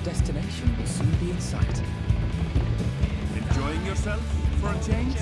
destination will soon be in sight. Enjoying yourself for a change?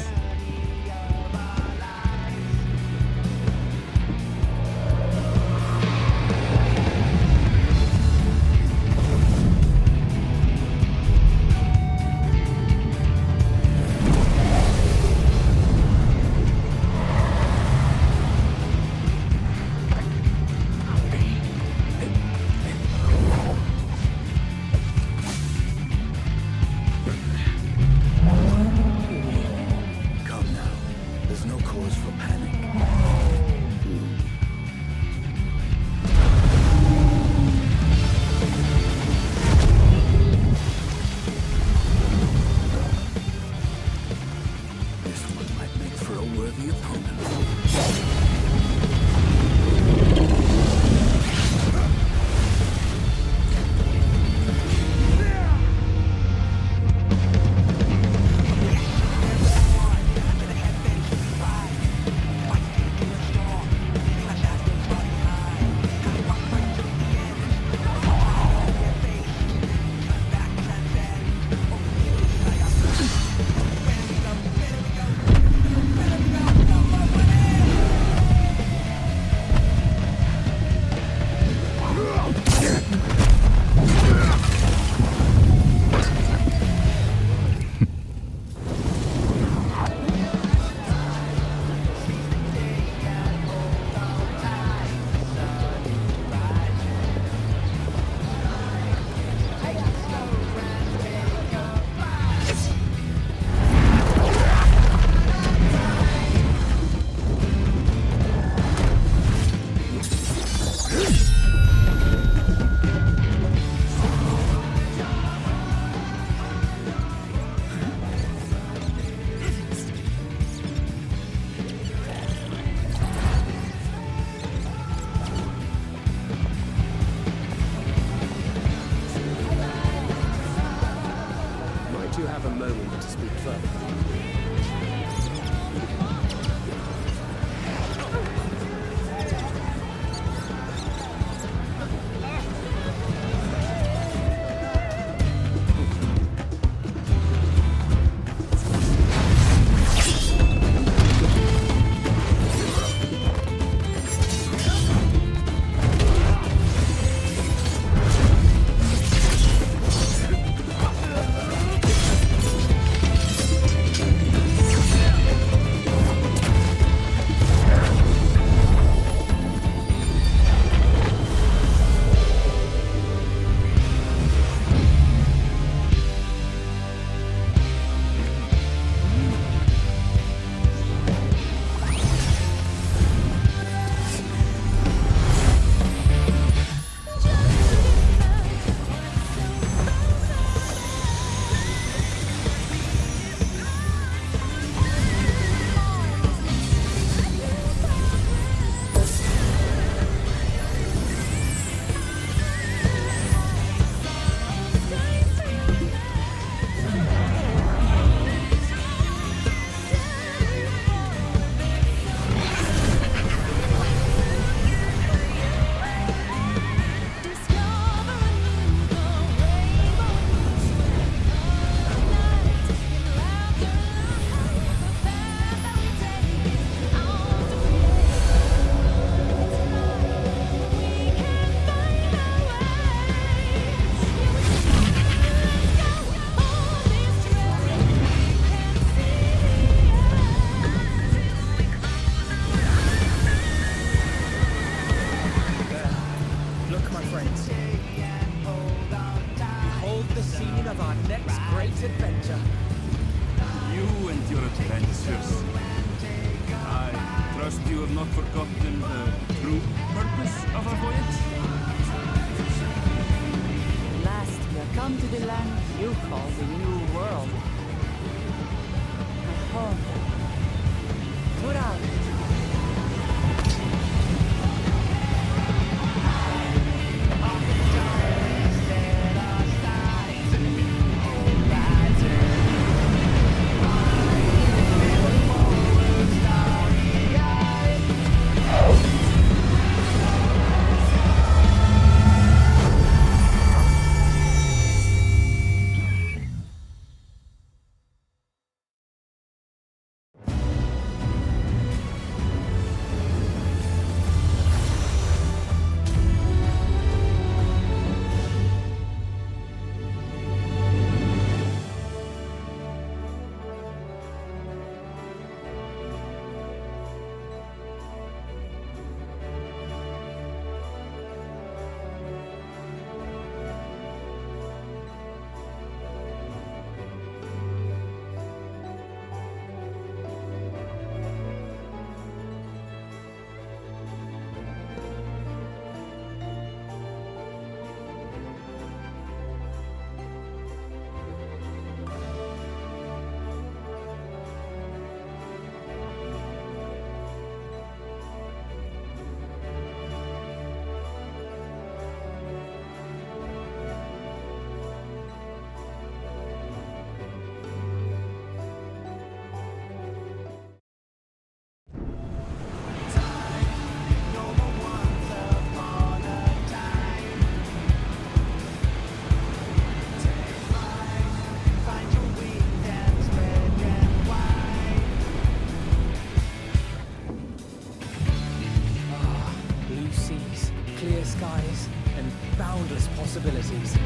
boundless possibilities.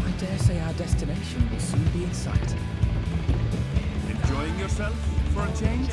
I dare say our destination will soon be in sight. Enjoying yourself for a change?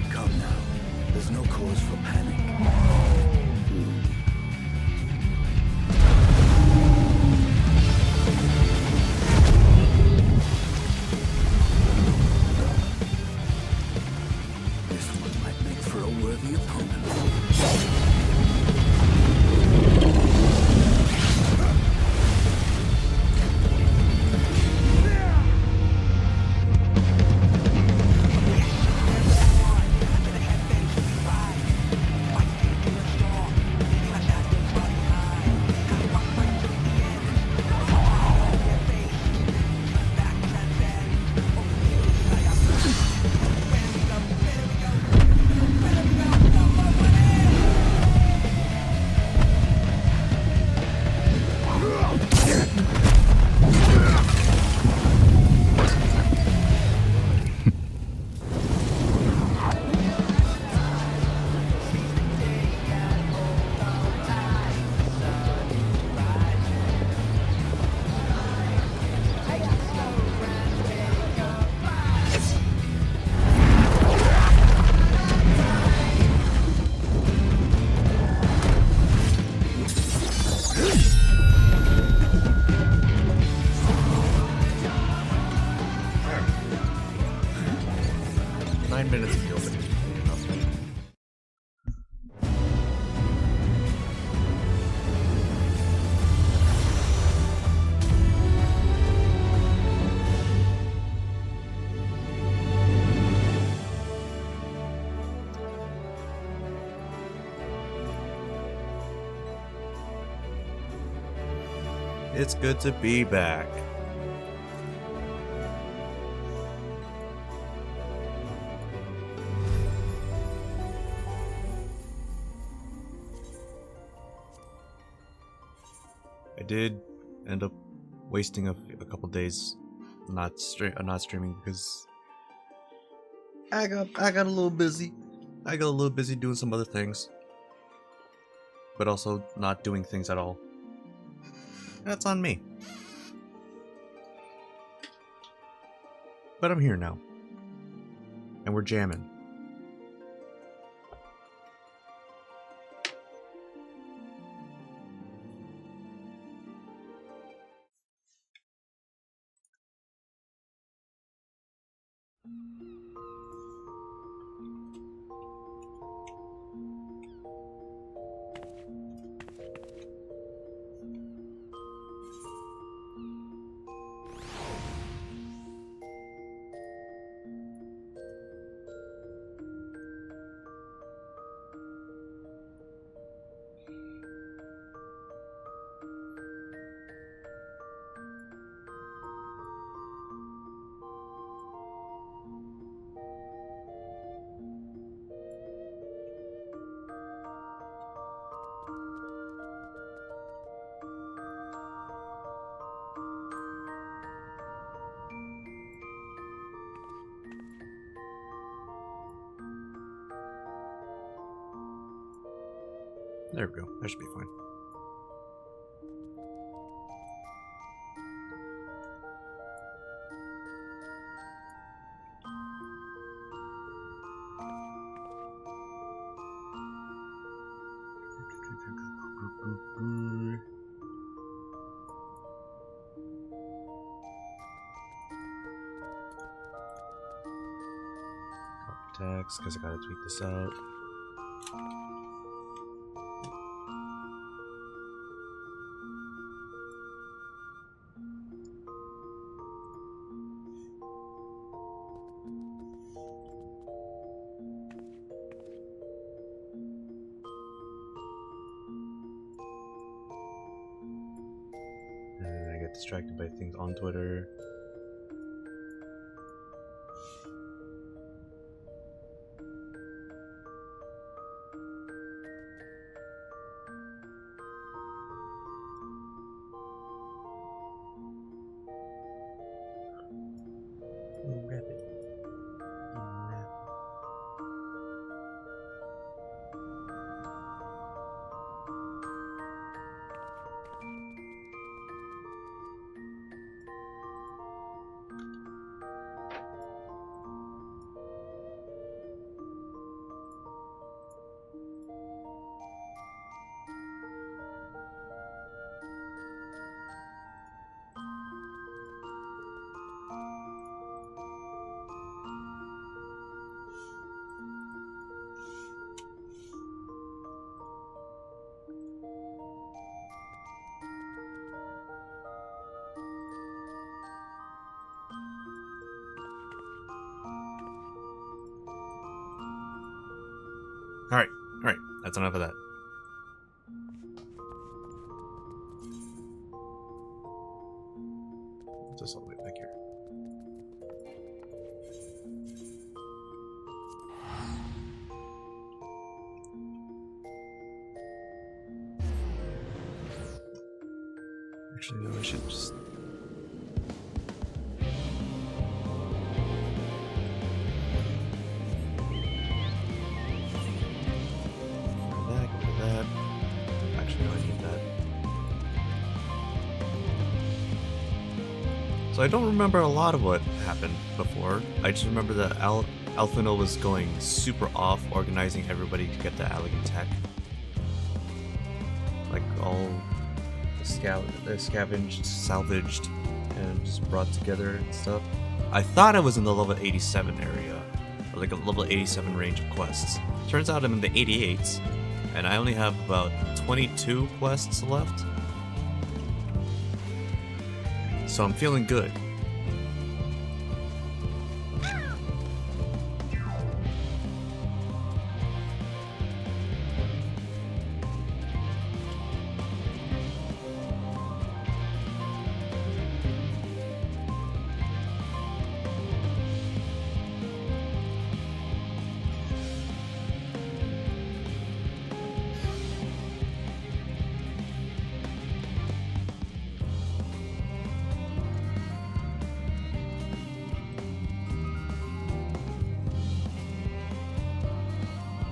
Come now. There's no cause for panic. This one might make for a worthy opponent. Minutes of the opening. It's good to be back. I did end up wasting a couple days not streaming because I got a little busy. I got a little busy doing some other things, but also not doing things at all. That's on me. But I'm here now, and we're jamming. There we go. That should be fine. Copy text, because I gotta tweak this out. get distracted by things on Twitter. Oh, rabbit. Alright, that's enough of that. Just all the way back here. Actually, no, I should just... So I don't remember a lot of what happened before. I just remember that Alphino was going super off, organizing everybody to get the Allegan tech. Like all scavenged, salvaged, and just brought together and stuff. I thought I was in the level 87 area, or like a level 87 range of quests. Turns out I'm in the 88s, and I only have about 22 quests left. So I'm feeling good.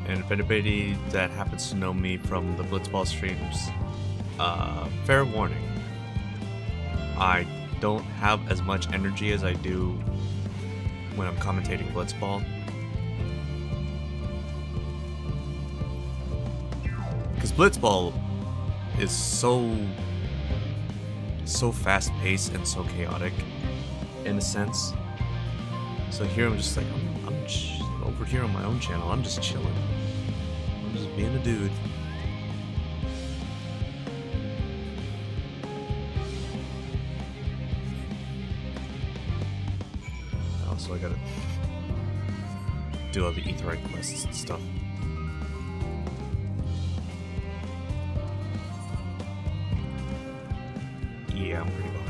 And if anybody that happens to know me from the Blitzball streams, fair warning. I don't have as much energy as I do when I'm commentating Blitzball. Because Blitzball is so fast-paced and so chaotic, in a sense. So here I'm just like, I'm over here on my own channel, I'm just chilling. I'm just being a dude. Also, I gotta do all the Aetheryte quests and stuff. Yeah, I'm pretty behind.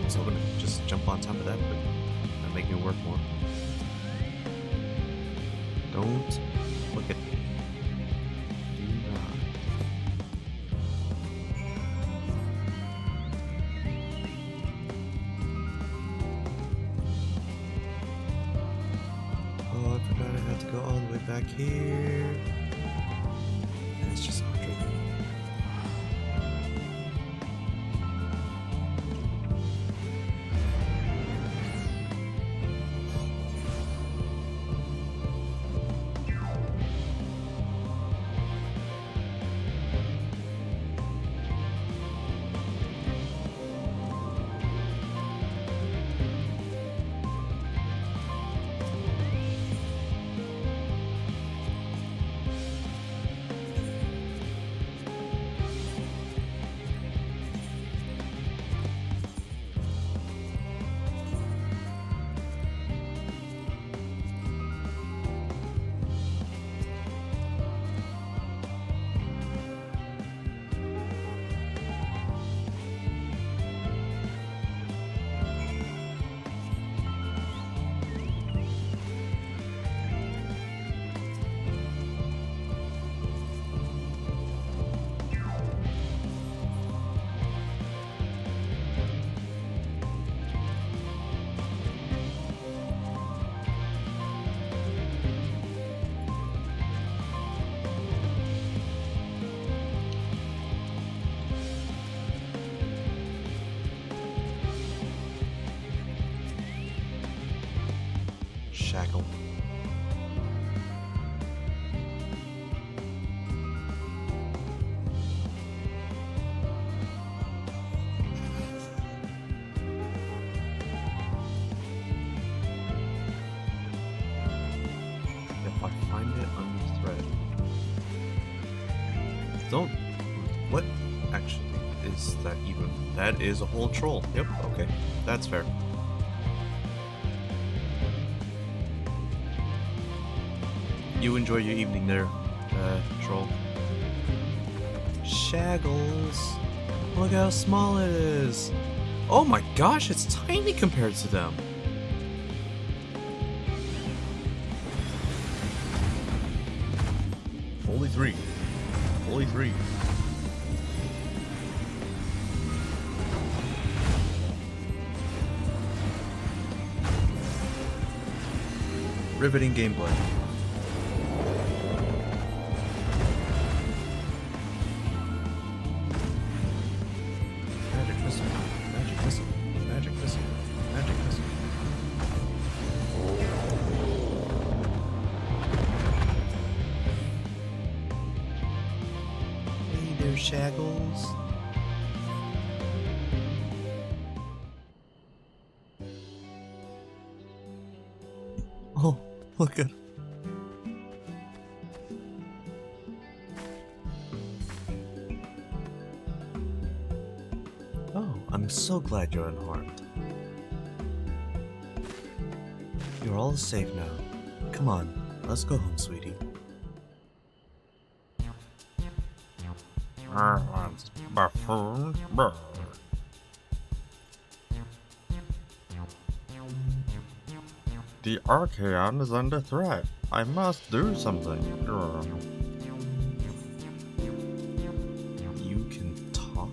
So I'm gonna just jump on top of that, but that'll make me work more. Don't look at me. Do not. Oh, I forgot I had to go all the way back here. It's just 100. shackle. If I find it under thread. Don't. What actually is that even? That is a whole troll. Yep, okay. That's fair. You enjoy your evening there, troll. Shaggles! Look how small it is! Oh my gosh, it's tiny compared to them! Only three. Only three. Riveting gameplay. Magic missile. Magic missile. Magic missile. Magic missile. Hey there, Shaggles. Oh, look at. Oh, I'm so glad you're unharmed. You're all safe now. Come on, let's go home, sweetie. Buffoon. Brr. The Archaeon is under threat. I must do something. You can talk?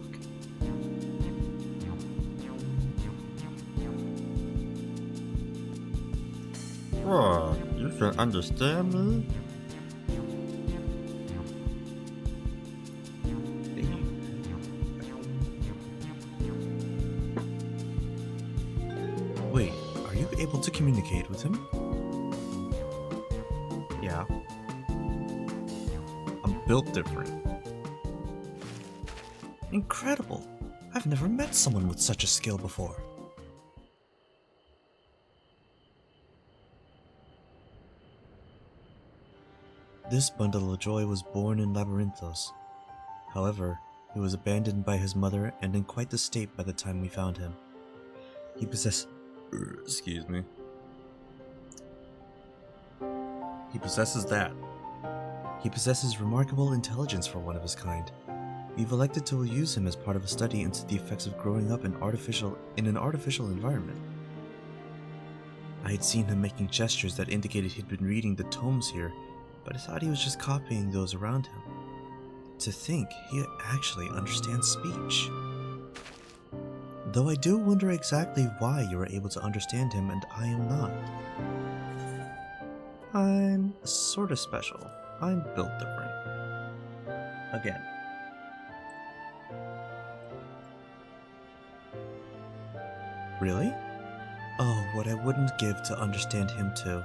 What? You can understand me? Wait, are you able to communicate with him? Yeah. I'm built different. Incredible! I've never met someone with such a skill before. This bundle of joy was born in Labyrinthos. However, he was abandoned by his mother and in quite the state by the time we found him. He possesses... Excuse me. He possesses that. He possesses remarkable intelligence for one of his kind. We've elected to use him as part of a study into the effects of growing up in an artificial environment. I had seen him making gestures that indicated he'd been reading the tomes here, but I thought he was just copying those around him. To think he actually understands speech. Though I do wonder exactly why you are able to understand him and I am not. I'm sort of special. I'm built different. Again. Really? Oh, what I wouldn't give to understand him too.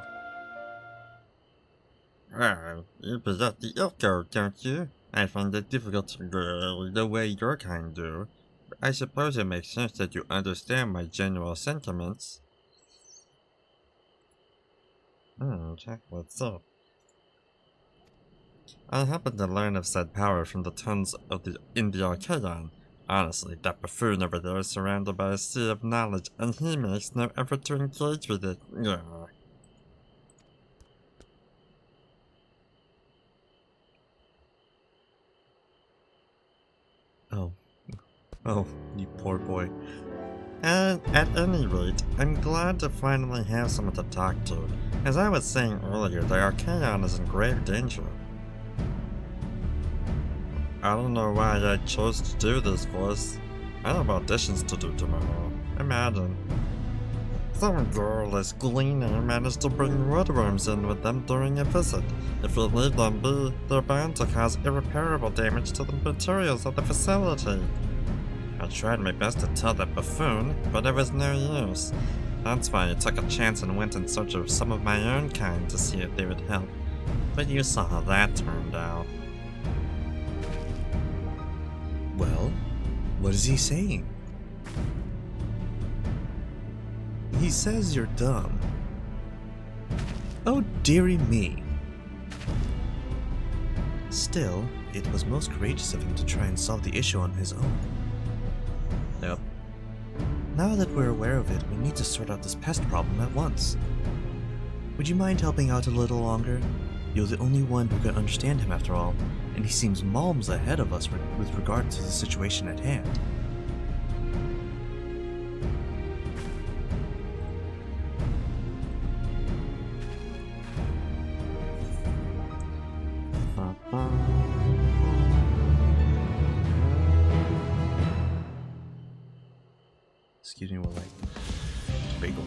Well, you possess the elf code, don't you? I find it difficult to grow the way your kind do. But I suppose it makes sense that you understand my general sentiments. Check what's up. I happen to learn of said power from the tones in the Archaeon. Honestly, that buffoon over there is surrounded by a sea of knowledge, and he makes no effort to engage with it. Ugh. Oh, you poor boy. And at any rate, I'm glad to finally have someone to talk to. As I was saying earlier, the Archaeon is in grave danger. I don't know why I chose to do this voice. I have auditions to do tomorrow. Imagine. Some girlish gleaner managed to bring woodworms in with them during a visit. If you leave them be, they're bound to cause irreparable damage to the materials of the facility. I tried my best to tell that buffoon, but it was no use. That's why I took a chance and went in search of some of my own kind to see if they would help. But you saw how that turned out. Well, what is he saying? He says you're dumb. Oh, dearie me. Still, it was most courageous of him to try and solve the issue on his own. Yep. Now that we're aware of it, we need to sort out this pest problem at once. Would you mind helping out a little longer? You're the only one who can understand him after all, and he seems malms ahead of us with regard to the situation at hand. Excuse me, we'll bagel.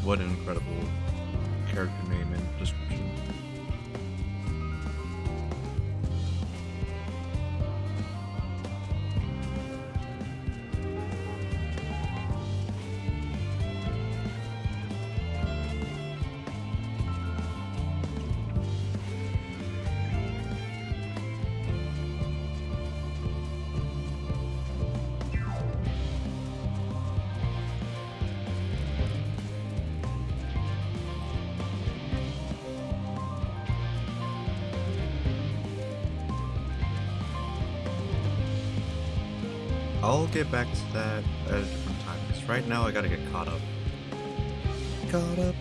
What an incredible character name and description. I'll get back to that at a different time, because right now I gotta get caught up. Caught up.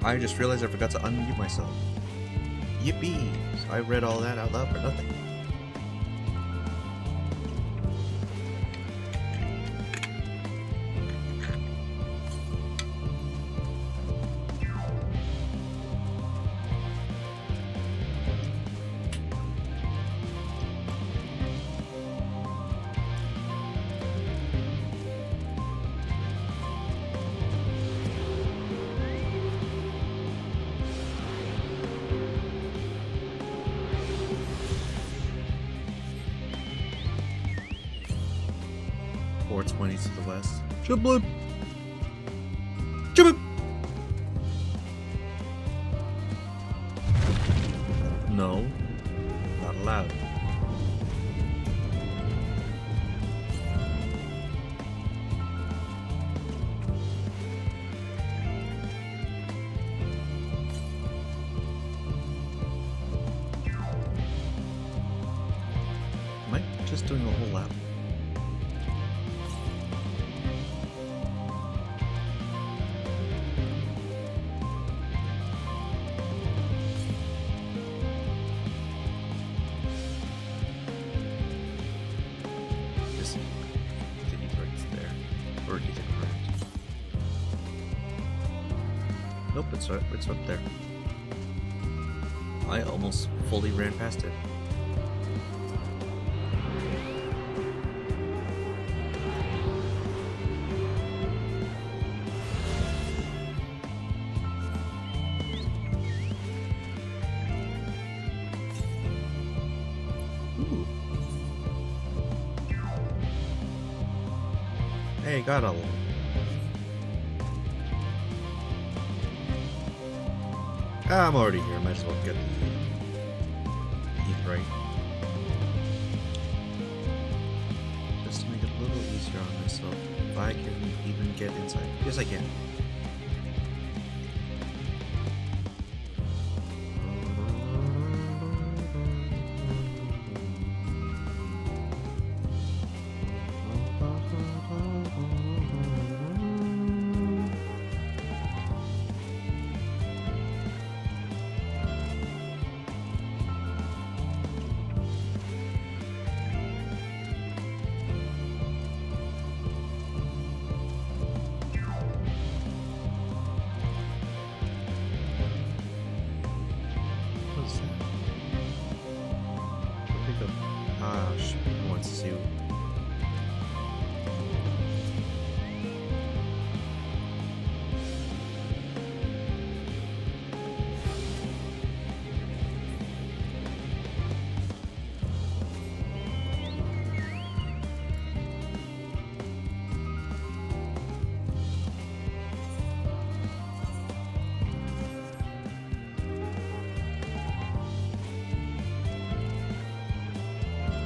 I just realized I forgot to unmute myself. Yippee! So I read all that out loud for nothing. .420 to the west. Chublip! Chublip! No. Not allowed. Am I just doing a whole lap? Nope, it's up there. I almost fully ran past it. Ooh. Hey, got a I'm already here, might as well get the heat right. Just to make it a little easier on myself. If I can even get inside. Yes, I can. Who wants to see?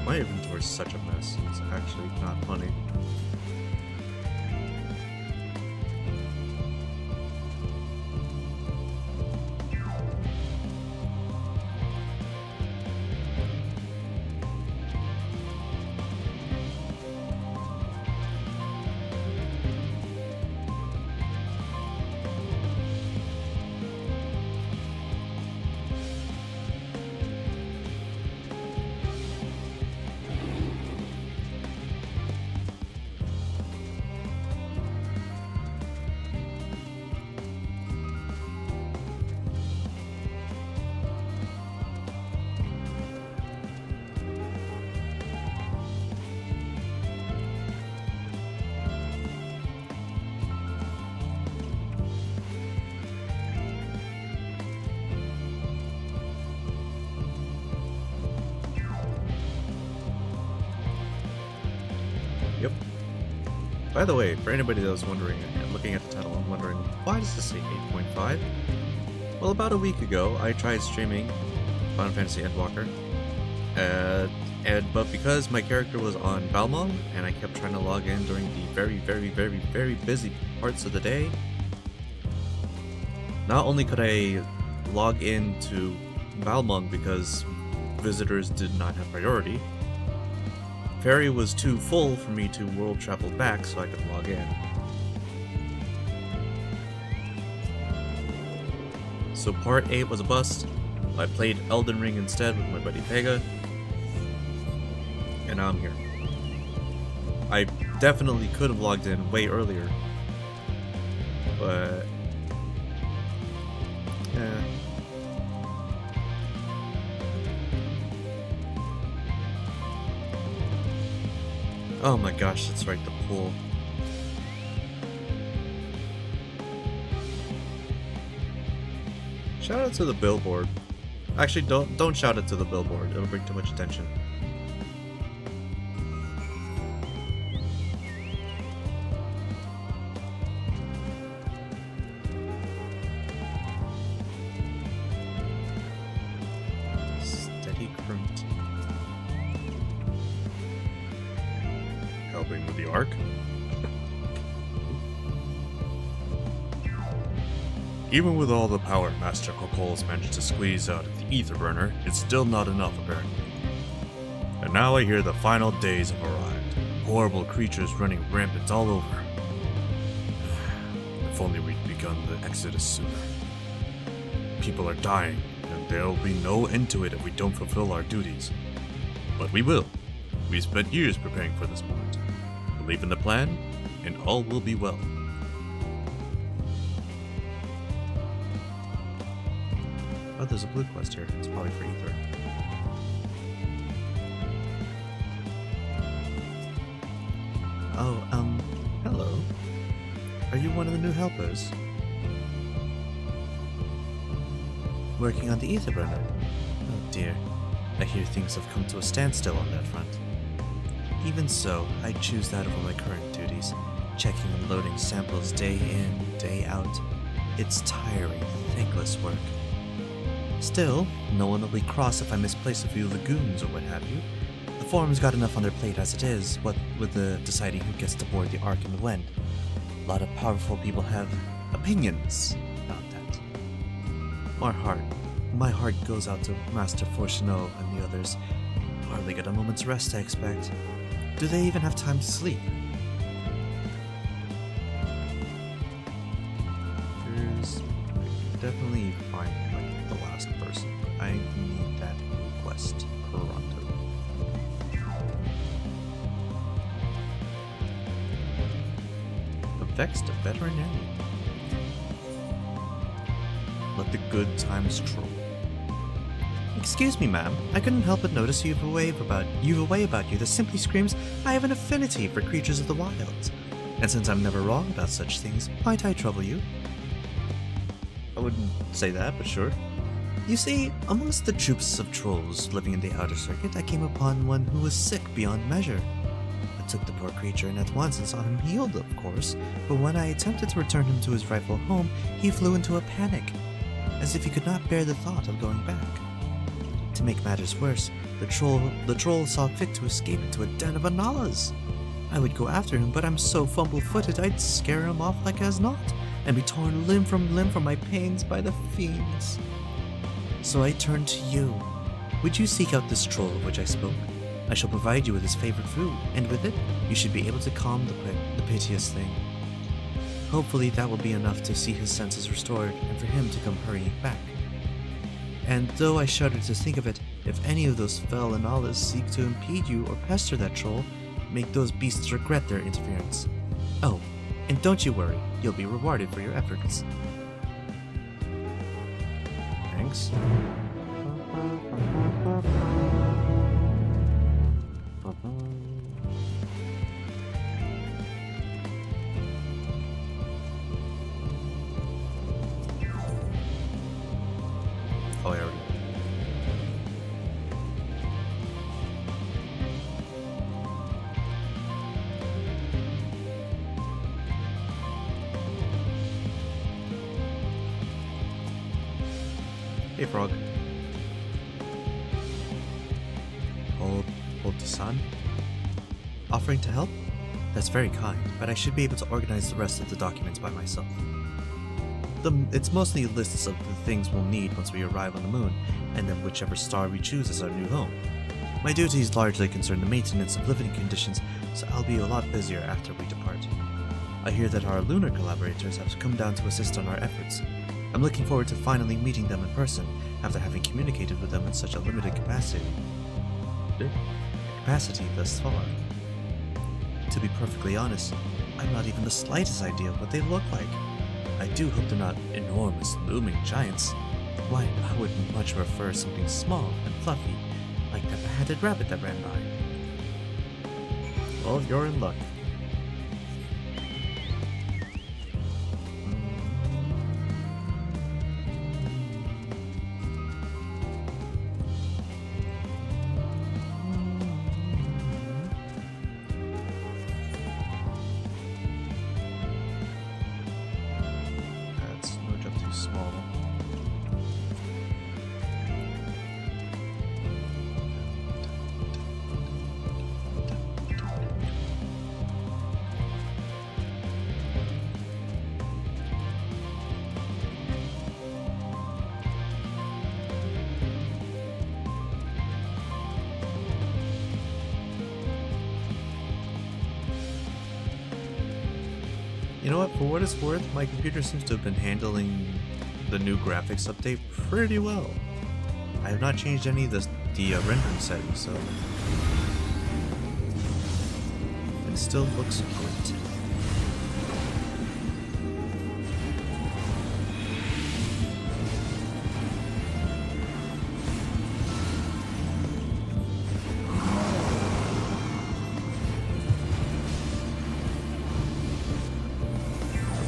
My inventory is such a mess. It's actually not funny. Yep. By the way, for anybody that was wondering, looking at the title and wondering, why does this say 8.5? Well, about a week ago, I tried streaming Final Fantasy Endwalker, but because my character was on Balmong, and I kept trying to log in during the very busy parts of the day, not only could I log in to Balmong because visitors did not have priority, ferry was too full for me to world travel back so I could log in. So part 8 was a bust. I played Elden Ring instead with my buddy Pega. And now I'm here. I definitely could have logged in way earlier. But... yeah. Oh my gosh, that's right, the pool. Shout out to the billboard. Actually, don't shout it to the billboard. It'll bring too much attention. Steady current. Helping with the arc. Even with all the power Master Kokol's managed to squeeze out of the ether burner, it's still not enough apparently. And now I hear the final days have arrived. Horrible creatures running rampant all over. If only we'd begun the exodus sooner. People are dying, and there'll be no end to it if we don't fulfill our duties. But we will. We spent years preparing for this moment. Believe in the plan, and all will be well. Oh, there's a blue quest here. It's probably for ether. Oh, hello. Are you one of the new helpers? Working on the ether burner? Oh dear. I hear things have come to a standstill on that front. Even so, I choose that over my current duties, checking and loading samples day in, day out. It's tiring, thankless work. Still, no one will be cross if I misplace a few lagoons or what have you. The forum's got enough on their plate as it is, what with the deciding who gets to board the Ark and when. A lot of powerful people have opinions about that. My heart goes out to Master Fortuneau and the others. Hardly get a moment's rest, I expect. Do they even have time to sleep? There's... I definitely find like the last person, but I need that quest pronto. The vexed veterinarian. Let the good times troll. Excuse me, ma'am. I couldn't help but notice you've a way about you that simply screams, I have an affinity for creatures of the wild. And since I'm never wrong about such things, might I trouble you? I wouldn't say that, but sure. You see, amongst the troops of trolls living in the outer circuit, I came upon one who was sick beyond measure. I took the poor creature in at once and saw him healed, of course, but when I attempted to return him to his rightful home, he flew into a panic, as if he could not bear the thought of going back. To make matters worse, the troll saw fit to escape into a den of Analas. I would go after him, but I'm so fumble-footed I'd scare him off like as not, and be torn limb from my pains by the fiends. So I turned to you. Would you seek out this troll of which I spoke? I shall provide you with his favorite food, and with it, you should be able to calm the piteous thing. Hopefully that will be enough to see his senses restored, and for him to come hurrying back. And though I shudder to think of it, if any of those fell Analas seek to impede you or pester that troll, make those beasts regret their interference. Oh, and don't you worry, you'll be rewarded for your efforts. Thanks. Oh, I already. Hey, Frog. Hold to Sun? Offering to help? That's very kind, but I should be able to organize the rest of the documents by myself. It's mostly lists of the things we'll need once we arrive on the moon, and then whichever star we choose as our new home. My duties largely concern the maintenance of living conditions, so I'll be a lot busier after we depart. I hear that our lunar collaborators have come down to assist on our efforts. I'm looking forward to finally meeting them in person after having communicated with them in such a limited capacity thus far. To be perfectly honest, I've not even the slightest idea what they look like. I do hope they're not enormous, looming giants. Why, I would much prefer something small and fluffy, like that beheaded rabbit that ran by. Well, you're in luck. That's no jump too small. You know what, for what it's worth, my computer seems to have been handling the new graphics update pretty well. I have not changed any of the rendering settings, so it still looks great.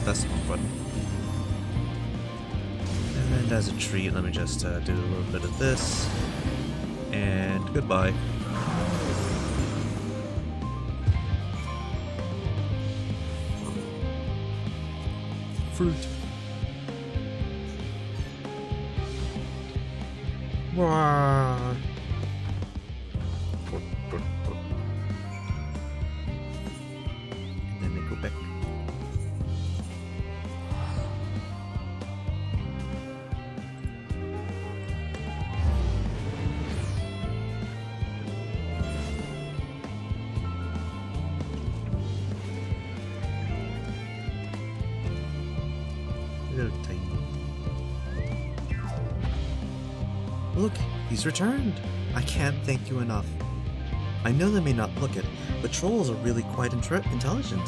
That's the wrong button. And as a treat, let me just do a little bit of this. And goodbye. Fruit. Wow. And then they go back. Look, he's returned! I can't thank you enough. I know they may not look it, but trolls are really quite intelligent.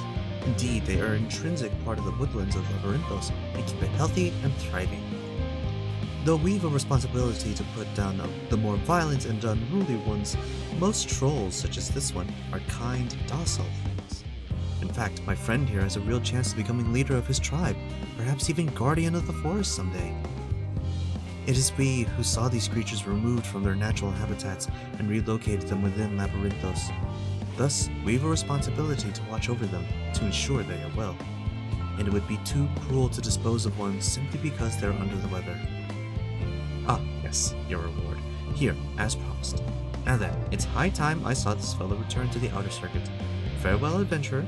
Indeed, they are an intrinsic part of the woodlands of Labyrinthos and keep it healthy and thriving. Though we've a responsibility to put down the more violent and unruly ones, most trolls, such as this one, are kind, docile things. In fact, my friend here has a real chance of becoming leader of his tribe, perhaps even guardian of the forest someday. It is we who saw these creatures removed from their natural habitats and relocated them within Labyrinthos. Thus, we have a responsibility to watch over them, to ensure they are well. And it would be too cruel to dispose of one simply because they're under the weather. Ah, yes, your reward. Here, as promised. Now then, it's high time I saw this fellow return to the outer circuit. Farewell, adventurer.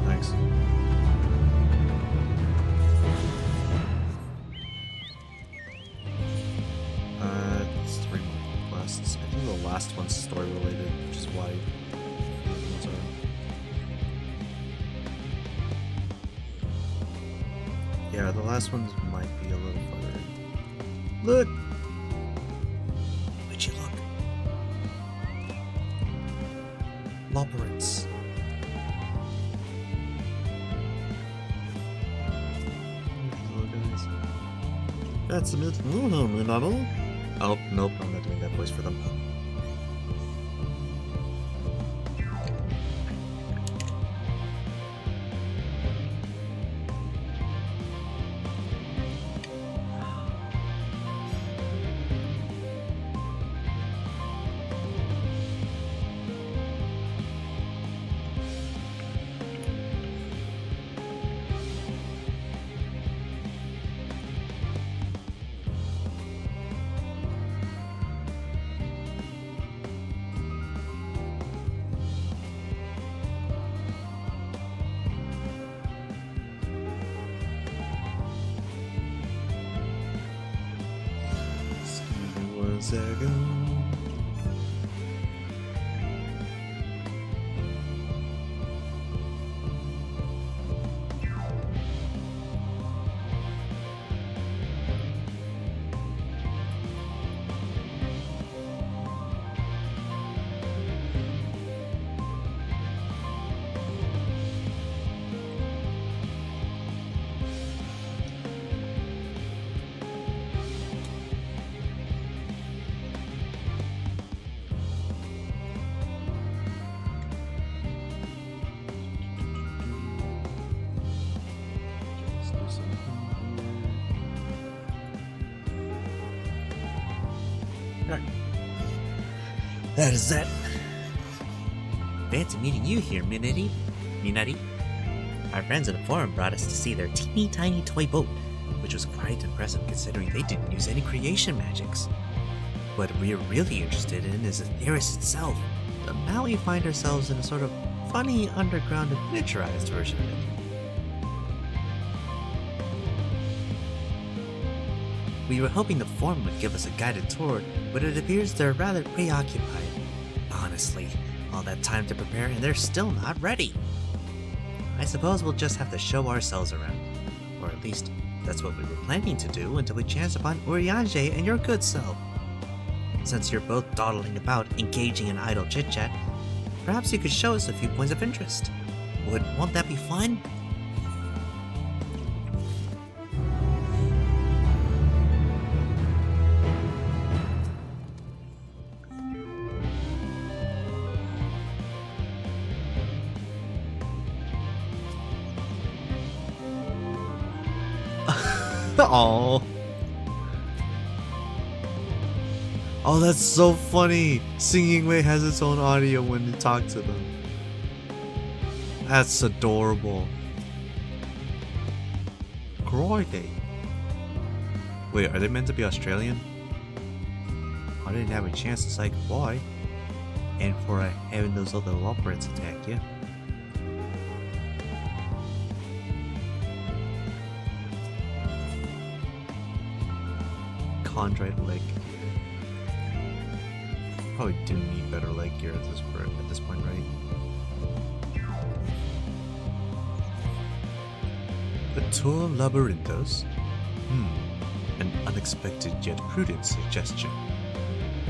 Thanks. It's 3 more quests. I think the last one's story related, which is why the other ones are. Yeah, the last ones might be a little further. Look! Would you look? Labyrinths. That's a bit novel. Oh, nope, I'm not doing that voice for them. Second. That is that. Fancy meeting you here, Minutty. Our friends in the forum brought us to see their teeny tiny toy boat, which was quite impressive considering they didn't use any creation magics. What we're really interested in is the Theris itself, but now we find ourselves in a sort of funny underground and miniaturized version of it. We were hoping the forum would give us a guided tour, but it appears they're rather preoccupied. Honestly, all that time to prepare and they're still not ready. I suppose we'll just have to show ourselves around. Or at least, that's what we were planning to do until we chanced upon Urianger and your good self. Since you're both dawdling about, engaging in idle chit-chat, perhaps you could show us a few points of interest. Won't that be fun? Oh. Oh, that's so funny. Singing Way has its own audio when you talk to them. That's adorable. Crikey. Wait, are they meant to be Australian? I didn't have a chance to say goodbye. And for having those other loporits attack you. Chondrite leg gear. Probably do need better leg gear at this point, right? The Tour Labyrinthos? An unexpected yet prudent suggestion.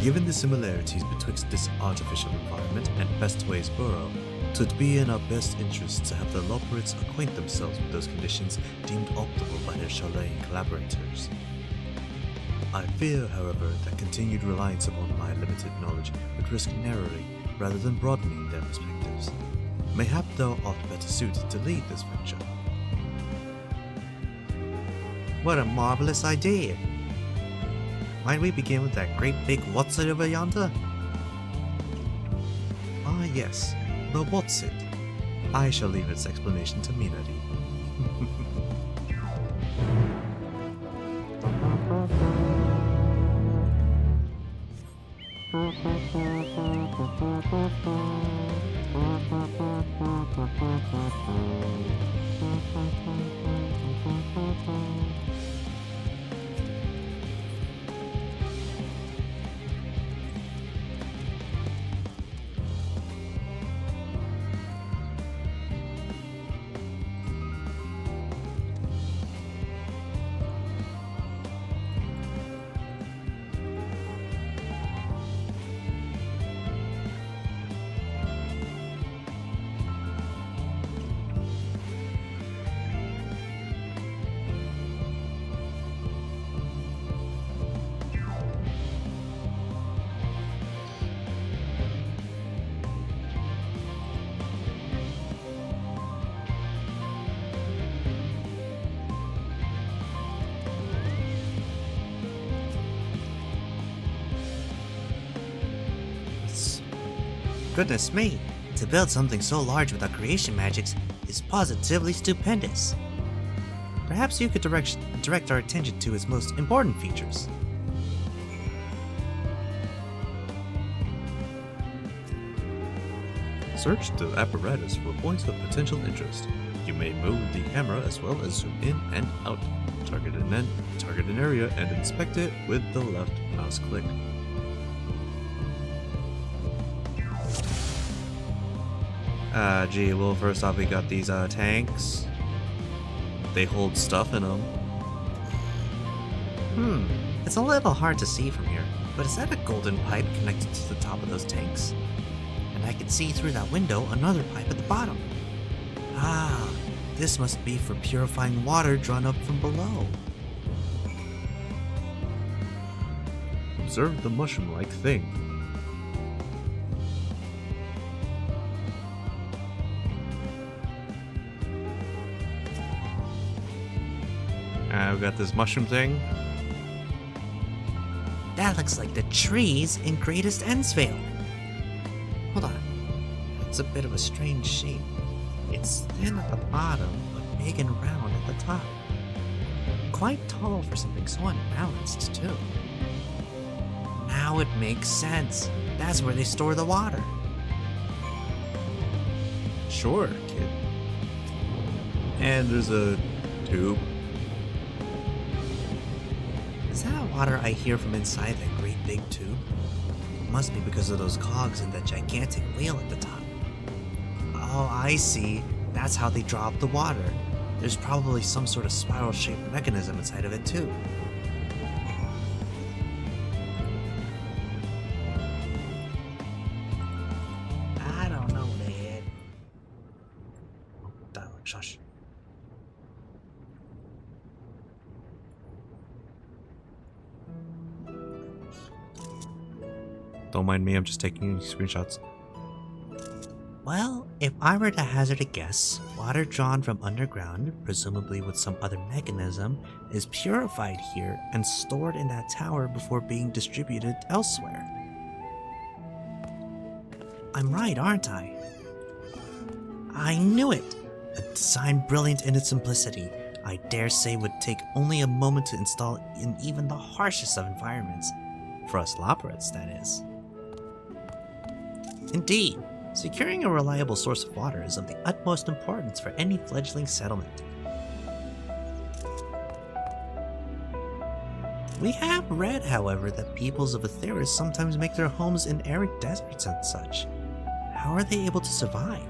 Given the similarities betwixt this artificial environment and Bestway's burrow, 'twould be in our best interest to have the Loporits acquaint themselves with those conditions deemed optimal by their Chilean collaborators. I fear, however, that continued reliance upon my limited knowledge would risk narrowing rather than broadening their perspectives. Mayhap thou art better suited to lead this venture. What a marvelous idea! Might we begin with that great big what's it over yonder? Ah yes, the what's it? I shall leave its explanation to Minari. Goodness me, to build something so large without creation magics is positively stupendous. Perhaps you could direct our attention to its most important features. Search the apparatus for points of potential interest. You may move the camera as well as zoom in and out. Target an area and inspect it with the left mouse click. Gee, well, first off we got these tanks. They hold stuff in them. It's a little hard to see from here, but is that a golden pipe connected to the top of those tanks? And I can see through that window another pipe at the bottom. Ah, this must be for purifying water drawn up from below. Observe the mushroom-like thing. I've got this mushroom thing. That looks like the trees in Greatest Endsvale. Hold on. It's a bit of a strange shape. It's thin at the bottom, but big and round at the top. Quite tall for something so unbalanced, too. Now it makes sense. That's where they store the water. Sure, kid. And there's a tube. Is that water I hear from inside that great big tube? Must be because of those cogs and that gigantic wheel at the top. Oh, I see. That's how they draw up the water. There's probably some sort of spiral-shaped mechanism inside of it too. I don't know, Dad. Oh, dialogue, shush. Don't mind me, I'm just taking screenshots. Well, if I were to hazard a guess, water drawn from underground, presumably with some other mechanism, is purified here and stored in that tower before being distributed elsewhere. I'm right, aren't I? I knew it! A design brilliant in its simplicity, I dare say would take only a moment to install in even the harshest of environments. For us Loporrits, that is. Indeed. Securing a reliable source of water is of the utmost importance for any fledgling settlement. We have read, however, that peoples of Aetheris sometimes make their homes in arid deserts and such. How are they able to survive?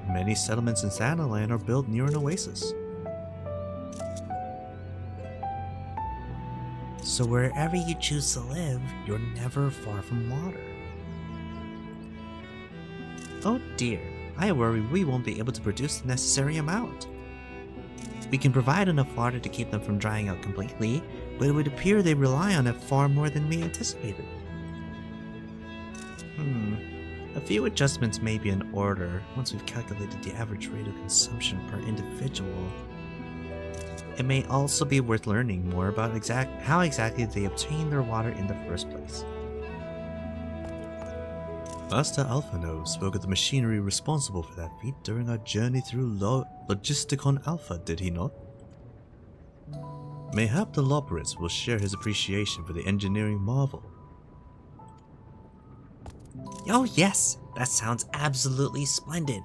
Many settlements in Sanaland are built near an oasis. So wherever you choose to live, you're never far from water. Oh dear, I worry we won't be able to produce the necessary amount. We can provide enough water to keep them from drying out completely, but it would appear they rely on it far more than we anticipated. A few adjustments may be in order once we've calculated the average rate of consumption per individual. It may also be worth learning more about how exactly they obtain their water in the first place. Master Alphano spoke of the machinery responsible for that feat during our journey through Logisticon Alpha, did he not? Mayhap the Loporrits will share his appreciation for the engineering marvel. Oh yes, that sounds absolutely splendid.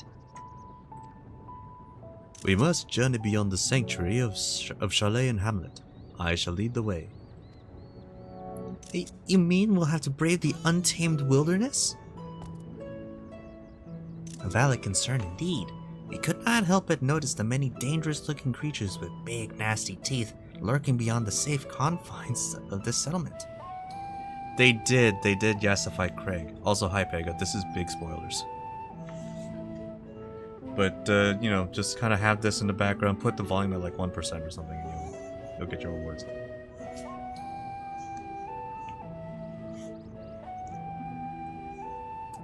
We must journey beyond the sanctuary of Chalet and Hamlet. I shall lead the way. You mean we'll have to brave the untamed wilderness? A valid concern indeed. We could not help but notice the many dangerous-looking creatures with big, nasty teeth lurking beyond the safe confines of this settlement. They did yassify Craig. Also, hi Pega, this is big spoilers. But, you know, just kind of have this in the background, put the volume at like 1% or something, and you'll get your rewards.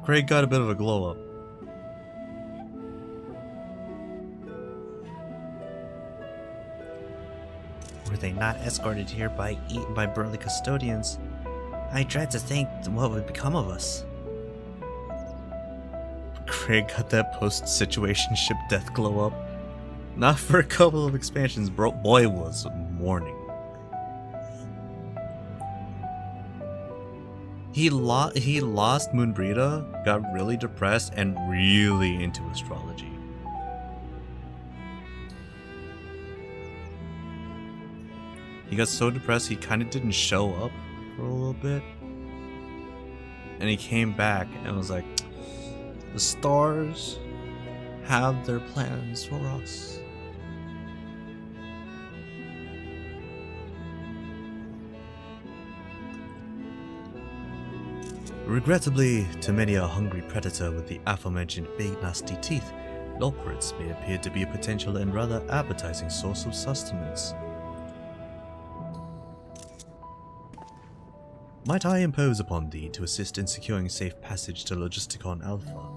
Craig got a bit of a glow up. Were they not escorted here by eaten by burly custodians, I dread to think what would become of us. Craig got that post-situationship death glow up. Not for a couple of expansions, bro. Boy was mourning. He lost Moonbrita, got really depressed, and really into astrology. He got so depressed he kind of didn't show up for a little bit. And he came back and was like, the stars have their plans for us. Regrettably, to many a hungry predator with the aforementioned big nasty teeth, Loporrits may appear to be a potential and rather appetizing source of sustenance. Might I impose upon thee to assist in securing safe passage to Logisticon Alpha?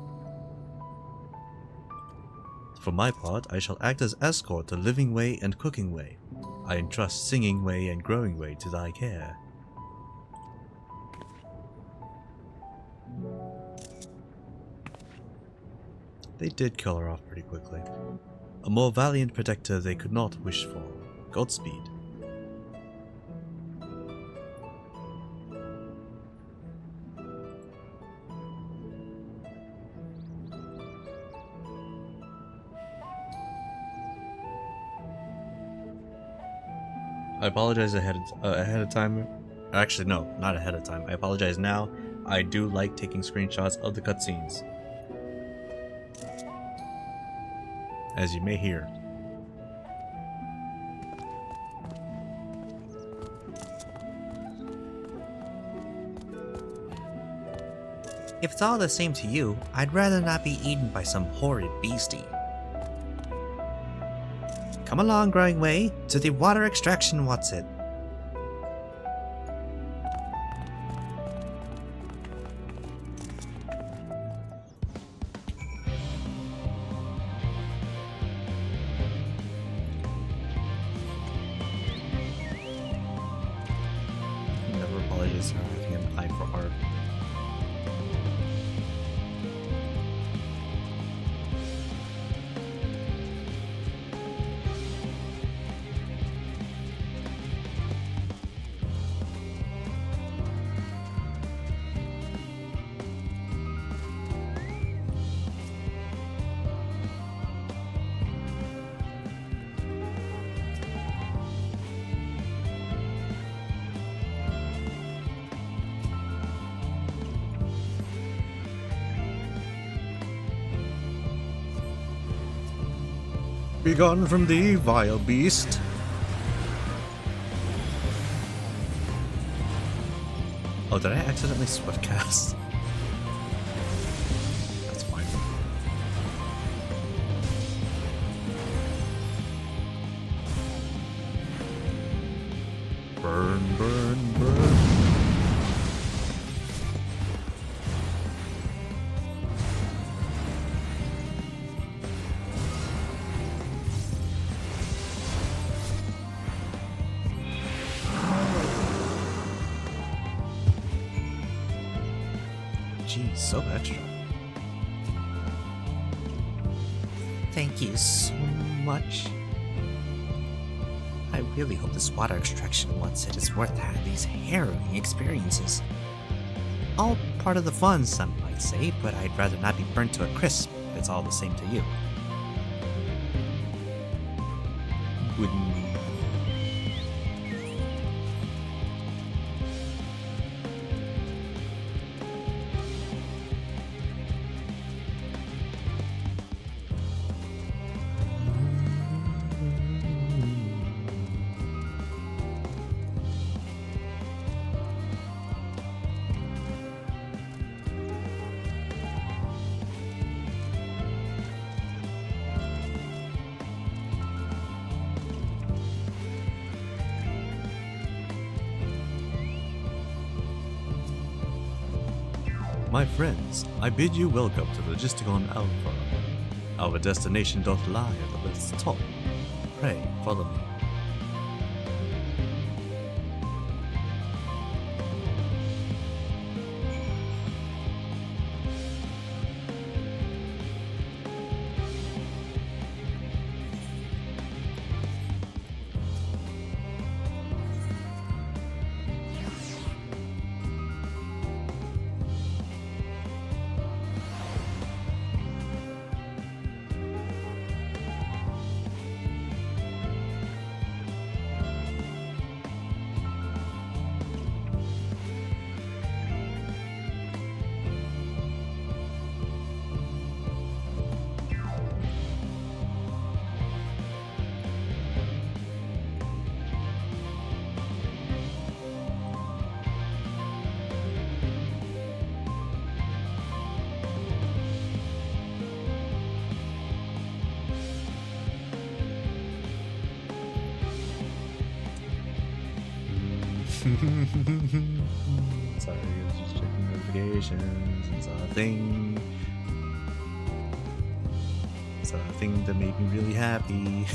For my part, I shall act as escort to Living Way and Cooking Way. I entrust Singing Way and Growing Way to thy care. They did kill her off pretty quickly. A more valiant protector they could not wish for. Godspeed. I apologize ahead of time. Actually, no, not ahead of time. I apologize now. I do like taking screenshots of the cutscenes, as you may hear. If it's all the same to you, I'd rather not be eaten by some horrid beastie. Come along, Growing Way, to the water extraction, what's it? Never apologize for having an eye for art. Begone from thee, vile beast. Oh, did I accidentally swift cast? That's fine. Burn, burn, burn. Jeez, so extra. Thank you so much. I really hope this water extraction once it is worth having these harrowing experiences. All part of the fun, some might say, but I'd rather not be burnt to a crisp if it's all the same to you. Wouldn't. My friends, I bid you welcome to Logisticon Alpha. Our destination doth lie at the list's top. Pray, follow me. Sorry, I was just checking notifications and saw a thing. was a thing that made me really happy.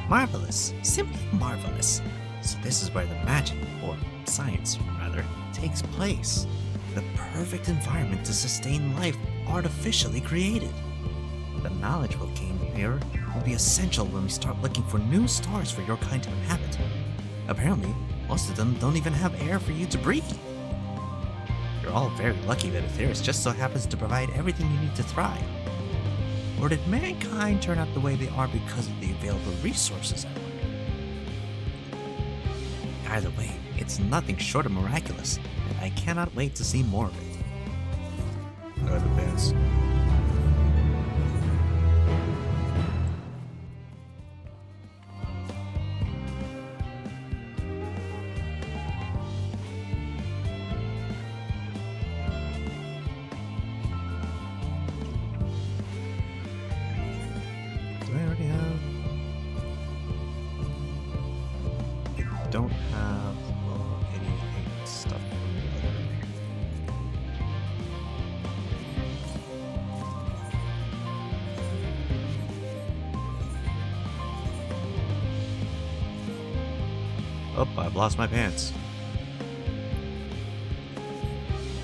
Marvelous. Simply marvelous. So this is where the magic, or science rather, takes place. The perfect environment to sustain life artificially created. The knowledge we'll gain here will be essential when we start looking for new stars for your kind to inhabit. Apparently, most of them don't even have air for you to breathe. You're all very lucky that Aetheris just so happens to provide everything you need to thrive. Or did mankind turn out the way they are because of the available resources, I wonder? Either way, it's nothing short of miraculous, and I cannot wait to see more of it. I have advanced. Do I already have? I don't have level 88 stuff from the other. Oh, I've lost my pants.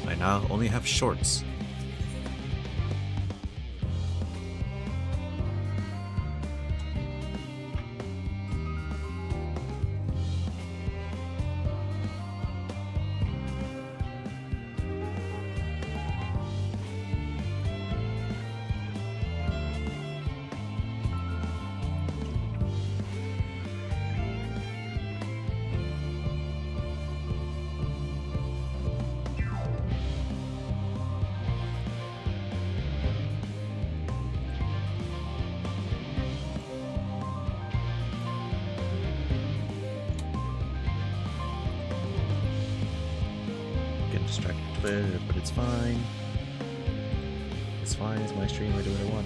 I now only have shorts. Getting distracted with it, but it's fine. It's fine, it's my stream, I do what I want.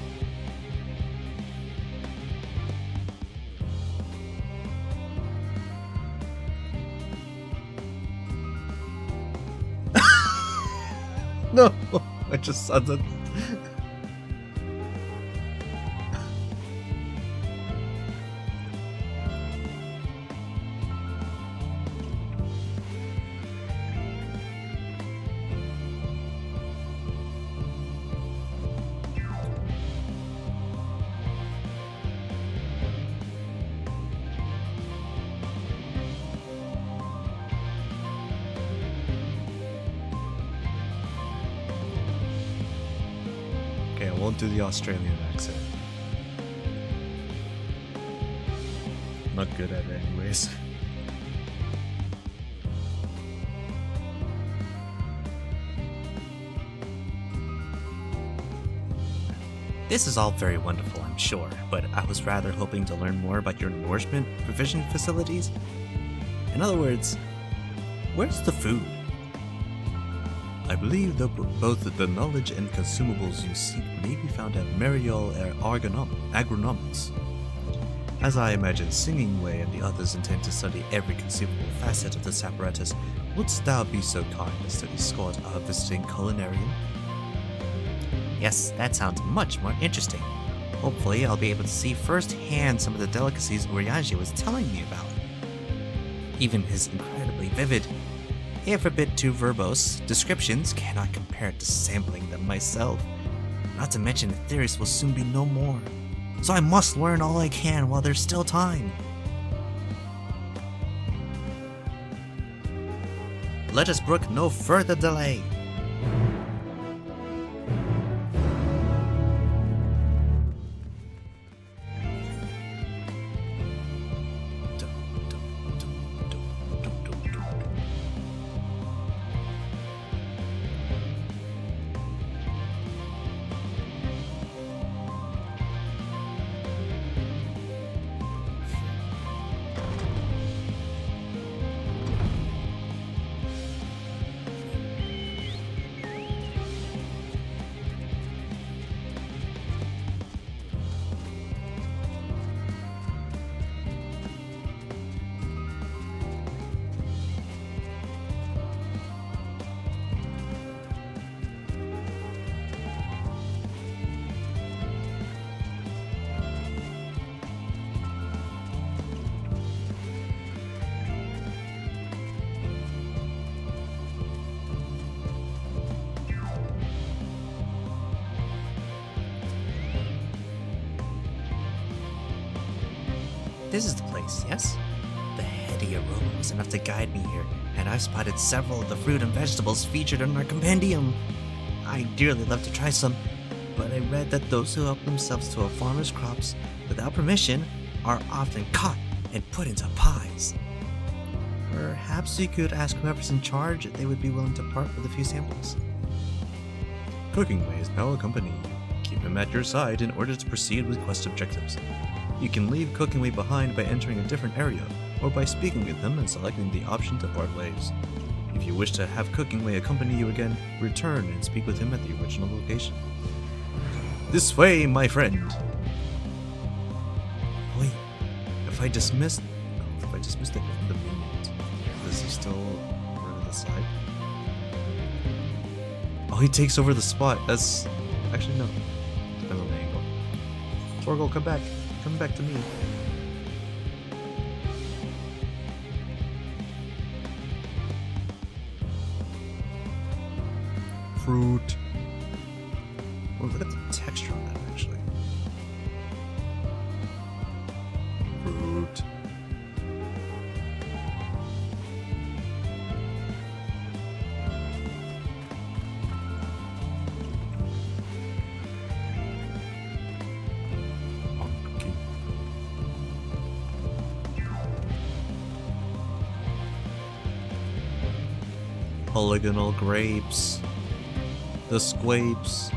No! I just saw that. Okay, I won't do the Australian accent. Not good at it anyways. This is all very wonderful, I'm sure, but I was rather hoping to learn more about your nourishment provision facilities. In other words, where's the food? I believe that both the knowledge and consumables you seek may be found at Mariol Agronomics. As I imagine Singing Way and the others intend to study every conceivable facet of this apparatus, wouldst thou be so kind as to escort our visiting culinarian? Yes, that sounds much more interesting. Hopefully, I'll be able to see firsthand some of the delicacies Urianger was telling me about. Even his incredibly vivid, if a bit too verbose, descriptions cannot compare to sampling them myself. Not to mention Aetheris will soon be no more, so I must learn all I can while there's still time. Let us brook no further delay. This is the place, yes? The heady aroma was enough to guide me here, and I've spotted several of the fruit and vegetables featured in our compendium. I dearly love to try some, but I read that those who help themselves to a farmer's crops without permission are often caught and put into pies. Perhaps you could ask whoever's in charge if they would be willing to part with a few samples. Cooking Way is now accompanying you. Keep him at your side in order to proceed with quest objectives. You can leave Cooking Way behind by entering a different area, or by speaking with him and selecting the option to part ways. If you wish to have Cooking Way accompany you again, return and speak with him at the original location. This way, my friend! Wait, if I dismiss the minion, does he still run to the side? Oh, he takes over the spot. That's actually no. Depends on the angle. Torgal, come back. Come back to me. Fruit. Oh, look at the texture on that, actually. Fruit. Pumpkin. Polygonal grapes. The squapes.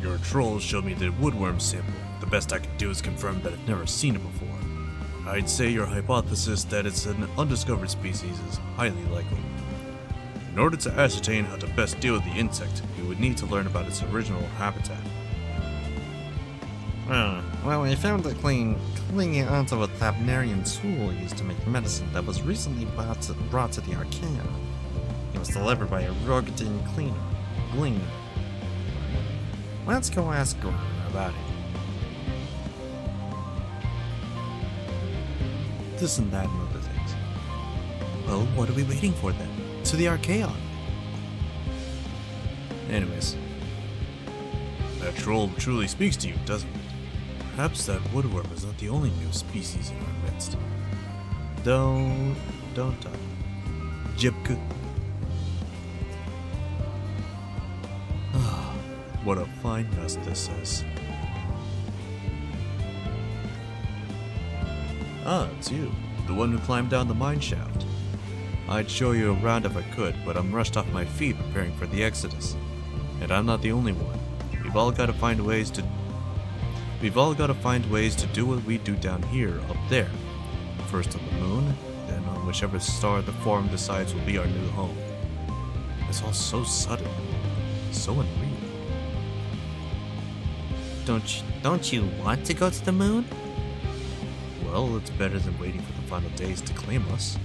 Your trolls showed me the woodworm sample. The best I can do is confirm that I've never seen it before. I'd say your hypothesis that it's an undiscovered species is highly likely. In order to ascertain how to best deal with the insect, we would need to learn about its original habitat. Well, I found it clinging onto a Thabnarian tool used to make medicine that was recently brought to the Arcana. It was delivered by a Rogadin Gleaner. Let's go ask Gordon about it. This and that and other things. Well, what are we waiting for then? To the Archaon. Anyways. That troll truly speaks to you, doesn't it? Perhaps that woodworm is not the only new species in our midst. Don't Jibka. What a fine mess this is. Ah, it's you. The one who climbed down the mine shaft. I'd show you around if I could, but I'm rushed off my feet preparing for the Exodus. And I'm not the only one. We've all got to find ways to do what we do down here, up there. First on the moon, then on whichever star the Forum decides will be our new home. It's all so sudden, so unreal. Don't you want to go to the moon? Well, it's better than waiting for the final days to claim us.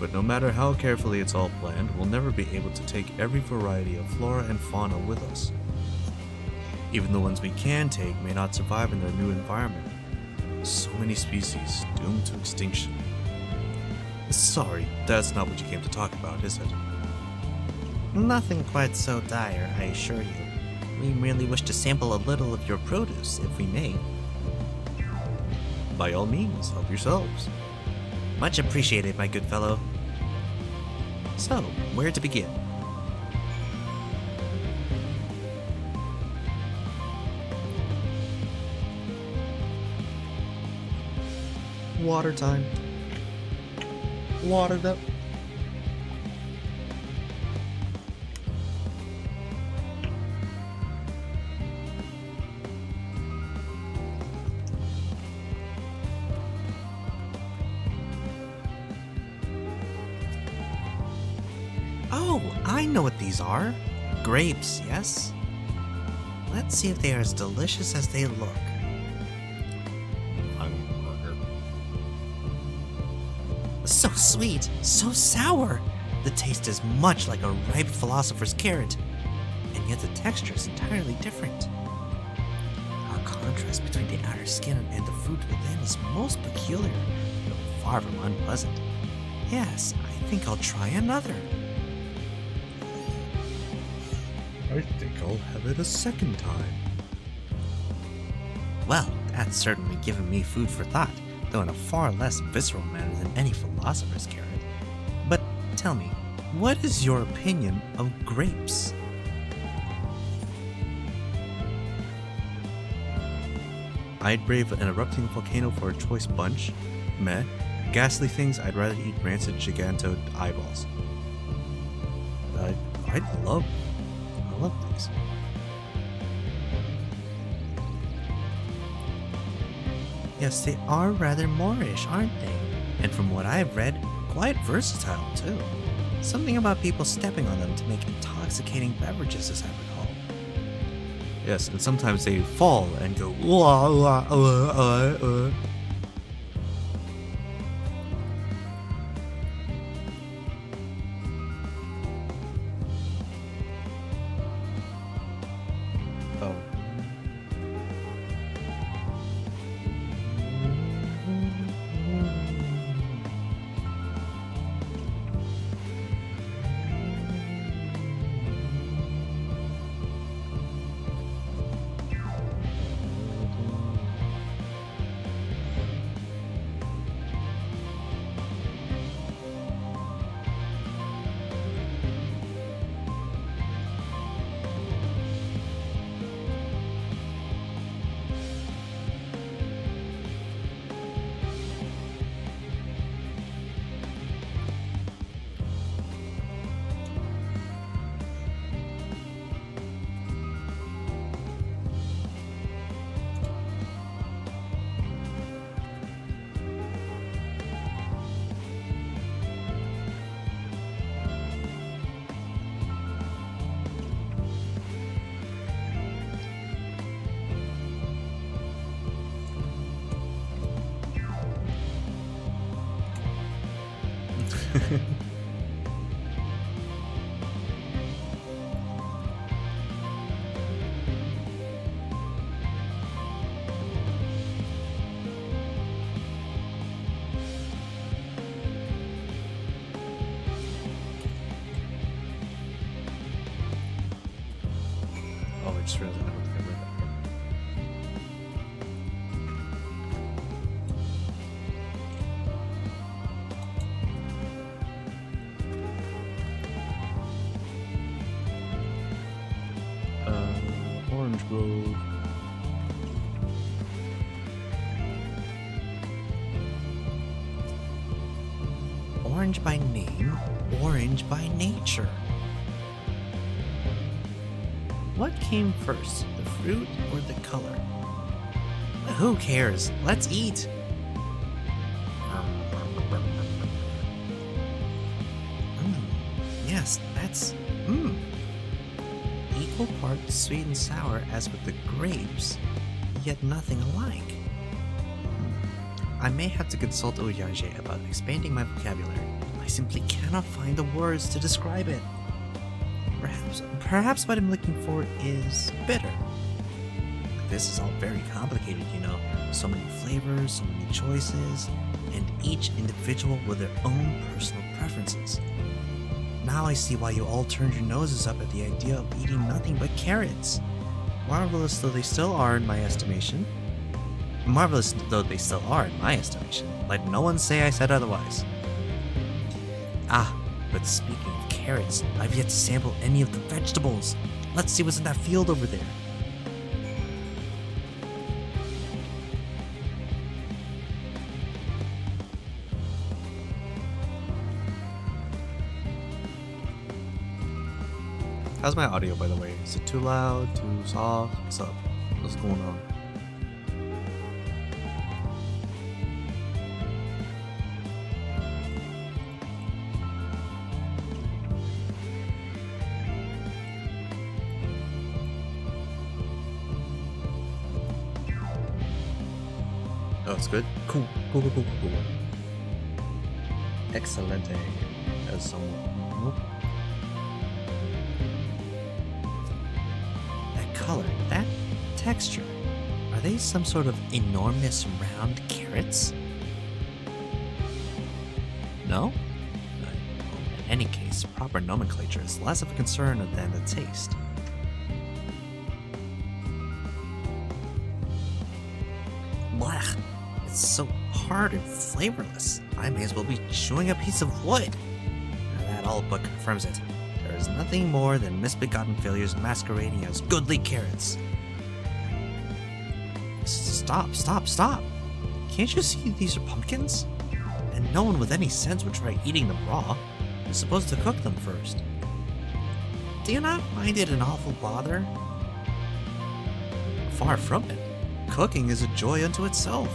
But no matter how carefully it's all planned, we'll never be able to take every variety of flora and fauna with us. Even the ones we can take may not survive in their new environment. So many species doomed to extinction. Sorry, that's not what you came to talk about, is it? Nothing quite so dire, I assure you. We merely wish to sample a little of your produce, if we may. By all means, help yourselves. Much appreciated, my good fellow. So, where to begin? Water time. Watered up. Oh, I know what these are. Grapes, yes? Let's see if they are as delicious as they look. So sweet, so sour. The taste is much like a ripe philosopher's carrot, and yet the texture is entirely different. Our contrast between the outer skin and the fruit within is most peculiar, though far from unpleasant. Yes, I think I'll try another. I think I'll have it a second time. Well, that's certainly given me food for thought, though in a far less visceral manner than any philosopher's carrot. But tell me, what is your opinion of grapes? I'd brave an erupting volcano for a choice bunch. Meh. Ghastly things, I'd rather eat rancid gigantod eyeballs. I love these. Yes, they are rather Moorish, aren't they? And from what I've read, quite versatile too. Something about people stepping on them to make intoxicating beverages, as I recall. Yes, and sometimes they fall and go wah, wah, Oh. Oh, I just realized I don't think I read that part. Orange Grove. Orange by name, orange by nature. What came first, the fruit or the color? Who cares? Let's eat! Yes, that's... Equal parts sweet and sour as with the grapes, yet nothing alike. I may have to consult Oyage about expanding my vocabulary. I simply cannot find the words to describe it. Perhaps what I'm looking for is bitter. This is all very complicated, you know. So many flavors, so many choices, and each individual with their own personal preferences. Now I see why you all turned your noses up at the idea of eating nothing but carrots. Marvelous though they still are in my estimation. Let no one say I said otherwise. Ah, but speaking of carrots, I've yet to sample any of the vegetables. Let's see what's in that field over there. How's my audio, by the way? Is it too loud, too soft? What's up? What's going on? Oh, it's good? Cool. Excelente. As someone... Nope. That color, that texture. Are Are they some sort of enormous round carrots? No? In any case, proper nomenclature is less of a concern than the taste. Blech! It's so hard and flavorless. I may as well be chewing a piece of wood. That all but confirms it. There is nothing more than misbegotten failures masquerading as goodly carrots. Stop, stop, stop! Can't you see these are pumpkins? And no one with any sense would try eating them raw. You're supposed to cook them first. Do you not find it an awful bother? Far from it. Cooking is a joy unto itself.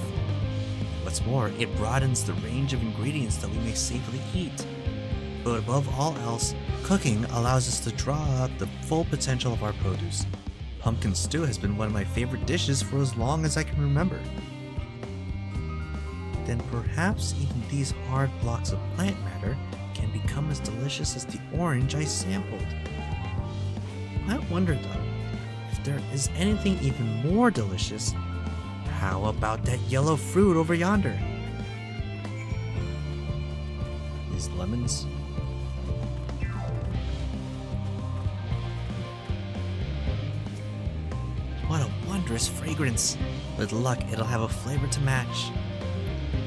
What's more, it broadens the range of ingredients that we may safely eat. But above all else, cooking allows us to draw out the full potential of our produce. Pumpkin stew has been one of my favorite dishes for as long as I can remember. Then perhaps even these hard blocks of plant matter can become as delicious as the orange I sampled. I wonder though, if there is anything even more delicious, how about that yellow fruit over yonder? These lemons? What a wondrous fragrance! With luck, it'll have a flavor to match.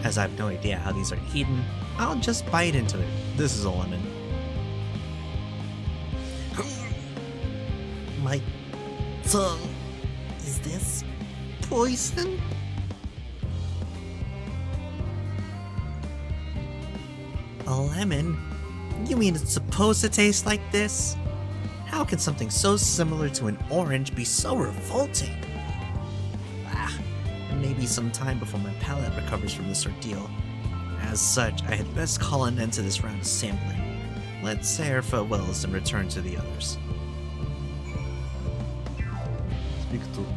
As I have no idea how these are eaten, I'll just bite into it. This is a lemon. My tongue. Is this poison? A lemon? You mean it's supposed to taste like this? How can something so similar to an orange be so revolting? Maybe some time before my palate recovers from this ordeal. As such, I had best call an end to this round of sampling. Let's say our farewells and return to the others.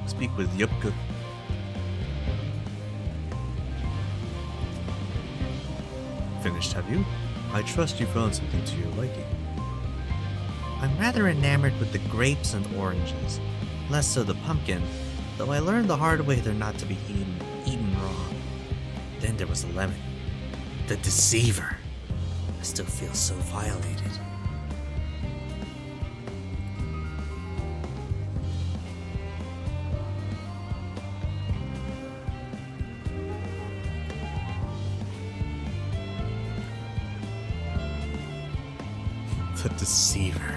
Speak with Yupka. Finished, have you? I trust you found something to your liking. I'm rather enamored with the grapes and oranges, less so the pumpkin, though I learned the hard way they're not to be eaten raw. Then there was the lemon. The deceiver. I still feel so violated. The deceiver.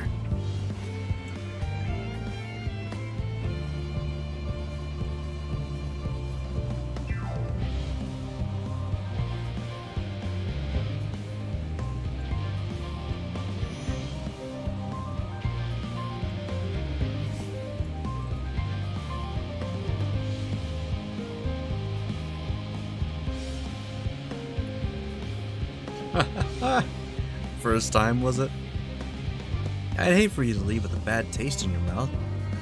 First time, was it? I'd hate for you to leave with a bad taste in your mouth,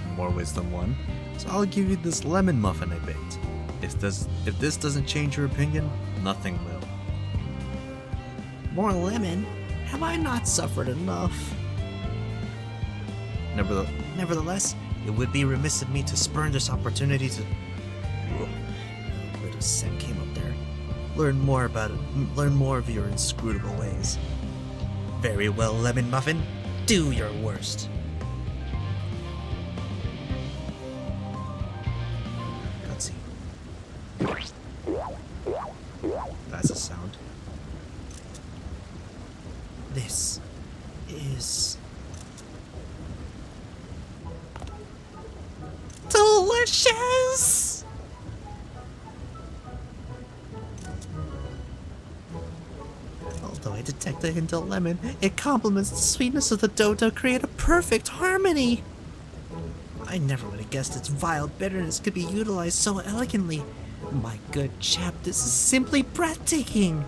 in more ways than one, so I'll give you this lemon muffin I baked. If this doesn't change your opinion, nothing will. More lemon? Have I not suffered enough? Nevertheless, it would be remiss of me to spurn this opportunity to... A bit of scent came up there. Learn more of your inscrutable ways. Very well, lemon muffin. Do your worst. Cutscene. That's a sound. This is delicious. Although I detect a hint of lemon, it complements the sweetness of the dough to create a perfect harmony. I never would have guessed its vile bitterness could be utilized so elegantly. My good chap, this is simply breathtaking.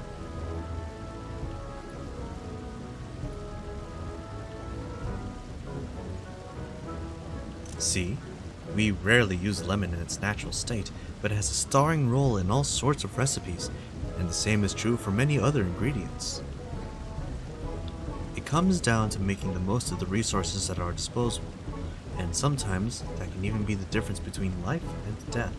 See, we rarely use lemon in its natural state, but it has a starring role in all sorts of recipes, and the same is true for many other ingredients. It comes down to making the most of the resources at our disposal. And sometimes that can even be the difference between life and death.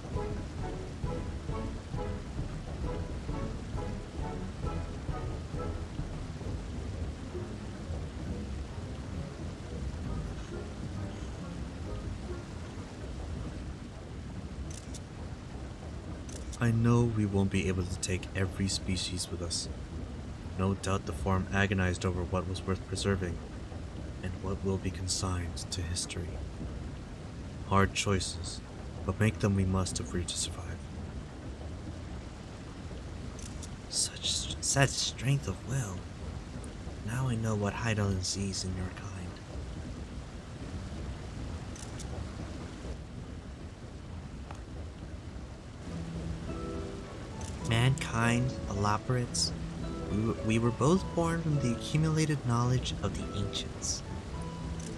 I know we won't be able to take every species with us. No doubt the Forum agonized over what was worth preserving, and what will be consigned to history. Hard choices, but make them we must if we're to survive. Such strength of will. Now I know what Hydaelyn sees in your kind. Mankind, elaborates, we were both born from the accumulated knowledge of the ancients.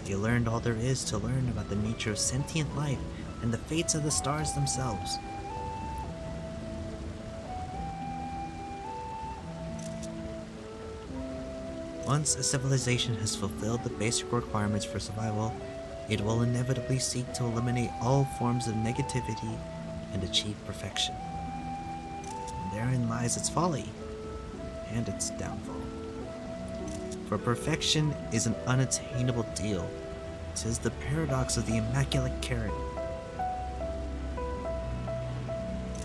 They learned all there is to learn about the nature of sentient life and the fates of the stars themselves. Once a civilization has fulfilled the basic requirements for survival, it will inevitably seek to eliminate all forms of negativity and achieve perfection. And therein lies its folly and its downfall. For perfection is an unattainable deal. 'Tis the paradox of the immaculate carrot.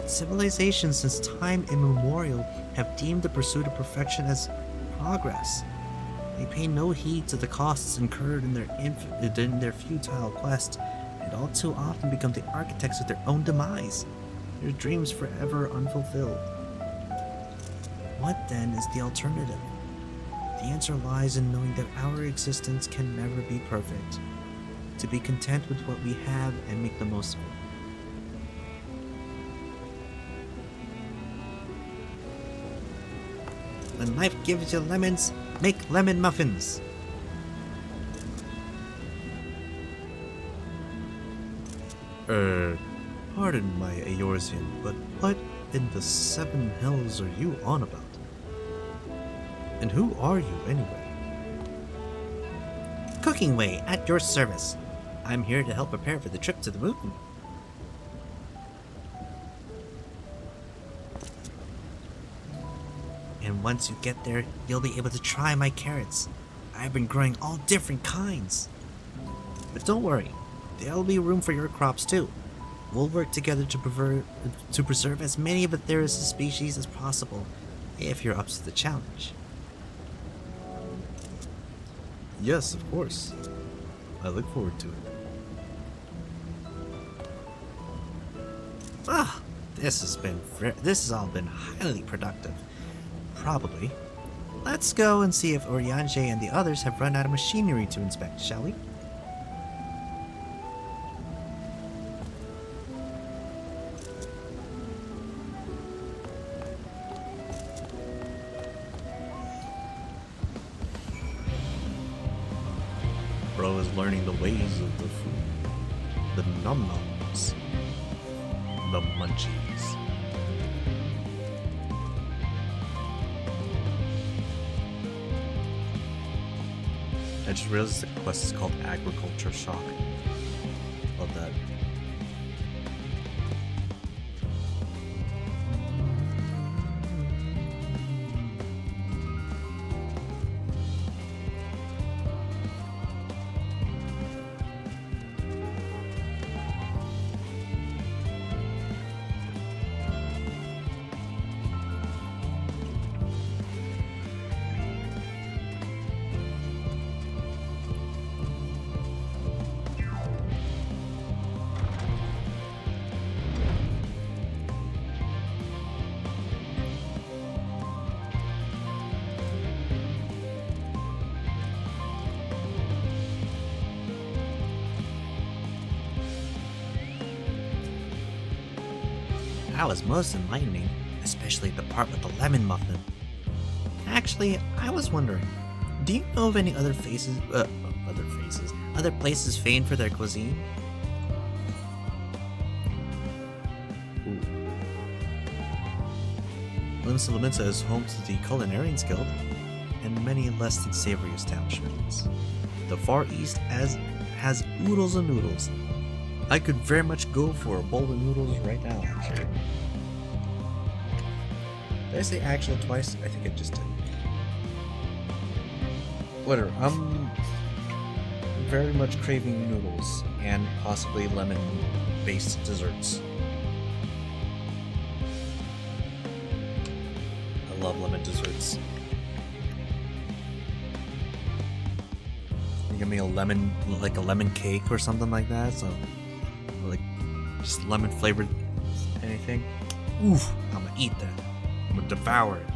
Civilizations since time immemorial have deemed the pursuit of perfection as progress. They pay no heed to the costs incurred in their futile quest, and all too often become the architects of their own demise, their dreams forever unfulfilled. What then is the alternative? The answer lies in knowing that our existence can never be perfect, to be content with what we have and make the most of it. When life gives you lemons, make lemon muffins. Pardon my Eorzean, but what in the seven hells are you on about? And who are you anyway? Cooking Way, at your service. I'm here to help prepare for the trip to the moon. And once you get there, you'll be able to try my carrots. I've been growing all different kinds. But don't worry, there'll be room for your crops too. We'll work together to preserve as many of their species as possible, if you're up to the challenge. Yes, of course. I look forward to it. This has all been highly productive. Probably. Let's go and see if Oriange and the others have run out of machinery to inspect, shall we? Bro is learning the ways of the food. The num-nums. The munchies. I just realized the quest is called Agriculture Shock. Love that. That was most enlightening, especially the part with the lemon muffin. Actually, I was wondering, do you know of any other places famed for their cuisine? Limsa is home to the Culinarians Guild and many less than savory establishments. The Far East has oodles and noodles. I could very much go for a bowl of noodles right now, actually. Did I say actual twice? I think I just did. Whatever, I'm very much craving noodles and possibly lemon-based desserts. I love lemon desserts. You give me a lemon, like a lemon cake or something like that, so like just lemon flavored anything. Oof, I'm gonna eat that. I'm gonna devour it.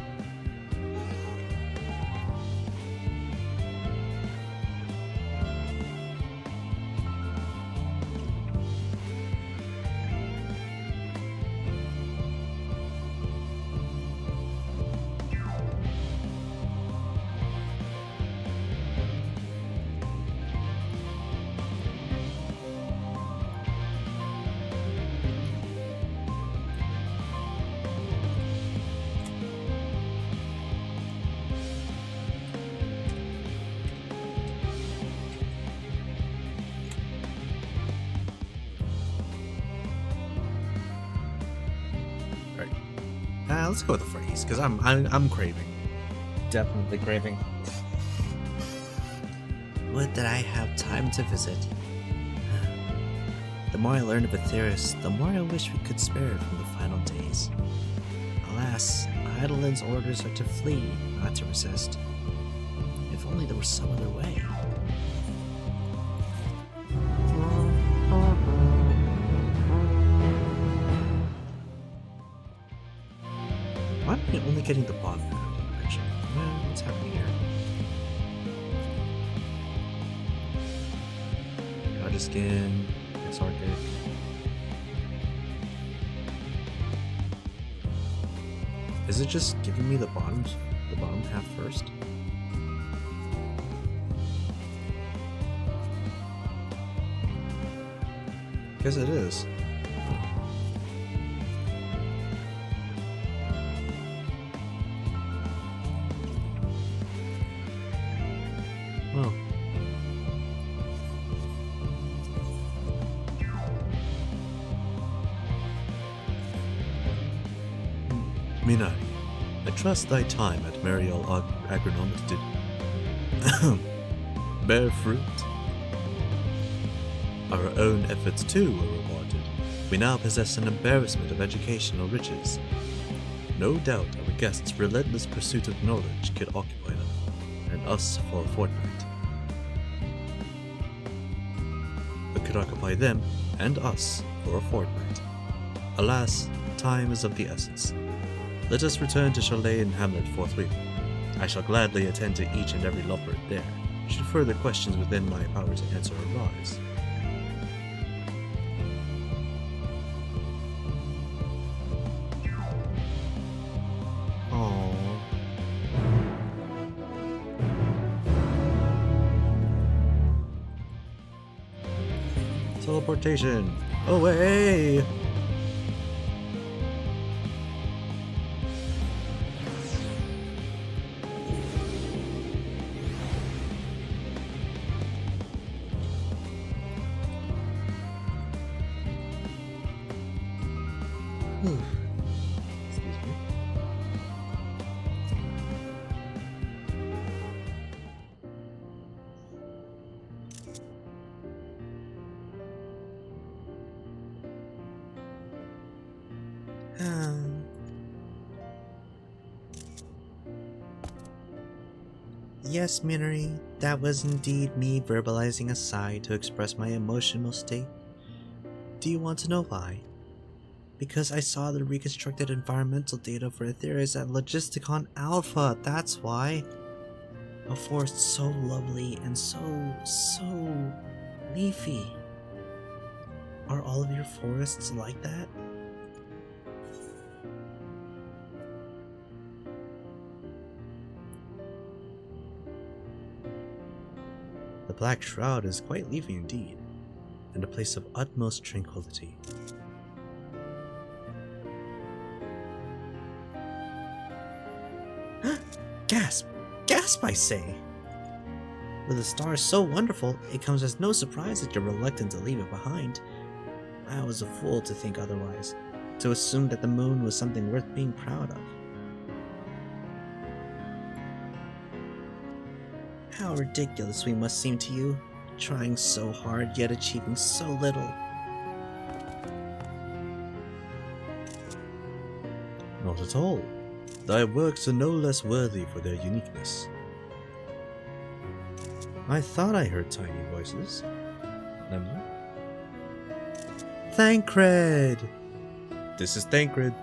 Let's go with the phrase, because I'm craving. Definitely craving. Would that I have time to visit. The more I learn of Aetheris, the more I wish we could spare it from the final days. Alas, Eidolon's orders are to flee, not to resist. If only there was some other way. Why am I only getting the bottom half, actually? What's happening here? Gouda skin, Exarchic. Is it just giving me the bottom half first? Guess it is. Well. Minari, I trust thy time at Mariel Agronomics did bear fruit. Our own efforts too were rewarded. We now possess an embarrassment of educational riches. No doubt our guests' relentless pursuit of knowledge could occupy them, and us for a fortnight. But could occupy them and us for a fortnight. Alas, time is of the essence. Let us return to Chalet and Hamlet forthwith. I shall gladly attend to each and every lovebird there, should further questions within my power to answer arise. Aww. Teleportation! Away! Excuse me. Yes, Minori, that was indeed me verbalizing a sigh to express my emotional state. Do you want to know why? Because I saw the reconstructed environmental data for Aetheris at Logisticon Alpha, that's why. A forest so lovely and so leafy. Are all of your forests like that? The Black Shroud is quite leafy indeed, and a place of utmost tranquility. Gasp! Gasp, I say! With a star so wonderful, it comes as no surprise that you're reluctant to leave it behind. I was a fool to think otherwise, to assume that the moon was something worth being proud of. How ridiculous we must seem to you, trying so hard yet achieving so little. Not at all. Thy works are no less worthy for their uniqueness. I thought I heard tiny voices. Remember? Thancred! This is Thancred.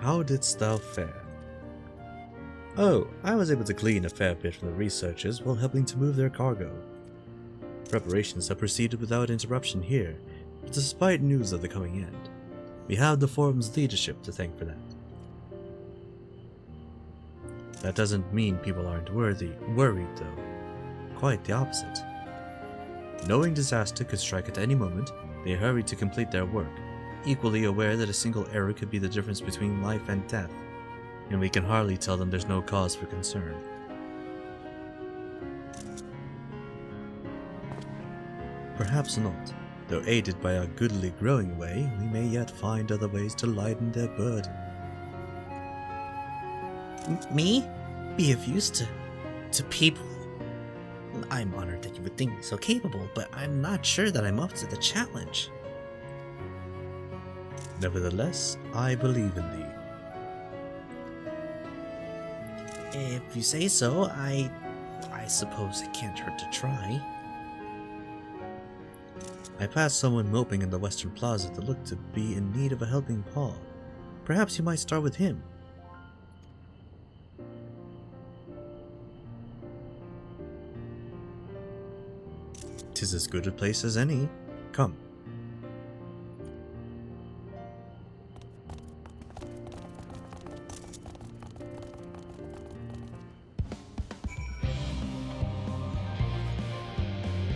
How didst thou fare? Oh, I was able to glean a fair bit from the researchers while helping to move their cargo. Preparations have proceeded without interruption here, despite news of the coming end. We have the forum's leadership to thank for that. That doesn't mean people aren't worried though. Quite the opposite. Knowing disaster could strike at any moment, they hurried to complete their work, equally aware that a single error could be the difference between life and death, and we can hardly tell them there's no cause for concern. Perhaps not, though aided by our goodly growing way, we may yet find other ways to lighten their burden. Me? Be of use to people? I'm honored that you would think me so capable, but I'm not sure that I'm up to the challenge. Nevertheless, I believe in thee. If you say so, I suppose it can't hurt to try. I passed someone moping in the Western Plaza that looked to be in need of a helping paw. Perhaps you might start with him. Tis as good a place as any. Come.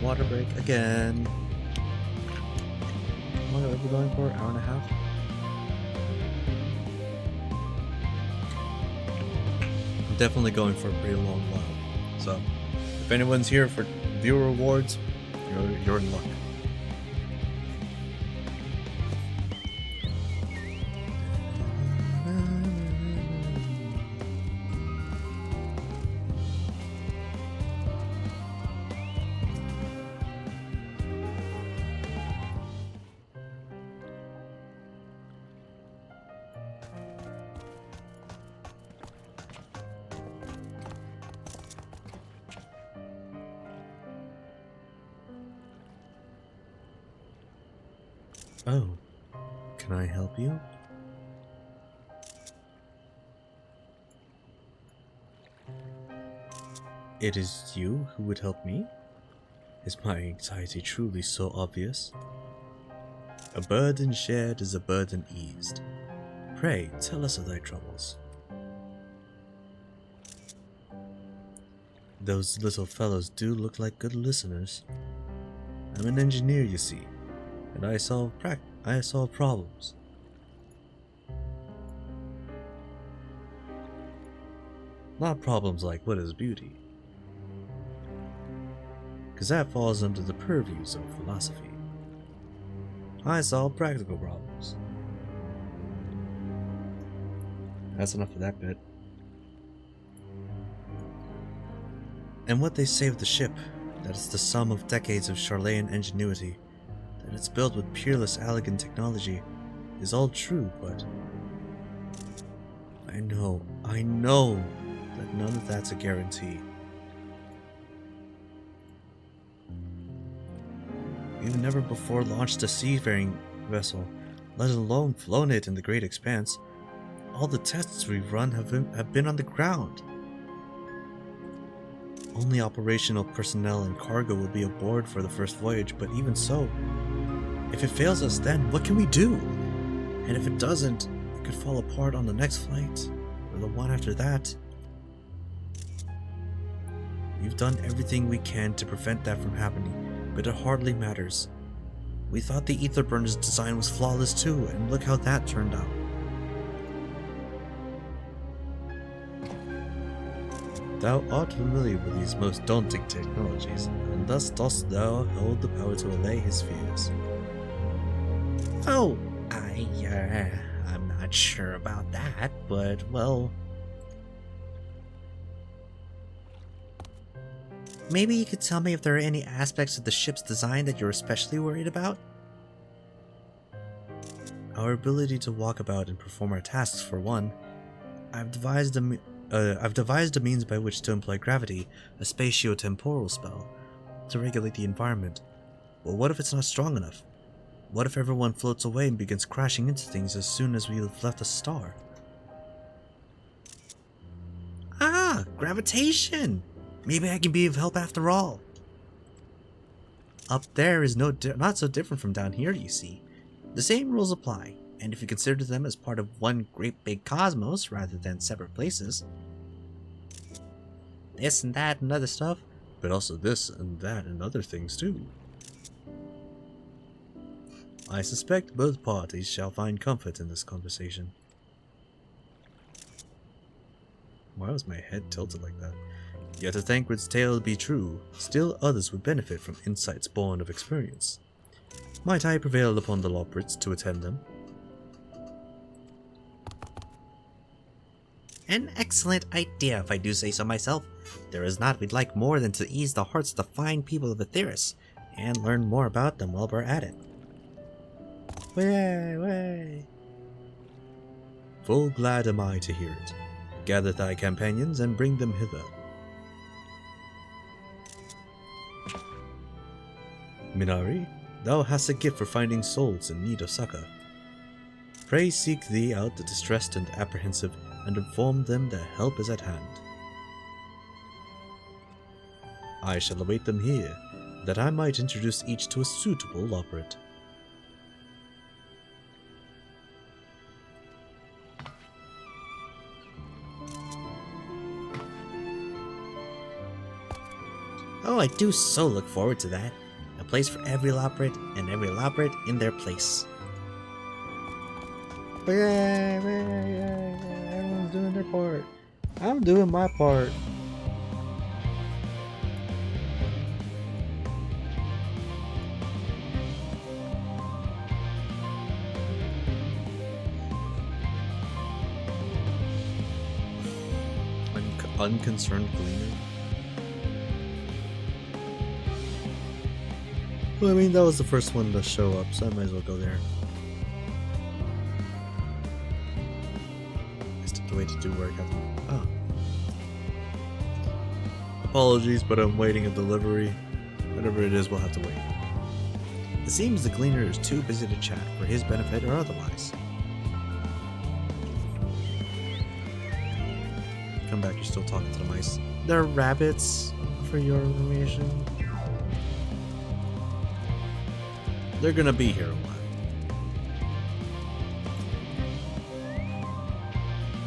Water break again. How long are we going for? Hour and a half? I'm definitely going for a pretty long while. So, if anyone's here for viewer rewards, you're in luck. Oh, can I help you? It is you who would help me? Is my anxiety truly so obvious? A burden shared is a burden eased. Pray, tell us of thy troubles. Those little fellows do look like good listeners. I'm an engineer, you see, and I solve problems. Not problems like what is beauty, because that falls under the purviews of philosophy. I solve practical problems. That's enough of that bit. And what they say of the ship, that it's the sum of decades of Charlayan ingenuity, that it's built with peerless elegant technology, is all true, but I know that none of that's a guarantee. We've never before launched a seafaring vessel, let alone flown it in the great expanse. All the tests we've run have been on the ground. Only operational personnel and cargo will be aboard for the first voyage, but even so, if it fails us then, what can we do? And if it doesn't, it could fall apart on the next flight, or the one after that. We've done everything we can to prevent that from happening, but it hardly matters. We thought the ether burner's design was flawless too, and look how that turned out. Thou art familiar with these most daunting technologies, and thus dost thou hold the power to allay his fears. Oh, I'm not sure about that, but, well... Maybe you could tell me if there are any aspects of the ship's design that you're especially worried about? Our ability to walk about and perform our tasks, for one. I've devised a means by which to employ gravity, a spatio-temporal spell, to regulate the environment. But what if it's not strong enough? What if everyone floats away and begins crashing into things as soon as we have left the star? Ah, gravitation! Maybe I can be of help after all. Up there is not so different from down here, you see. The same rules apply, and if you consider them as part of one great big cosmos rather than separate places. This and that and other stuff. But also this and that and other things too. I suspect both parties shall find comfort in this conversation. Why was my head tilted like that? Yet if Thancred's tale be true, still others would benefit from insights born of experience. Might I prevail upon the Lawbrits to attend them? An excellent idea, if I do say so myself. There is naught we'd like more than to ease the hearts of the fine people of Aetheris, and learn more about them while we're at it. Way! Full glad am I to hear it. Gather thy companions and bring them hither. Minari, thou hast a gift for finding souls in need of succor. Pray seek thee out the distressed and apprehensive, and inform them that help is at hand. I shall await them here, that I might introduce each to a suitable Lawbrit. Oh, I do so look forward to that. A place for every Lawbrit, and every Lawbrit in their place. Yay, everyone's doing their part. I'm doing my part. Unconcerned gleaner. Well, I mean, that was the first one to show up, so I might as well go there. I stepped away to do work. Oh. Apologies, but I'm waiting a delivery. Whatever it is, we'll have to wait. It seems the gleaner is too busy to chat, for his benefit or otherwise. Come back, you're still talking to the mice. They're rabbits, for your information. They're gonna be here a while.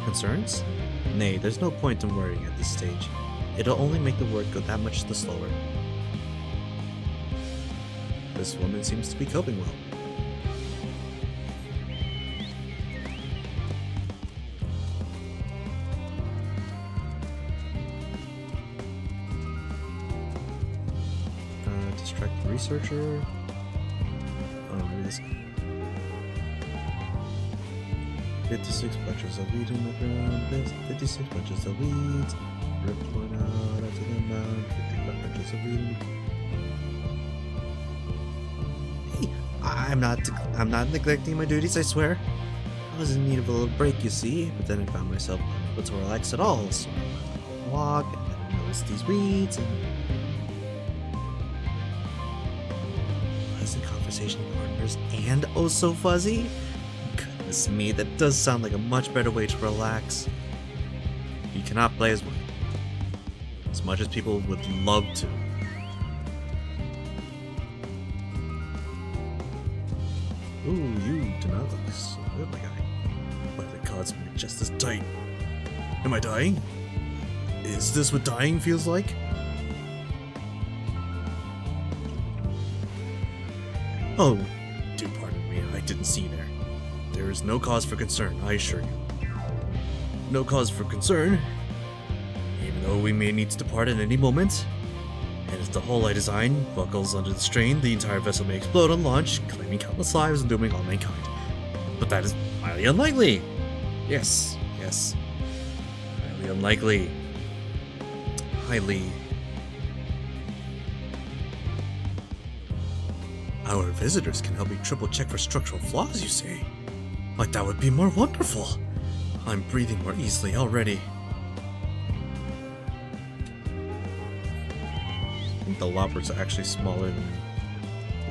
Concerns? Nay, there's no point in worrying at this stage. It'll only make the work go that much the slower. This woman seems to be coping well. Distract the researcher. Oh, maybe this guy. 56 bunches of weed in the ground. 56 bunches of weeds. Rip one out onto the mound. 55 bunches of weed. Hey, I'm not neglecting my duties, I swear. I was in need of a little break, you see, but then I found myself unable to relax at all, so I went on a walk, and then I noticed these weeds, and... constant conversation partners and oh so fuzzy? Goodness me, that does sound like a much better way to relax. You cannot play as one. As much as people would love to. Ooh, you do not look so good, my guy. By the gods, my chest is tight. Am I dying? Is this what dying feels like? Oh, do pardon me, I didn't see there. There is no cause for concern, I assure you. No cause for concern, even though we may need to depart at any moment. And if the hull I design buckles under the strain, the entire vessel may explode on launch, claiming countless lives and dooming all mankind. But that is highly unlikely. Yes, yes. Highly unlikely. Highly. Our visitors can help me triple check for structural flaws, you say? Like that would be more wonderful. I'm breathing more easily already. I think the Loppers are actually smaller than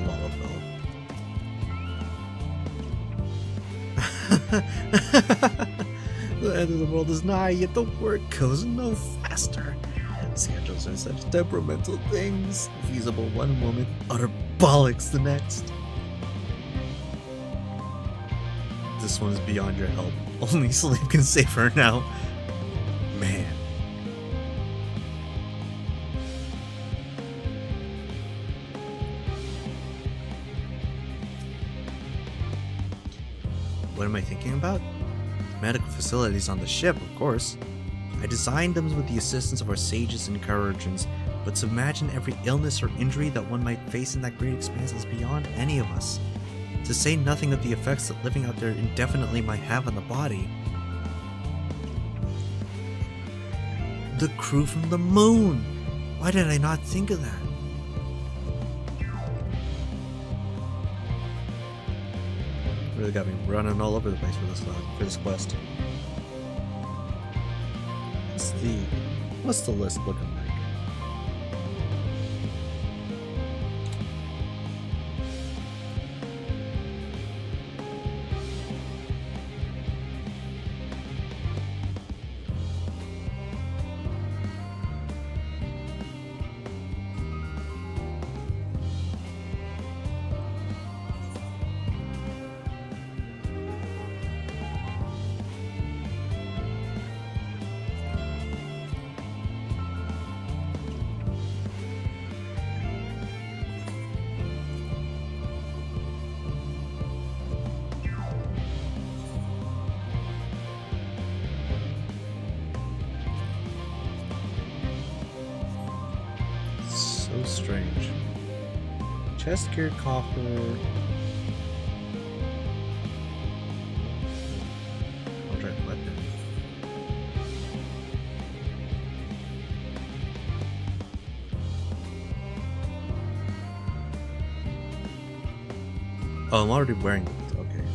Lalafell. The end of the world is nigh, yet the work goes no faster. Schedules are such temperamental things. Feasible one moment, utter bollocks the next. This one's beyond your help. Only sleep can save her now. Man. What am I thinking about? The medical facilities on the ship, of course. I designed them with the assistance of our sages and Kharadrins, but to imagine every illness or injury that one might face in that great expanse is beyond any of us. To say nothing of the effects that living out there indefinitely might have on the body. The crew from the moon! Why did I not think of that? Really got me running all over the place for this quest. What's the list looking like? So strange. Chest gear coffer. Contract weapon. Oh, I'm already wearing it. Okay.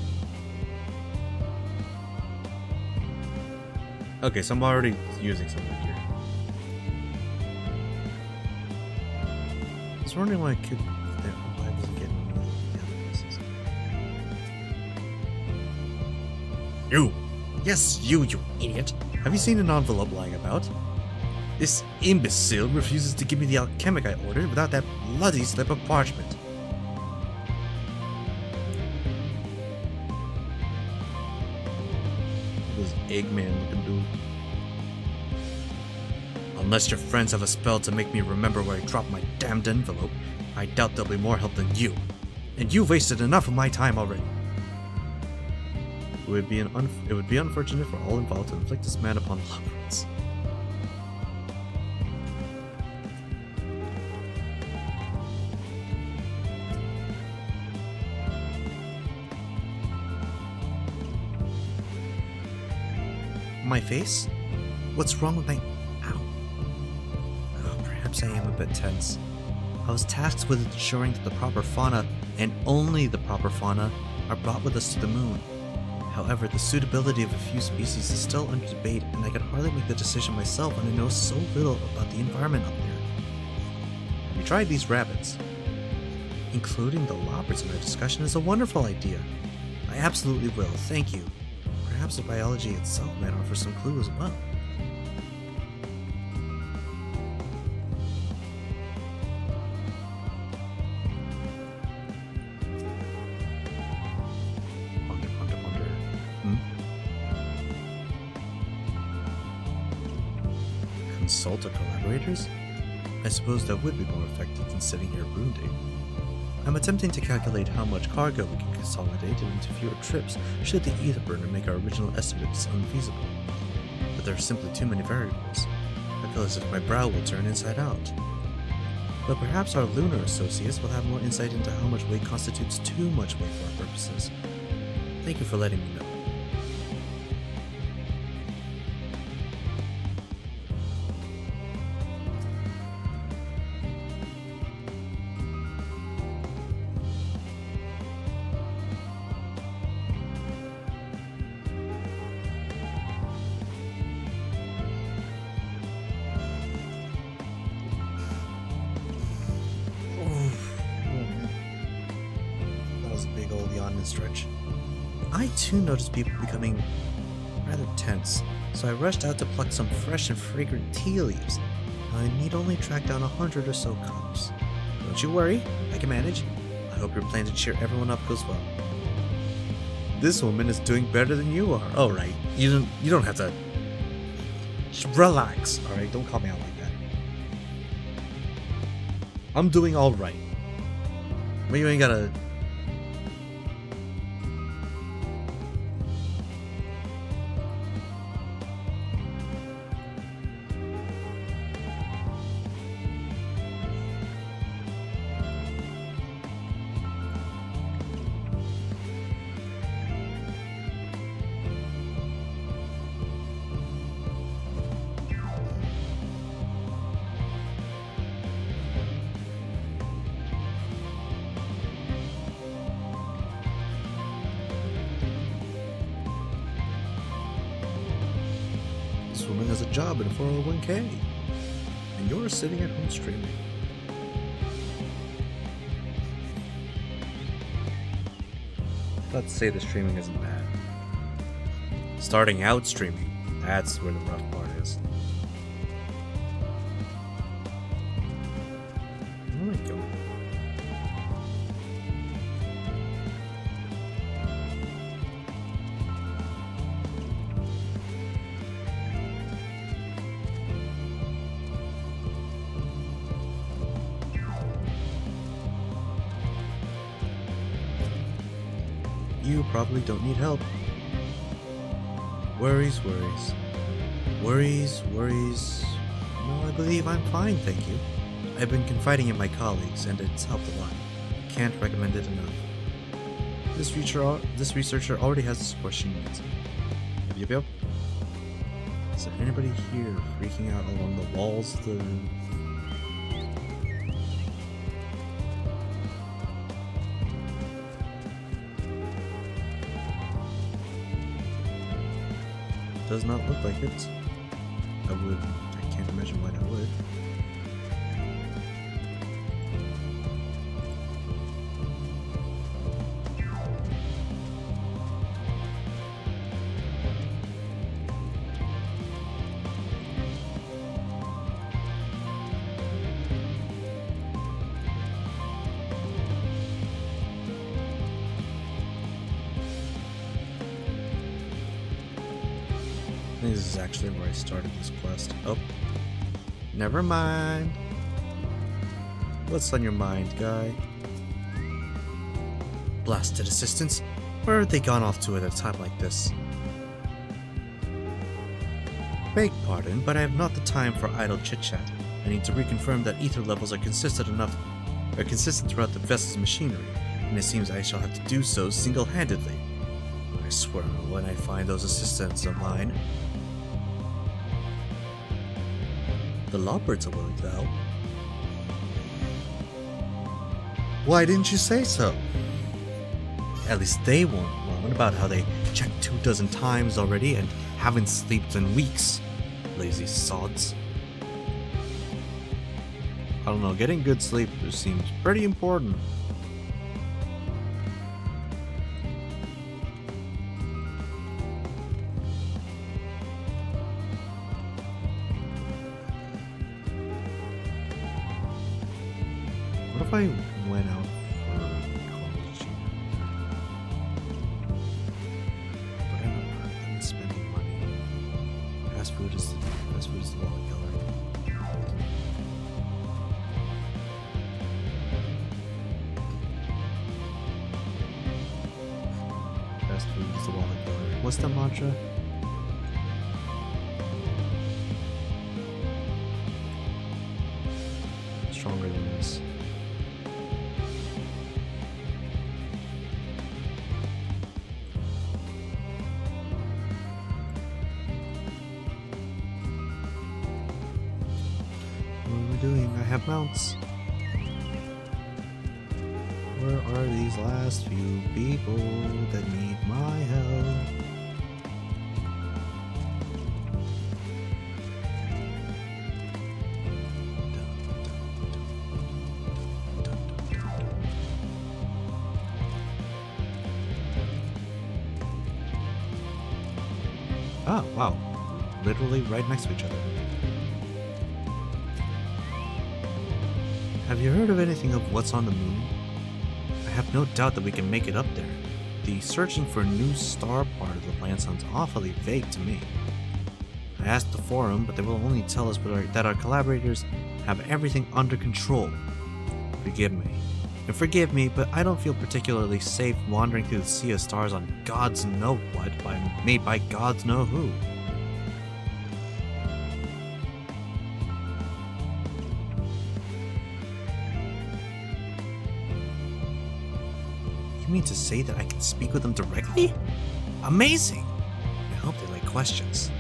Okay, so I'm already using some of the gear. I was wondering why I wasn't getting the other pieces. You! Yes, you idiot! Have you seen an envelope lying about? This imbecile refuses to give me the alchemic I ordered without that bloody slip of parchment. This Eggman looking dude. Unless your friends have a spell to make me remember where I dropped my damned envelope, I doubt they'll be more help than you. And you've wasted enough of my time already. It would be unfortunate for all involved to inflict this man upon loved ones. My face? What's wrong with my... Ow. Oh, perhaps I am a bit tense. I was tasked with ensuring that the proper fauna, and only the proper fauna, are brought with us to the moon. However, the suitability of a few species is still under debate, and I can hardly make the decision myself when I know so little about the environment up there. Have you tried these rabbits? Including the lobbers in our discussion is a wonderful idea. I absolutely will, thank you. Perhaps the biology itself might offer some clue as well. Ponder, ponder, ponder. Consult our collaborators? I suppose that would be more effective than sitting here brooding. I'm attempting to calculate how much cargo we can consolidate into fewer trips should the ether burner make our original estimates unfeasible. But there are simply too many variables. I feel as if my brow will turn inside out. But perhaps our lunar associates will have more insight into how much weight constitutes too much weight for our purposes. Thank you for letting me know. That was a big old yawn and stretch. I too noticed people becoming rather tense, so I rushed out to pluck some fresh and fragrant tea leaves. I need only track down 100 or so cups. Don't you worry, I can manage. I hope your plan to cheer everyone up goes well. This woman is doing better than you are. Oh right, you don't have to. Just relax, all right? Don't call me out like that. I'm doing all right. But you ain't gotta. This woman has a job in a 401k. And you're sitting at home streaming. Let's say the streaming isn't bad. Starting out streaming, that's where the rough part is. There we go. You probably don't need help. Worries, worries. Worries, worries. No, I believe I'm fine, thank you. I've been confiding in my colleagues, and it's helped a lot. Can't recommend it enough. This researcher already has the support she needs. Yep. Is there anybody here freaking out along the walls of the room? Does not look like it. I can't imagine why that would. I think this is actually where I started this quest. Oh. Never mind. What's on your mind, guy? Blasted assistants? Where have they gone off to at a time like this? Beg pardon, but I have not the time for idle chit-chat. I need to reconfirm that ether levels are consistent throughout the vessel's machinery, and it seems I shall have to do so single-handedly. I swear, when I find those assistants of mine. The lawbirds are willing to help. Why didn't you say so? At least they won't moan about how they checked 24 times already and haven't slept in weeks. Lazy sods. I don't know, getting good sleep seems pretty important. if I went out for college year? But I'm not spending money. Fast food is the wallet killer. Fast food is the wallet killer. What's the mantra? Stronger than this. What am I doing? I have mounts. Where are these last few people that need my help? Oh, wow. Literally right next to each other. Have you heard of anything of what's on the moon? I have no doubt that we can make it up there. The searching for a new star part of the plan sounds awfully vague to me. I asked the forum, but they will only tell us that our collaborators have everything under control. Forgive me. And forgive me, but I don't feel particularly safe wandering through the sea of stars on gods know what, made by gods know who. You mean to say that I can speak with them directly? Amazing! I hope they like questions.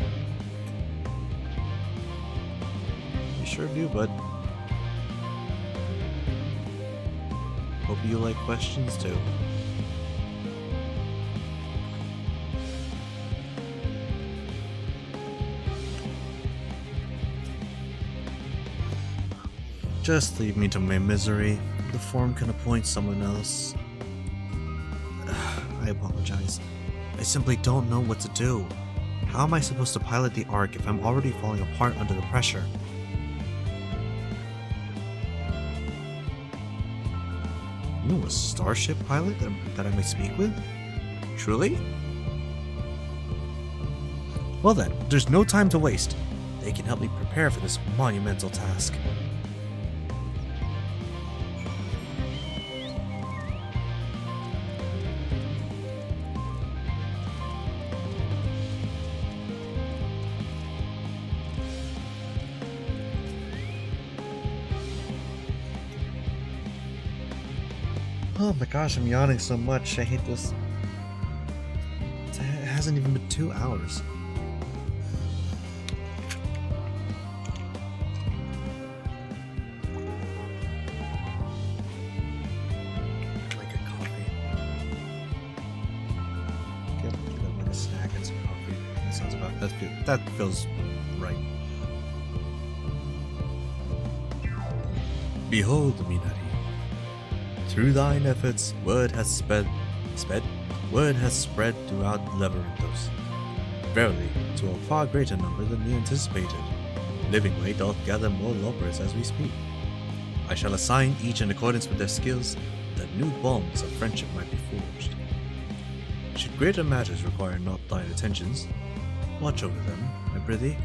You sure do, bud. Hope you like questions too. Just leave me to my misery. The forum can appoint someone else. I apologize. I simply don't know what to do. How am I supposed to pilot the Ark if I'm already falling apart under the pressure? You know a starship pilot that I may speak with? Truly? Well then, there's no time to waste. They can help me prepare for this monumental task. Oh my gosh, I'm yawning so much. I hate this. It hasn't even been 2 hours. Like a coffee. Get like a snack and some coffee. That sounds about that feels right. Behold, Minari. Through thine efforts, word has spread throughout Labyrinthos. Verily, to a far greater number than we anticipated. Living Way doth gather more lovers as we speak. I shall assign each in accordance with their skills, that new bonds of friendship might be forged. Should greater matters require not thine attentions, watch over them, I prithee.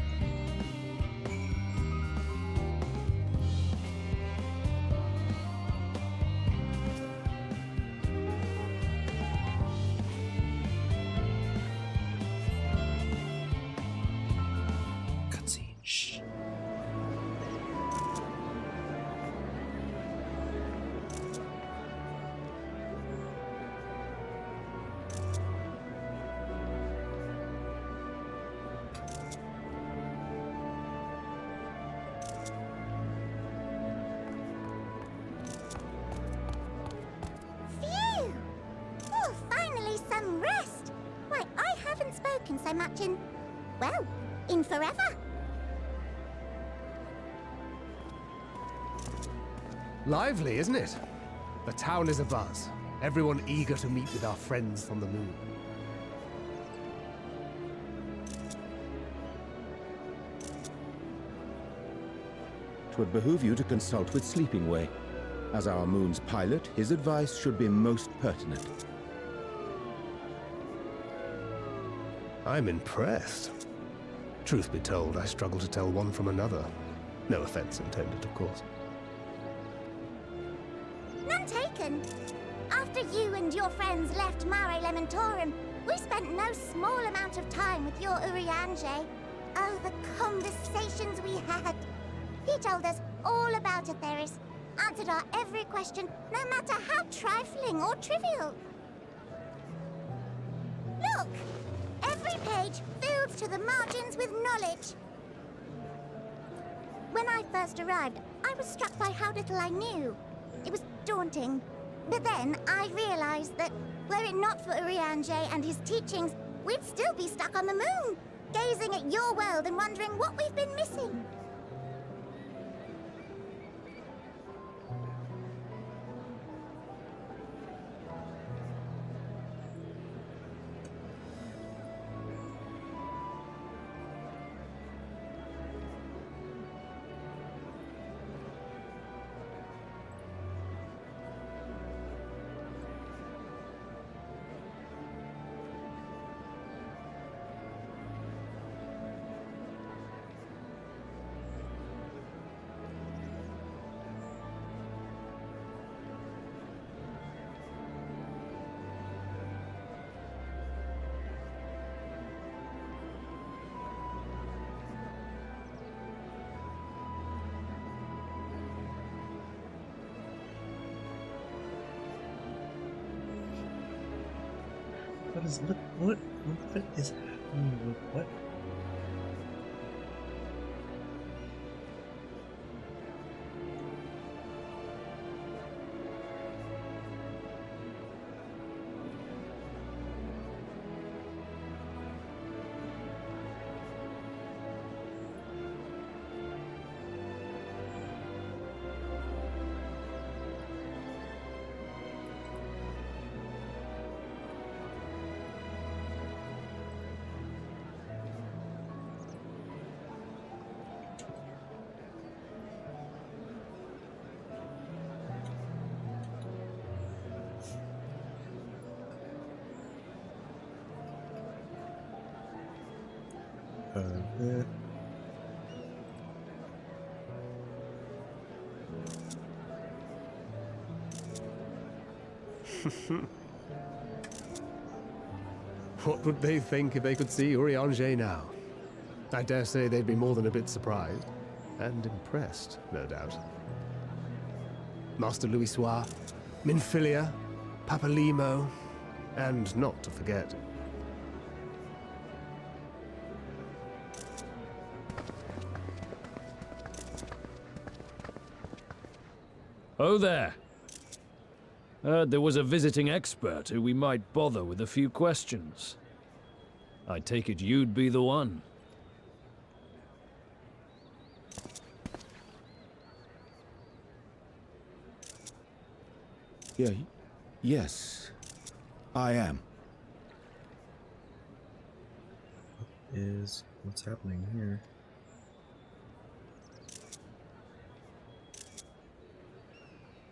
So much in forever. Lively, isn't it? The town is abuzz. Everyone eager to meet with our friends from the moon. Twould behoove you to consult with Sleeping Way. As our moon's pilot, his advice should be most pertinent. I'm impressed. Truth be told, I struggle to tell one from another. No offense intended, of course. None taken. After you and your friends left Mare Elementorum, we spent no small amount of time with your Urianger. Oh, the conversations we had. He told us all about Atheris, answered our every question, no matter how trifling or trivial. Look! Every page filled to the margins with knowledge. When I first arrived, I was struck by how little I knew. It was daunting. But then I realized that, were it not for Urianger and his teachings, we'd still be stuck on the moon, gazing at your world and wondering what we've been missing. What is happening with what? What would they think if they could see Urianger now? I dare say they'd be more than a bit surprised. And impressed, no doubt. Master Louis Soir, Minfilia, Papalimo, and not to forget, Oh there. Heard there was a visiting expert who we might bother with a few questions. I take it you'd be the one. Yes, I am. What's happening here?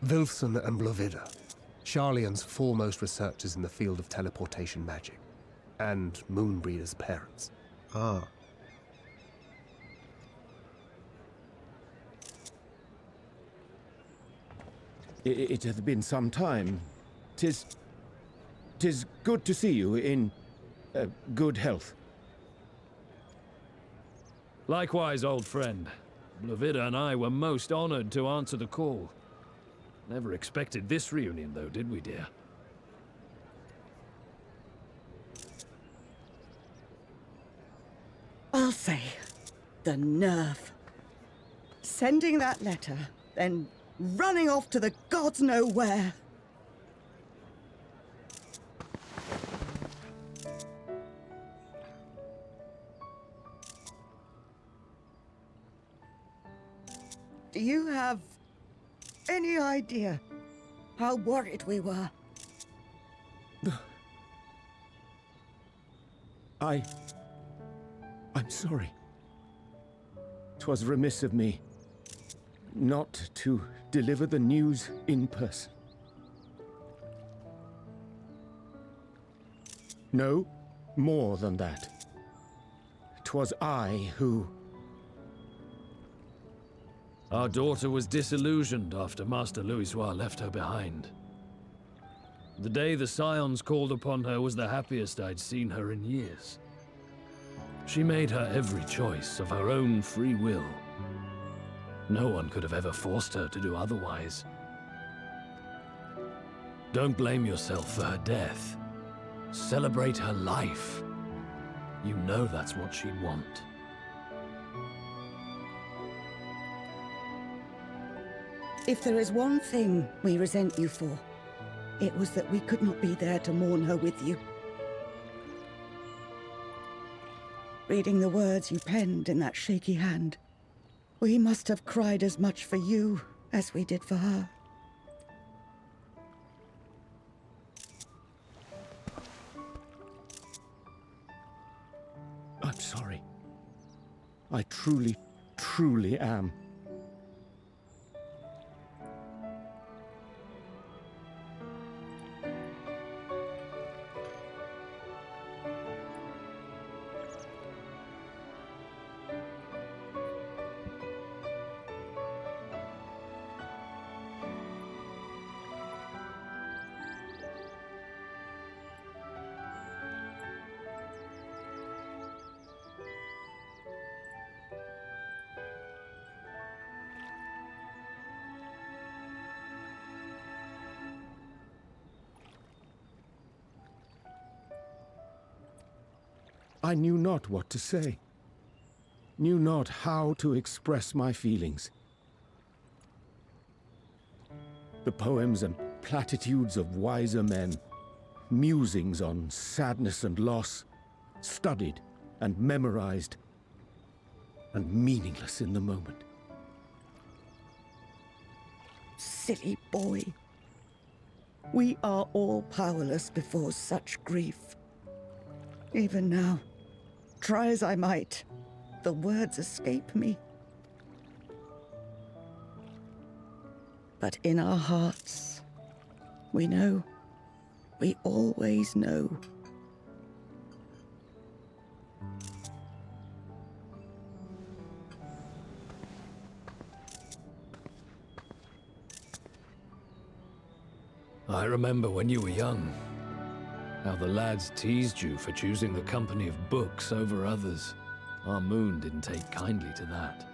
Wilson and Blovida, Charlian's foremost researchers in the field of teleportation magic, and Moonbreeder's parents. Ah. It hath been some time. Tis good to see you in good health. Likewise, old friend. Blovida and I were most honored to answer the call. Never expected this reunion, though, did we, dear? I'll say, the nerve. Sending that letter, then running off to the gods know where. Do you have any idea how worried we were? I'm sorry. 'Twas remiss of me. not to deliver the news in person. No, more than that. 'Twas I who... Our daughter was disillusioned after Master Louisoix left her behind. The day the Scions called upon her was the happiest I'd seen her in years. She made her every choice of her own free will. No one could have ever forced her to do otherwise. Don't blame yourself for her death. Celebrate her life. You know that's what she'd want. If there is one thing we resent you for, it was that we could not be there to mourn her with you. Reading the words you penned in that shaky hand, we must have cried as much for you as we did for her. I'm sorry. I truly, truly am. I knew not what to say, knew not how to express my feelings. The poems and platitudes of wiser men, musings on sadness and loss, studied and memorized, and meaningless in the moment. Silly boy. We are all powerless before such grief. Even now, try as I might, the words escape me. But in our hearts, we know, we always know. I remember when you were young, how the lads teased you for choosing the company of books over others. Our moon didn't take kindly to that.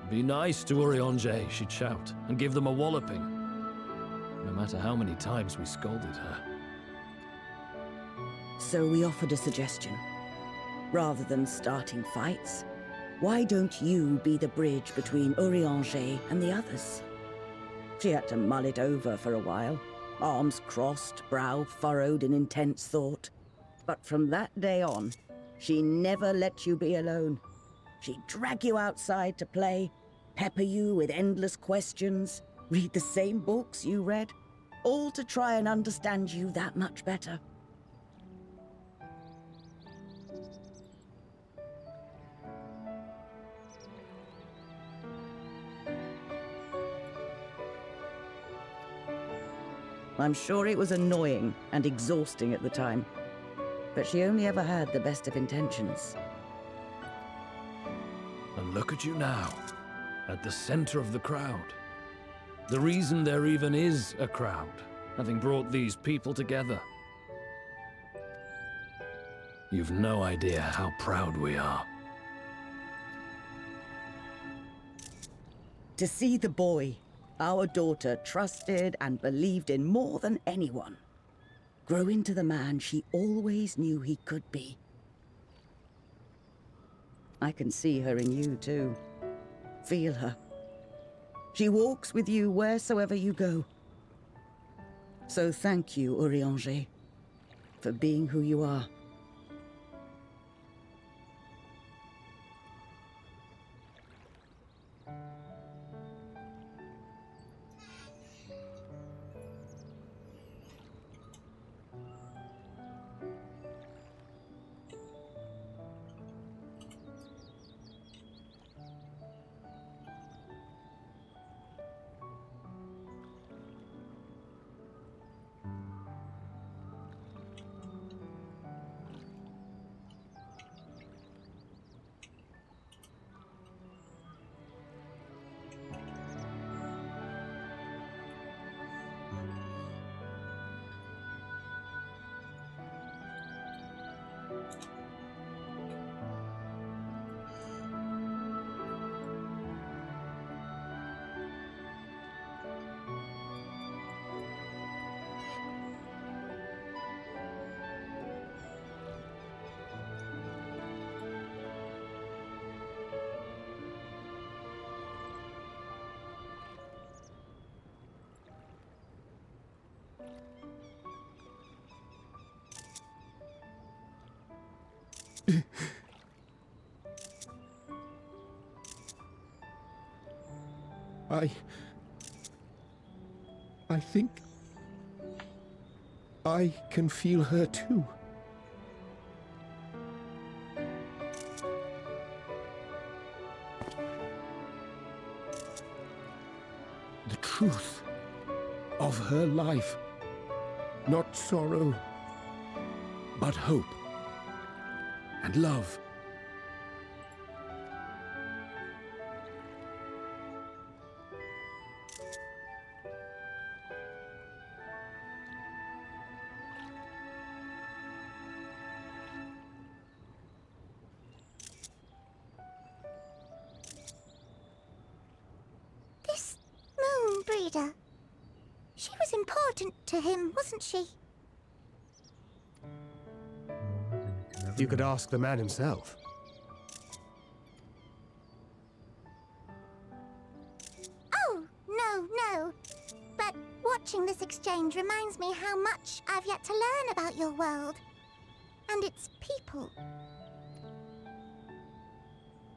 Be nice to Urianger, she'd shout, and give them a walloping, no matter how many times we scolded her. So we offered a suggestion. Rather than starting fights, why don't you be the bridge between Urianger and the others? She had to mull it over for a while, arms crossed, brow furrowed in intense thought. But from that day on, she never let you be alone. She'd drag you outside to play, pepper you with endless questions, read the same books you read, all to try and understand you that much better. I'm sure it was annoying and exhausting at the time, but she only ever had the best of intentions. And look at you now, at the center of the crowd. The reason there even is a crowd, having brought these people together. You've no idea how proud we are. To see the boy our daughter trusted and believed in more than anyone grow into the man she always knew he could be. I can see her in you too. Feel her. She walks with you wheresoever you go. So thank you, Urianger, for being who you are. I think I can feel her too. The truth of her life. Not sorrow, but hope and love. This moon breeder. She was important to him, wasn't she? You could ask the man himself. Oh, no. But watching this exchange reminds me how much I've yet to learn about your world. And its people.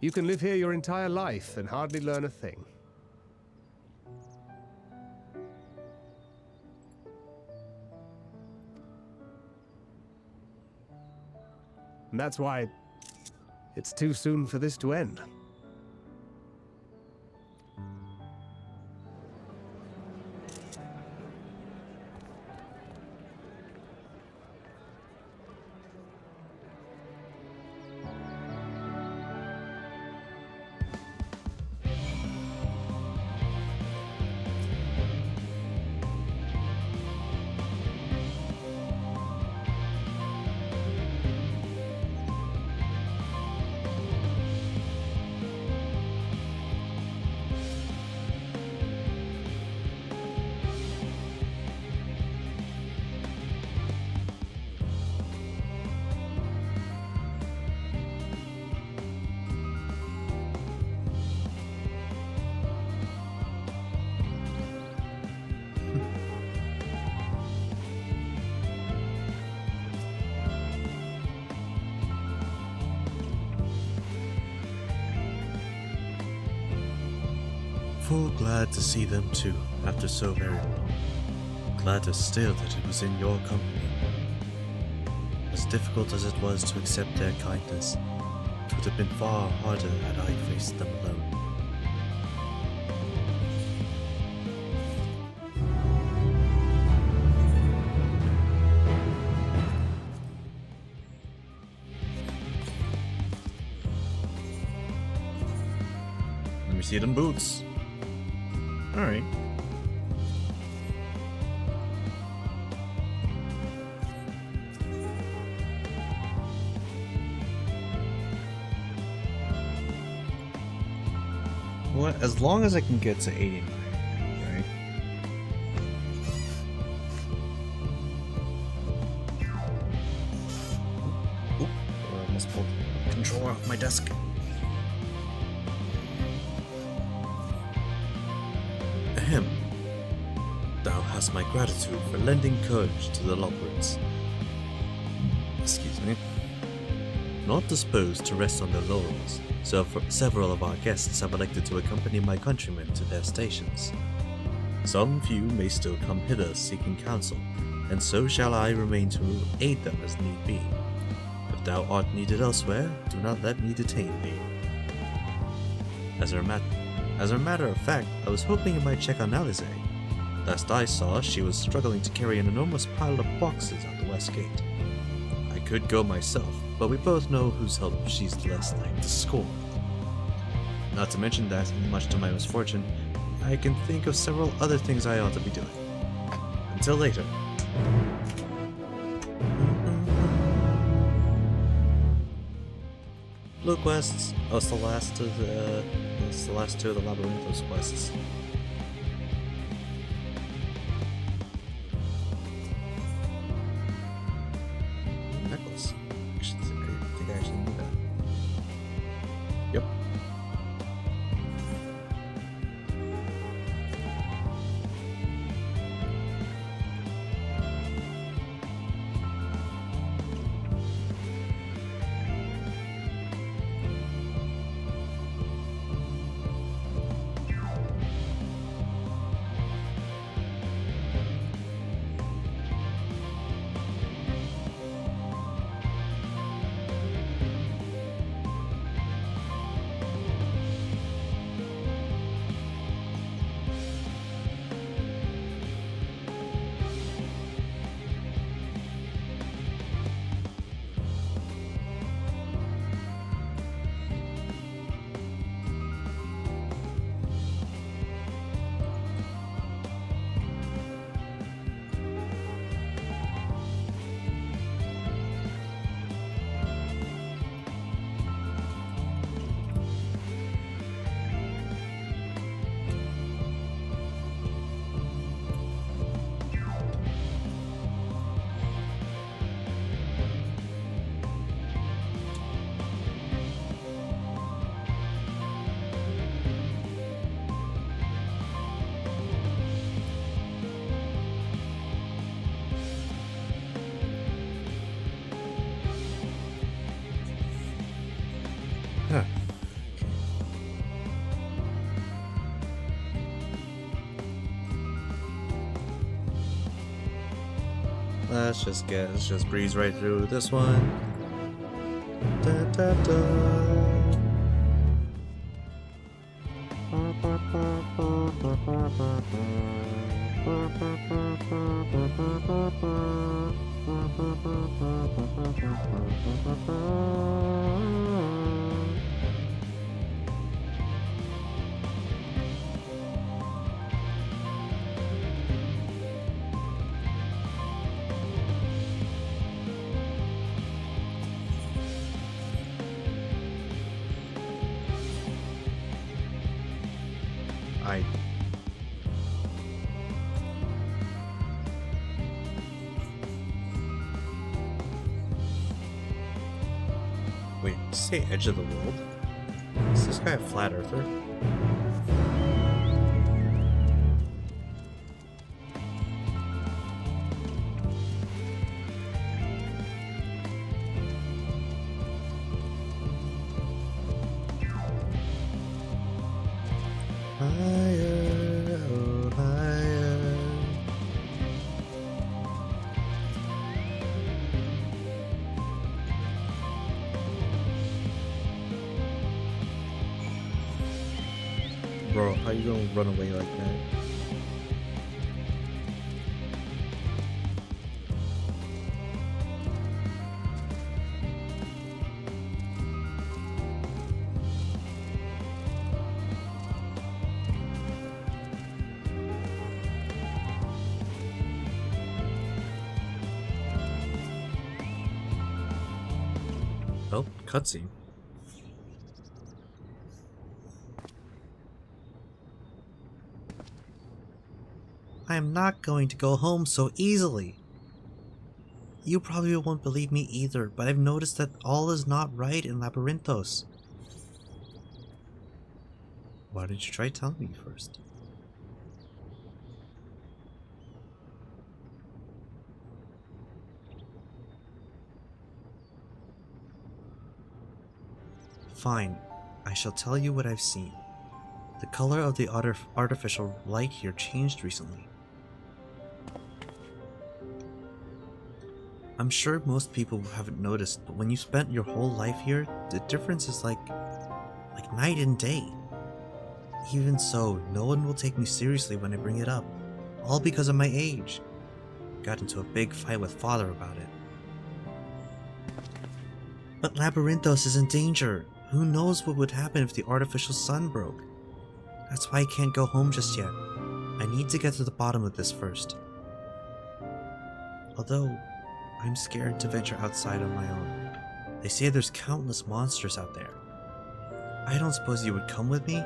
You can live here your entire life and hardly learn a thing. And that's why it's too soon for this to end. Full glad to see them too, after so very long. Gladder still that it was in your company. As difficult as it was to accept their kindness, it would have been far harder had I faced them alone. Let me see them boots. Alright. Well, as long as I can get to 89, right? Oop, I almost pulled the controller off my desk. Ahem. Thou hast my gratitude for lending courage to the lowwards. Excuse me. Not disposed to rest on their laurels, several of our guests have elected to accompany my countrymen to their stations. Some few may still come hither seeking counsel, and so shall I remain to aid them as need be. If thou art needed elsewhere, do not let me detain thee. As a matter of fact, I was hoping you might check on Alize. Last I saw, she was struggling to carry an enormous pile of boxes out the west gate. I could go myself, but we both know whose help she's less like to scorn. Not to mention that, much to my misfortune, I can think of several other things I ought to be doing. Until later. Blue quests. Oh, it's the last of the two of the Labyrinthos quests. Necklace. I think I actually knew that. Yep. Let's just breeze right through this one. Da, da, da. Wait, did you say edge of the world? Is this guy a flat earther? Higher, oh higher. Bro, how you gonna run away like that? Oh, cutscene. I am not going to go home so easily. You probably won't believe me either, but I've noticed that all is not right in Labyrinthos. Why didn't you try telling me first? Fine, I shall tell you what I've seen. The color of the artificial light here changed recently. I'm sure most people haven't noticed, but when you spent your whole life here, the difference is like night and day. Even so, no one will take me seriously when I bring it up, all because of my age. Got into a big fight with father about it. But Labyrinthos is in danger. Who knows what would happen if the artificial sun broke? That's why I can't go home just yet. I need to get to the bottom of this first. Although, I'm scared to venture outside on my own. They say there's countless monsters out there. I don't suppose you would come with me?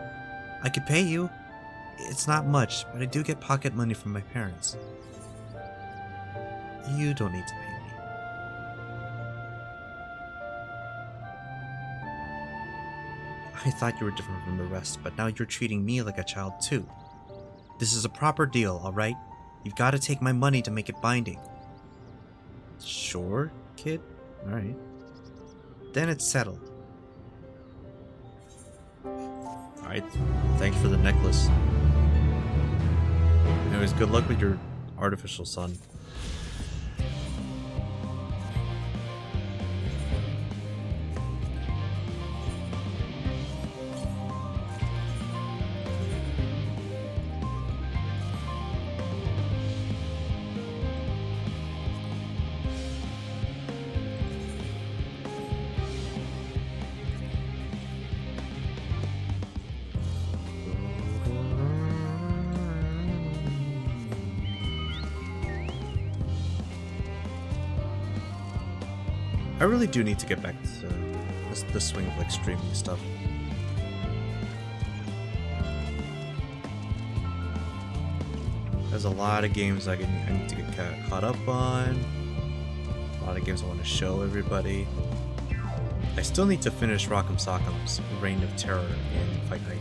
I could pay you. It's not much, but I do get pocket money from my parents. You don't need to pay me. I thought you were different from the rest, but now you're treating me like a child too. This is a proper deal, alright? You've got to take my money to make it binding. Sure, kid. Alright. Then it's settled. Alright, thanks for the necklace. Anyways, good luck with your artificial sun. I really do need to get back to the swing of like streaming stuff. There's a lot of games I need to get caught up on. A lot of games I want to show everybody. I still need to finish Rock'em Sock'em's Reign of Terror in Fight Night.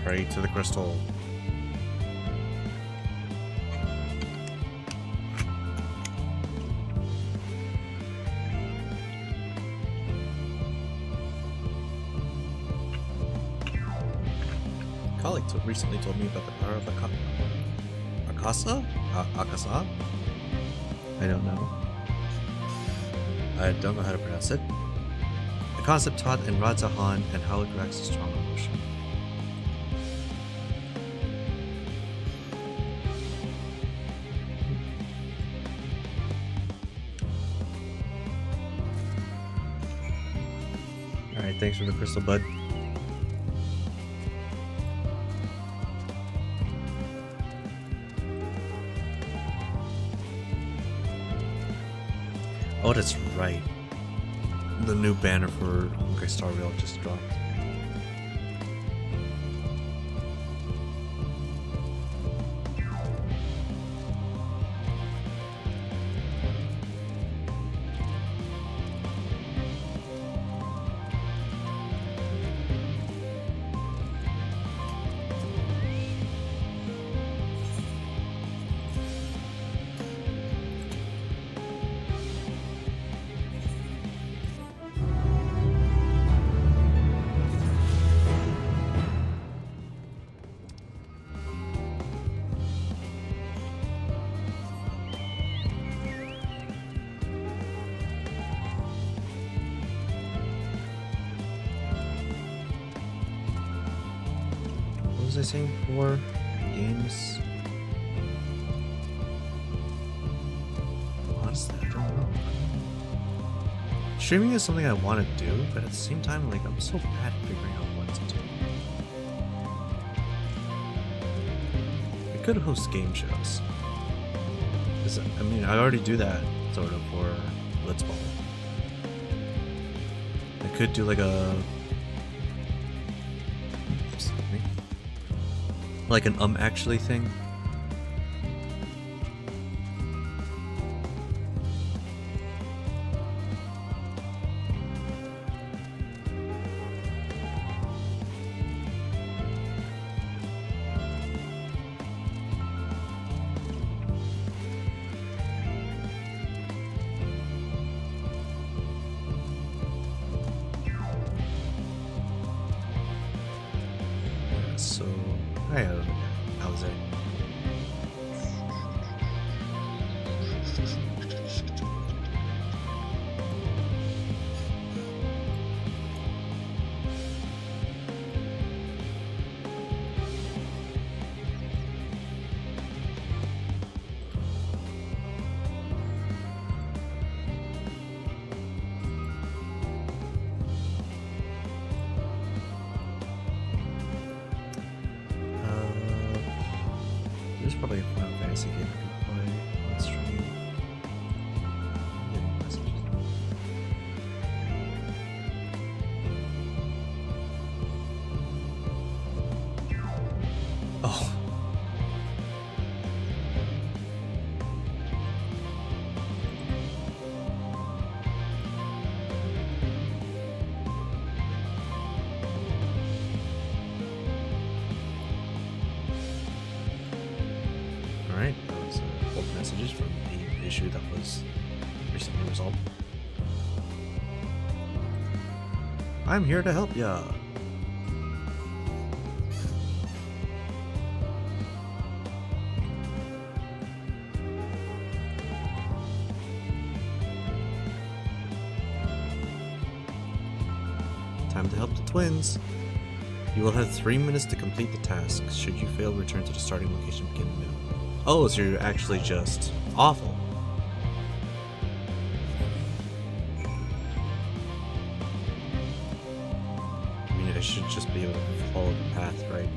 Pray to the crystal. A colleague recently told me about the power of Akasa? Akasa? I don't know. I don't know how to pronounce it. The concept taught in Radzahan and how it corrects a strong emotion. Alright, thanks for the crystal, bud. Oh, that's right. The new banner for Hungry Star Rail just dropped. What was I saying before? Games? Honestly, I don't know. Streaming is something I want to do, but at the same time, like, I'm so bad at figuring out what to do. I could host game shows. 'Cause, I mean, I already do that, sort of, for Blitzball. I could do like a... like an actually thing. So, I don't know. How's it? There's probably a Final Fantasy game I can play on stream. I'm getting messages. Oh. Alright, that was old messages from the issue that was recently resolved. I'm here to help ya. Time to help the twins. You will have 3 minutes to complete the task. Should you fail, return to the starting location and begin anew. Oh, so you're actually just awful. I mean, I should just be able to follow the path, right?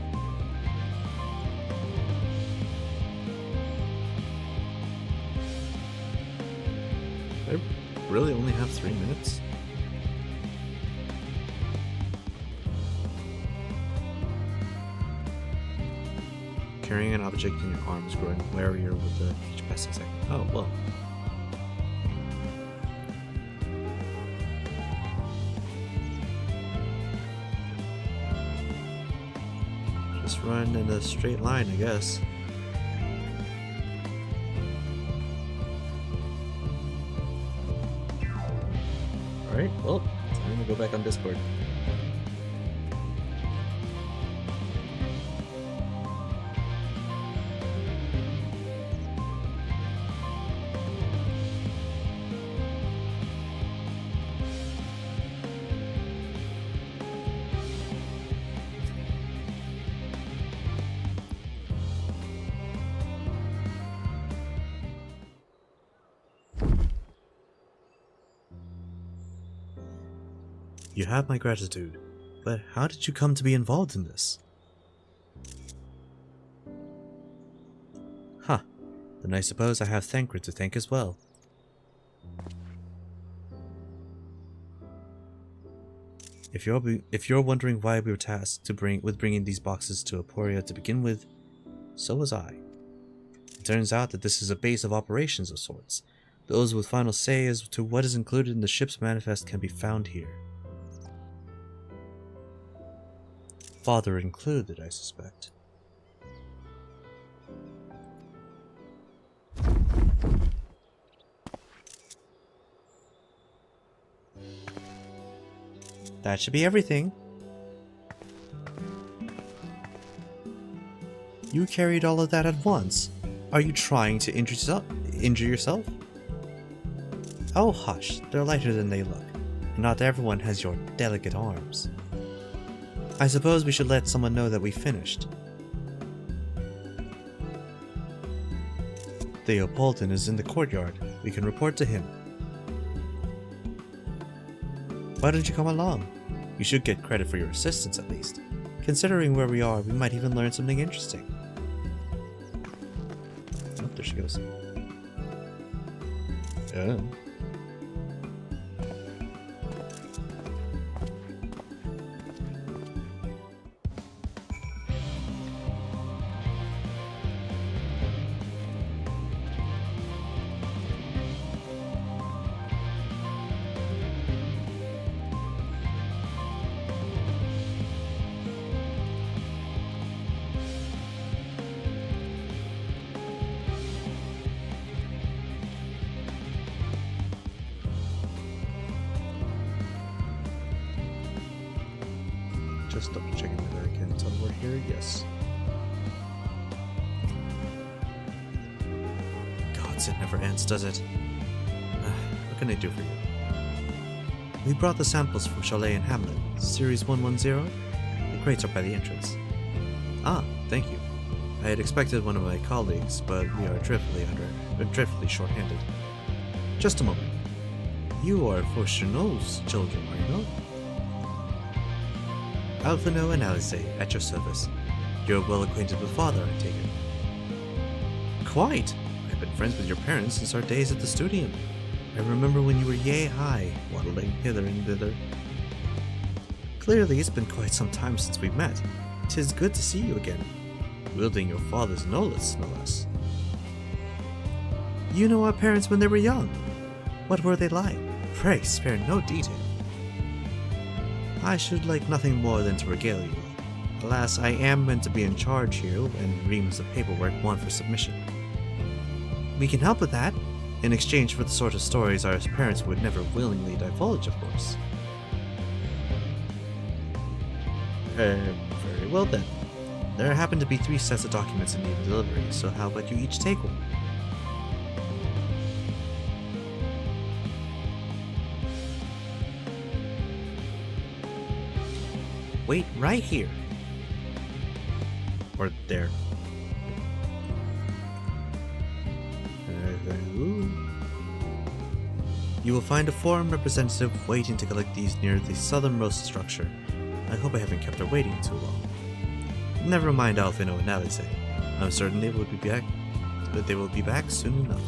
I really only have 3 minutes? Carrying an object in your arms, growing warier with each passing second. Oh, well. just run in a straight line, I guess. Alright, well, time to go back on Discord. You have my gratitude, but how did you come to be involved in this? Huh, then I suppose I have Thancred to thank as well. If you're wondering why we were tasked with bringing these boxes to Aporia to begin with, so was I. It turns out that this is a base of operations of sorts. Those with final say as to what is included in the ship's manifest can be found here. Father included, I suspect. That should be everything. You carried all of that at once. Are you trying to injure yourself? Oh hush, they're lighter than they look. Not everyone has your delicate arms. I suppose we should let someone know that we finished. Theopolton is in the courtyard. We can report to him. Why don't you come along? You should get credit for your assistance at least. Considering where we are, we might even learn something interesting. Oh, there she goes. Yeah. Just double checking whether I can teleport here. Yes. Gods, it never ends, does it? What can I do for you? We brought the samples from Chalet and Hamlet, Series 110. The crates are by the entrance. Ah, thank you. I had expected one of my colleagues, but we are dreadfully short-handed. Just a moment. You are Fauchelevent's children, are you not? Alphino and Alice, at your service. You're well acquainted with Father, I take it. Quite! I've been friends with your parents since our days at the studium. I remember when you were yay high, waddling hither and thither. Clearly it's been quite some time since we've met. 'Tis good to see you again. Wielding your father's knowledge, no less. You know our parents when they were young. What were they like? Pray spare no detail. I should like nothing more than to regale you. Alas, I am meant to be in charge here, and reams of paperwork want for submission. We can help with that, in exchange for the sort of stories our parents would never willingly divulge, of course. Very well then. There happen to be 3 sets of documents in need of delivery, so how about you each take one? Wait right here. Or there. You will find a forum representative waiting to collect these near the southernmost structure. I hope I haven't kept her waiting too long. Never mind Alphino and Alice. I'm certain they will be back soon enough.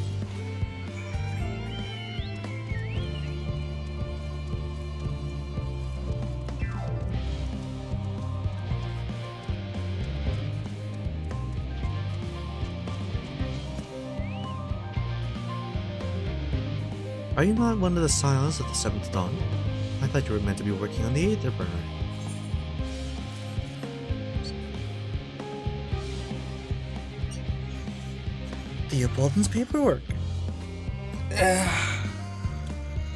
Are you not one of the Scions of the 7th Dawn? I thought you were meant to be working on the Aether Burner. Theobald's paperwork.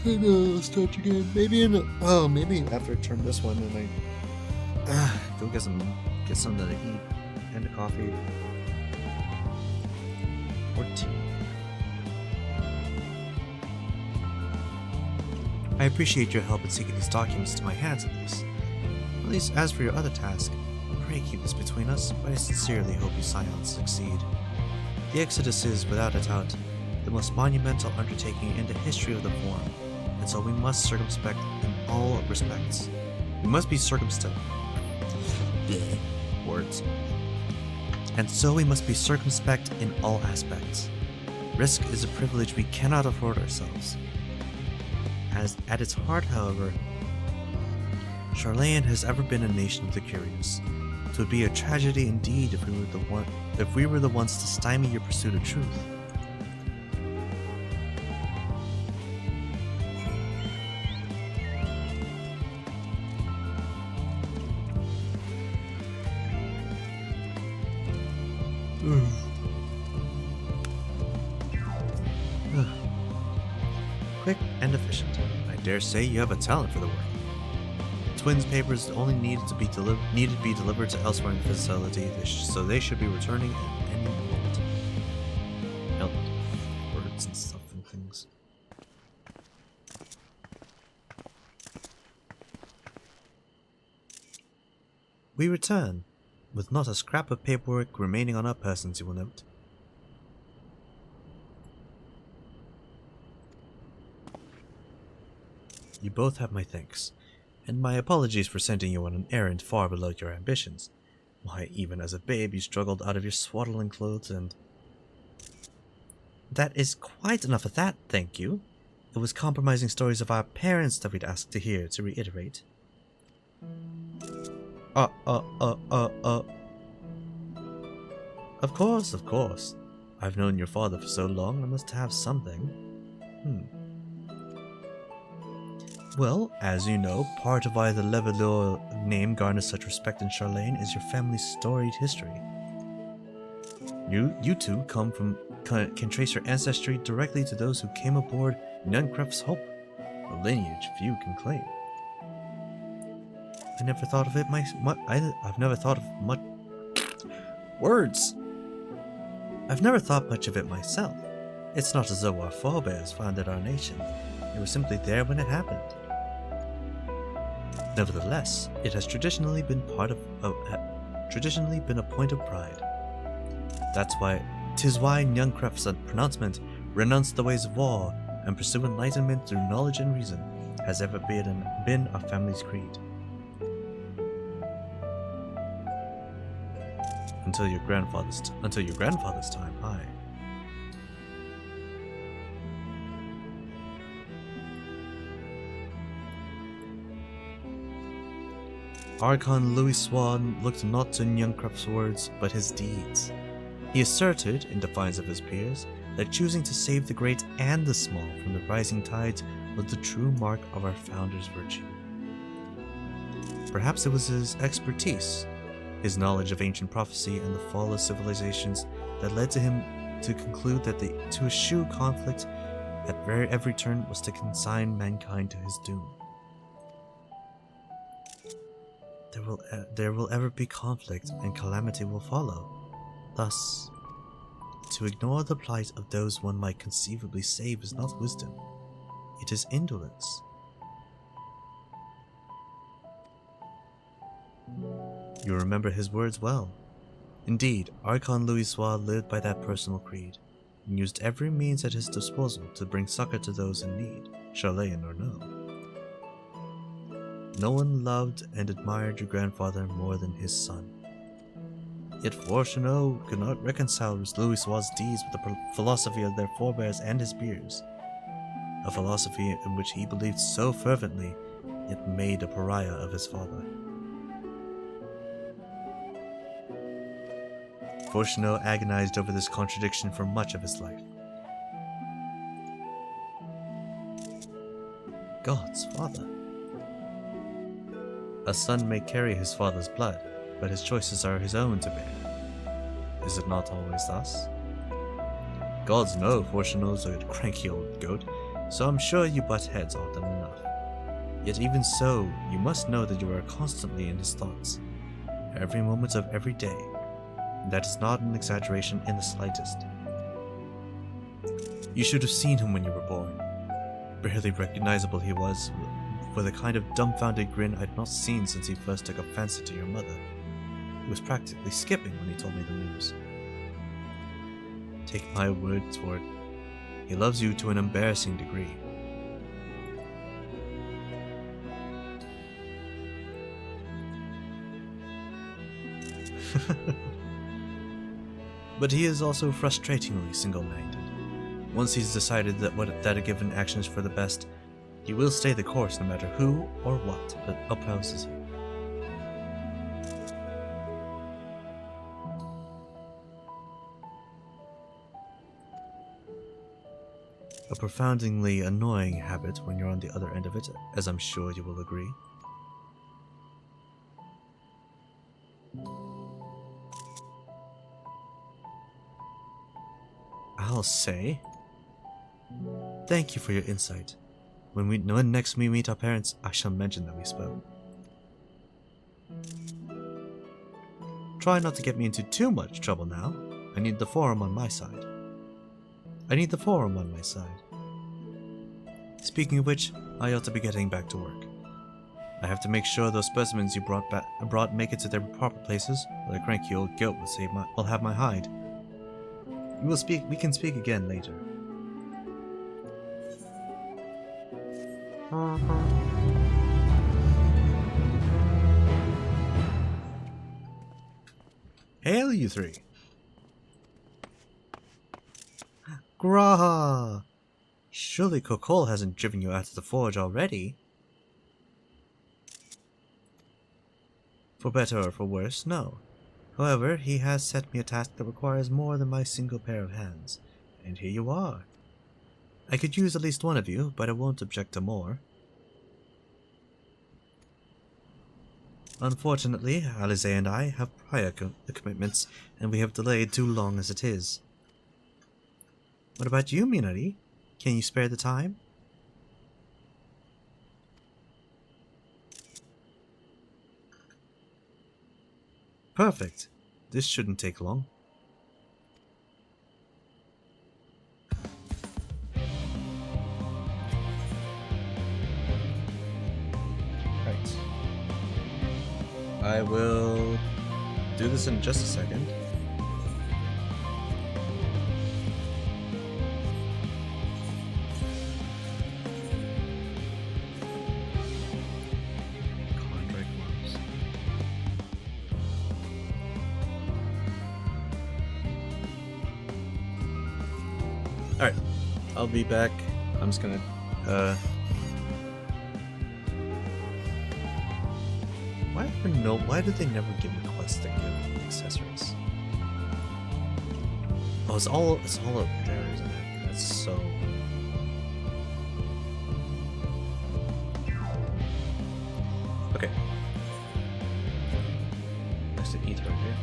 Maybe I'll start again. Maybe maybe after I turn this one and I go get something to eat and a coffee or tea. I appreciate your help in seeking these documents to my hands at least. At least as for your other task, pray keep this between us, but I sincerely hope you Scions succeed. The Exodus is, without a doubt, the most monumental undertaking in the history of the Forum, and so we must circumspect in all respects. We must be circumspect. Words. And so we must be circumspect in all aspects. Risk is a privilege we cannot afford ourselves. As at its heart, however, Charlayan has ever been a nation of the curious. It would be a tragedy indeed if we were the ones to stymie your pursuit of truth. Quick and efficient. I dare say you have a talent for the work. The twins' papers only needed to be delivered to elsewhere in the facility, so they should be returning at any moment. Words and stuff and things. We return, with not a scrap of paperwork remaining on our persons, you will note. You both have my thanks, and my apologies for sending you on an errand far below your ambitions. Why, even as a babe, you struggled out of your swaddling clothes and... That is quite enough of that, thank you. It was compromising stories of our parents that we'd asked to hear, to reiterate. Of course. I've known your father for so long, I must have something. Well, as you know, part of why the Levalor name garners such respect in Charlayan is your family's storied history. You two can trace your ancestry directly to those who came aboard Nuncref's Hope, a lineage few can claim. I've never thought of much of it myself. It's not as though our forebears founded our nation. They were simply there when it happened. Nevertheless, it has traditionally been a point of pride. Tis why Nuncref's pronouncement, renounce the ways of war and pursue enlightenment through knowledge and reason, has ever been our family's creed. Until your grandfather's time, aye. Archon Louis Swan looked not to Nuncref's words, but his deeds. He asserted, in defiance of his peers, that choosing to save the great and the small from the rising tides was the true mark of our founder's virtue. Perhaps it was his expertise, his knowledge of ancient prophecy and the fall of civilizations that led to him to conclude that to eschew conflict at every turn was to consign mankind to his doom. There will ever be conflict, and calamity will follow. Thus, to ignore the plight of those one might conceivably save is not wisdom. It is indolence. You remember his words well. Indeed, Archon Louis Soir lived by that personal creed, and used every means at his disposal to bring succor to those in need, Charlayan or no. No one loved and admired your grandfather more than his son. Yet Fortuneau could not reconcile Louis Soir's deeds with the philosophy of their forebears and his peers, a philosophy in which he believed so fervently it made a pariah of his father. Fortuneau agonized over this contradiction for much of his life. God's father. A son may carry his father's blood, but his choices are his own to bear. Is it not always thus? Gods know Fortuno's a cranky old goat, so I'm sure you butt heads often enough. Yet even so, you must know that you are constantly in his thoughts, every moment of every day. And that is not an exaggeration in the slightest. You should have seen him when you were born. Barely recognizable he was, with a kind of dumbfounded grin I'd not seen since he first took a fancy to your mother. He was practically skipping when he told me the news. Take my word for it, he loves you to an embarrassing degree. But he is also frustratingly single-minded. Once he's decided that a given action is for the best, he will stay the course no matter who or what opposes him. A profoundly annoying habit when you're on the other end of it, as I'm sure you will agree. I'll say, thank you for your insight. When next we meet our parents, I shall mention that we spoke. Try not to get me into too much trouble now. I need the forum on my side. Speaking of which, I ought to be getting back to work. I have to make sure those specimens you brought make it to their proper places, or the cranky old goat will have my hide. We can speak again later. Hail, you three! Graha! Surely Kokol hasn't driven you out of the forge already? For better or for worse, no. However, he has set me a task that requires more than my single pair of hands, and here you are. I could use at least one of you, but I won't object to more. Unfortunately, Alize and I have prior commitments, and we have delayed too long as it is. What about you, Minari? Can you spare the time? Perfect. This shouldn't take long. Right. I will do this in just a second. Alright, I'll be back. I'm just gonna, why did they never give me quests that give accessories? Oh, it's all up there, isn't it? That's so... Okay. Nice to eat right here.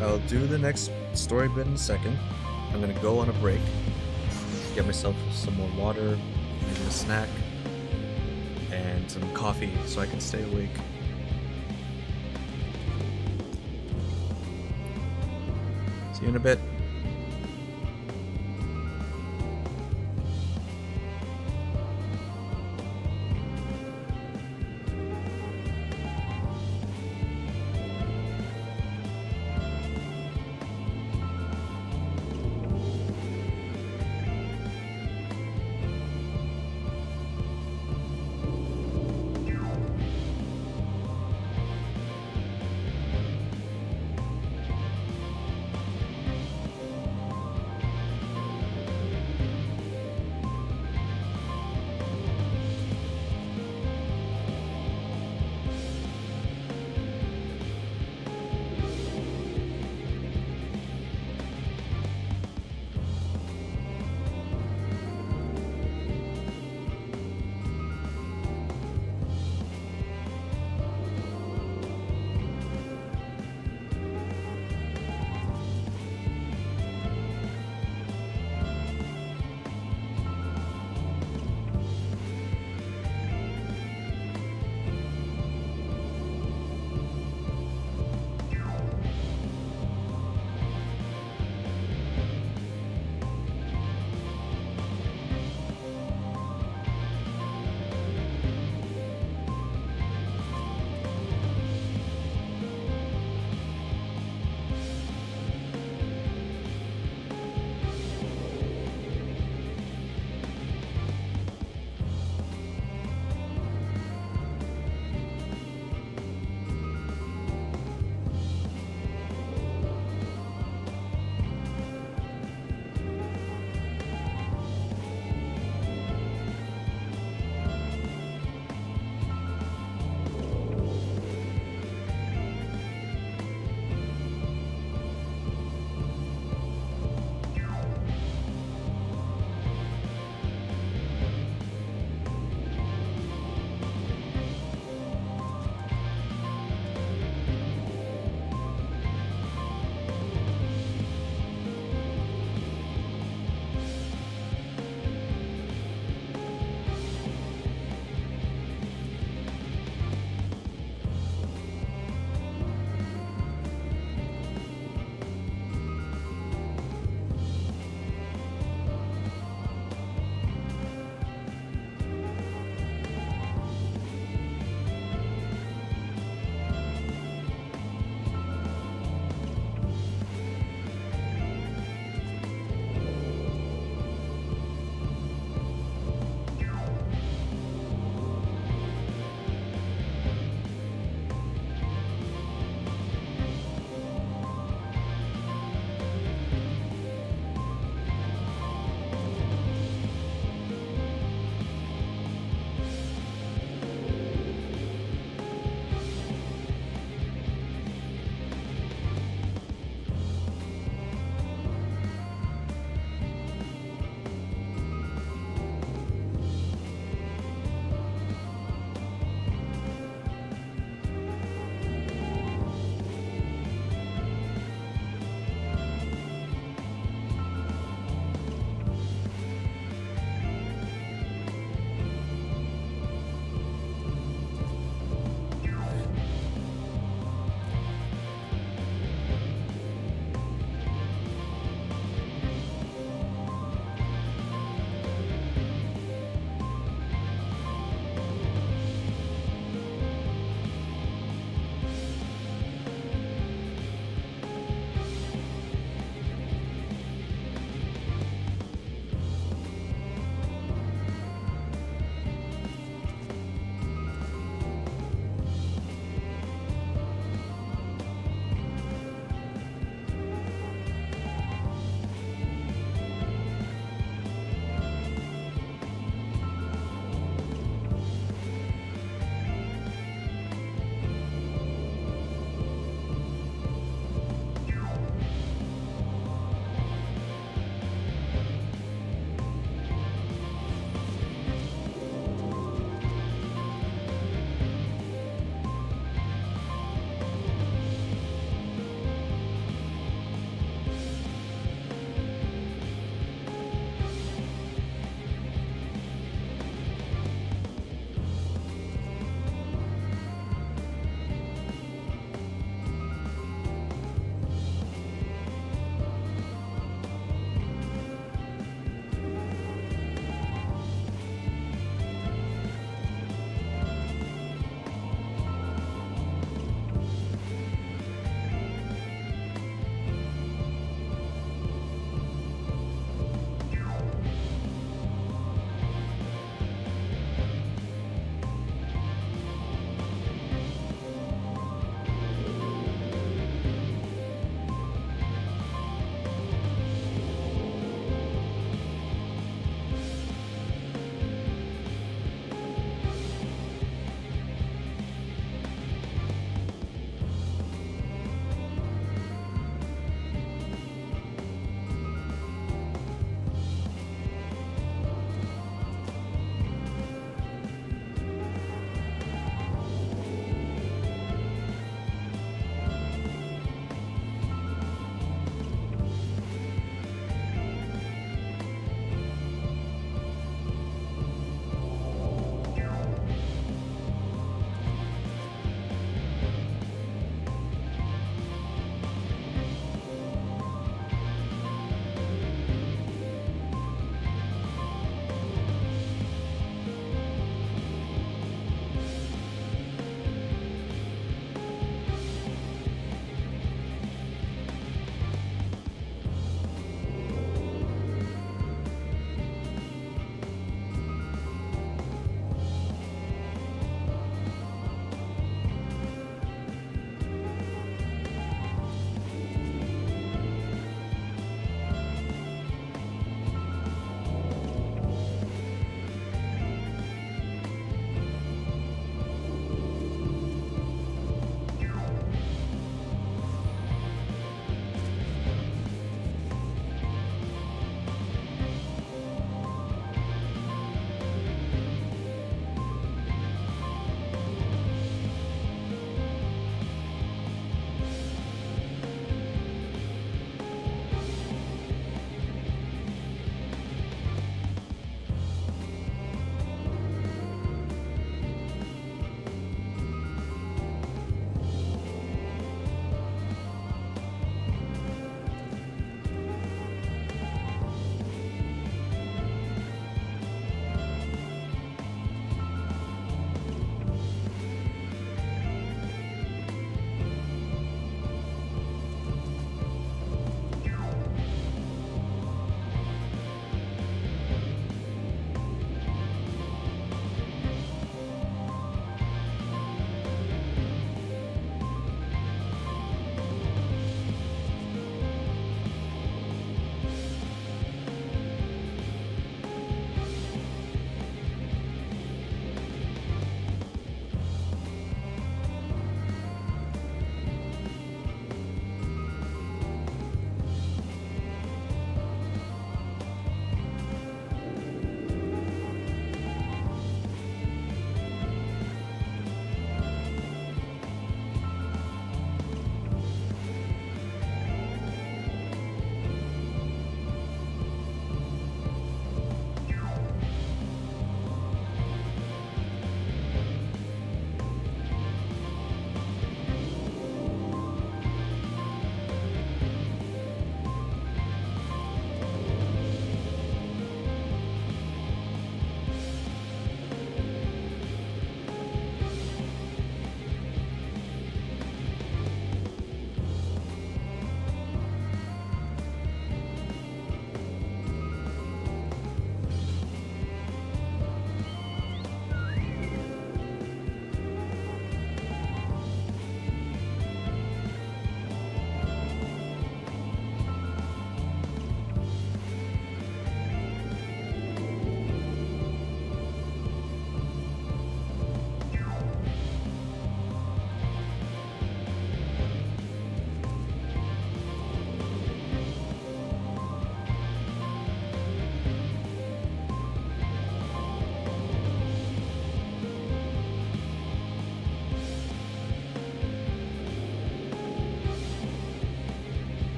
I'll do the next story bit in a second. I'm gonna go on a break, get myself some more water, maybe a snack, and some coffee so I can stay awake. See you in a bit.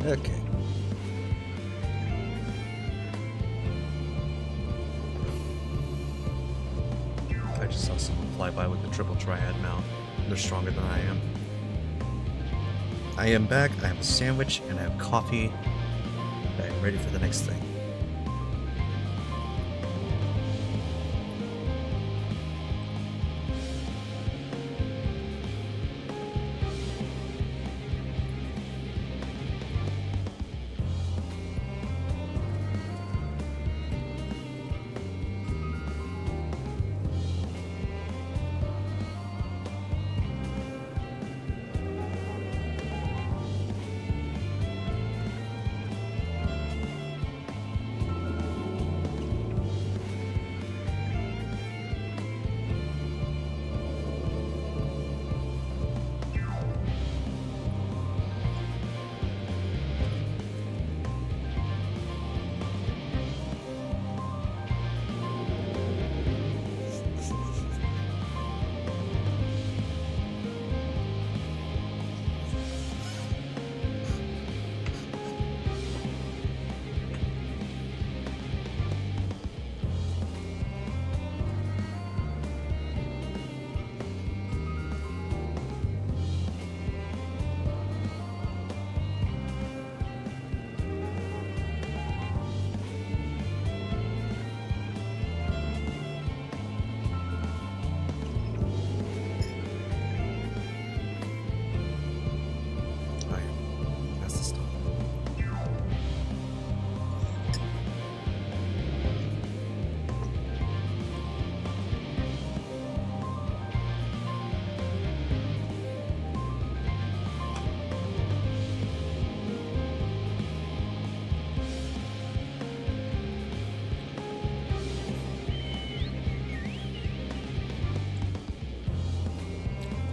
Okay. I just saw someone fly by with the triple triad mount. They're stronger than I am. I am back. I have a sandwich and I have coffee. I am ready for the next thing.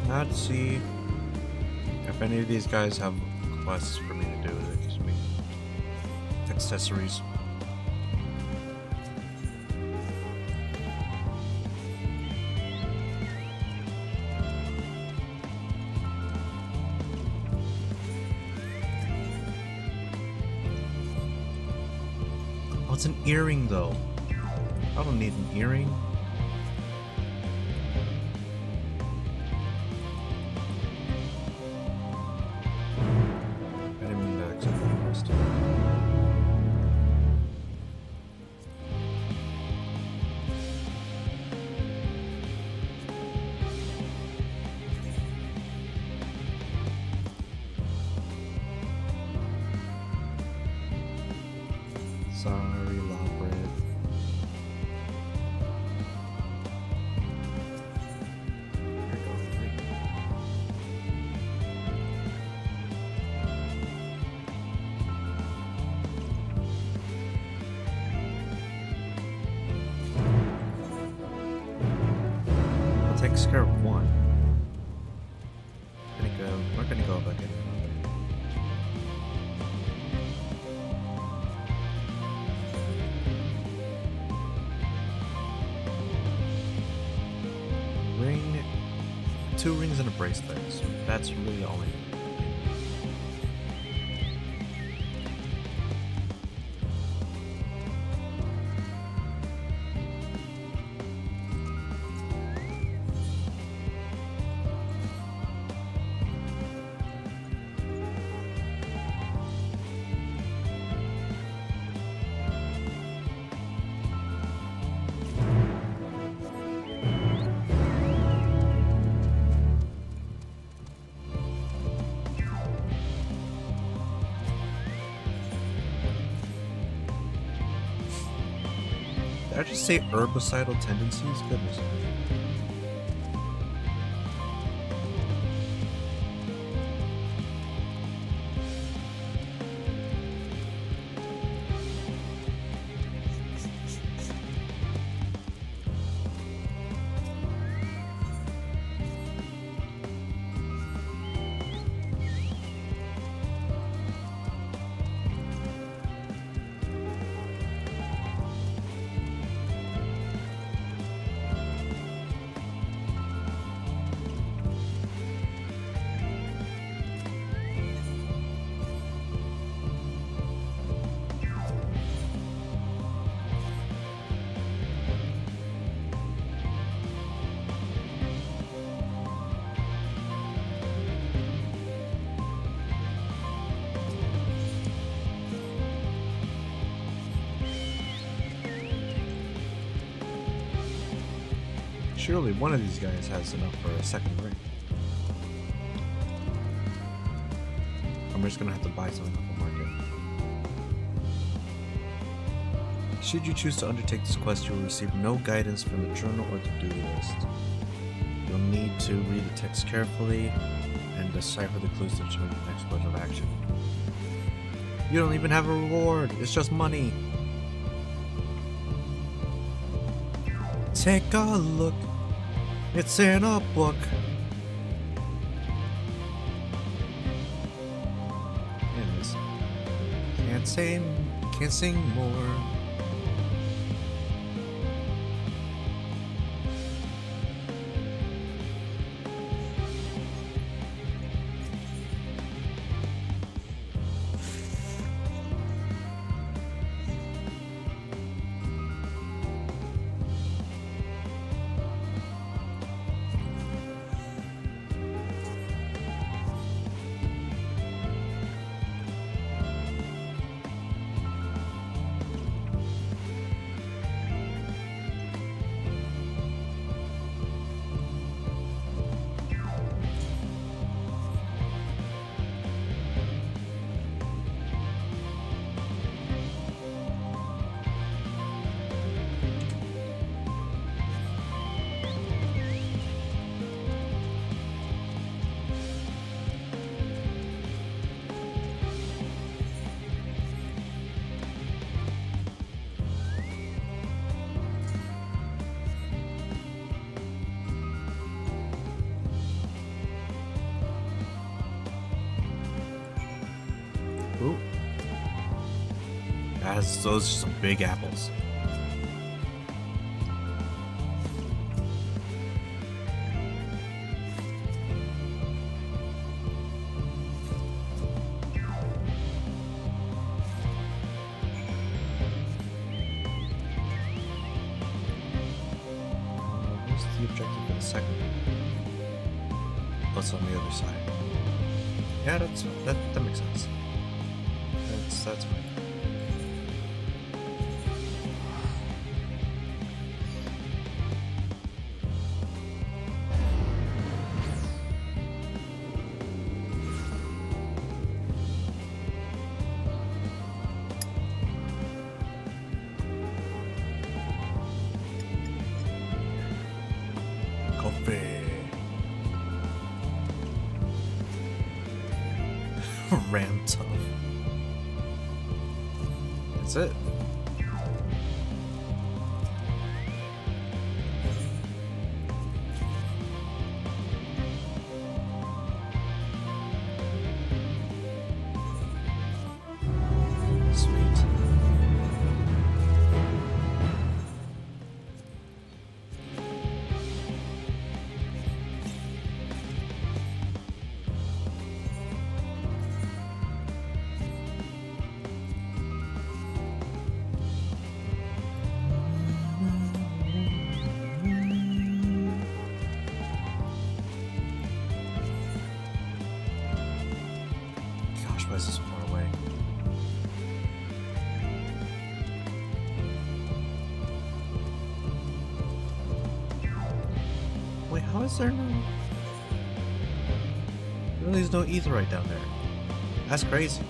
Let's see if any of these guys have quests for me to do. That gives me accessories. Oh, it's an earring though. I don't need an earring. Sorry, Lawbread. I'll take care of one. We're gonna go back in. Ring, 2 rings and a bracelet, so that's really all I need. Did I just say herbicidal tendencies? Goodness. Surely one of these guys has enough for a second ring. I'm just gonna have to buy something off the market. Should you choose to undertake this quest, you will receive no guidance from the journal or the duty list. You'll need to read the text carefully and decipher the clues to determine the next course of action. You don't even have a reward, it's just money. Take a look, it's in a book. Anyways, can't sing more. Ooh. Those are some big apples. What's the objective for the second one? What's on the other side? Yeah, that makes sense. That's fine. Coffee. Ram tough. That's it. Sweet. Gosh, why is this so far away? Wait, how is there no... There's no etherite down there. That's crazy.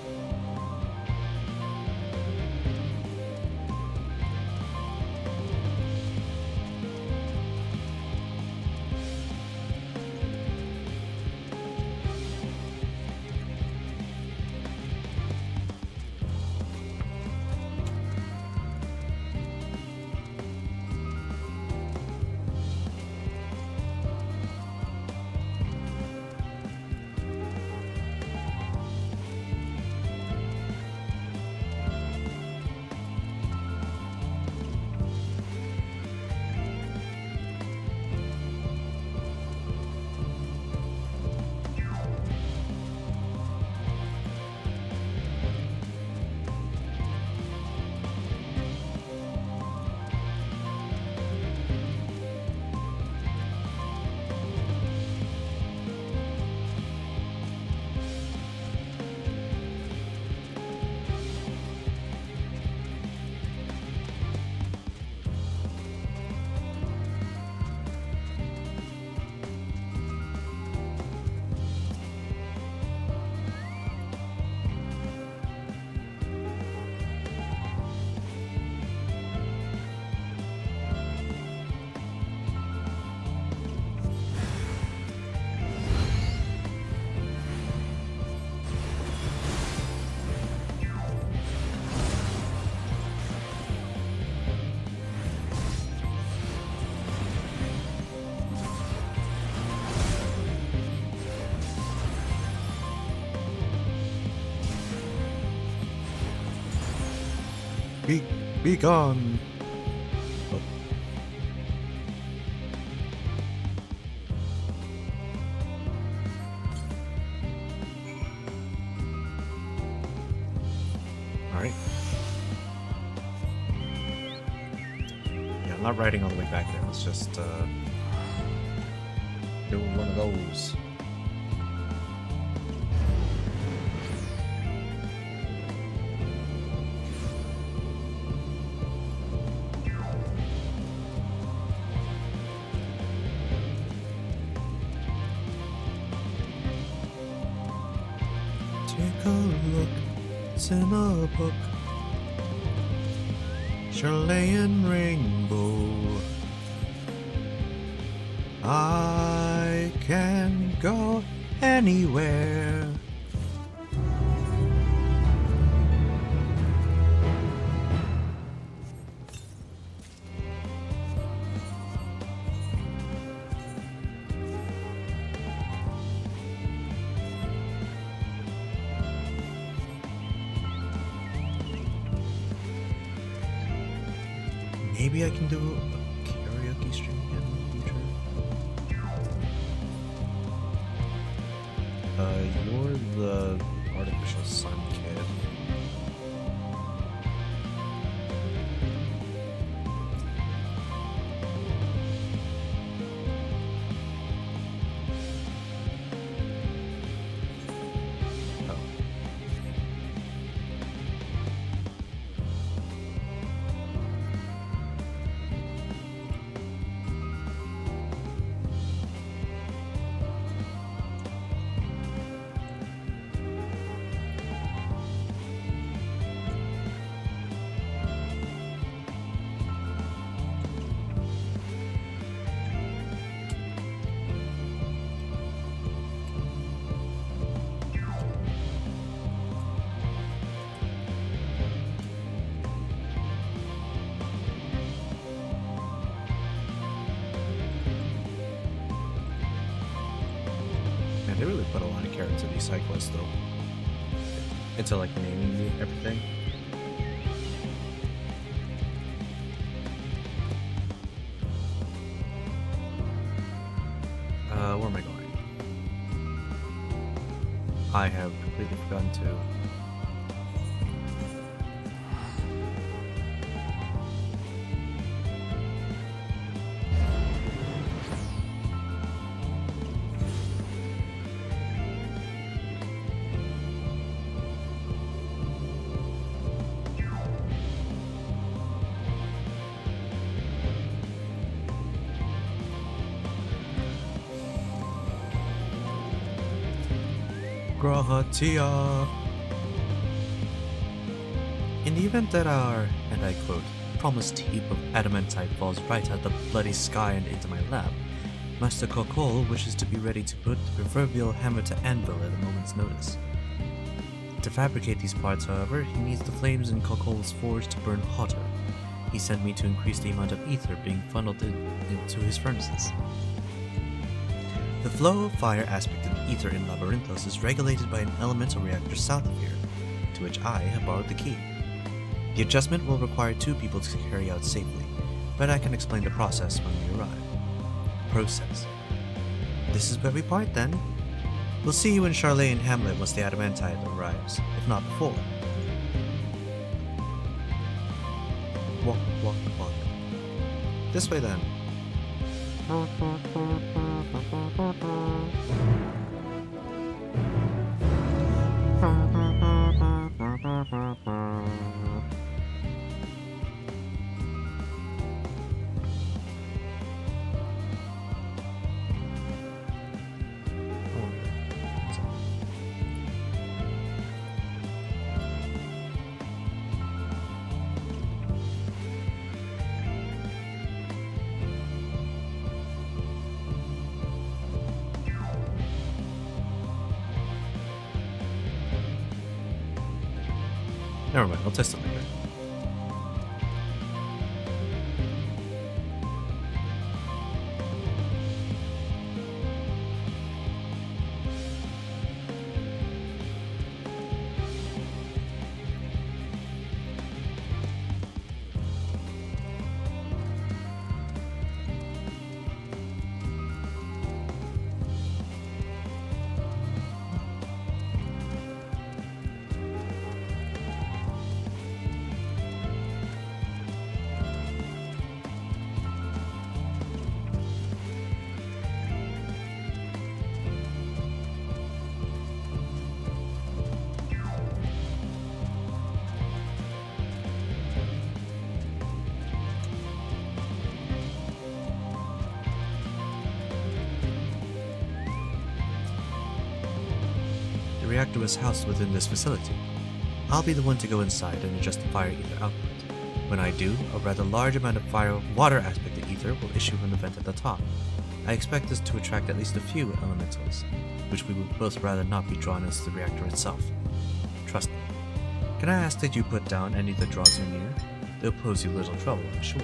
Be gone. Oh. All right. Yeah, I'm not riding all the way back there. Let's just do one of those. Take a look, it's in a book. Chilean rainbow. I can go anywhere. Maybe I can do a karaoke stream again in the future. You're the artificial sun kid. Oh. Man, they really put a lot of care into these cyclists, though. Into like naming everything. Where am I going? I have completely forgotten to. Gratia. In the event that our, and I quote, promised heap of adamantite falls right out the bloody sky and into my lap, Master Kokol wishes to be ready to put the proverbial hammer to anvil at a moment's notice. To fabricate these parts, however, he needs the flames in Kokol's forge to burn hotter. He sent me to increase the amount of ether being funneled into his furnaces. The flow of fire aspect of the ether in Labyrinthos is regulated by an elemental reactor south of here, to which I have borrowed the key. The adjustment will require 2 people to carry out safely, but I can explain the process when we arrive. Process. This is where we part then. We'll see you in Charlotte and Hamlet once the adamantite arrives, if not before. Walk, walk, walk. This way then. Never mind, I'll test it later. reactor was housed within this facility. I'll be the one to go inside and adjust the fire ether output. When I do, a rather large amount of water aspect of ether will issue from the vent at the top. I expect this to attract at least a few elementals, which we would both rather not be drawn into the reactor itself. Trust me. Can I ask that you put down any that draw too near? They'll pose you little trouble, I'm sure.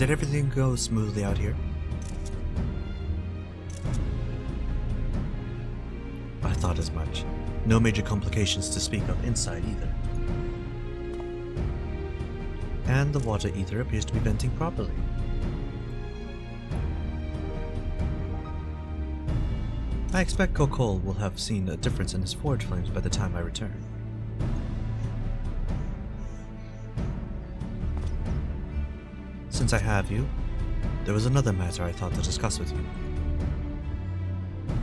Did everything go smoothly out here? I thought as much. No major complications to speak of inside either. And the water ether appears to be venting properly. I expect Kokol will have seen a difference in his forge flames by the time I return. Since I have you, there was another matter I thought to discuss with you.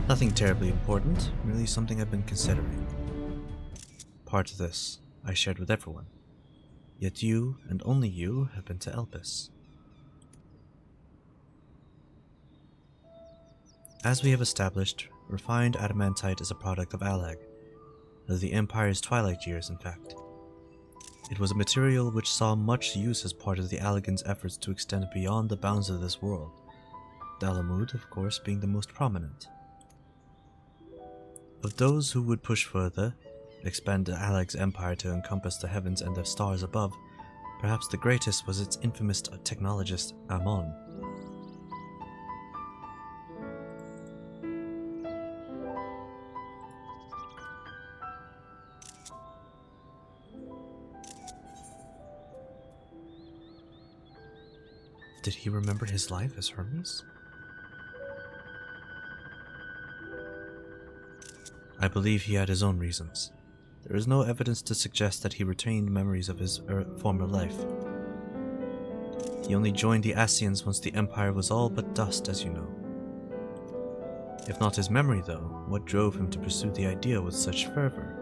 Nothing terribly important, merely something I've been considering. Part of this I shared with everyone, yet you, and only you, have been to Elpis. As we have established, refined adamantite is a product of Alag, of the Empire's twilight years in fact. It was a material which saw much use as part of the Allagan's efforts to extend beyond the bounds of this world, Dalamud, of course, being the most prominent. Of those who would push further, expand Alag's empire to encompass the heavens and the stars above, perhaps the greatest was its infamous technologist, Amon. Did he remember his life as Hermes? I believe he had his own reasons. There is no evidence to suggest that he retained memories of his former life. He only joined the Asians once the Empire was all but dust, as you know. If not his memory, though, what drove him to pursue the idea with such fervor?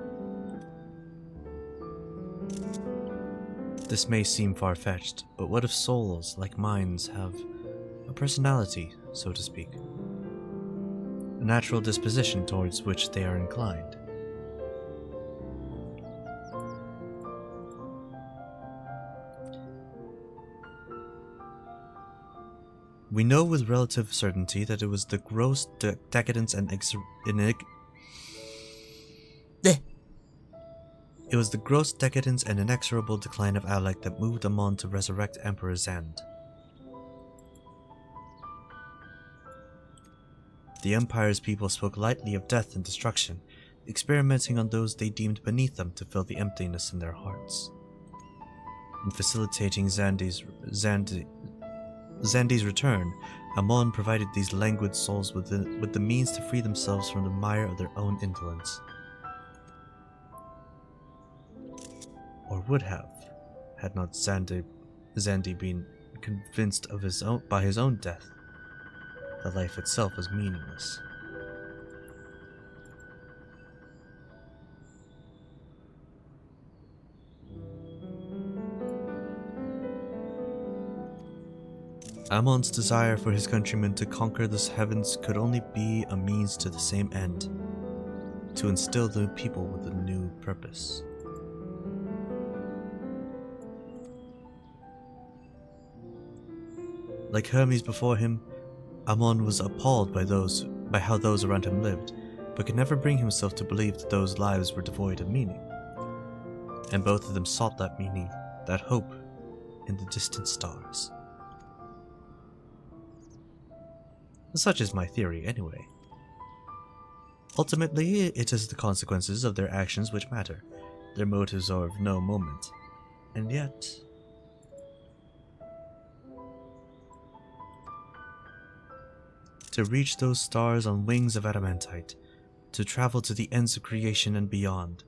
This may seem far-fetched, but what if souls, like minds, have a personality, so to speak? A natural disposition towards which they are inclined. We know with relative certainty that it was the gross decadence and It was the gross decadence and inexorable decline of Alag that moved Amon to resurrect Emperor Zand. The Empire's people spoke lightly of death and destruction, experimenting on those they deemed beneath them to fill the emptiness in their hearts. In facilitating Zandi's return, Amon provided these languid souls with the means to free themselves from the mire of their own indolence. Or would have, had not Zandi been convinced of by his own death that life itself was meaningless. Amon's desire for his countrymen to conquer the heavens could only be a means to the same end, to instill the people with a new purpose. Like Hermes before him, Amon was appalled by how those around him lived, but could never bring himself to believe that those lives were devoid of meaning. And both of them sought that meaning, that hope, in the distant stars. Such is my theory, anyway. Ultimately, it is the consequences of their actions which matter. Their motives are of no moment. And yet... to reach those stars on wings of adamantite, to travel to the ends of creation and beyond,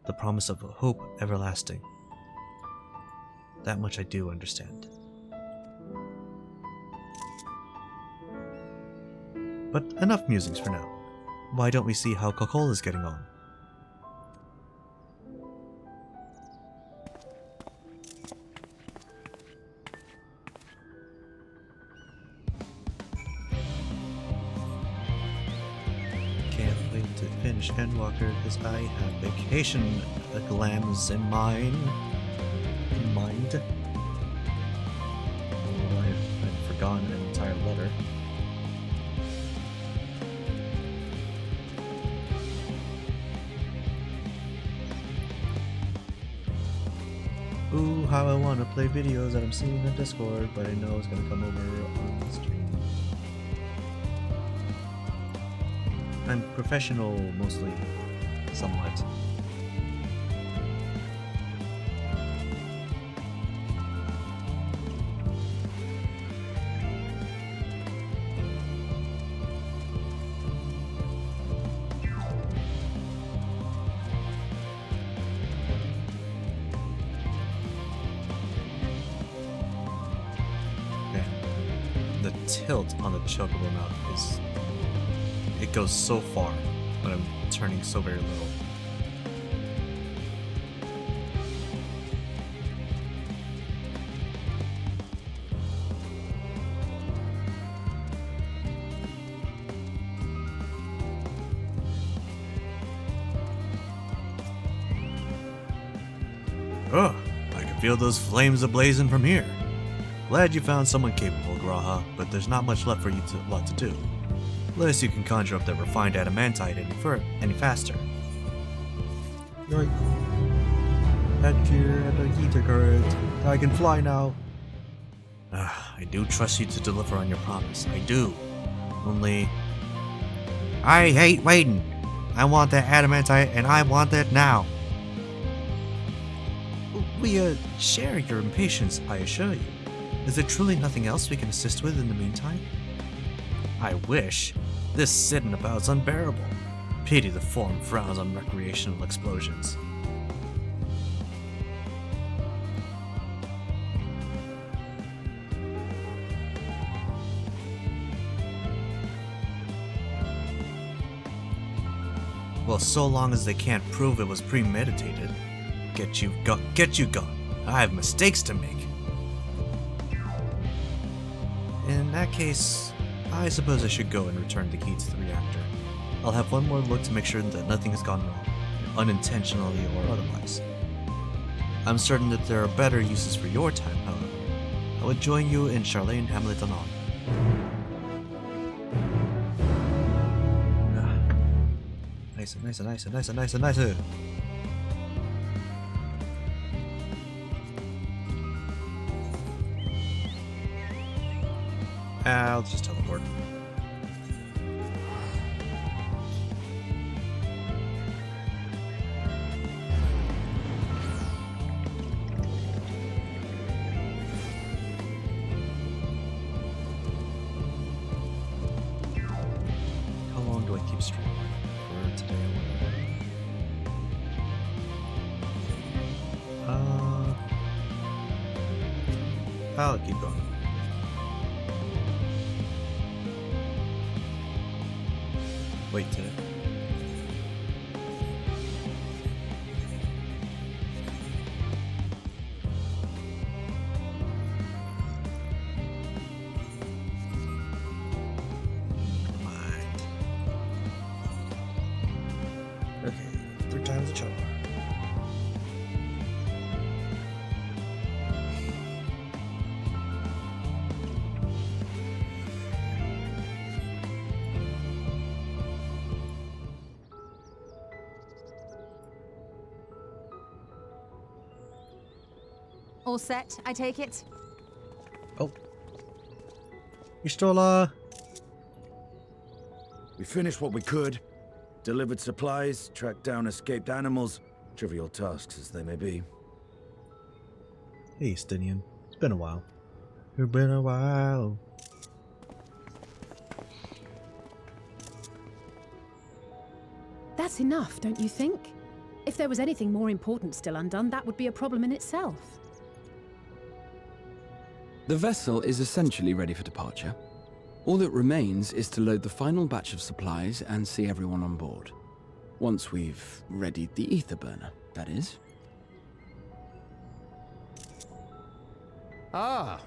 the promise of a hope everlasting. That much I do understand. But enough musings for now. Why don't we see how Kokol is getting on? Can't wait to finish Endwalker because I have vacation glams in mind. Oh, I've forgotten an entire letter. Ooh, how I want to play videos that I'm seeing in Discord, but I know it's going to come over on the stream. I'm professional, mostly, somewhat. Tilt on the chocobo mount is... it goes so far, but I'm turning so very little. Oh, I can feel those flames ablazing from here. Glad you found someone capable, Graha, but there's not much left for you to do. Unless you can conjure up that refined adamantite any faster. Yoink. Head here at the ether current. I can fly now. I do trust you to deliver on your promise. I do. Only... I hate waiting. I want that adamantite and I want it now. We share your impatience, I assure you. Is there truly nothing else we can assist with in the meantime? I wish. This sitting about's unbearable. Pity the form frowns on recreational explosions. Well, so long as they can't prove it was premeditated. Get you gone. I have mistakes to make. In that case, I suppose I should go and return the key to the reactor. I'll have one more look to make sure that nothing has gone wrong, unintentionally or otherwise. I'm certain that there are better uses for your time, however. I would join you in Charlene Hamlet anon. Nice. I'll just teleport. I'll keep going. Wait till. Okay, 3 times the chopper. All set, I take it? Oh. You still, We finished what we could. Delivered supplies, tracked down escaped animals. Trivial tasks as they may be. Hey, Stinian. It's been a while. It's been a while. That's enough, don't you think? If there was anything more important still undone, that would be a problem in itself. The vessel is essentially ready for departure. All that remains is to load the final batch of supplies and see everyone on board. Once we've readied the ether burner, that is. Ah,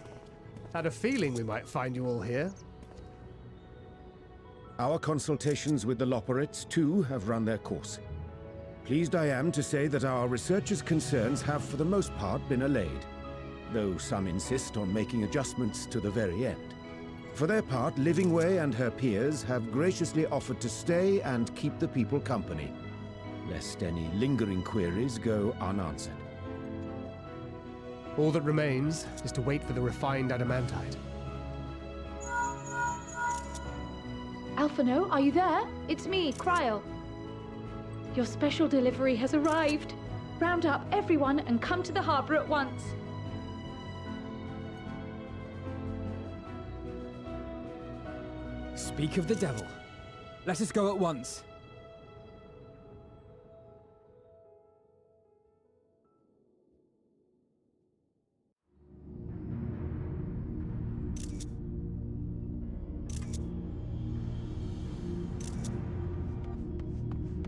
had a feeling we might find you all here. Our consultations with the Loperites, too, have run their course. Pleased I am to say that our researchers' concerns have for the most part been allayed, though some insist on making adjustments to the very end. For their part, Livingway and her peers have graciously offered to stay and keep the people company, lest any lingering queries go unanswered. All that remains is to wait for the refined adamantite. Alphino, are you there? It's me, Cryle. Your special delivery has arrived. Round up everyone and come to the harbor at once. Speak of the devil. Let us go at once.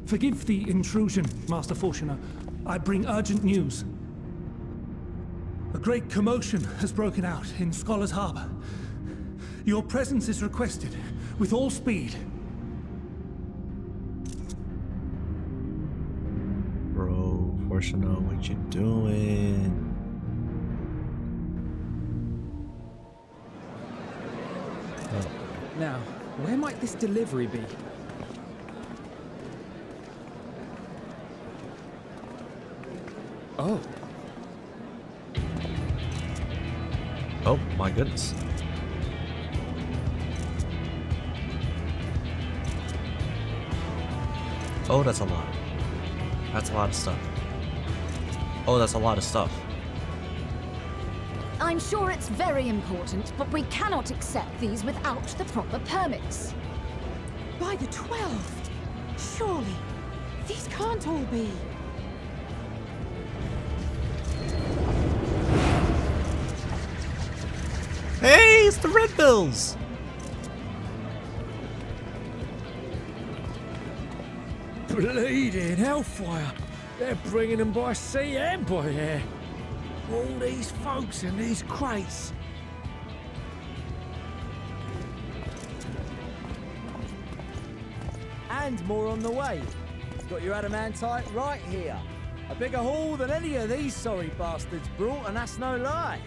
Forgive the intrusion, Master Fortuner. I bring urgent news. A great commotion has broken out in Scholar's Harbor. Your presence is requested, with all speed. Bro, Fortuner, what you doing? Oh. Now, where might this delivery be? Oh. Oh, my goodness. Oh, that's a lot. That's a lot of stuff. Oh, that's a lot of stuff. I'm sure it's very important, but we cannot accept these without the proper permits. By the 12th? Surely, these can't all be. Hey, it's the Red Bills! Bleeding hellfire! They're bringing them by sea and by air. All these folks in these crates. And more on the way. Got your adamantite right here. A bigger haul than any of these sorry bastards brought, and that's no lie.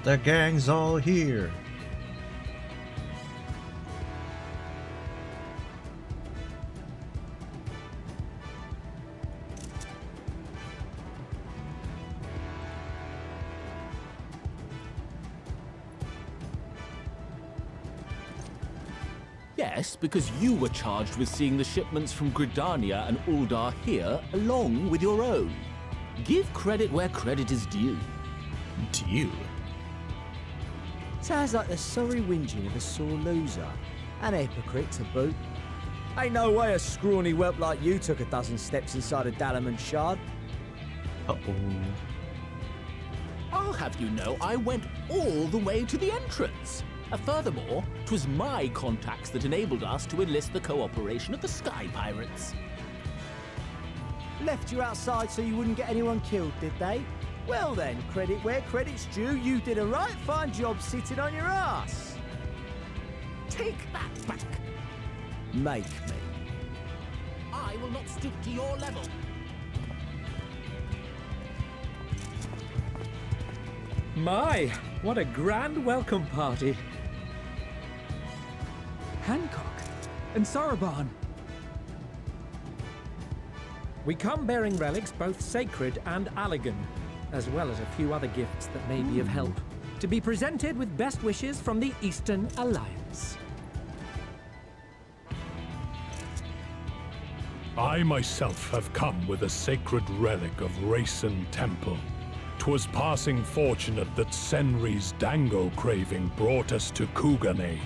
The gang's all here. Yes, because you were charged with seeing the shipments from Gridania and Uldar here, along with your own. Give credit where credit is due. Due? Sounds like the sorry whinging of a sore loser. An hypocrite to boot. Ain't no way a scrawny whelp like you took a dozen steps inside a Dalaman shard. Uh-oh. I'll have you know I went all the way to the entrance. Furthermore, 'twas my contacts that enabled us to enlist the cooperation of the Sky Pirates. Left you outside so you wouldn't get anyone killed, did they? Well then, credit where credit's due, you did a right fine job sitting on your ass. Take that back. Make me. I will not stoop to your level. My, what a grand welcome party. Hancock and Soroban. We come bearing relics both sacred and Allegan, as well as a few other gifts that may be of help, to be presented with best wishes from the Eastern Alliance. I myself have come with a sacred relic of Rayson Temple. 'Twas passing fortunate that Senri's dango craving brought us to Kugane.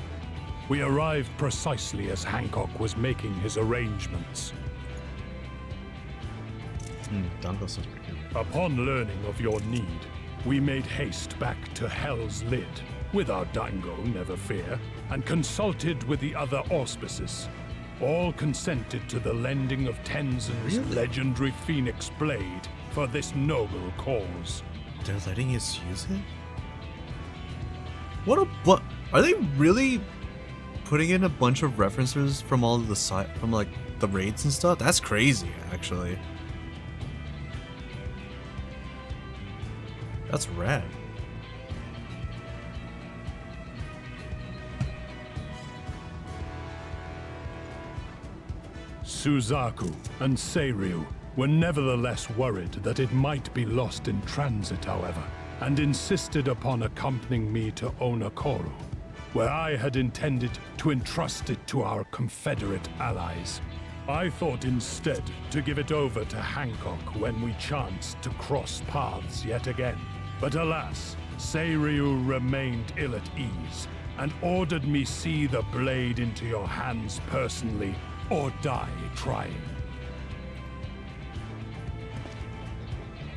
We arrived precisely as Hancock was making his arrangements. Dango sounds pretty good. Upon learning of your need, we made haste back to Hell's Lid, with our dango, never fear, and consulted with the other auspices. All consented to the lending of Tenzin's legendary Phoenix Blade for this noble cause. They're letting us use it? What are they really putting in a bunch of references from all of the from like the raids and stuff? That's crazy, actually. That's rad. Suzaku and Seiryu were nevertheless worried that it might be lost in transit, however, and insisted upon accompanying me to Onokoro, where I had intended to entrust it to our Confederate allies. I thought instead to give it over to Hancock when we chanced to cross paths yet again. But alas, Seiryu remained ill at ease, and ordered me see the blade into your hands personally, or die trying.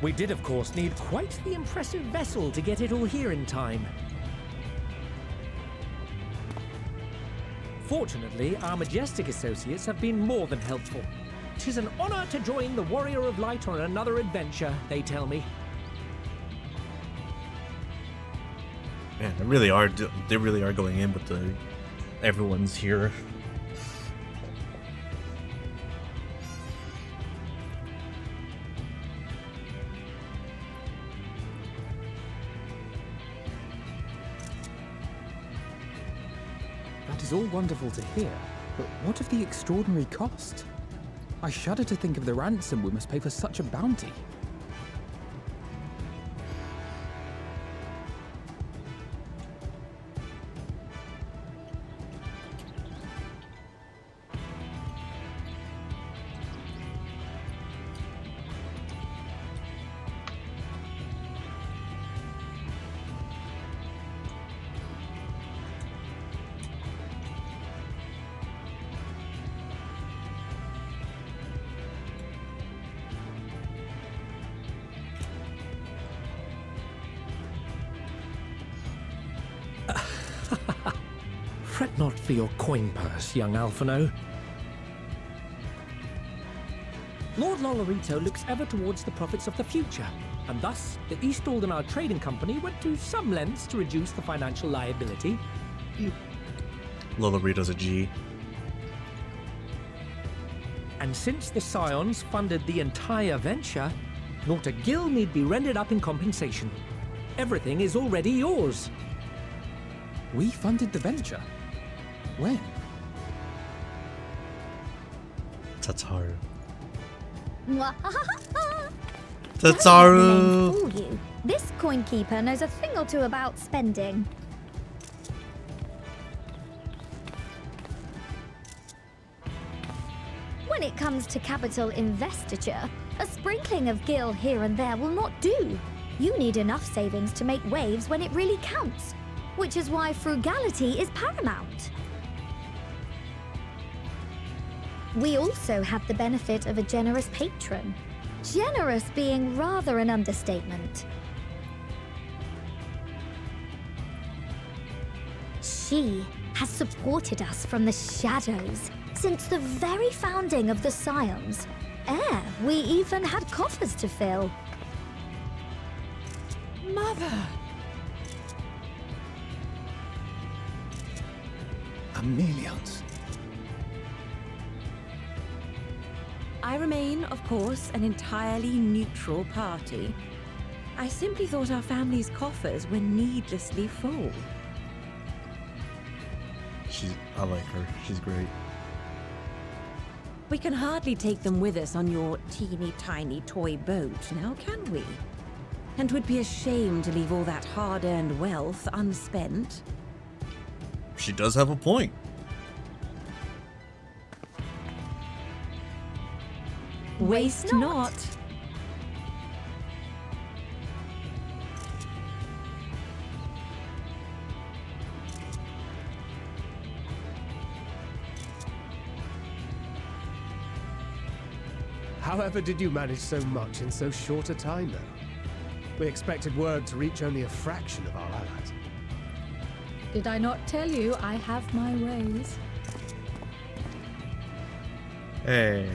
We did, of course, need quite the impressive vessel to get it all here in time. Fortunately, our majestic associates have been more than helpful. 'Tis an honor to join the Warrior of Light on another adventure, they tell me. Man, they really are going in with the everyone's here. That is all wonderful to hear, but what of the extraordinary cost? I shudder to think of the ransom we must pay for such a bounty. Fret not for your coin purse, young Alphino. Lord Lolorito looks ever towards the profits of the future, and thus the East Aldenar Trading Company went to some lengths to reduce the financial liability. Lolorito's a G. And since the Scions funded the entire venture, not a gill need be rendered up in compensation. Everything is already yours. We funded the venture? When? Tataru. Tataru! Don't let the name fool you. This coin keeper knows a thing or two about spending. When it comes to capital investiture, a sprinkling of gil here and there will not do. You need enough savings to make waves when it really counts, which is why frugality is paramount. We also have the benefit of a generous patron. Generous being rather an understatement. She has supported us from the shadows since the very founding of the Scions. We even had coffers to fill. Mother! Amelians. I remain, of course, an entirely neutral party. I simply thought our family's coffers were needlessly full. I like her. She's great. We can hardly take them with us on your teeny tiny toy boat, now can we? And 'twould be a shame to leave all that hard-earned wealth unspent. She does have a point. Waste not. However did you manage so much in so short a time, though? We expected word to reach only a fraction of our allies. Did I not tell you I have my ways? Hey.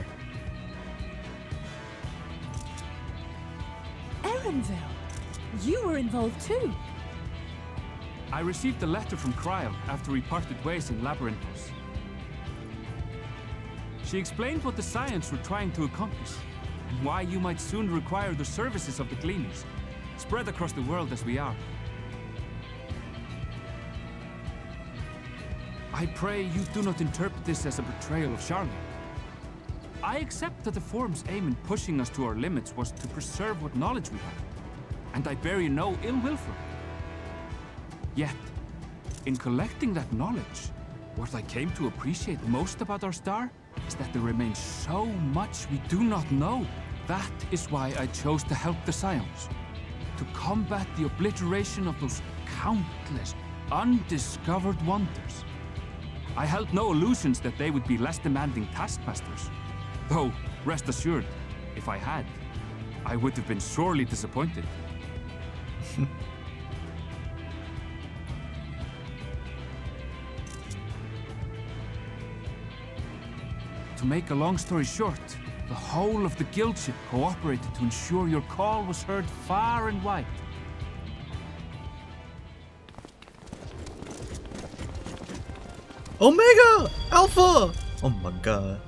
Erenville, you were involved too. I received a letter from Cryle after we parted ways in Labyrinthos. She explained what the Scions were trying to accomplish, and why you might soon require the services of the Gleaners, spread across the world as we are. I pray you do not interpret this as a betrayal of Charlotte. I accept that the Forum's aim in pushing us to our limits was to preserve what knowledge we have, and I bear you no ill will for it. Yet, in collecting that knowledge, what I came to appreciate most about our star is that there remains so much we do not know. That is why I chose to help the Scions, to combat the obliteration of those countless, undiscovered wonders. I held no illusions that they would be less demanding taskmasters. Though, rest assured, if I had, I would have been sorely disappointed. To make a long story short, the whole of the guild ship cooperated to ensure your call was heard far and wide. Omega! Alpha! Oh my god.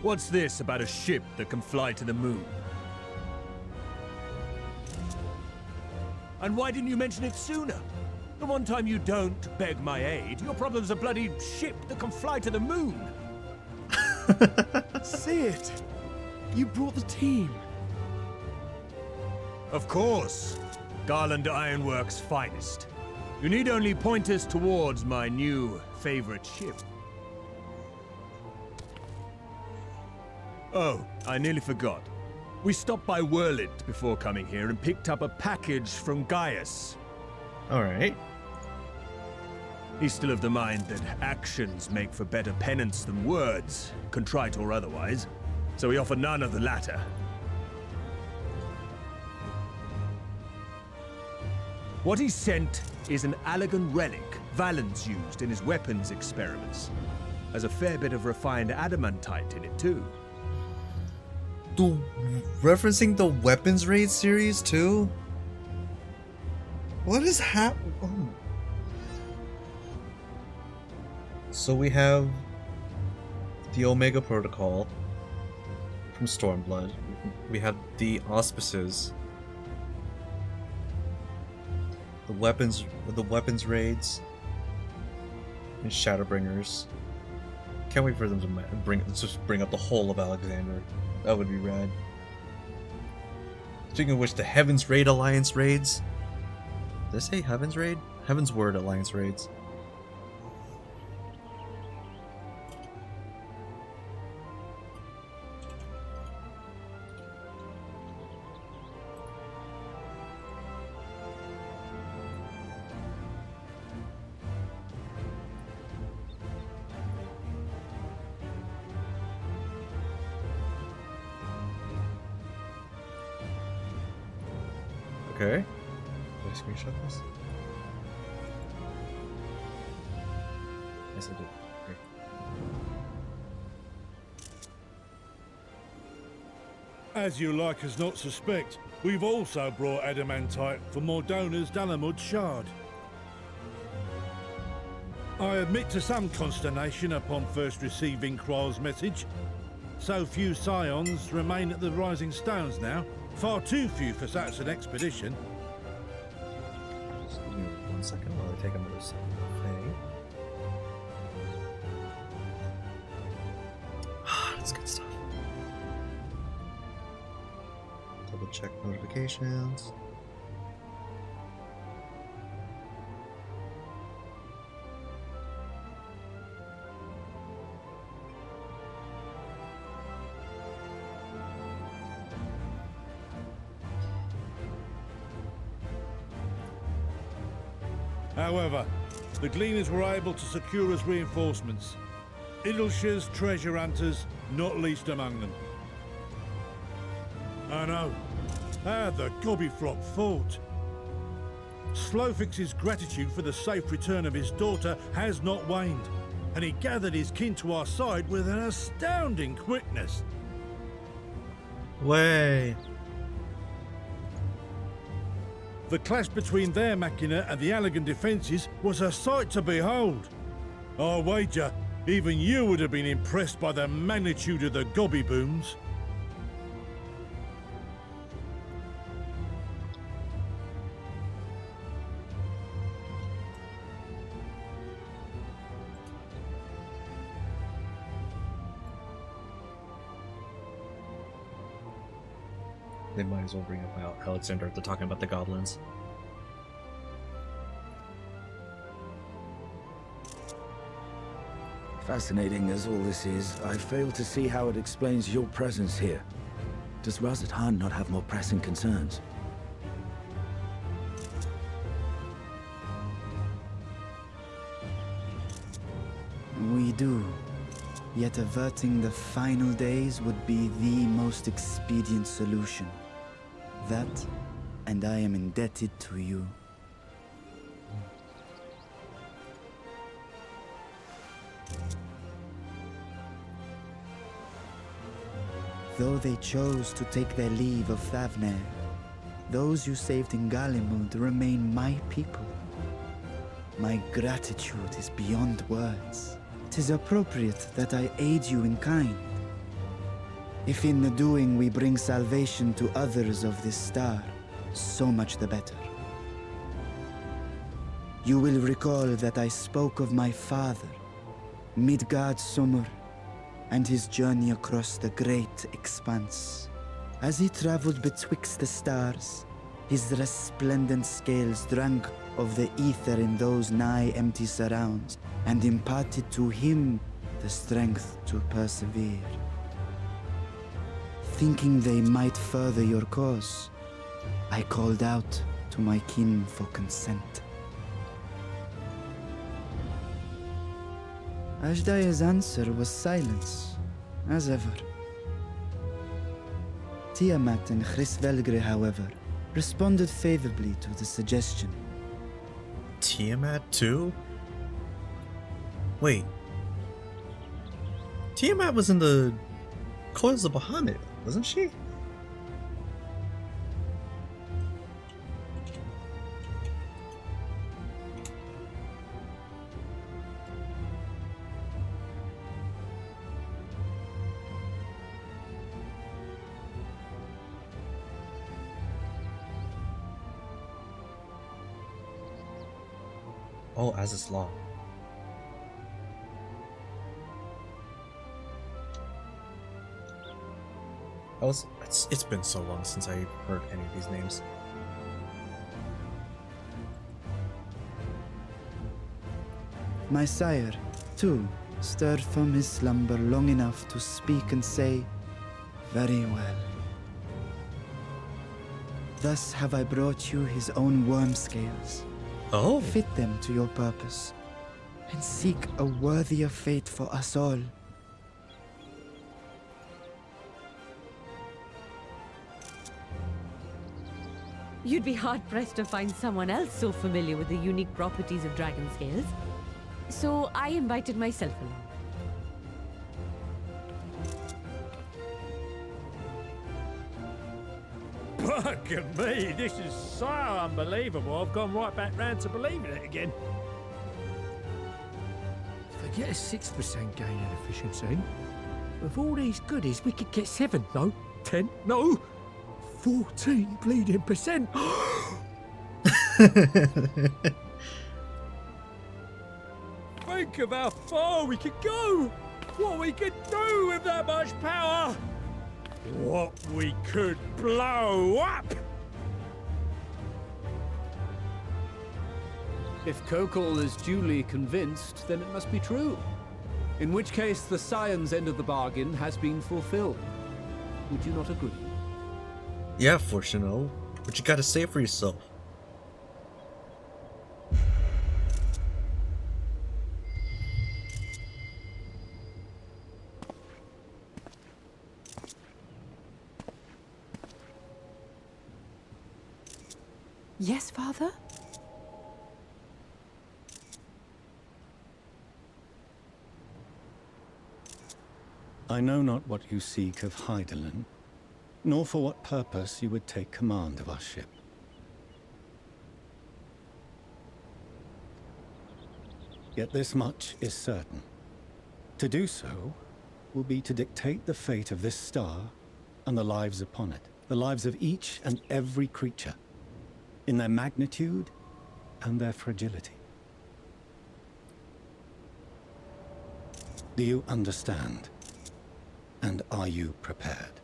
What's this about a ship that can fly to the moon? And why didn't you mention it sooner? The one time you don't beg my aid, your problem's a bloody ship that can fly to the moon. See it? You brought the team. Of course. Garland Ironworks' finest. You need only point us towards my new favorite ship. Oh, I nearly forgot. We stopped by Whirlint before coming here and picked up a package from Gaius. Alright. He's still of the mind that actions make for better penance than words, contrite or otherwise, so we offer none of the latter. What he sent is an Allagan relic Valens used in his weapons experiments. Has a fair bit of refined adamantite in it too. Referencing the Weapons Raid series too? What is happening? Oh. So we have the Omega Protocol from Stormblood. We have the Auspices. The weapons raids and Shadowbringers. Can't wait for them to bring up the whole of Alexander. That would be rad. Speaking of which, the Heaven's Raid Alliance raids. Did I say Heaven's Raid? Heaven's Word Alliance raids. Okay. Did I screenshot this? Yes, I did. Great. As you like as not suspect, we've also brought adamantite for Mordona's Dalamud Shard. I admit to some consternation upon first receiving Kryl's message. So few scions remain at the Rising Stones now. Far too few for such an expedition. Just give me 1 second while I take another sip of thing. That's good stuff. Double check notifications. However, the Gleaners were able to secure us reinforcements. Idleshire's treasure hunters, not least among them. I know. How the Gobbyflock fought. Slowfix's gratitude for the safe return of his daughter has not waned, and he gathered his kin to our side with an astounding quickness. Way. The clash between their machina and the Allagan defences was a sight to behold. I wager even you would have been impressed by the magnitude of the gobby booms. They might as well bring up Alexander if they're talking about the goblins. Fascinating as all this is, I fail to see how it explains your presence here. Does Razat Han not have more pressing concerns? We do. Yet averting the final days would be the most expedient solution. That, and I am indebted to you. Though they chose to take their leave of Thavnair, those you saved in Galimund remain my people. My gratitude is beyond words. 'Tis appropriate that I aid you in kind. If in the doing we bring salvation to others of this star, so much the better. You will recall that I spoke of my father, Midgard Summer, and his journey across the great expanse. As he traveled betwixt the stars, his resplendent scales drank of the ether in those nigh empty surrounds, and imparted to him the strength to persevere. Thinking they might further your cause, I called out to my kin for consent. Ajdaya's answer was silence, as ever. Tiamat and Chrisvelgre, however, responded favorably to the suggestion. Tiamat too? Wait. Tiamat was in the Coils of Bahamut, wasn't she? Oh, as its law. It's been so long since I heard any of these names. My sire, too, stirred from his slumber long enough to speak and say, "Very well." Thus have I brought you his own worm scales. Oh. Fit them to your purpose, and seek a worthier fate for us all. You'd be hard-pressed to find someone else so familiar with the unique properties of dragon scales. So I invited myself along. Bugger me, this is so unbelievable. I've gone right back round to believing it again. Forget a 6% gain in efficiency. With all these goodies, we could get 7, no, 10, no, 14 bleeding percent. Think of how far we could go. What we could do with that much power. What we could blow up! If Kokol is duly convinced, then it must be true. In which case, the Scion's end of the bargain has been fulfilled. Would you not agree? Yeah, Fortuno. What you gotta say for yourself? Yes, Father? I know not what you seek of Hydaelyn, nor for what purpose you would take command of our ship. Yet this much is certain. To do so will be to dictate the fate of this star and the lives upon it, the lives of each and every creature, in their magnitude and their fragility. Do you understand? And are you prepared?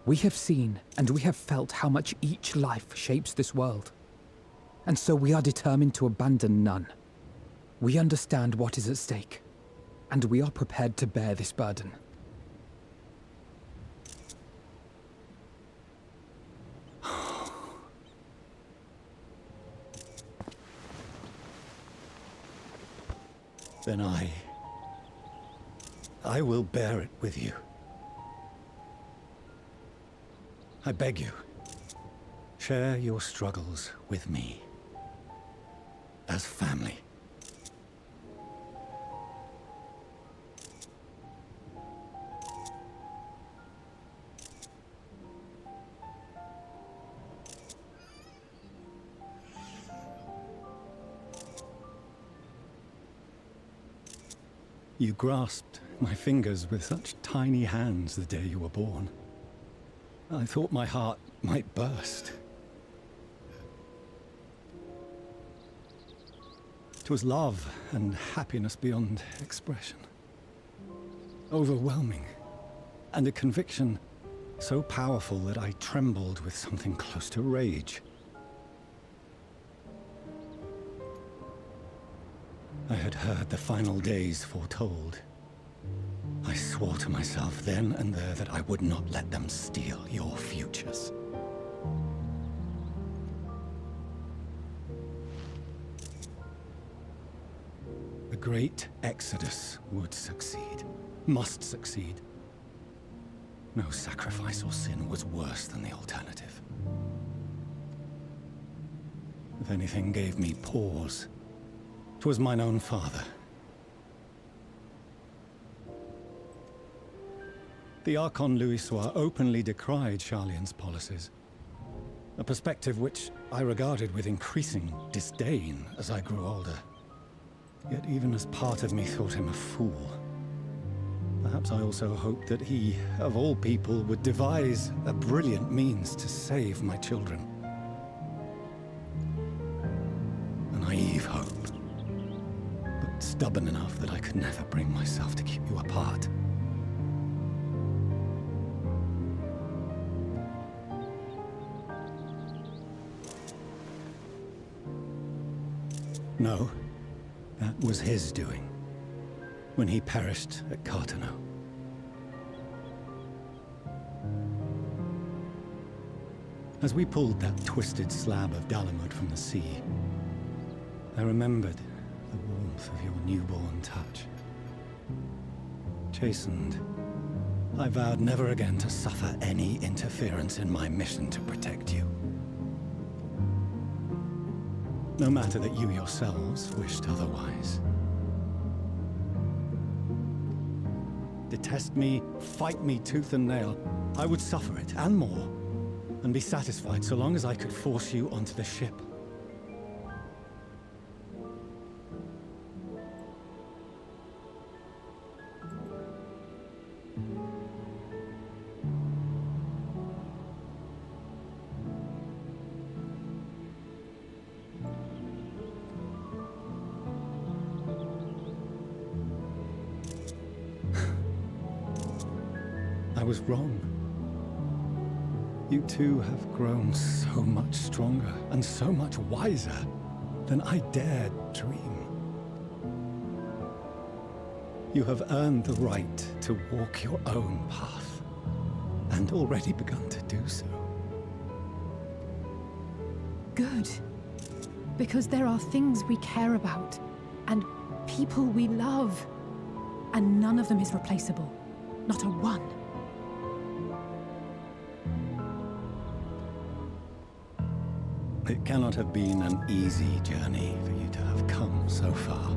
We have seen and we have felt how much each life shapes this world. And so we are determined to abandon none. We understand what is at stake, and we are prepared to bear this burden. Then I will bear it with you. I beg you, share your struggles with me. As family. You grasped my fingers with such tiny hands the day you were born. I thought my heart might burst. 'Twas love and happiness beyond expression. Overwhelming. And a conviction so powerful that I trembled with something close to rage. I had heard the final days foretold. I swore to myself then and there that I would not let them steal your futures. The great Exodus would succeed, must succeed. No sacrifice or sin was worse than the alternative. If anything gave me pause, 'twas mine own father. The Archon Louisoix openly decried Charlian's policies, a perspective which I regarded with increasing disdain as I grew older. Yet even as part of me thought him a fool, perhaps I also hoped that he, of all people, would devise a brilliant means to save my children. A naive hope, but stubborn enough that I could never bring myself to keep you apart. No, that was his doing, when he perished at Carteneau. As we pulled that twisted slab of Dalamud from the sea, I remembered the warmth of your newborn touch. Chastened I vowed never again to suffer any interference in my mission to protect you. No matter that you yourselves wished otherwise. Detest me, fight me tooth and nail, I would suffer it, and more, and be satisfied so long as I could force you onto the ship. I was wrong. You two have grown so much stronger and so much wiser than I dared dream. You have earned the right to walk your own path, and already begun to do so. Good. Because there are things we care about, and people we love, and none of them is replaceable. Not a one. It cannot have been an easy journey for you to have come so far.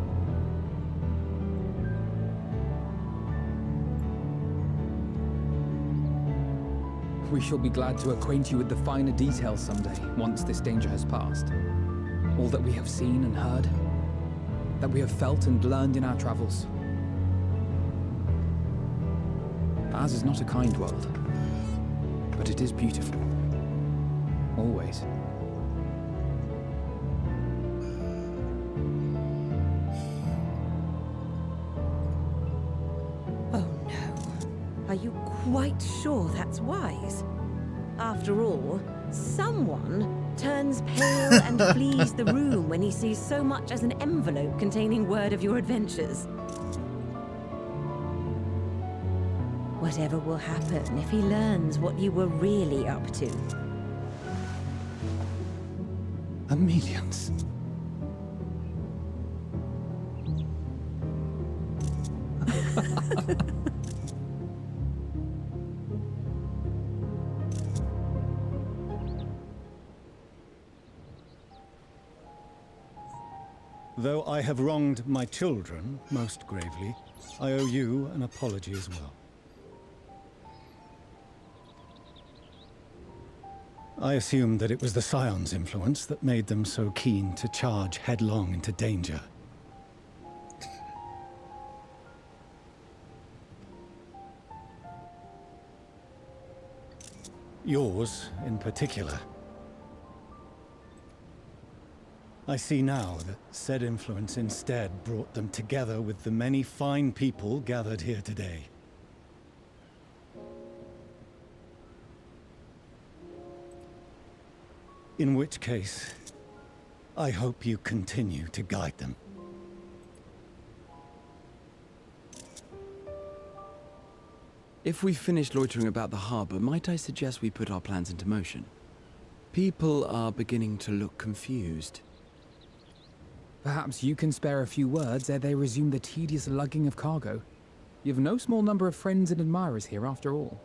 We shall be glad to acquaint you with the finer details someday, once this danger has passed. All that we have seen and heard, that we have felt and learned in our travels. Ours is not a kind world, but it is beautiful. Always. Are you quite sure that's wise? After all, someone turns pale and flees the room when he sees so much as an envelope containing word of your adventures. Whatever will happen if he learns what you were really up to? Amelians. Though I have wronged my children most gravely, I owe you an apology as well. I assumed that it was the Scion's influence that made them so keen to charge headlong into danger. Yours, in particular. I see now that said influence instead brought them together with the many fine people gathered here today. In which case, I hope you continue to guide them. If we've finished loitering about the harbor, might I suggest we put our plans into motion? People are beginning to look confused. Perhaps you can spare a few words ere they resume the tedious lugging of cargo. You've no small number of friends and admirers here after all.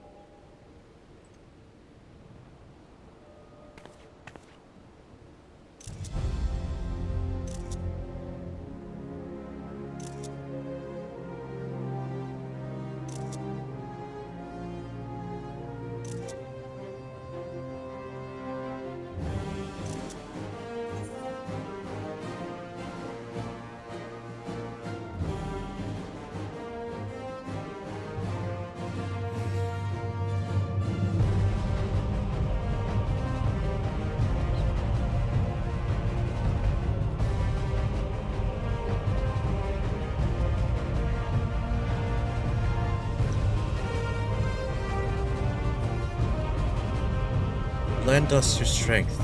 Lend us your strength.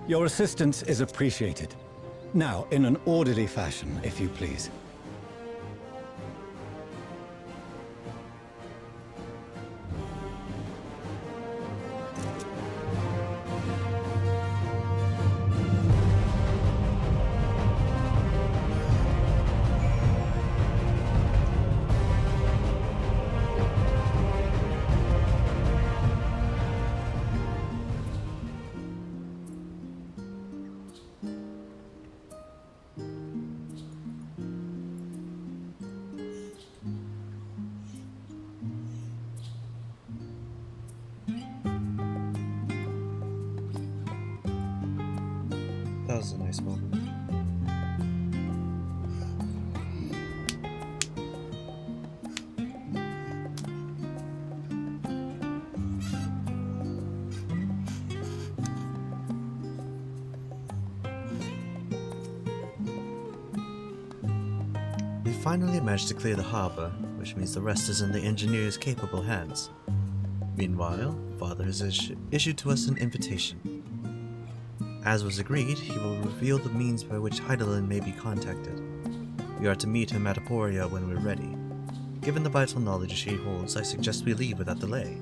Your assistance is appreciated. Now, in an orderly fashion, if you please. That was a nice moment. We finally managed to clear the harbor, which means the rest is in the engineer's capable hands. Meanwhile, Father has issued to us an invitation. As was agreed, he will reveal the means by which Hydaelyn may be contacted. We are to meet him at Aporia when we're ready. Given the vital knowledge she holds, I suggest we leave without delay.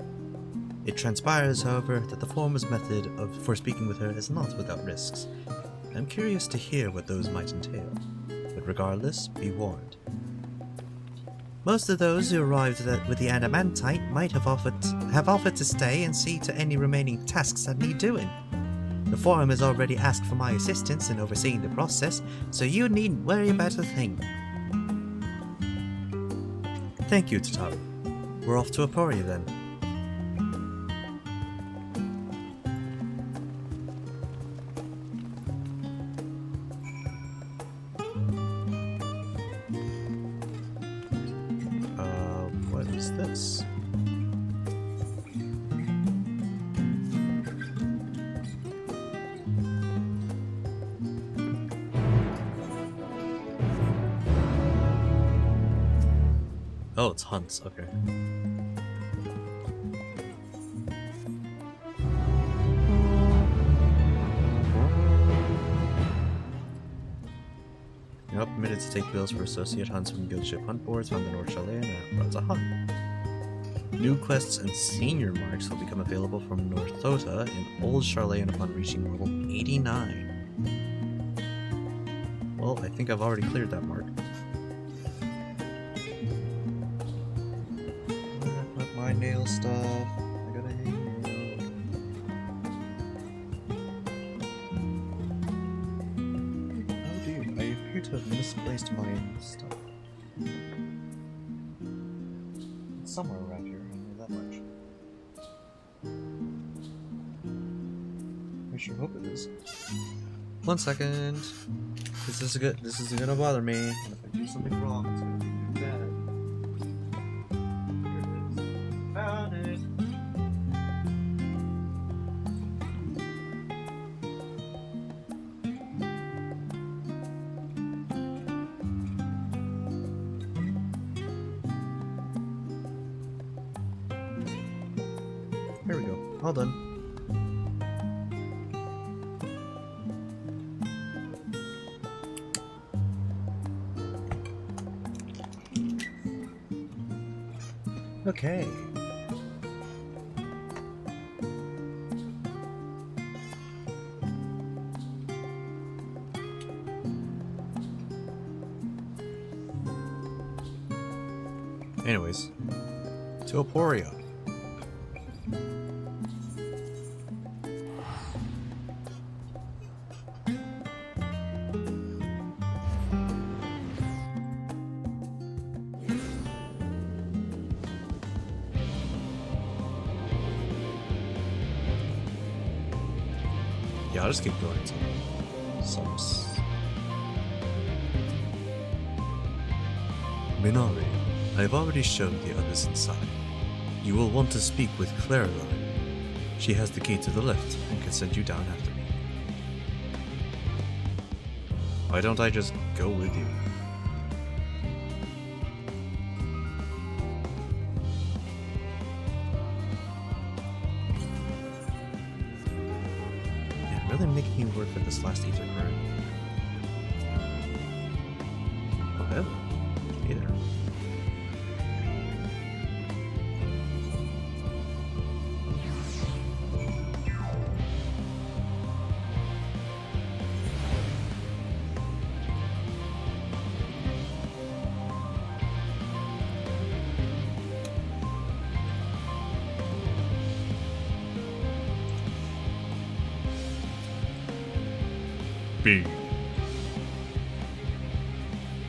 It transpires, however, that the Foreman's method for speaking with her is not without risks. I'm curious to hear what those might entail, but regardless, be warned. Most of those who arrived with the adamantite might have offered to stay and see to any remaining tasks that need doing. The Forum has already asked for my assistance in overseeing the process, so you needn't worry about a thing. Thank you, Tataru. We're off to Aporia then. What is this? Oh, it's hunts, okay. You're not permitted to take bills for associate hunts from guild ship hunt boards from the North Chalet and runs a hunt. New quests and senior marks will become available from North Thota and Old Charlatan upon reaching level 89. Well, I think I've already cleared that mark. My nail stuff. I gotta hang nail. Oh dude, I appear to have misplaced my stuff. It's somewhere around here, I know that much. I sure hope it is. 1 second. This isn't gonna bother me. And if I do something wrong, it's gonna be really bad. Found it. Here we go. All done. Okay. Anyways, to Aporia. Yeah, I'll just keep going until some. Minari, I have already shown the others inside. You will want to speak with Claraline. She has the key to the lift and can send you down after me. Why don't I just go with you? Really making me work for this last ether current. Whatever. Either. B.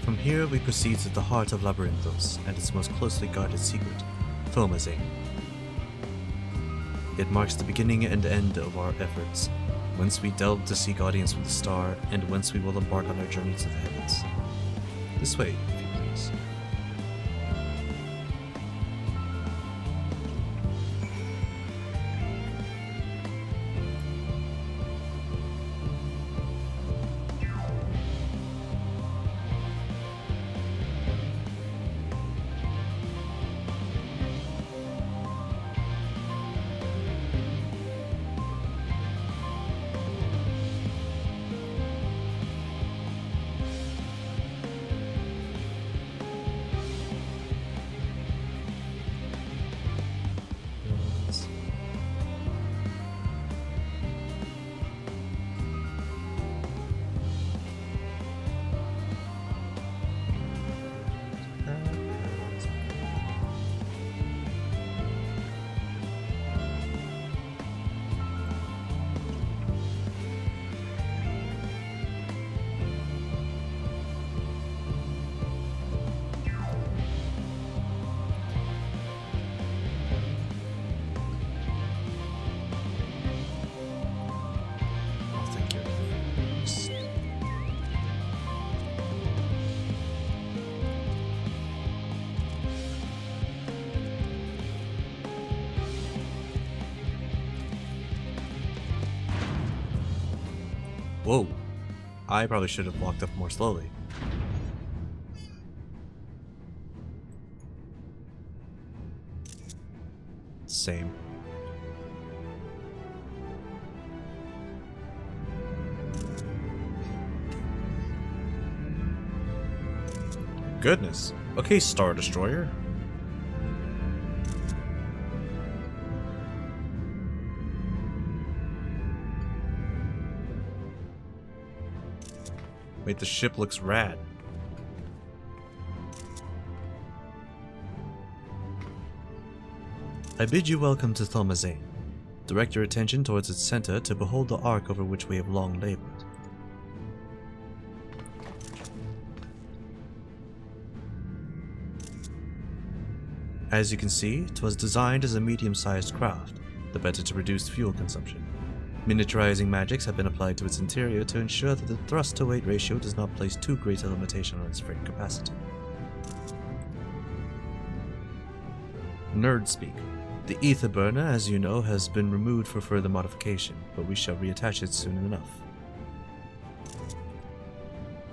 From here we proceed to the heart of Labyrinthos and its most closely guarded secret, Thomazane. It marks the beginning and end of our efforts. whence we delve to seek audience with the star, and whence we will embark on our journey to the heavens. This way, if you please. Whoa. I probably should have walked up more slowly. Same. Goodness. Okay, Star Destroyer. Wait, the ship looks rad. I bid you welcome to Thomazane. Direct your attention towards its center to behold the ark over which we have long labored. As you can see, 'twas designed as a medium-sized craft, the better to reduce fuel consumption. Miniaturizing magics have been applied to its interior to ensure that the thrust-to-weight ratio does not place too great a limitation on its freight capacity. Nerd speak. The ether burner, as you know, has been removed for further modification, but we shall reattach it soon enough.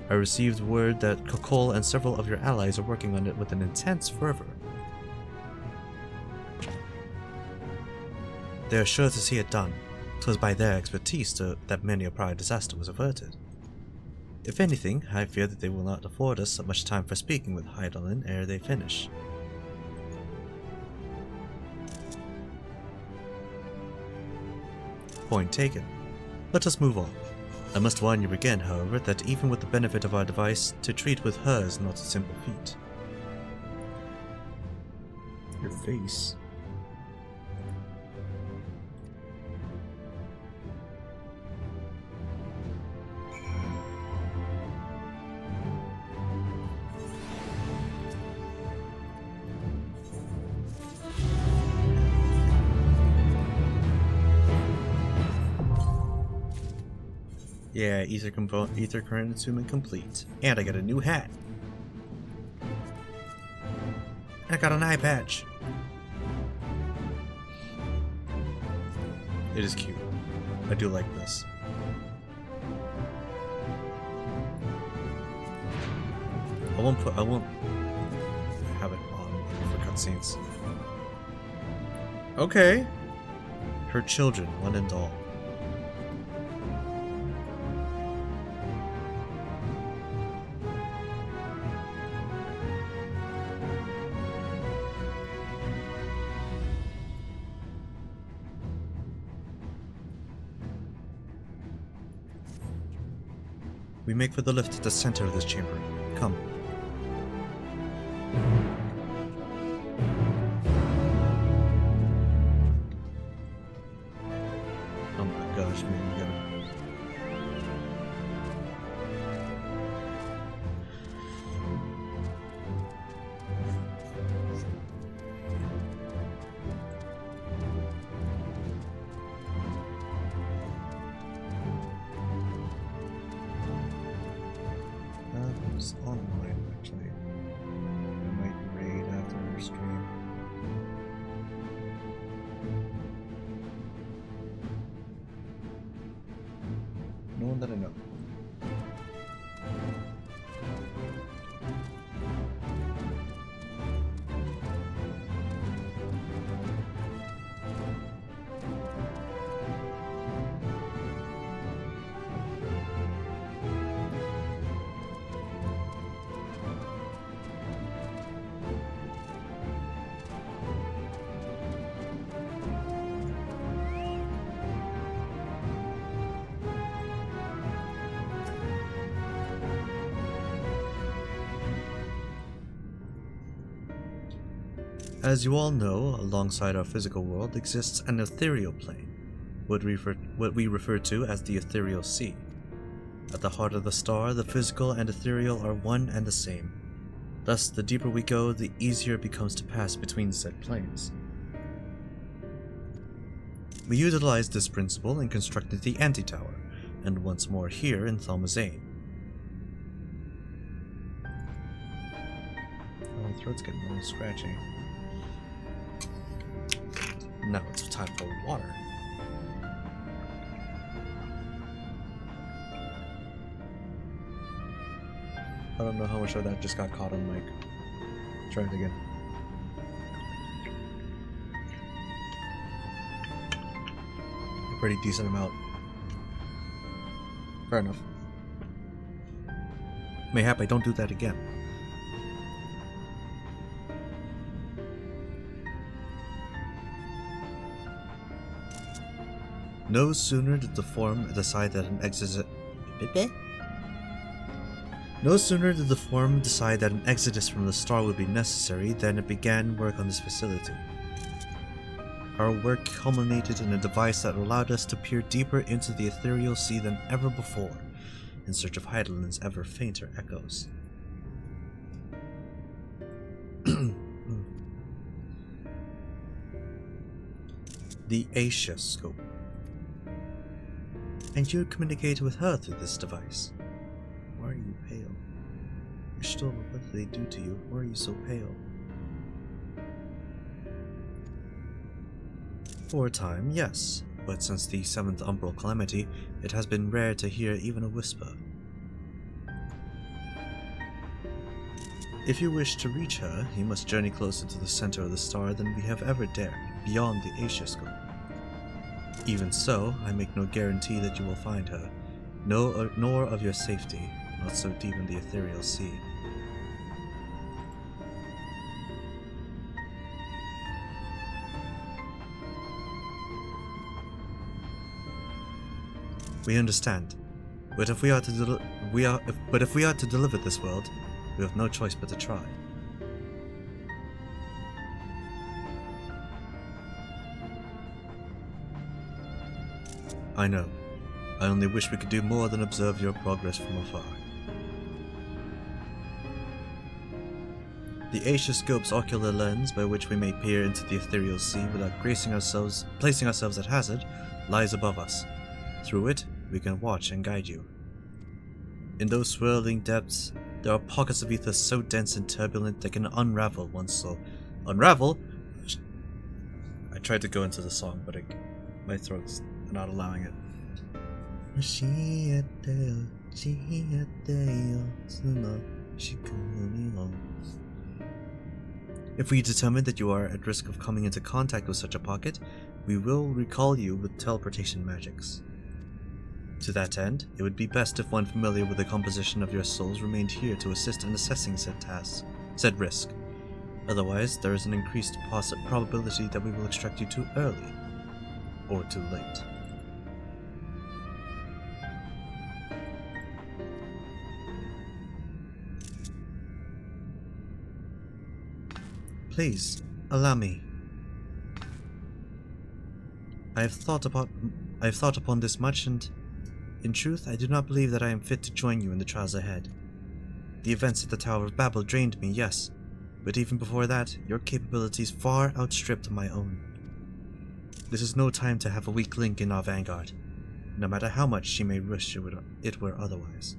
I received word that Kokol and several of your allies are working on it with an intense fervor. They are sure to see it done. 'Twas by their expertise that many a prior disaster was averted. If anything, I fear that they will not afford us much time for speaking with Hydaelyn ere they finish. Point taken. Let us move on. I must warn you again, however, that even with the benefit of our device, to treat with her is not a simple feat. Your face. Yeah, ether current attunement complete. And I got a new hat. I got an eye patch. It is cute. I do like this. I won't have it on for cutscenes. Okay. Her children, one and all. We make for the lift at the center of this chamber. Come. Oh my gosh, man, you gotta... is online, actually. I might raid after our stream. No one that I know. As you all know, alongside our physical world exists an ethereal plane, what we refer to as the ethereal sea. At the heart of the star, the physical and ethereal are one and the same. Thus, the deeper we go, the easier it becomes to pass between said planes. We utilized this principle and constructed the Anti-Tower, and once more here in Thalmazane. Oh, my throat's getting a little scratchy. Now it's time for water. I don't know how much of that just got caught on mic. Try it again. A pretty decent amount. Fair enough. Mayhap I don't do that again. No sooner did the Forum decide that an exodus from the star would be necessary than it began work on this facility. Our work culminated in a device that allowed us to peer deeper into the ethereal sea than ever before, in search of Heidelin's ever fainter echoes. The Asia Scope. And you would communicate with her through this device. Why are you pale? Rishtor, what did they do to you? Why are you so pale? For a time, yes, but since the 7th Umbral Calamity, it has been rare to hear even a whisper. If you wish to reach her, you must journey closer to the center of the star than we have ever dared, beyond the Asia Scope. Even so, I make no guarantee that you will find her, nor of your safety, not so deep in the ethereal sea. We understand, but if we are to deliver this world, we have no choice but to try. I know. I only wish we could do more than observe your progress from afar. The Asia Scope's ocular lens, by which we may peer into the ethereal sea without placing ourselves at hazard, lies above us. Through it, we can watch and guide you. In those swirling depths, there are pockets of ether so dense and turbulent they can unravel one's soul. Unravel? I tried to go into the song, but my throat's not allowing it. If we determine that you are at risk of coming into contact with such a pocket, we will recall you with teleportation magics. To that end, it would be best if one familiar with the composition of your souls remained here to assist in assessing said risk. Otherwise, there is an increased probability that we will extract you too early, or too late. Please, allow me. I have thought upon this much, and in truth, I do not believe that I am fit to join you in the trials ahead. The events at the Tower of Babel drained me, yes, but even before that, your capabilities far outstripped my own. This is no time to have a weak link in our vanguard, no matter how much she may wish it were otherwise.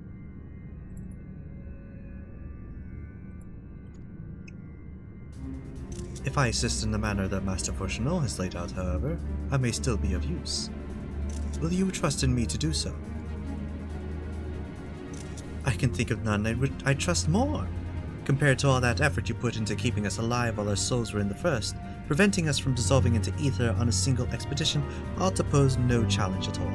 If I assist in the manner that Master Fortunato has laid out, however, I may still be of use. Will you trust in me to do so? I can think of none I trust more. Compared to all that effort you put into keeping us alive while our souls were in the first, preventing us from dissolving into ether on a single expedition ought to pose no challenge at all.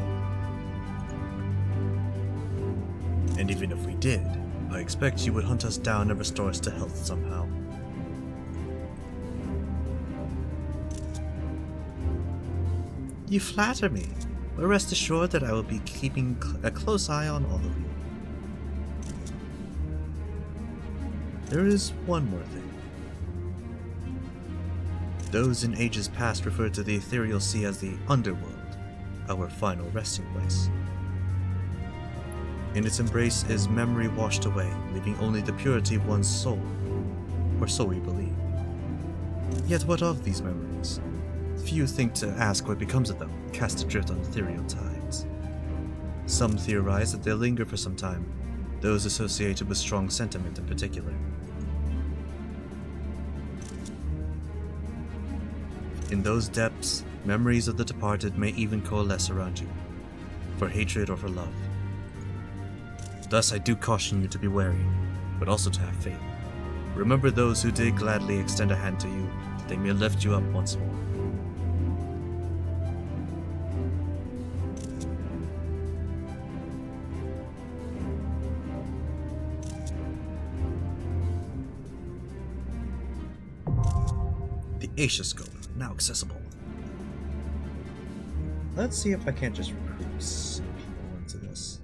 And even if we did, I expect you would hunt us down and restore us to health somehow. You flatter me, but rest assured that I will be keeping a close eye on all of you. There is one more thing. Those in ages past referred to the ethereal sea as the underworld, our final resting place. In its embrace is memory washed away, leaving only the purity of one's soul, or so we believe. Yet what of these memories? Few think to ask what becomes of them, cast adrift on ethereal tides. Some theorize that they linger for some time, those associated with strong sentiment in particular. In those depths, memories of the departed may even coalesce around you, for hatred or for love. Thus I do caution you to be wary, but also to have faith. Remember those who did gladly extend a hand to you, that they may lift you up once more. The Asia-scope, now accessible. Let's see if I can't just recruit some people into this.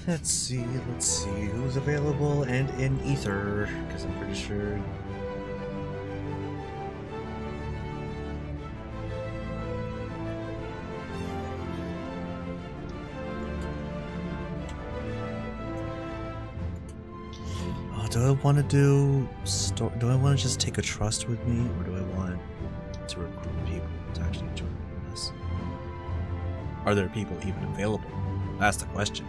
Let's see who's available and in ether, because I'm pretty sure. Do I want to do I want to just take a trust with me, or do I want to recruit people to actually join this? Are there people even available? That's the question.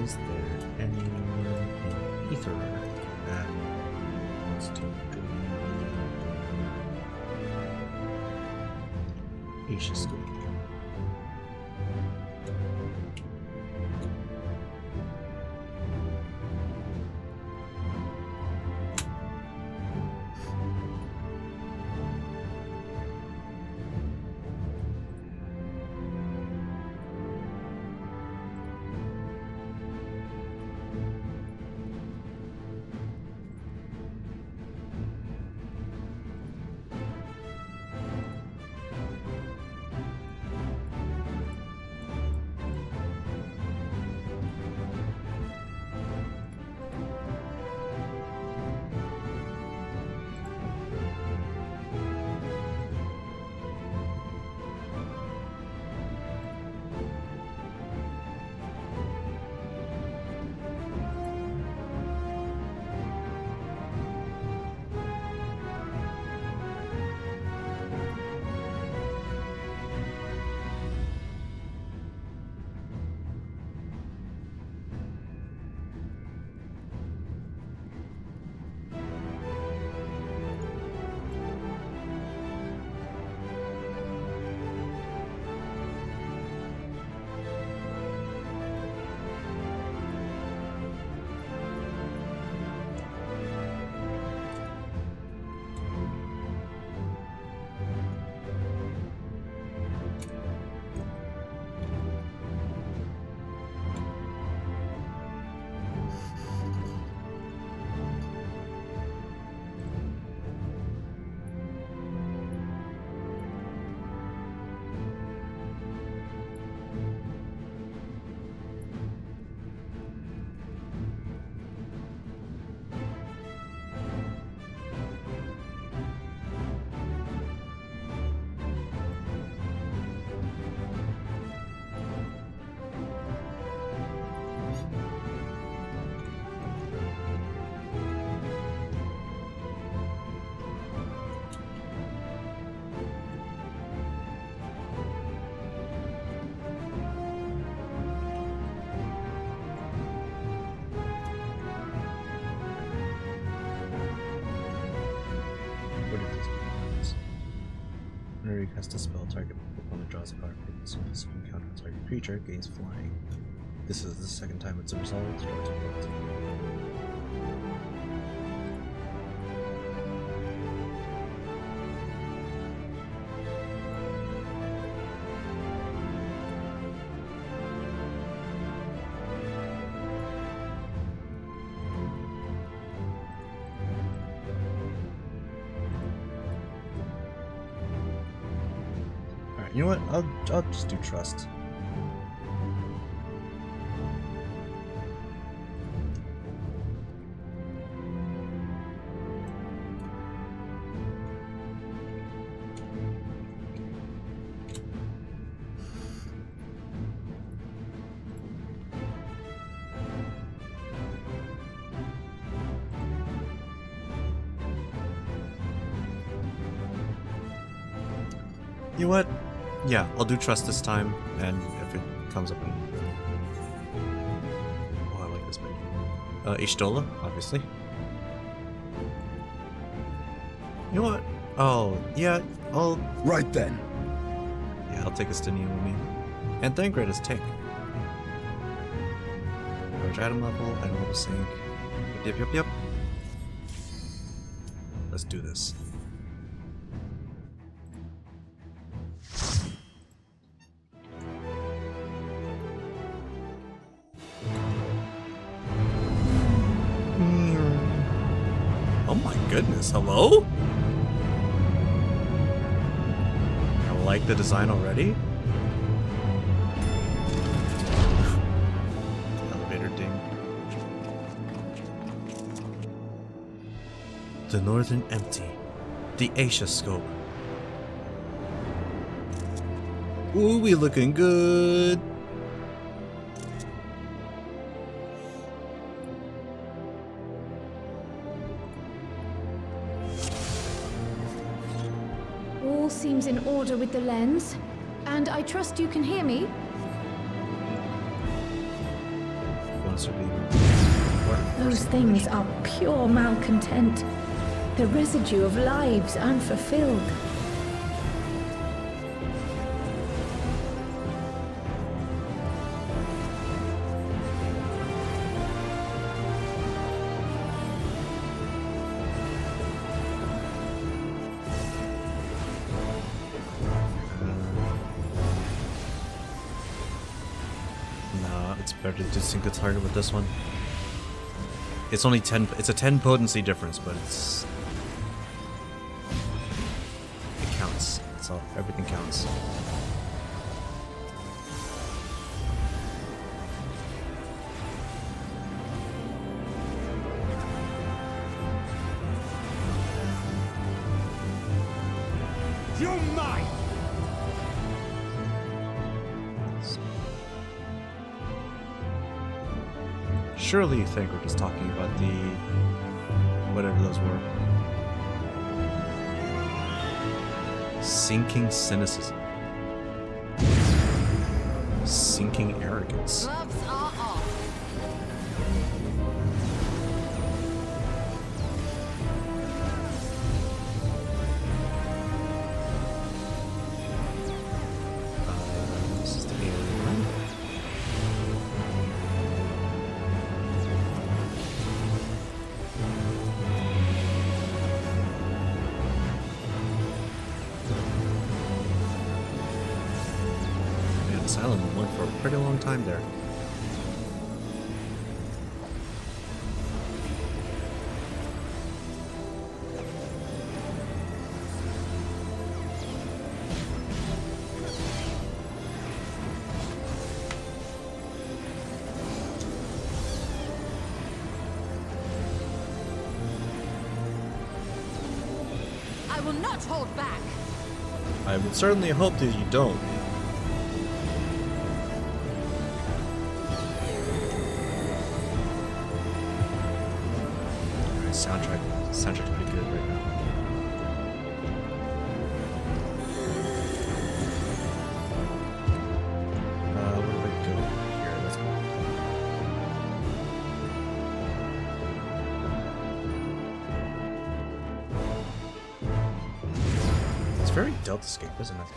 Is there anyone in Ether that wants to join Asia School? Whenever you cast a spell, target opponent draws a card from this encounter. Target creature gains flying. This is the second time it's resolved. You know what? I'll just do trust. You know what? Yeah, I'll do trust this time, and if it comes up in... Oh, I like this menu. Ishtola, obviously. You know what? Oh, yeah, I'll... Right then. Yeah, I'll take a Stinian with me. And Thancred as tank. Average item level, item level sync. Yep. Let's do this. Goodness, hello? I like the design already. Elevator ding. The Northern Empty. The Asia Scope. Ooh, we looking good. Seems in order with the lens, and I trust you can hear me. closer to you. Those things are pure malcontent. The residue of lives unfulfilled. It's better to sync the target with this one. It's only 10. It's a 10 potency difference, but it counts. So everything counts. You're mine! Surely you think we're just talking about the whatever those were. Sinking cynicism. Sinking arrogance. Gloves are off. This is the alien one. Silent went for a pretty long time there. I will not hold back. I would certainly hope that you don't. Soundtrack's pretty good right now. Where do I go here? Let's go. It's very Deltascape, isn't it?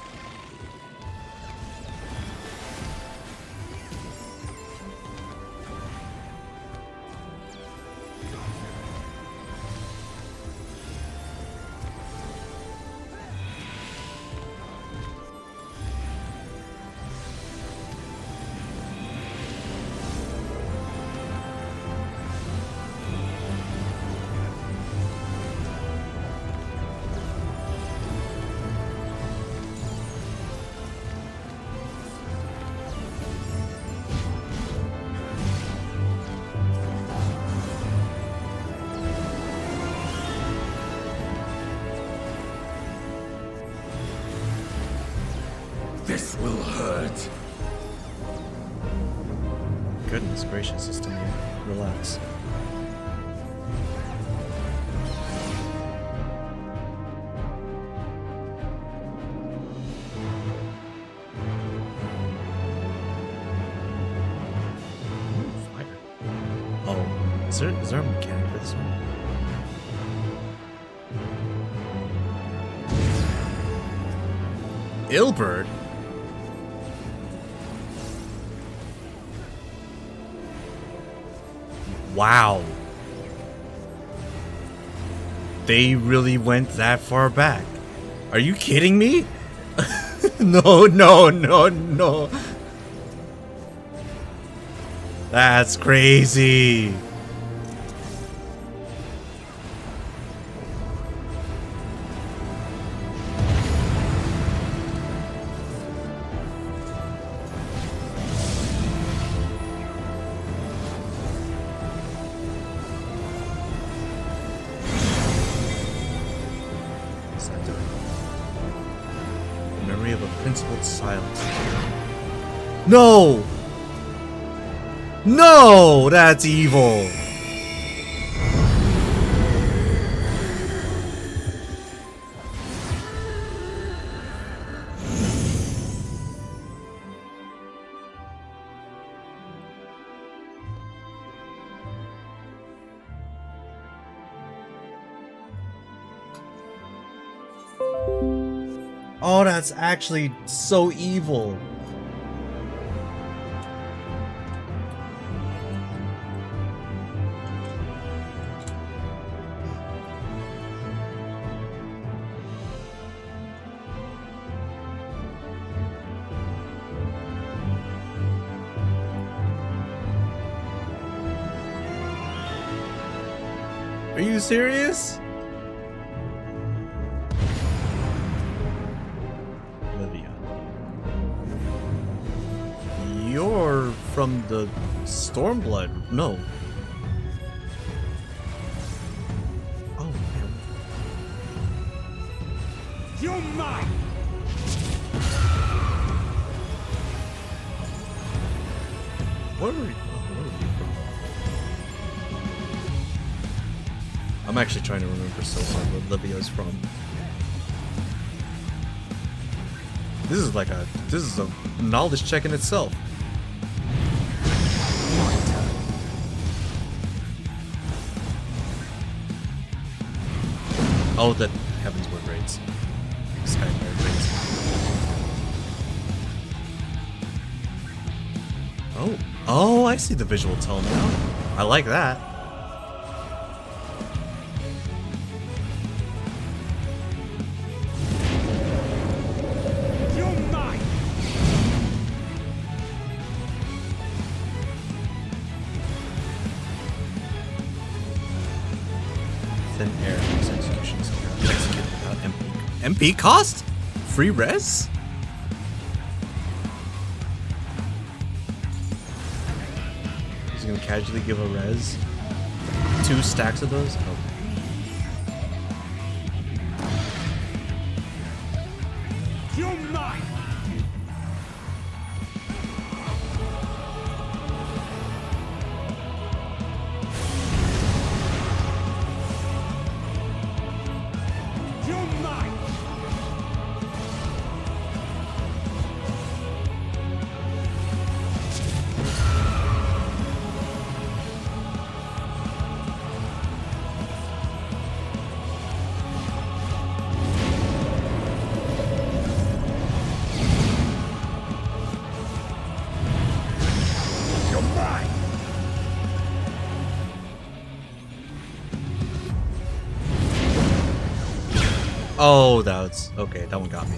This will hurt. Goodness gracious, system here. Relax. Fire. Oh, is there a mechanic for this one? Ilbird? Wow. They really went that far back. Are you kidding me? No. That's crazy. Memory of a principled silence. No! No! That's evil! Oh, that's actually so evil. Are you serious? Olivia. You're from the Stormblood. No. Oh, man. You're mine! Where are you from? I'm actually trying to remember so hard where Olivia's from. This is a knowledge check in itself. Oh, the Heavensward raids. Skyfire raids. Oh. Oh, I see the visual tone now. I like that. Thin air makes executions executed without MP cost? Free res? He's gonna casually give a res. 2 stacks of those? Oh. You're mine! Oh, that's okay. That one got me.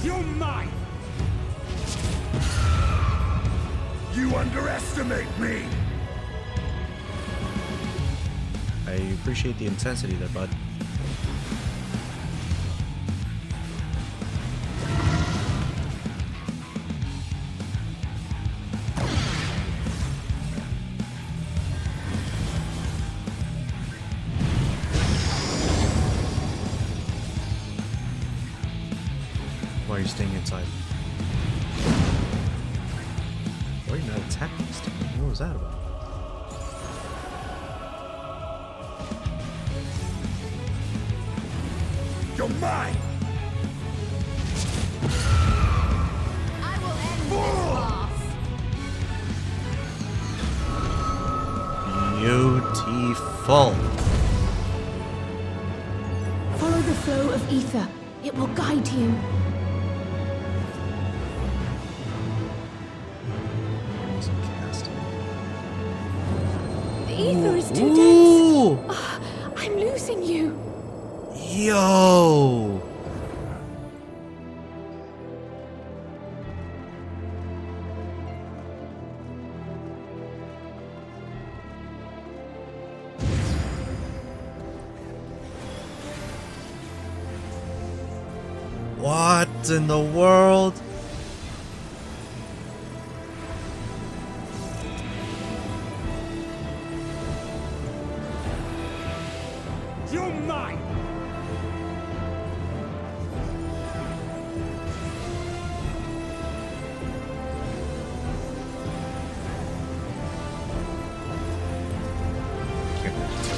You're mine! You underestimate me! I appreciate the intensity there, bud. Why are you staying inside? Why are you not attacking this thing? What was that about? You're mine! I will end this Beautiful. Follow the flow of ether. It will guide you. The ether is too dense. Ah, I'm losing you. Yo. What in the world? You're mine!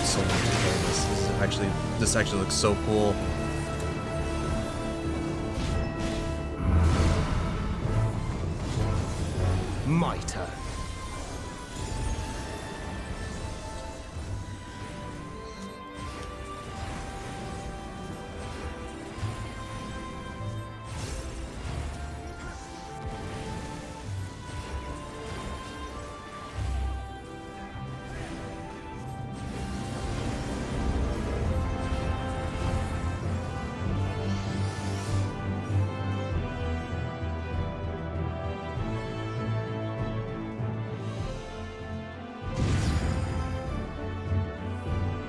So much to play this actually looks so cool. My turn.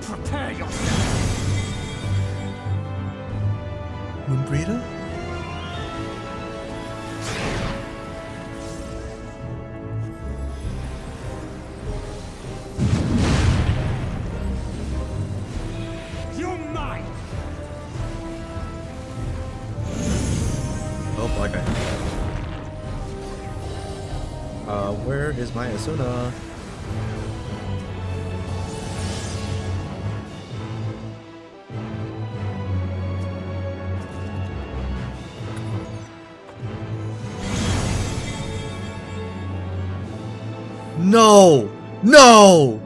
Prepare yourself! Moonbreeder? You're mine! Oh, black guy. Where is my Asuna? No! No!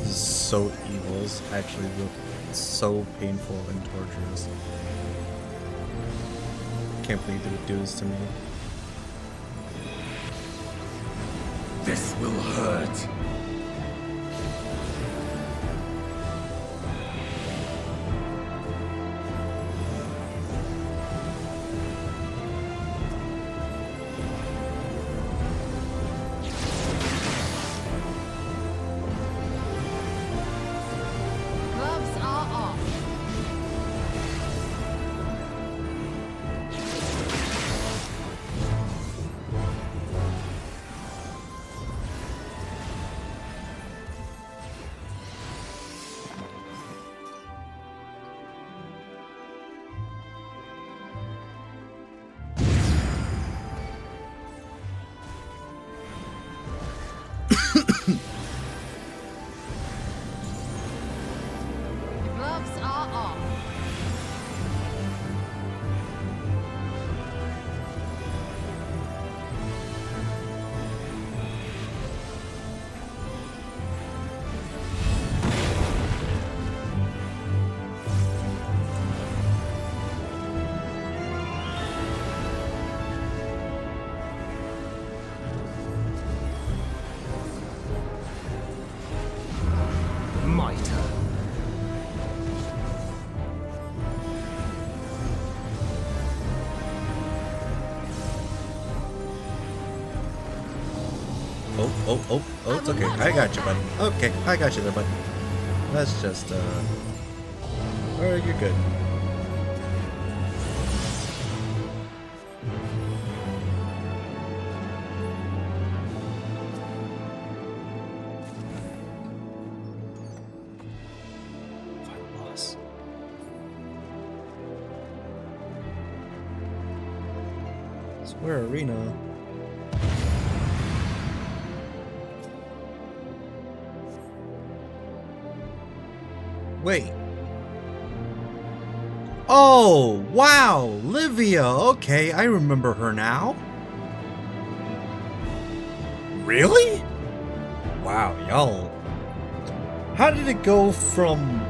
This is so evil. It's actually so painful and torturous. Can't believe they would do this to me. This will hurt. Gloves are off. Gloves are off. My turn. Oh, it's okay. I got you, bud. Okay, I got you there, bud. Let's just, alright, you're good. Final boss. Square Arena. Wait. Oh, wow, Livia. Okay, I remember her now. Really? Wow, y'all. How did it go from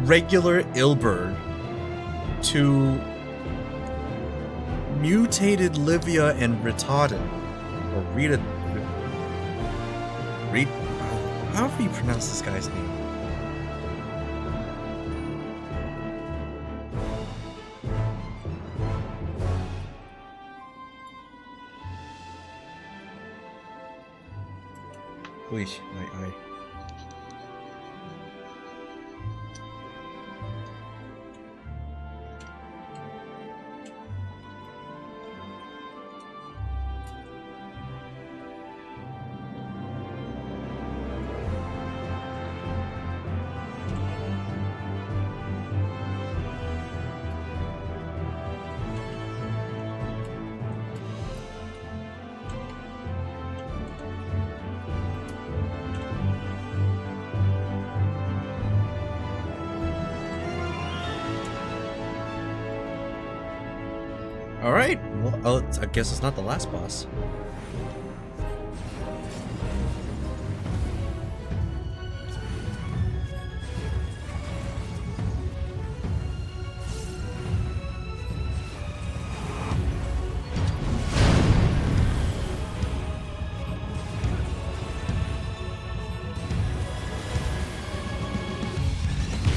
regular Ilberd to mutated Livia and Ritarded? Or Rita. However you pronounce this guy's name. Weesh, aye. Alright, well, I guess it's not the last boss.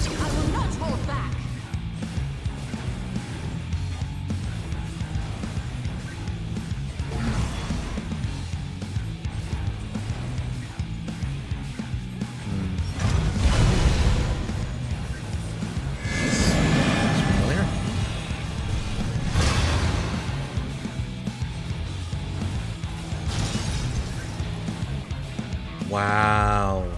I will not hold back. Wow.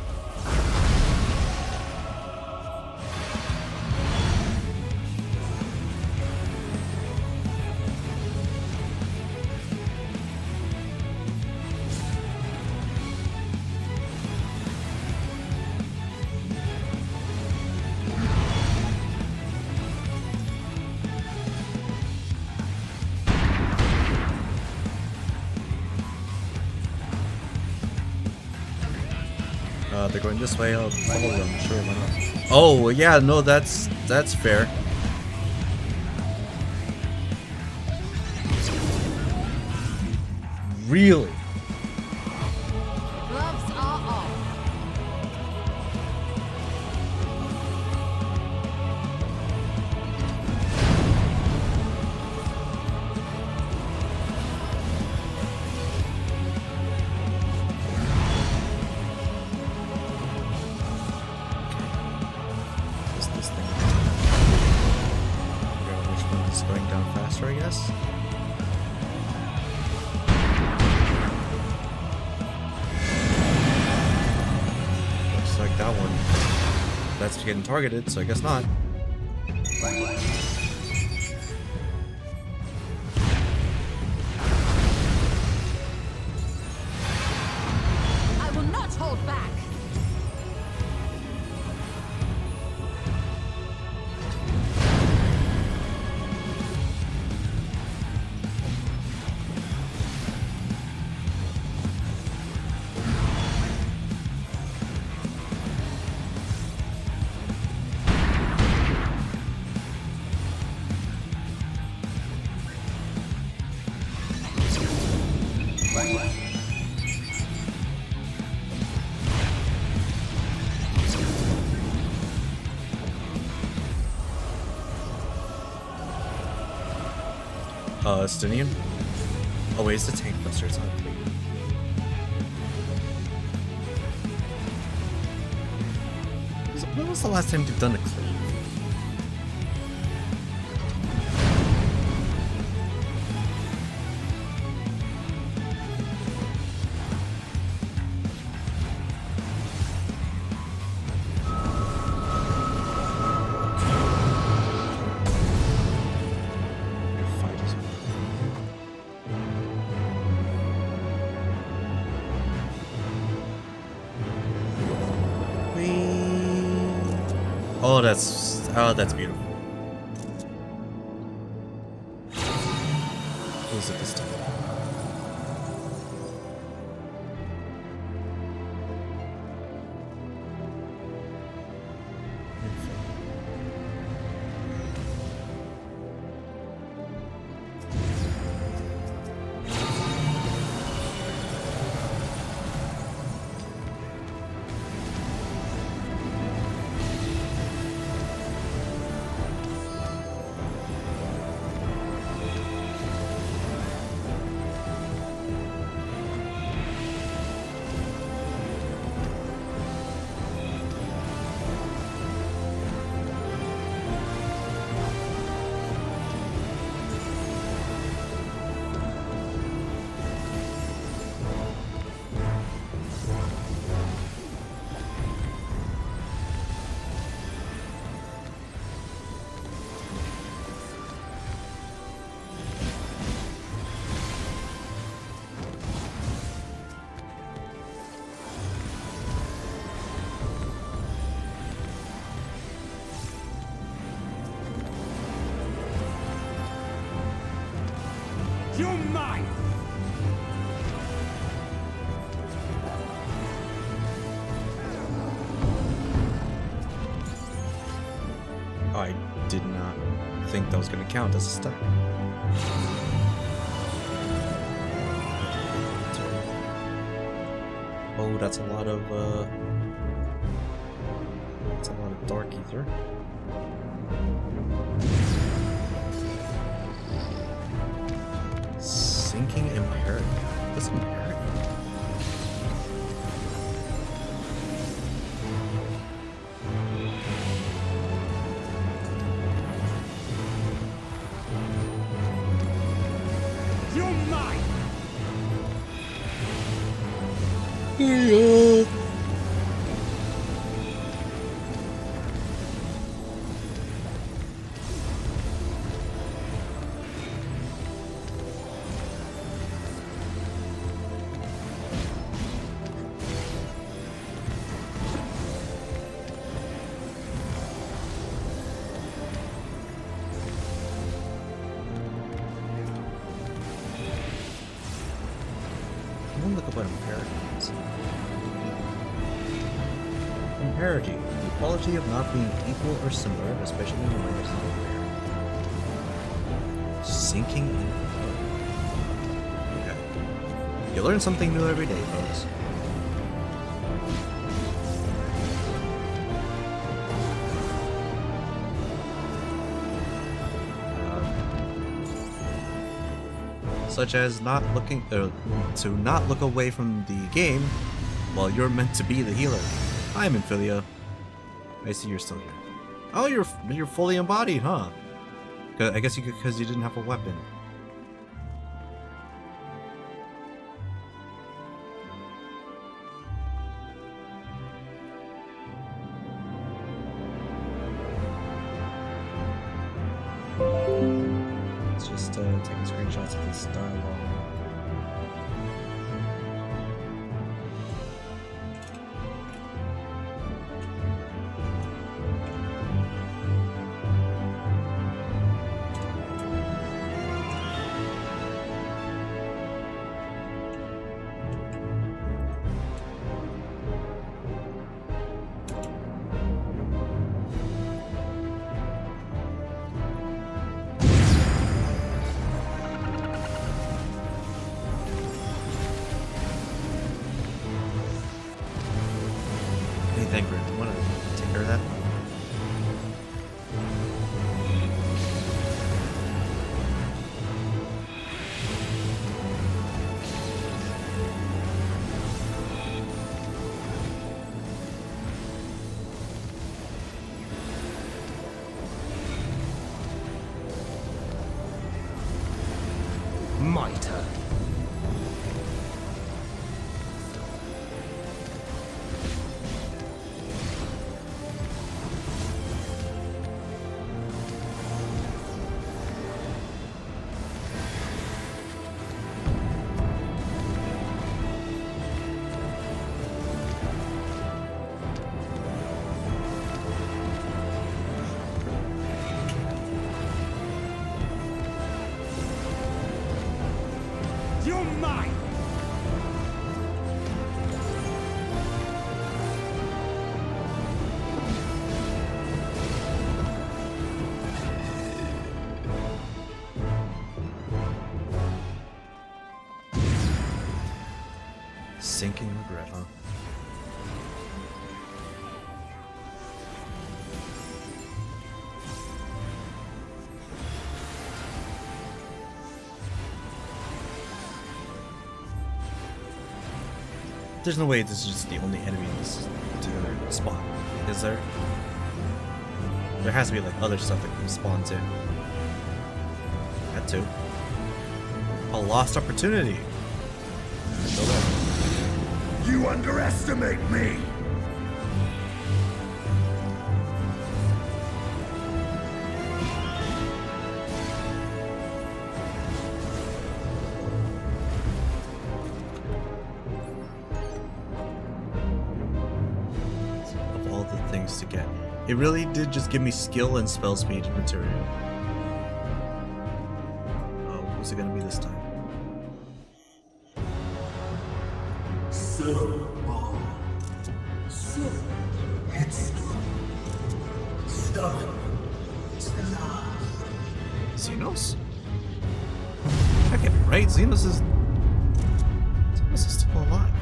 They're going this way. I'll follow them. Sure, why not? Oh yeah, no, that's fair. Really? Gloves are off. This thing. Which one is going down faster, I guess? Looks like that one. That's getting targeted, so I guess not. I will not hold back. Stinian? Oh wait, it's the tank buster, it's not clean. When was the last time you've done a clean? Oh, that's beautiful. Who is it this time? You're mine! I did not think that was going to count as a stack. Oh, that's a lot of dark ether. Sinking imperative. What's imperative? You're mine! Yeah. what imperative is. Imperity, the quality of not being equal or similar, especially in a way that's not fair. Sinking in. Okay. You learn something new every day, folks. Such as not looking to not look away from the game while you're meant to be the healer. Hi, Minfilia. I see you're still here. Oh, you're fully embodied, huh? I guess because you didn't have a weapon. Let's just taking screenshots of this dialogue. Hey, Thancred, do you want to take care of that? My turn. You're mine! Sinking regret, huh? There's no way this is just the only enemy in this particular spot, is there? There has to be like other stuff that spawns in. That too. A lost opportunity. You underestimate me! Of all the things to get, it really did just give me skill and spell speed material. Oh, what's it gonna be this time? It's stubborn. It's the last. Xenos? That can't be right. Xenos is still alive.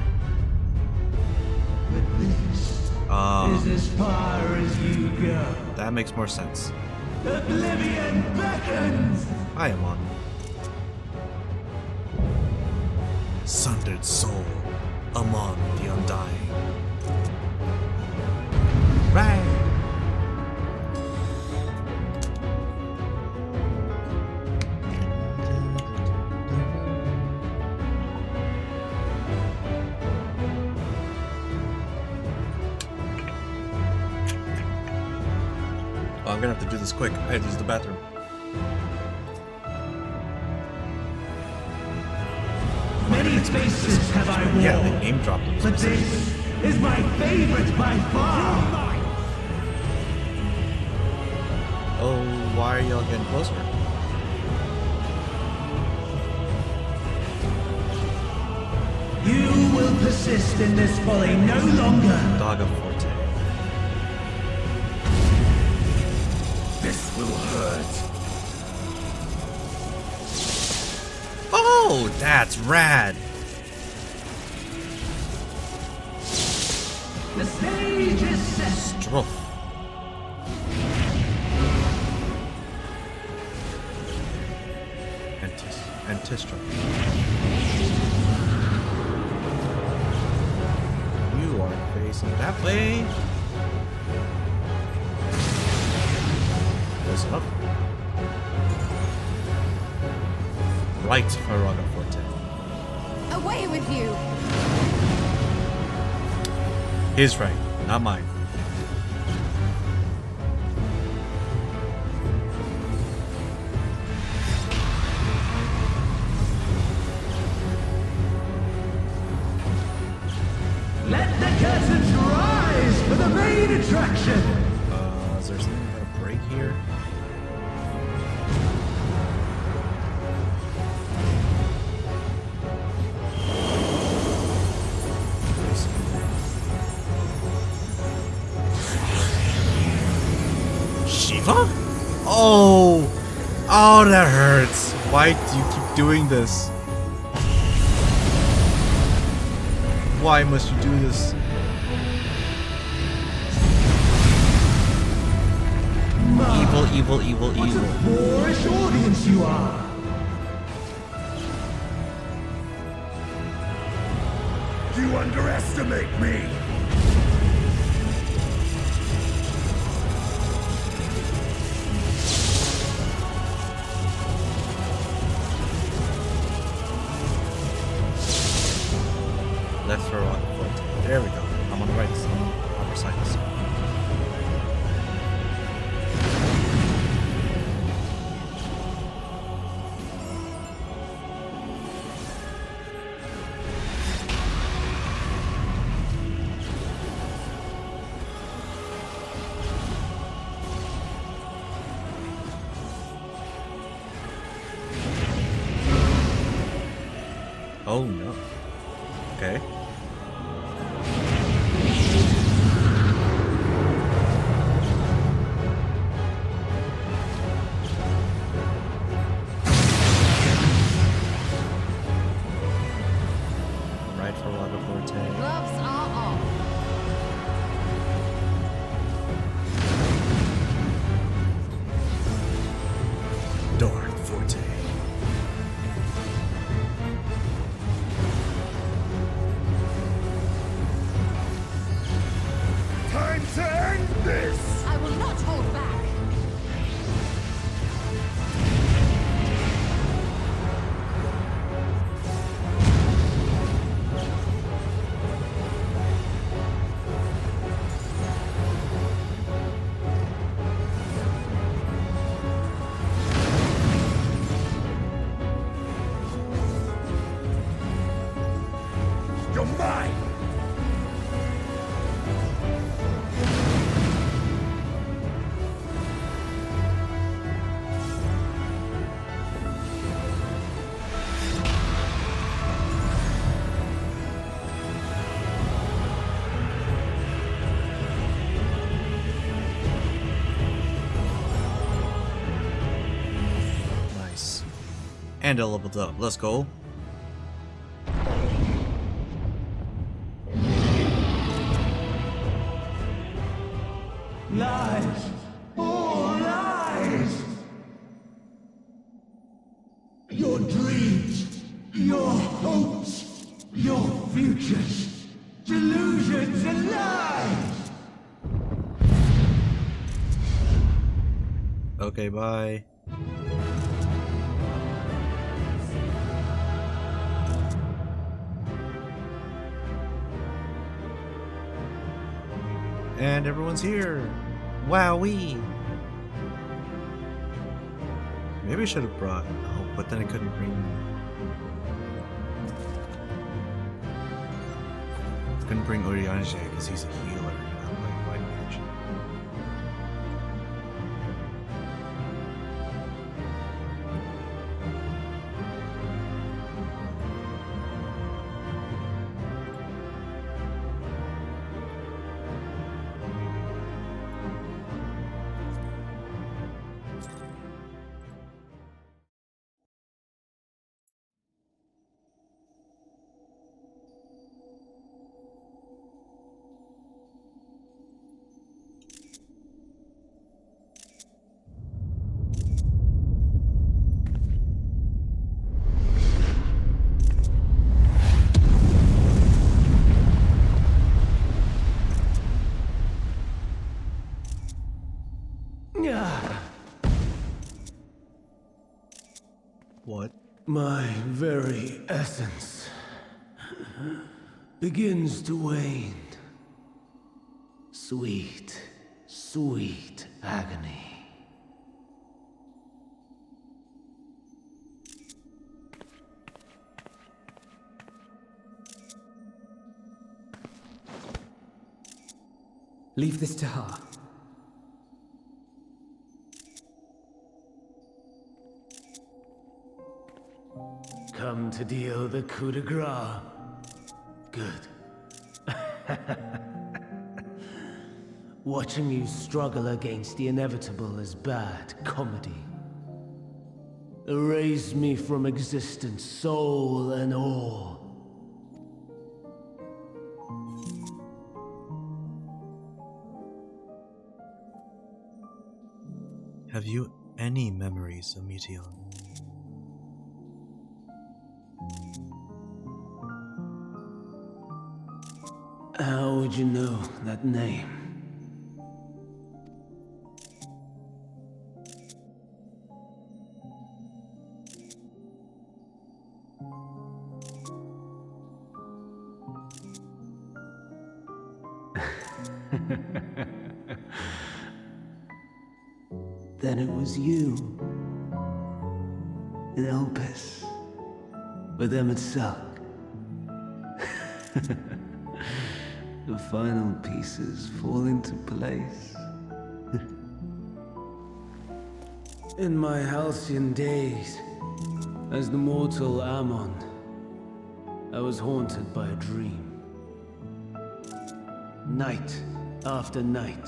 Is as far as you go. That makes more sense. Oblivion beckons! I am on. Sundered soul among the undying. Right. Oh, I'm gonna have to do this quick. I had to use the bathroom. Many faces have I worn. Yeah, they name dropped him. But this is my favorite by far. Oh, why are y'all getting closer? You will persist in this folly no longer. Daga Forte. This will hurt. Oh, that's rad. The stage is set. Struff. Antistra. You are facing that way. Close enough. Right, Faraga Forte. Away with you! His right, not mine. Let the curtains rise for the main attraction. Is there something about a break here? Shiva? Oh! Oh, that hurts. Why do you keep doing this? Why must you do this? Evil, evil, evil, evil. What a boorish audience you are. You underestimate me. Left for on the foot. There we go. I'm on the right side. Upper side. Oh no. Okay. Right for Lago Forte. Gloves are off. Dark Forte. Time to end this. I will not hold back. You're mine. Nice. And it leveled up. Let's go. Lies. All lies. Your dreams, your hopes, your futures, delusions and lies. Okay, bye. And everyone's here. Wowee. Maybe I should have brought. Oh, but then I couldn't bring. Couldn't bring Oriange because he's a healer. And I'm like white mage. What? My very essence begins to wane. Sweet, sweet agony. Leave this to her. Come to deal the coup de grace. Good. Watching you struggle against the inevitable is bad comedy. Erase me from existence, soul and all. Have you any memories of Meteon? How would you know that name? Then it was you. In Elpis. With Emet-Selch. The final pieces fall into place. In my halcyon days, as the mortal Ammon, I was haunted by a dream. Night after night,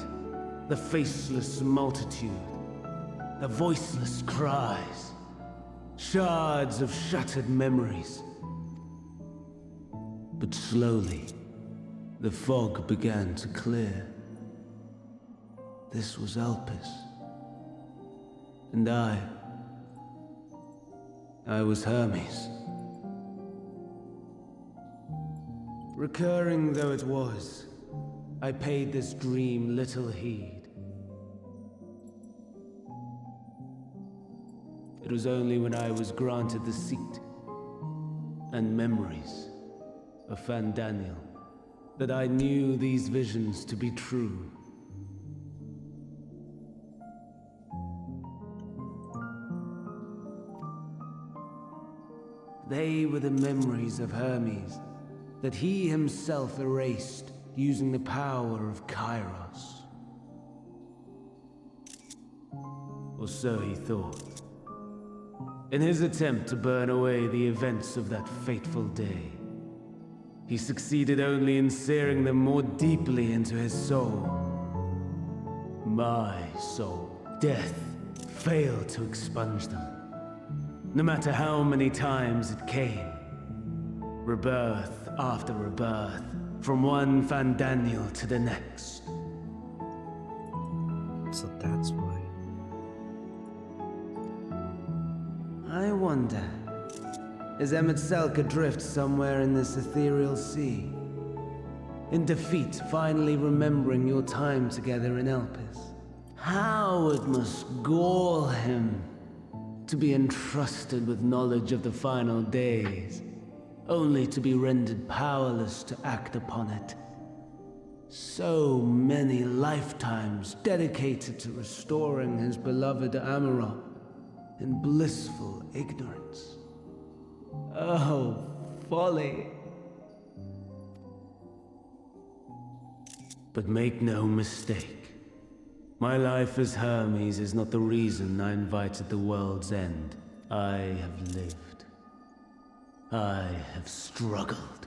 the faceless multitude, the voiceless cries, shards of shattered memories. But slowly, the fog began to clear. This was Elpis. And I was Hermes. Recurring though it was, I paid this dream little heed. It was only when I was granted the seat and memories of Fandaniel that I knew these visions to be true. They were the memories of Hermes that he himself erased using the power of Kairos. Or so he thought. In his attempt to burn away the events of that fateful day, he succeeded only in searing them more deeply into his soul. My soul. Death failed to expunge them. No matter how many times it came. Rebirth after rebirth, from one Fandaniel to the next. So that's why. I wonder, is Emet-Selch adrift somewhere in this ethereal sea? In defeat, finally remembering your time together in Elpis? How it must gall him to be entrusted with knowledge of the final days, only to be rendered powerless to act upon it. So many lifetimes dedicated to restoring his beloved Amarok in blissful ignorance. Oh, folly. But make no mistake, my life as Hermes is not the reason I invited the world's end. I have lived. I have struggled.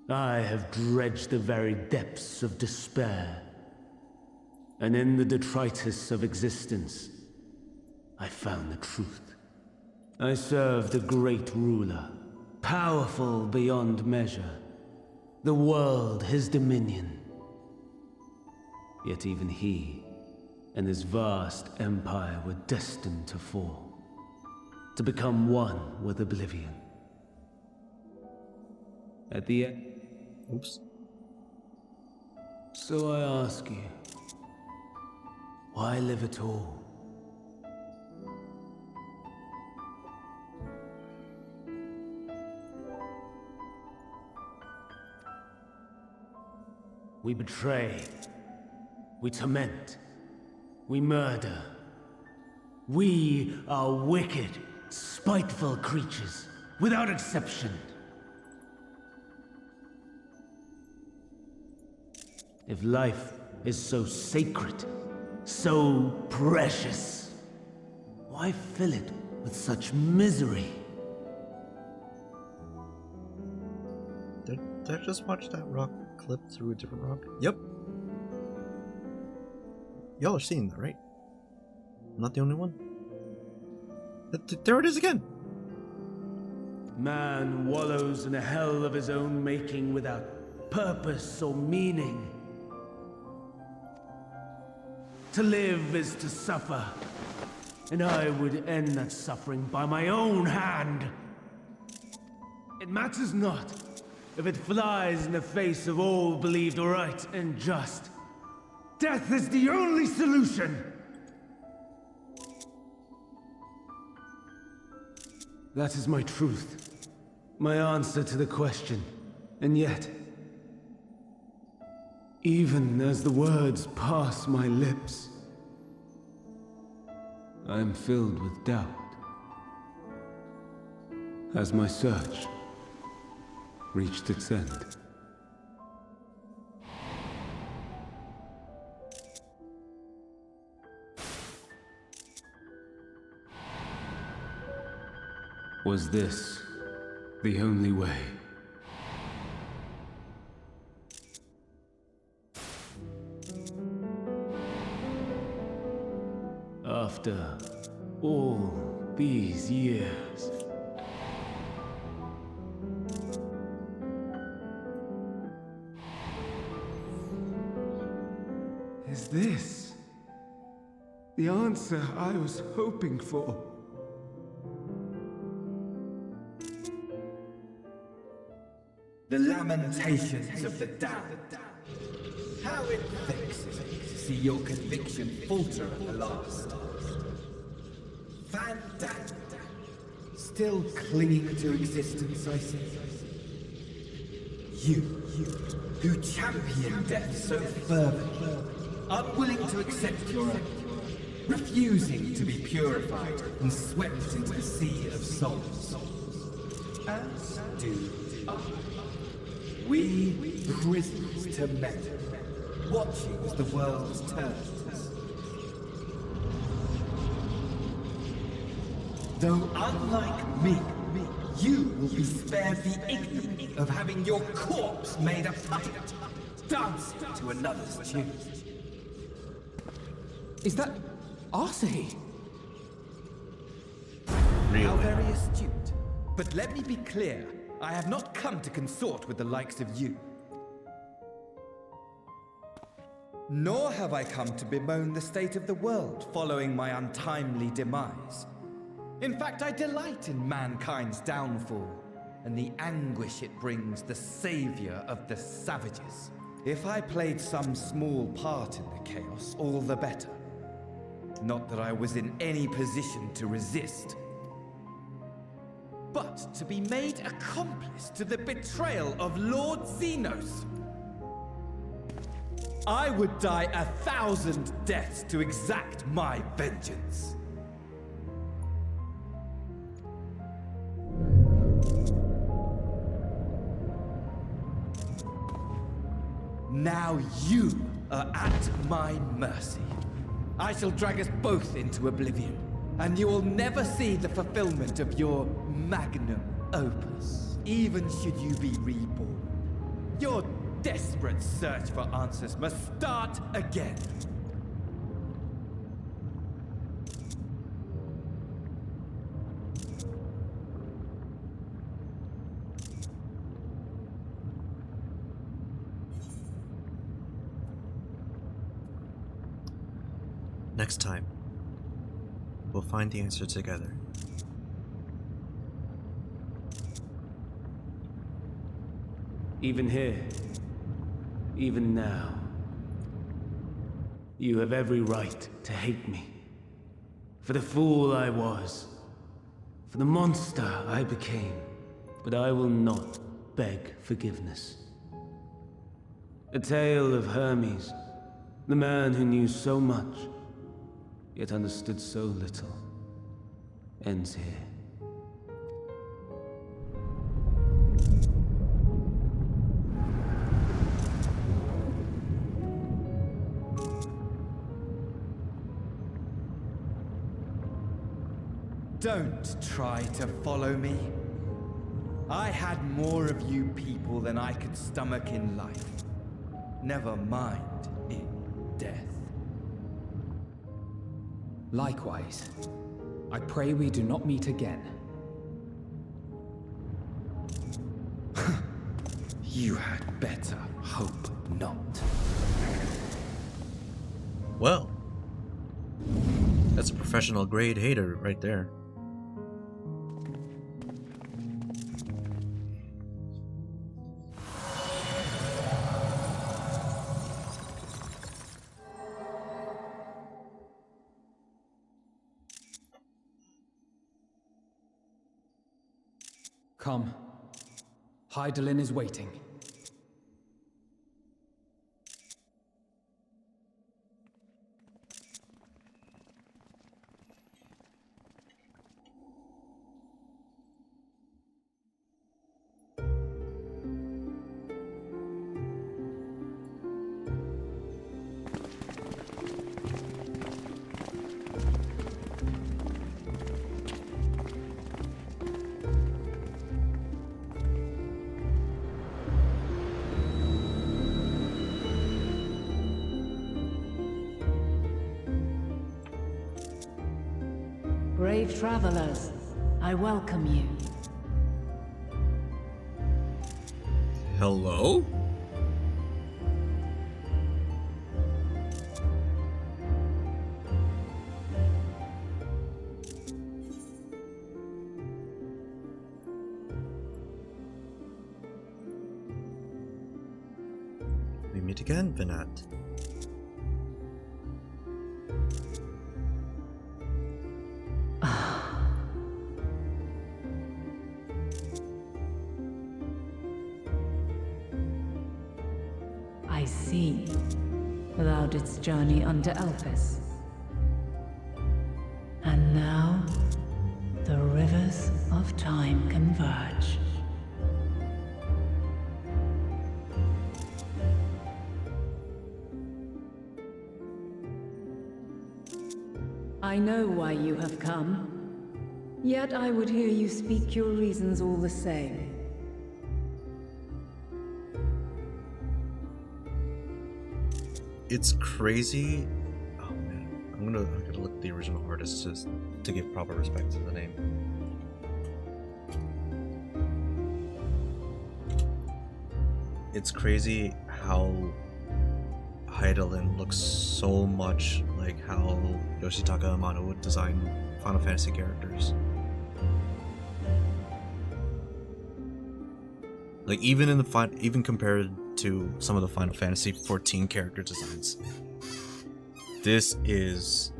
I have dredged the very depths of despair. And in the detritus of existence, I found the truth. I served a great ruler, powerful beyond measure. The world his dominion. Yet even he and his vast empire were destined to fall, to become one with oblivion. At the end... Oops. So I ask you, why live at all? We betray. We torment. We murder. We are wicked, spiteful creatures, without exception. If life is so sacred, so precious, why fill it with such misery? Did I just watch that rock clip through a different rock? Yep. Y'all are seeing that, right? I'm not the only one. There it is again! Man wallows in a hell of his own making without purpose or meaning. To live is to suffer, and I would end that suffering by my own hand. It matters not if it flies in the face of all believed right and just. Death is the only solution! That is my truth, my answer to the question. And yet, even as the words pass my lips, I am filled with doubt. Has my search reached its end? Was this the only way? After all these years. Is this the answer I was hoping for? The lamentations of the damned. How it vexes me to see your conviction falter at the last. Fantastic. Still clinging to existence, I see. You, who champion death so fervently, unwilling to accept your own, refusing to be purified and swept into the sea of souls. As do I. We prisoners to men, watching as the world turns. Though unlike me, you will be spared the ignominy of having your corpse made a puppet, dancing to another's tune. Is that Arsahe? How very astute. But let me be clear. I have not come to consort with the likes of you. Nor have I come to bemoan the state of the world following my untimely demise. In fact, I delight in mankind's downfall and the anguish it brings the savior of the savages. If I played some small part in the chaos, all the better. Not that I was in any position to resist. But to be made accomplice to the betrayal of Lord Xenos. I would die 1,000 deaths to exact my vengeance. Now you are at my mercy. I shall drag us both into oblivion, and you will never see the fulfillment of your magnum opus, even should you be reborn. Your desperate search for answers must start again. Next time, we'll find the answer together. Even here, even now, you have every right to hate me. For the fool I was, for the monster I became. But I will not beg forgiveness. A tale of Hermes, the man who knew so much, yet understood so little, ends here. Don't try to follow me. I had more of you people than I could stomach in life. Never mind in death. Likewise, I pray we do not meet again. You had better hope not. Well, that's a professional grade hater right there. Come. Hydaelyn is waiting. Brave travelers, I welcome you. Hello? We meet again, Vinat. I see. Without its journey under Elpis. And now, the rivers of time converge. I know why you have come. Yet I would hear you speak your reasons all the same. It's crazy. Oh man, I'm gonna look at the original artist just to give proper respect to the name. It's crazy how Hydaelyn looks so much like how Yoshitaka Amano would design Final Fantasy characters. Like even in the even compared to some of the Final Fantasy 14 character designs, this is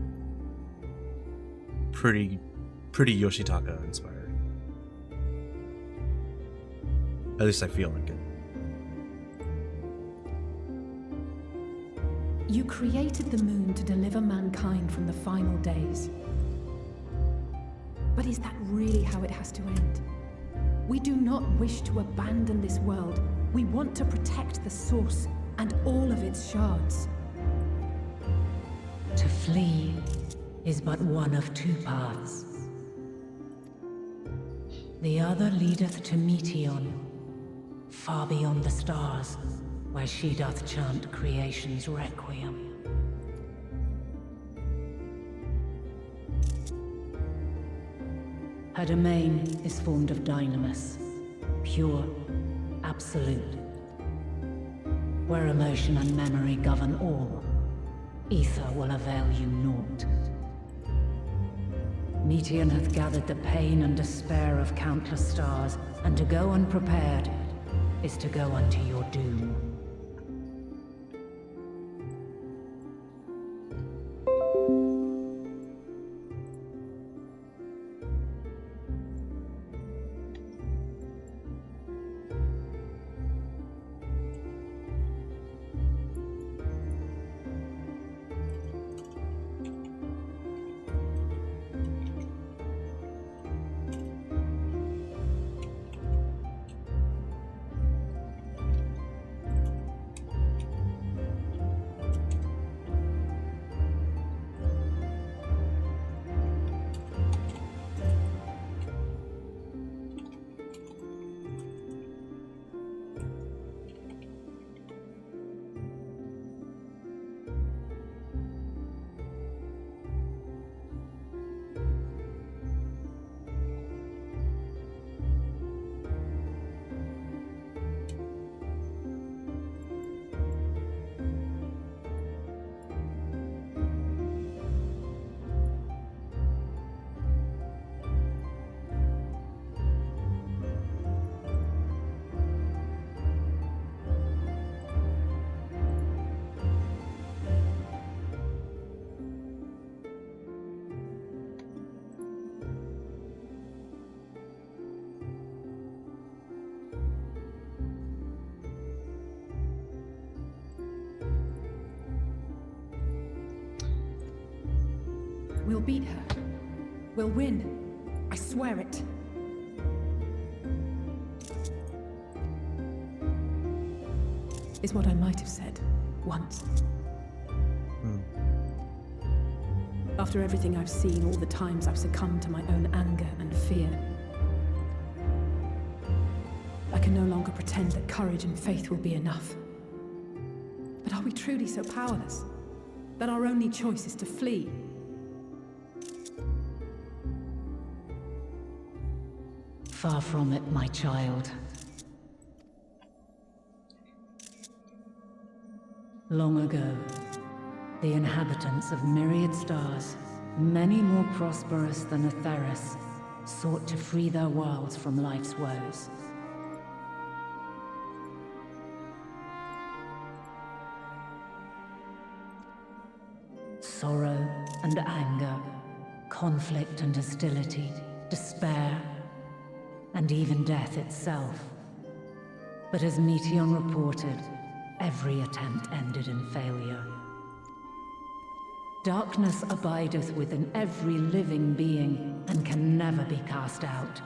pretty Yoshitaka inspired. At least I feel like it. You created the moon to deliver mankind from the final days. But is that really how it has to end? We do not wish to abandon this world. We want to protect the source and all of its shards. To flee is but one of two paths. The other leadeth to Meteon, far beyond the stars, where she doth chant creation's requiem. Her domain is formed of dynamis, pure, absolute. Where emotion and memory govern all, ether will avail you naught. Meteon hath gathered the pain and despair of countless stars, and to go unprepared is to go unto your doom. beat her. We'll win. I swear it. Is what I might have said once. After everything I've seen, all the times I've succumbed to my own anger and fear, I can no longer pretend that courage and faith will be enough. But are we truly so powerless that our only choice is to flee? Far from it, my child. Long ago, the inhabitants of myriad stars, many more prosperous than Atheris, sought to free their worlds from life's woes. Sorrow and anger, conflict and hostility, despair, and even death itself. But as Meteon reported, every attempt ended in failure. Darkness abideth within every living being and can never be cast out.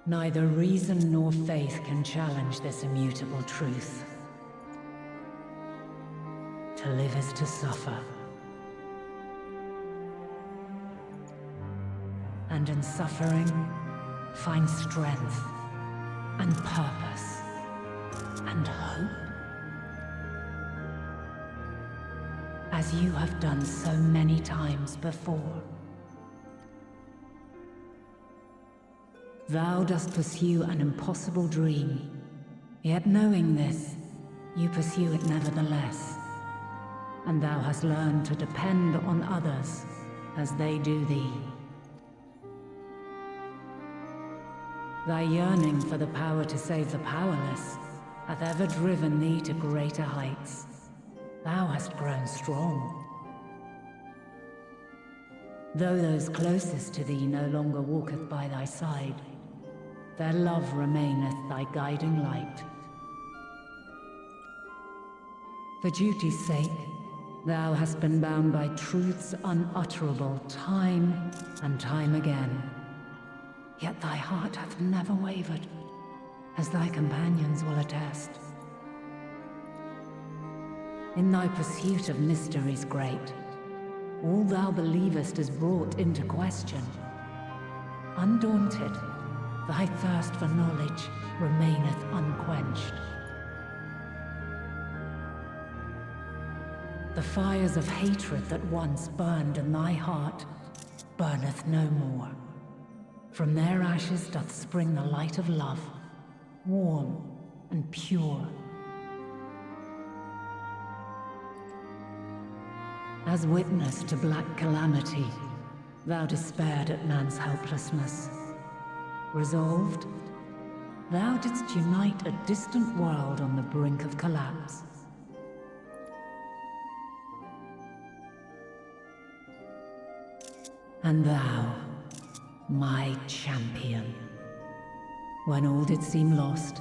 Neither reason nor faith can challenge this immutable truth. To live is to suffer. And in suffering, find strength and purpose and hope. As you have done so many times before. Thou dost pursue an impossible dream, yet knowing this, you pursue it nevertheless. And thou hast learned to depend on others as they do thee. Thy yearning for the power to save the powerless hath ever driven thee to greater heights. Thou hast grown strong. Though those closest to thee no longer walketh by thy side, their love remaineth thy guiding light. For duty's sake, thou hast been bound by truths unutterable time and time again. Yet thy heart hath never wavered, as thy companions will attest. In thy pursuit of mysteries great, all thou believest is brought into question. Undaunted, thy thirst for knowledge remaineth unquenched. The fires of hatred that once burned in thy heart burneth no more. From their ashes doth spring the light of love, warm and pure. As witness to black calamity, thou despaired at man's helplessness. Resolved, thou didst unite a distant world on the brink of collapse. And thou, my champion, when all did seem lost,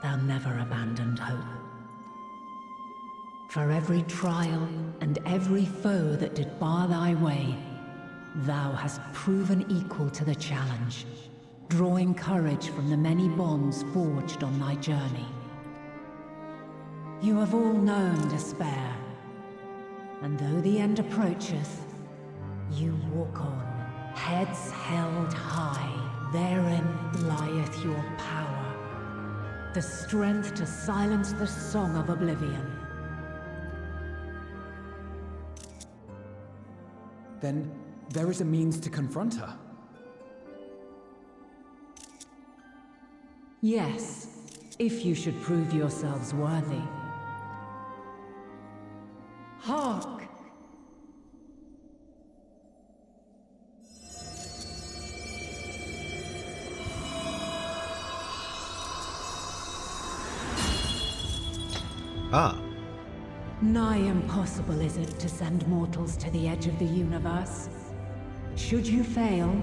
thou never abandoned hope. For every trial and every foe that did bar thy way, thou hast proven equal to the challenge, drawing courage from the many bonds forged on thy journey. You have all known despair, and though the end approacheth, you walk on, heads held high. Therein lieth your power, the strength to silence the song of oblivion. Then there is a means to confront her. Yes, if you should prove yourselves worthy. Hark! Ah. Nigh impossible is it to send mortals to the edge of the universe. Should you fail,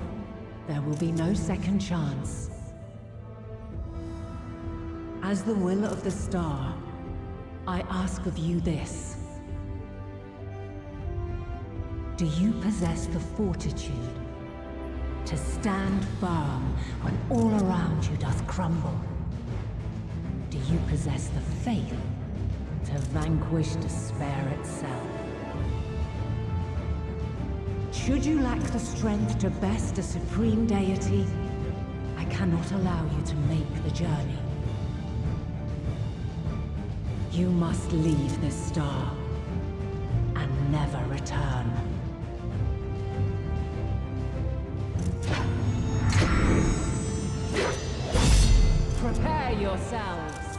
there will be no second chance. As the will of the star, I ask of you this. Do you possess the fortitude to stand firm when all around you doth crumble? Do you possess the faith to vanquish despair itself? Should you lack the strength to best a supreme deity, I cannot allow you to make the journey. You must leave this star and never return. Prepare yourselves.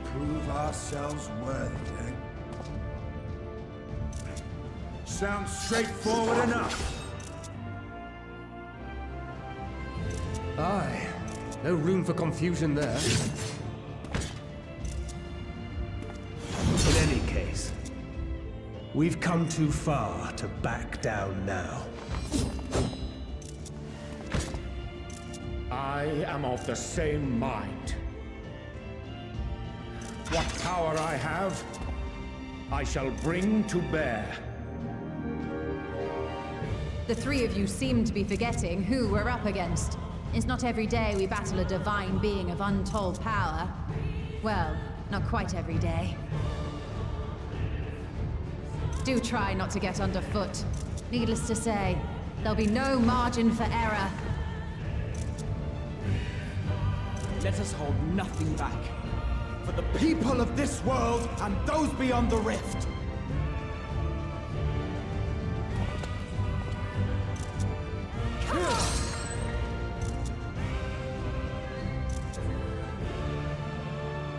Prove ourselves worthy, eh? Sounds straightforward enough. Aye. No room for confusion there. In any case, we've come too far to back down now. I am of the same mind. What power I have, I shall bring to bear. The three of you seem to be forgetting who we're up against. It's not every day we battle a divine being of untold power. Well, not quite every day. Do try not to get underfoot. Needless to say, there'll be no margin for error. Let us hold nothing back. For the people of this world and those beyond the rift.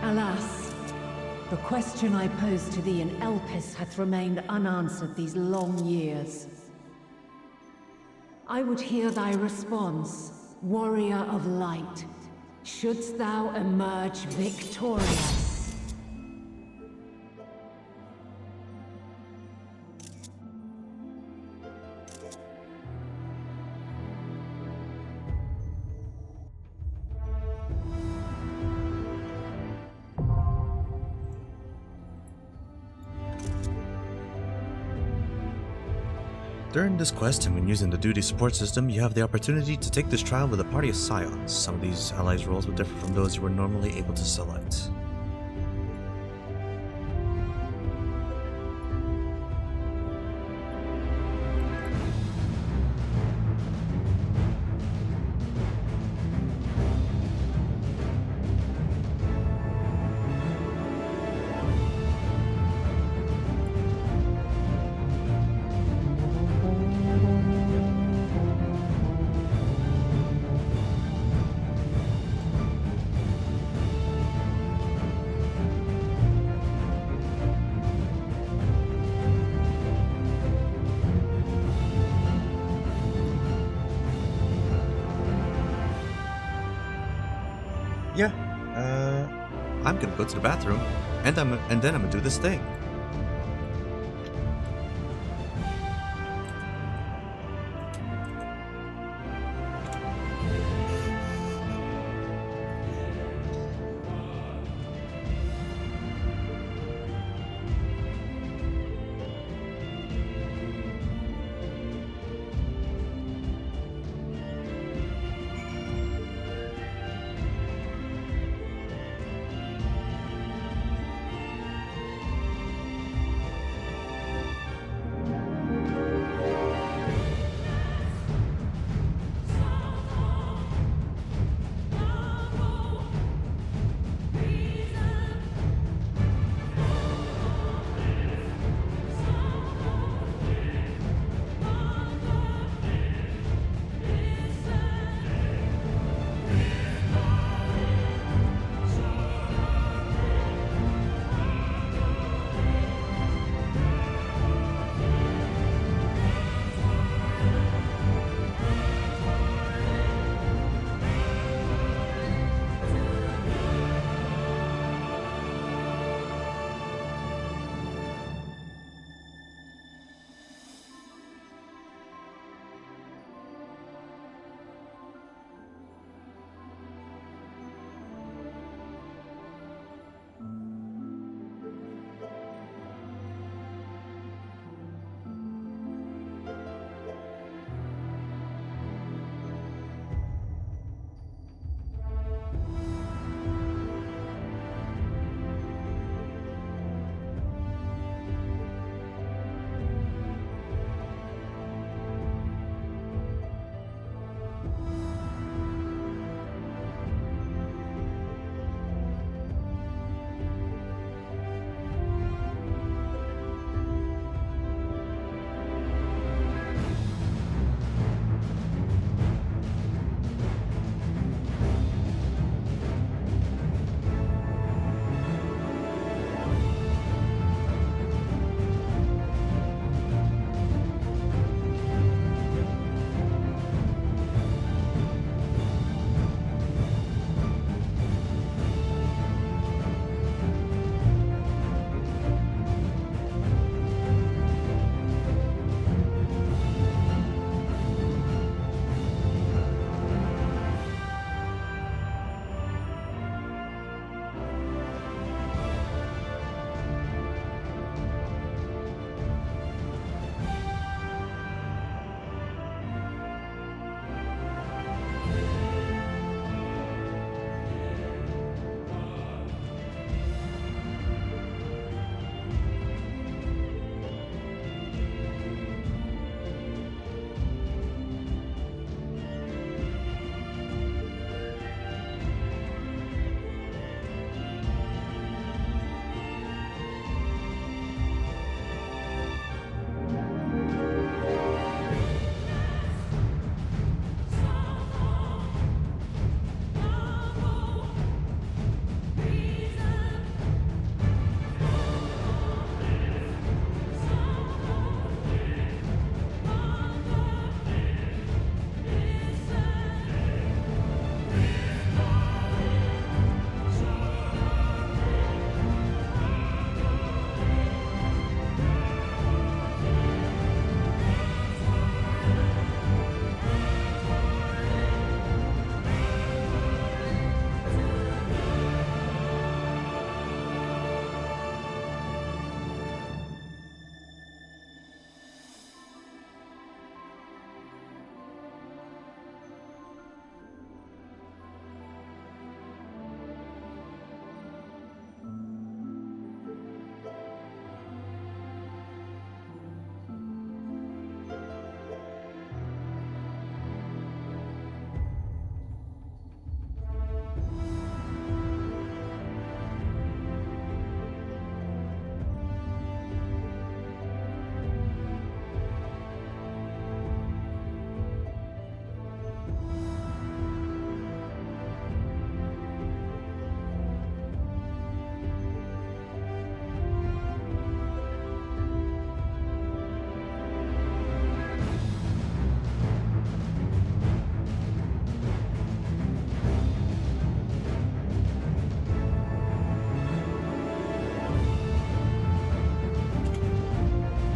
Alas, the question I posed to thee in Elpis hath remained unanswered these long years. I would hear thy response, warrior of light. Shouldst thou emerge victorious? During this quest, and when using the duty support system, you have the opportunity to take this trial with a party of scions. Some of these allies' roles will differ from those you were normally able to select. I'm gonna go to the bathroom, and then I'm gonna do this thing.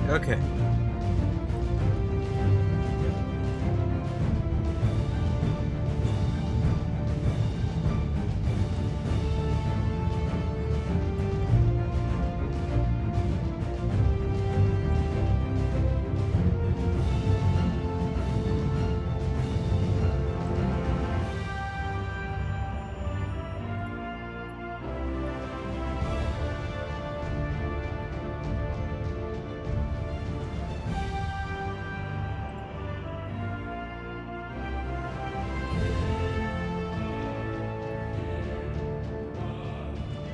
Okay.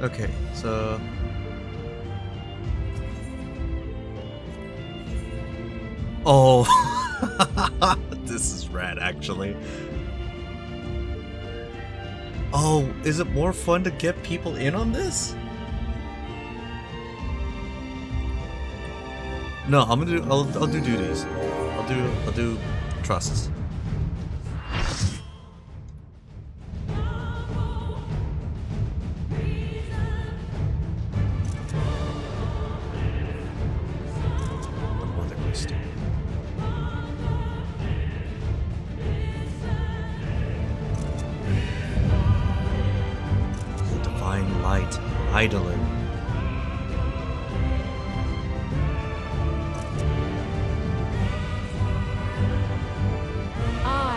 Okay, so oh, this is rad actually. Oh, is it more fun to get people in on this? No, I'm gonna do. I'll do duties. I'll do trusts. Divine light, idler. I,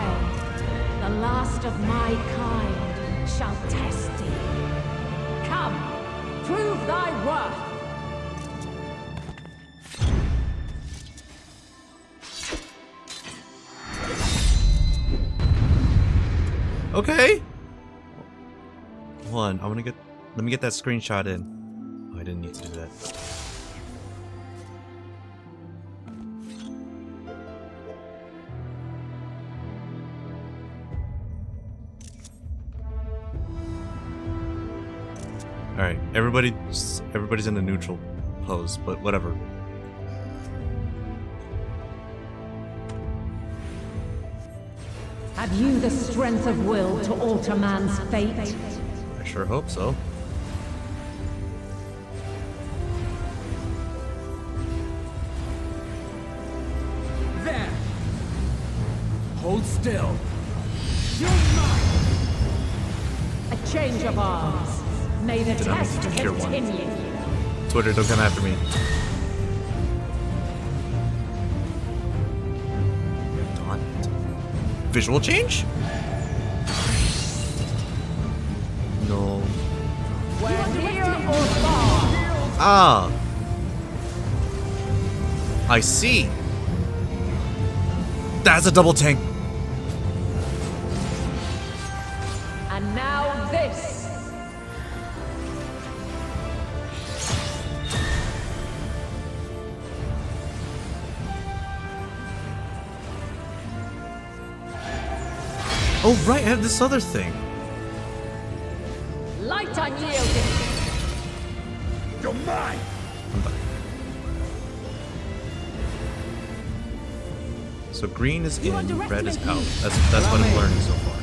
the last of my kind, shall test thee. Come, prove thy worth. Okay. Hold on, I want to get. Let me get that screenshot in. Oh, I didn't need to do that. All right, everybody's in a neutral pose, but whatever. Have you the strength of will to alter man's fate? I sure hope so. There! Hold still. You're mine! A change of arms. May the Did I test need to cure one? continue. Twitter, don't come after me. Darn it. Visual change? No. We're near or far. Ah. I see. That's a double tank. And now this. Oh right, I have this other thing. Light unyielding. You're mine. I'm back. So green is in, red is out. That's what I'm learning so far.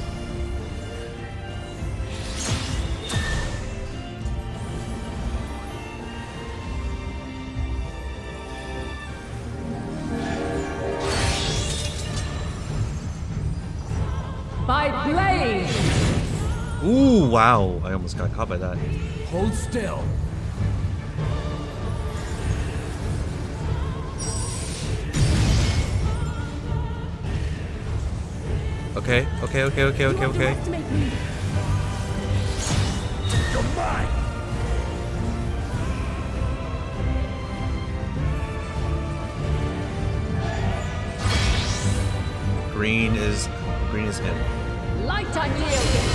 By blade. Ooh, wow. I almost got caught by that. Hold still. Okay. You're mine. Green is in. Light unyielding.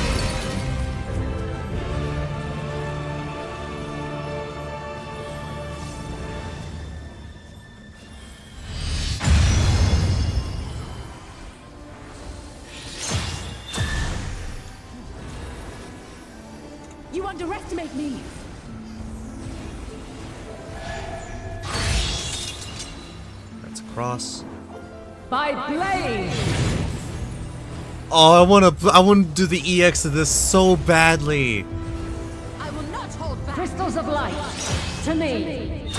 You underestimate me. That's a cross. By blade. Oh, I wanna do the EX of this so badly. I will not hold back. Crystals of light. To me.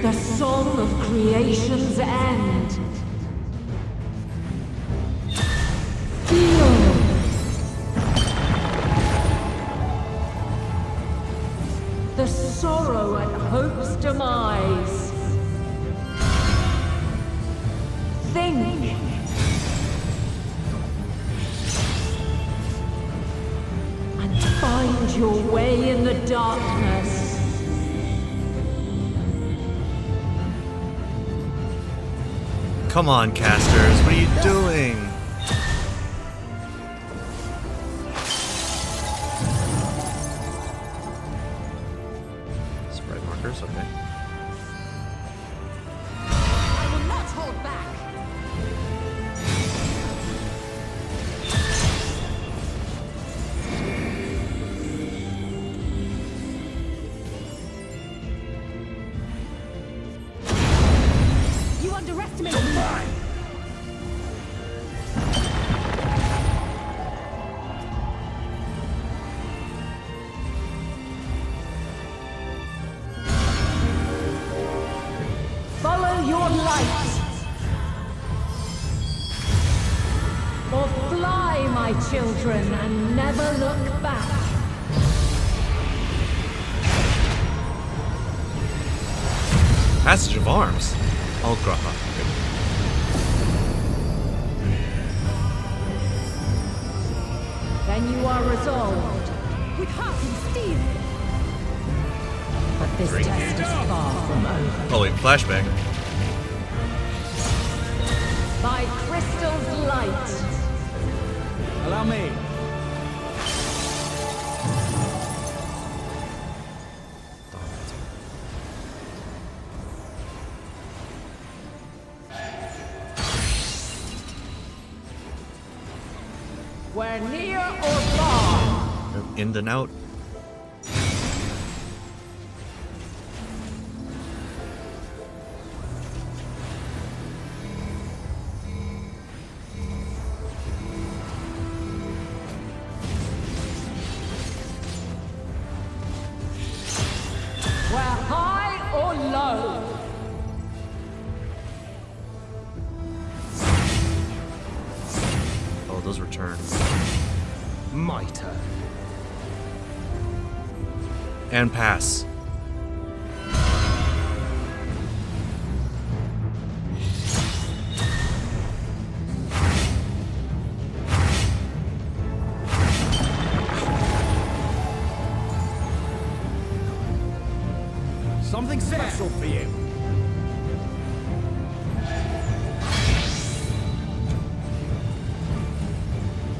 The song of creation's end. Feel. The sorrow at hope's demise. Think. And find your way in the darkness. Come on, casters, what are you doing? Sprite markers, okay. I will not hold back. You underestimate me. Follow your light. Or fly, my children, and never look back. Passage of Arms. Oh, God. Then you are resolved. With heart and steel. But this test is far from over. Oh, wait, flashback. By crystal's light. Allow me. Where near or far. In and out. Where high or low. Oh, those return. My turn. And pass. Something special for you.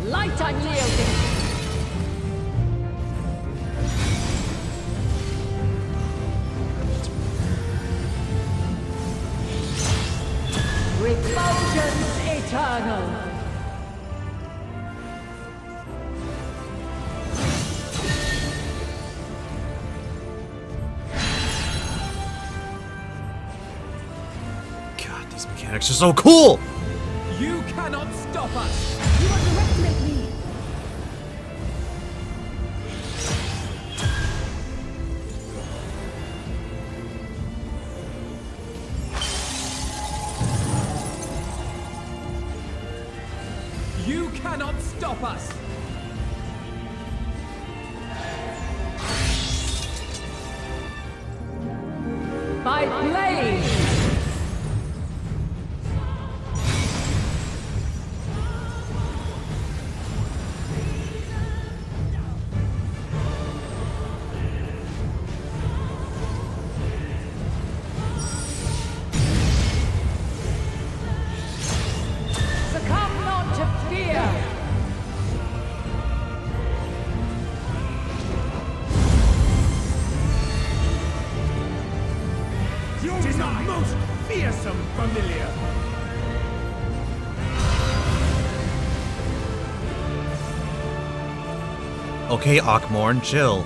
Light unyielding. Refulgence eternal. God, these mechanics are so cool! You cannot stop us. You underestimate me. You cannot stop us. By blade. Succumb not to fear. It is a most fearsome familiar. Okay, Akmorn, chill.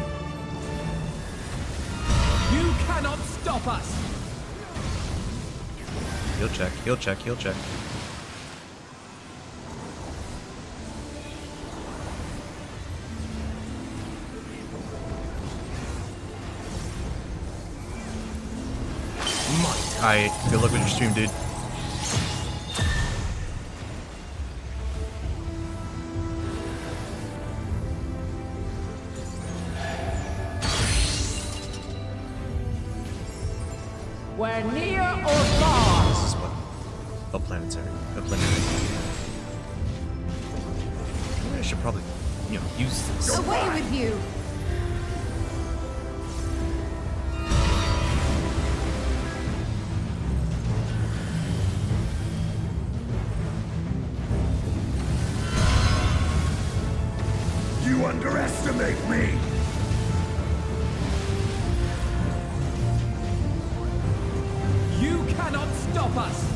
You cannot stop us. He'll check, he'll check, he'll check. Alright, good luck with your stream, dude. We're near or far. This is what a planetary. I should probably, use this. Away with you! You underestimate me! You cannot stop us!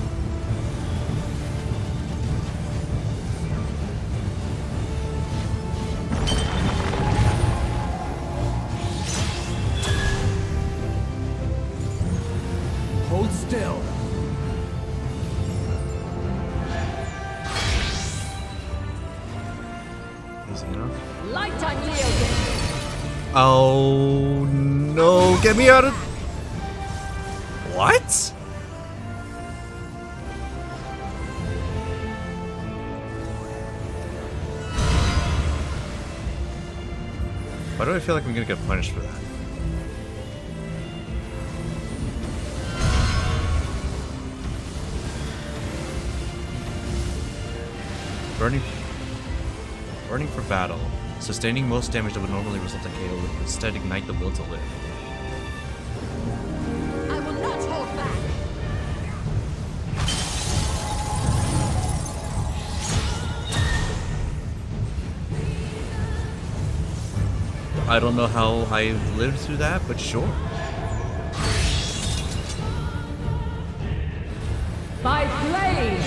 Hold still. Easy enough. Light unyielding. Oh no, get me out of... What? Why do I feel like I'm gonna get punished for that? Burning for battle. Sustaining most damage that would normally result in KO would instead ignite the will to live. I will not hold back. I don't know how I lived through that, but sure. By flame.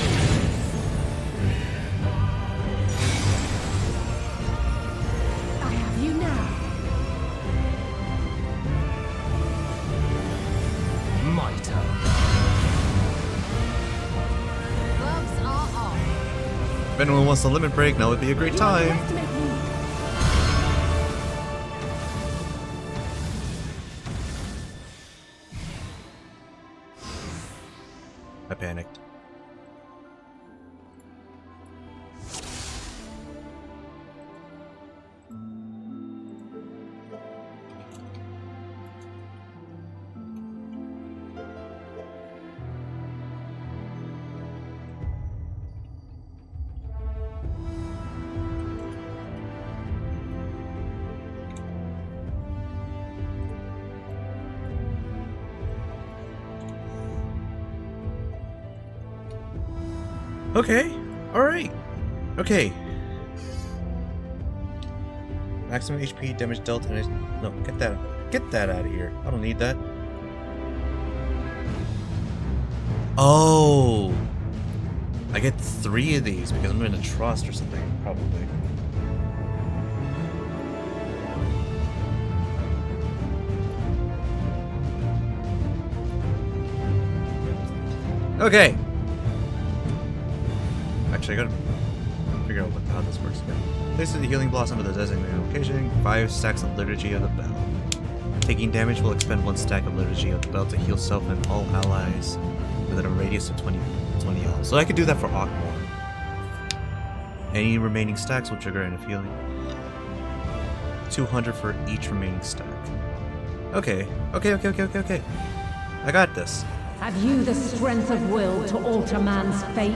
I have you now. Mitre. Gloves are off. If anyone wants a limit break, now would be a great time. I panicked. Okay. Alright. Okay. Maximum HP, damage dealt, and no, get that out of here. I don't need that. Oh. I get 3 of these because I'm in a trust or something, probably. Okay. Actually, I gotta figure out how this works again. Places the healing blossom at the designated location. 5 stacks of Liturgy of the Bell. Taking damage will expend 1 stack of Liturgy of the Bell to heal self and all allies within a radius of 20 yards. So I could do that for Akmor. Any remaining stacks will trigger enough healing. 200 for each remaining stack. Okay. I got this. Have you the strength of will to alter man's fate?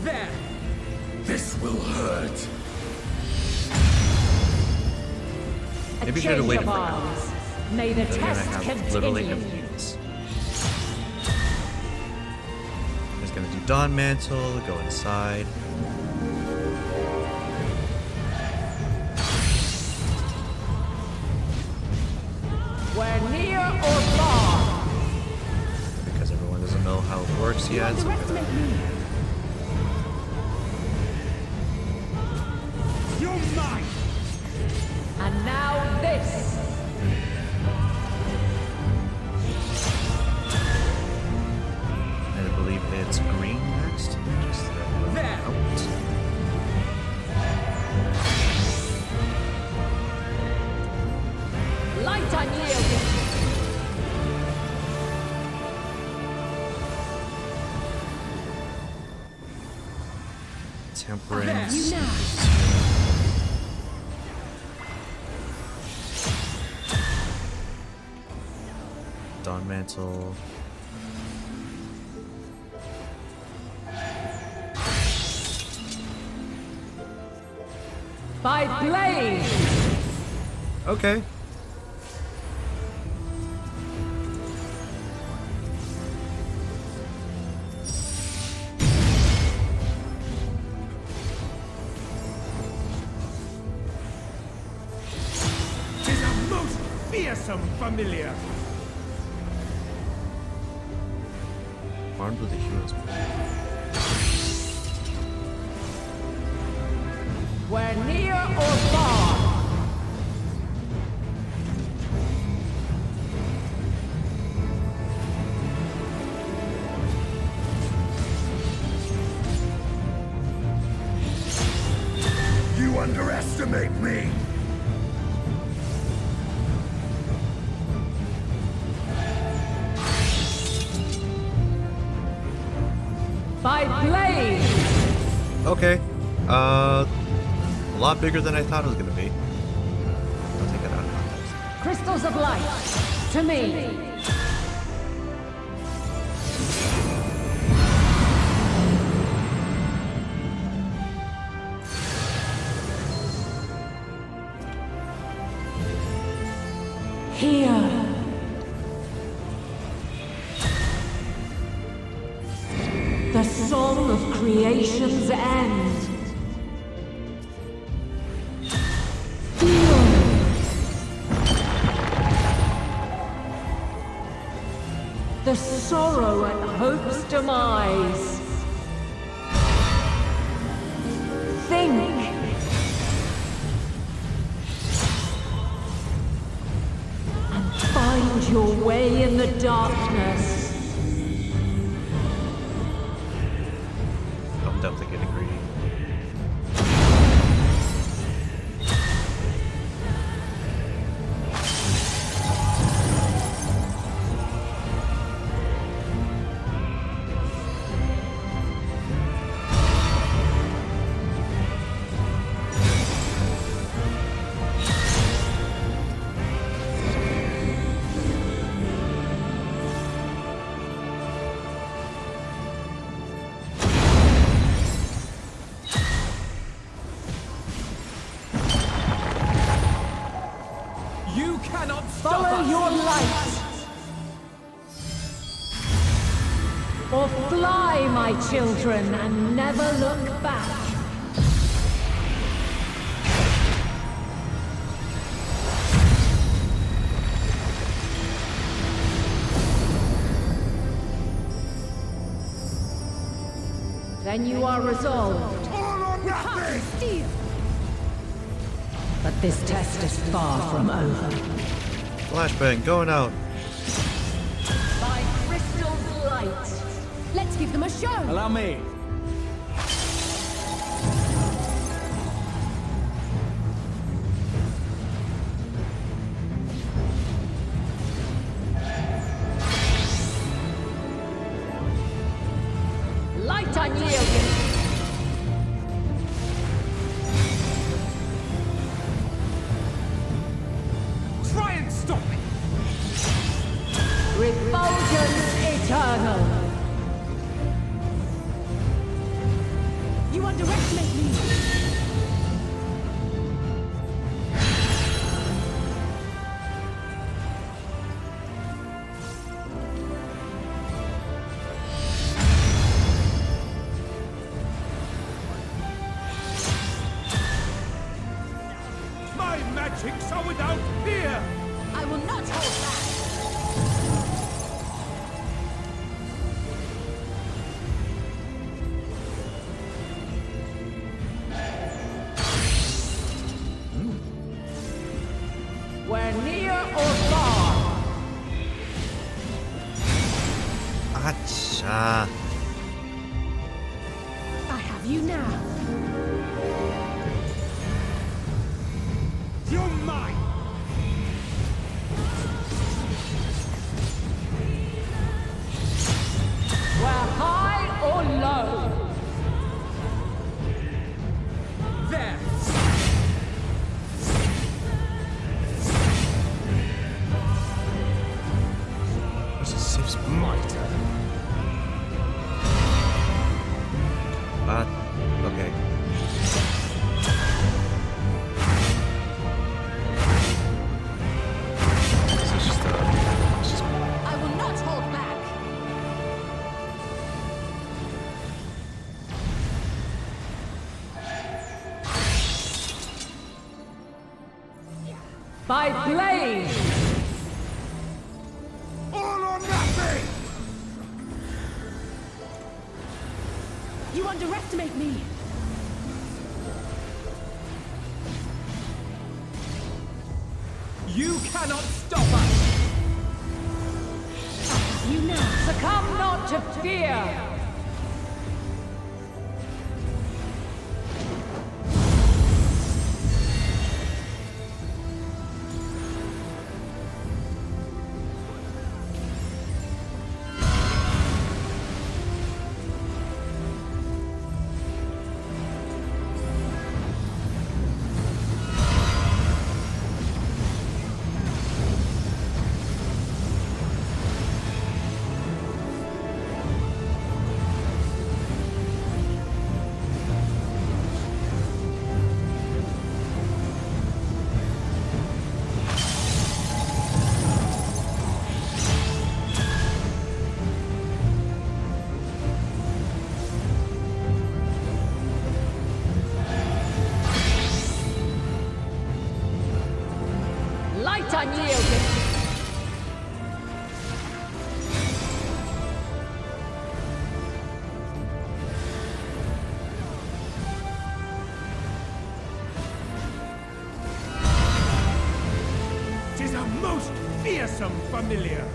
There! This will hurt. Maybe we should have waited for now. May the We're gonna test have literally continue. emptiness. Just gonna do Dawn Mantle, go inside. We're near or far. Because everyone doesn't know how it works yet, so I'm gonna... You're mine. And now this. And I believe it's green next. Just there. out. Temperance. Dawn Mantle. By blade! Okay. Tis a most fearsome familiar. Armed with a hero's We're near or far. You underestimate me! By blade! Okay. A lot bigger than I thought it was gonna be. I'll take it out of context. Crystals of light, to me! Here! The song of creation's end! The sorrow at hope's demise. Think. And find your way in the darkness. I'm definitely getting greedy. Follow your light! Or fly, my children, and never look back! Then you are resolved. We can't steal! But this test is far from over. Flashbang going out. By crystal's light. Let's give them a show. Allow me. Light unyielding. Try and stop me! Refulgence eternal. You underestimate me. My magics are without fear! I will not hold back. We're near or far. Acha. I have you now. You're mine! We're high or low. By blade! All or nothing! You underestimate me! You cannot stop us! You now succumb not to fear! Light unyielding! Tis a most fearsome familiar.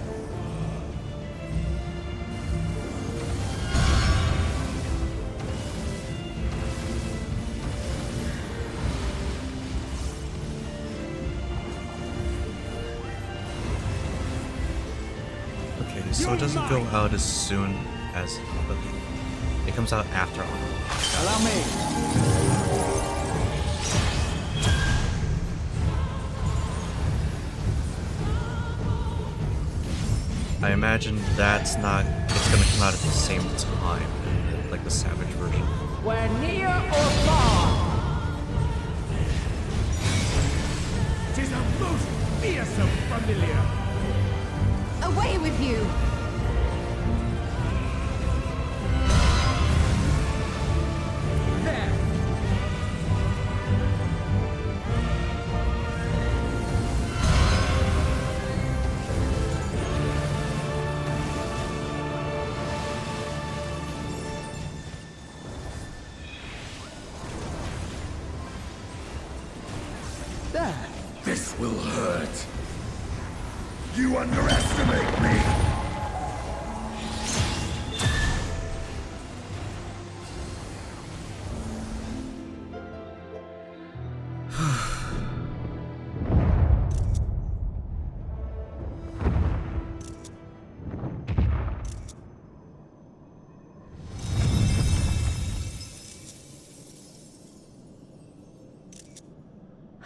Okay, so it doesn't go out as soon as... It comes out after all. Allow me! I imagine that's not... It's gonna come out at the same time, like the Savage version. Where near or far! Tis a most fearsome familiar. Away with you! There! There! This will hurt! You underestimate me!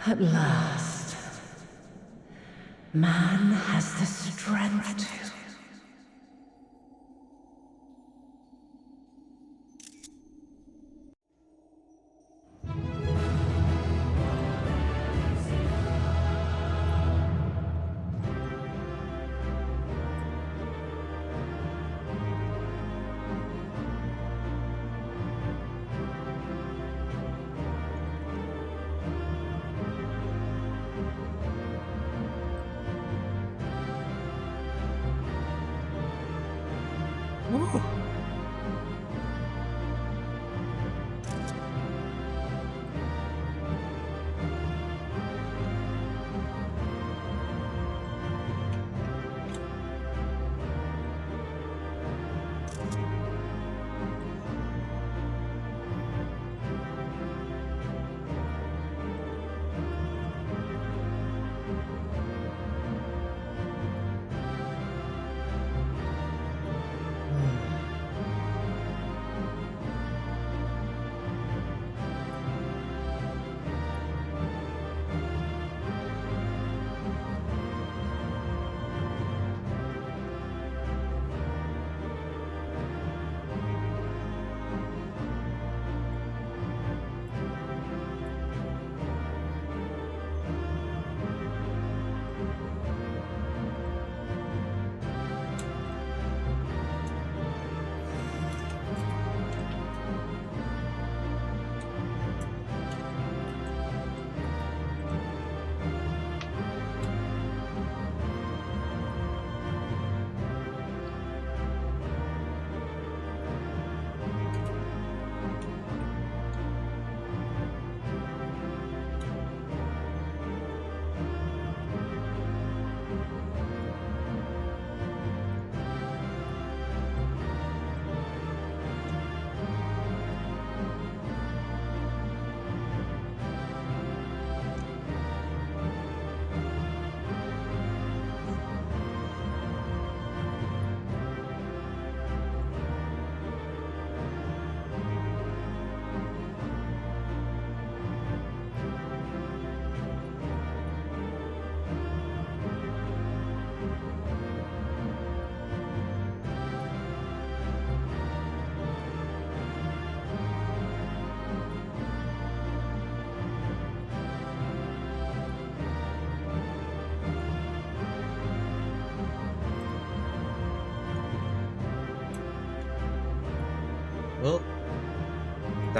At last, man has the strength to.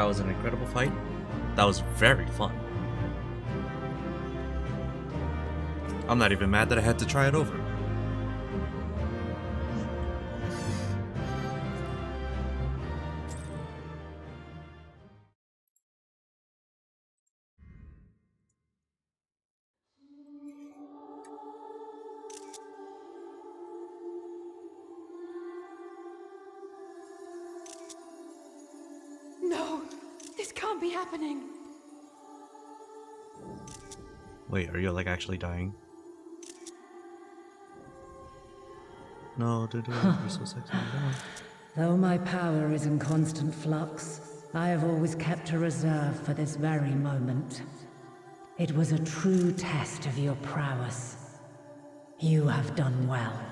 That was an incredible fight. That was very fun. I'm not even mad that I had to try it over. No, this can't be happening. Wait, are you like actually dying? No, dude, you're so sexy. No. Though my power is in constant flux, I have always kept a reserve for this very moment. It was a true test of your prowess. You have done well.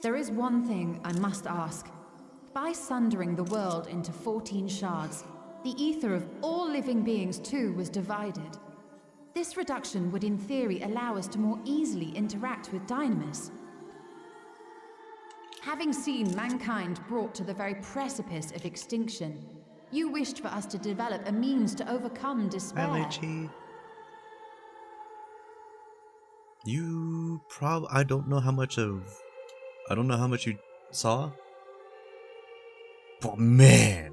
There is one thing I must ask. By sundering the world into 14 shards, the ether of all living beings too was divided. This reduction would in theory allow us to more easily interact with Dynamis. Having seen mankind brought to the very precipice of extinction, you wished for us to develop a means to overcome despair. I don't know how much you saw. But man.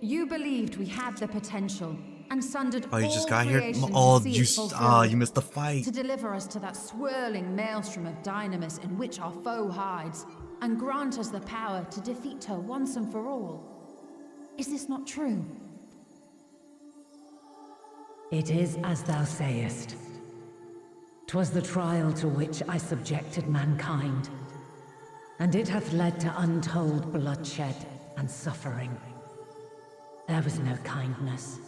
You believed we had the potential and sundered Oh, you all just got here? creation Oh, to see it fulfilled, you missed the fight. to deliver us to that swirling maelstrom of Dynamis in which our foe hides, and grant us the power to defeat her once and for all. Is this not true? It is as thou sayest. 'Twas the trial to which I subjected mankind, and it hath led to untold bloodshed and suffering. There was no kindness,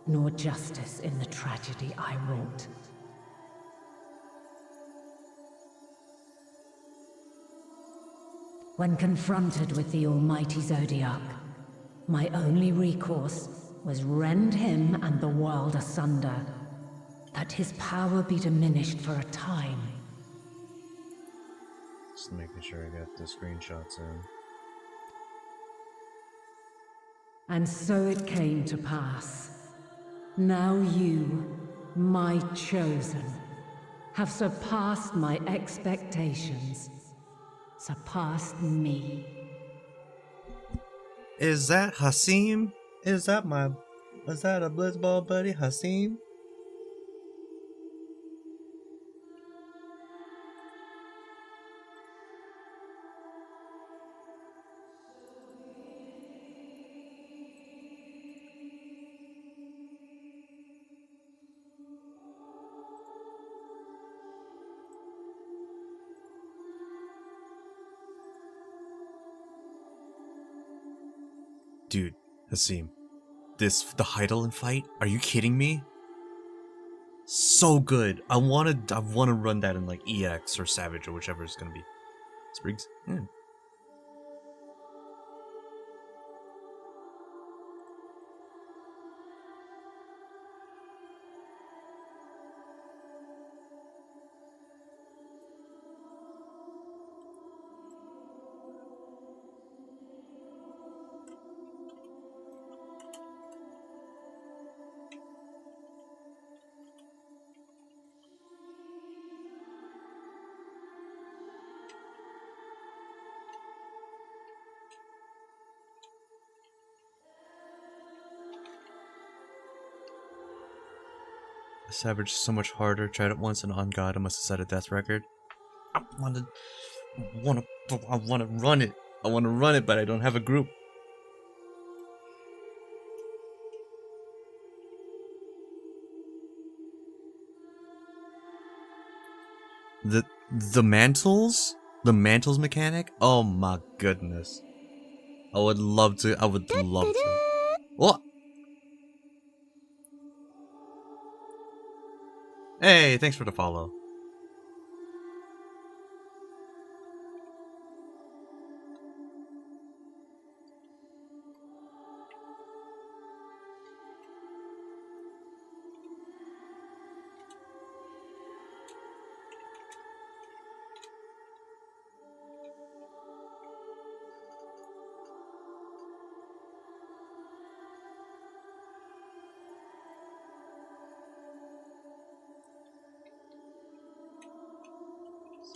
nor justice in the tragedy I wrought. When confronted with the almighty Zodiac, my only recourse was rend him and the world asunder, that his power be diminished for a time. Just making sure I got the screenshots in. And so it came to pass. Now you, my chosen, have surpassed my expectations. Surpassed me. Is that Hasim? Is that a blitzball buddy, Hasim? Dude, Hasim, the Heidelin fight? Are you kidding me? So good. I wanna run that in like EX or Savage or whichever it's gonna be. Spriggs? Yeah. Savage is so much harder. Tried it once and on God, I must have set a death record. I wanna run it. I wanna run it, but I don't have a group. The mantles? The mantles mechanic? Oh my goodness. I would love to. What? Hey, thanks for the follow.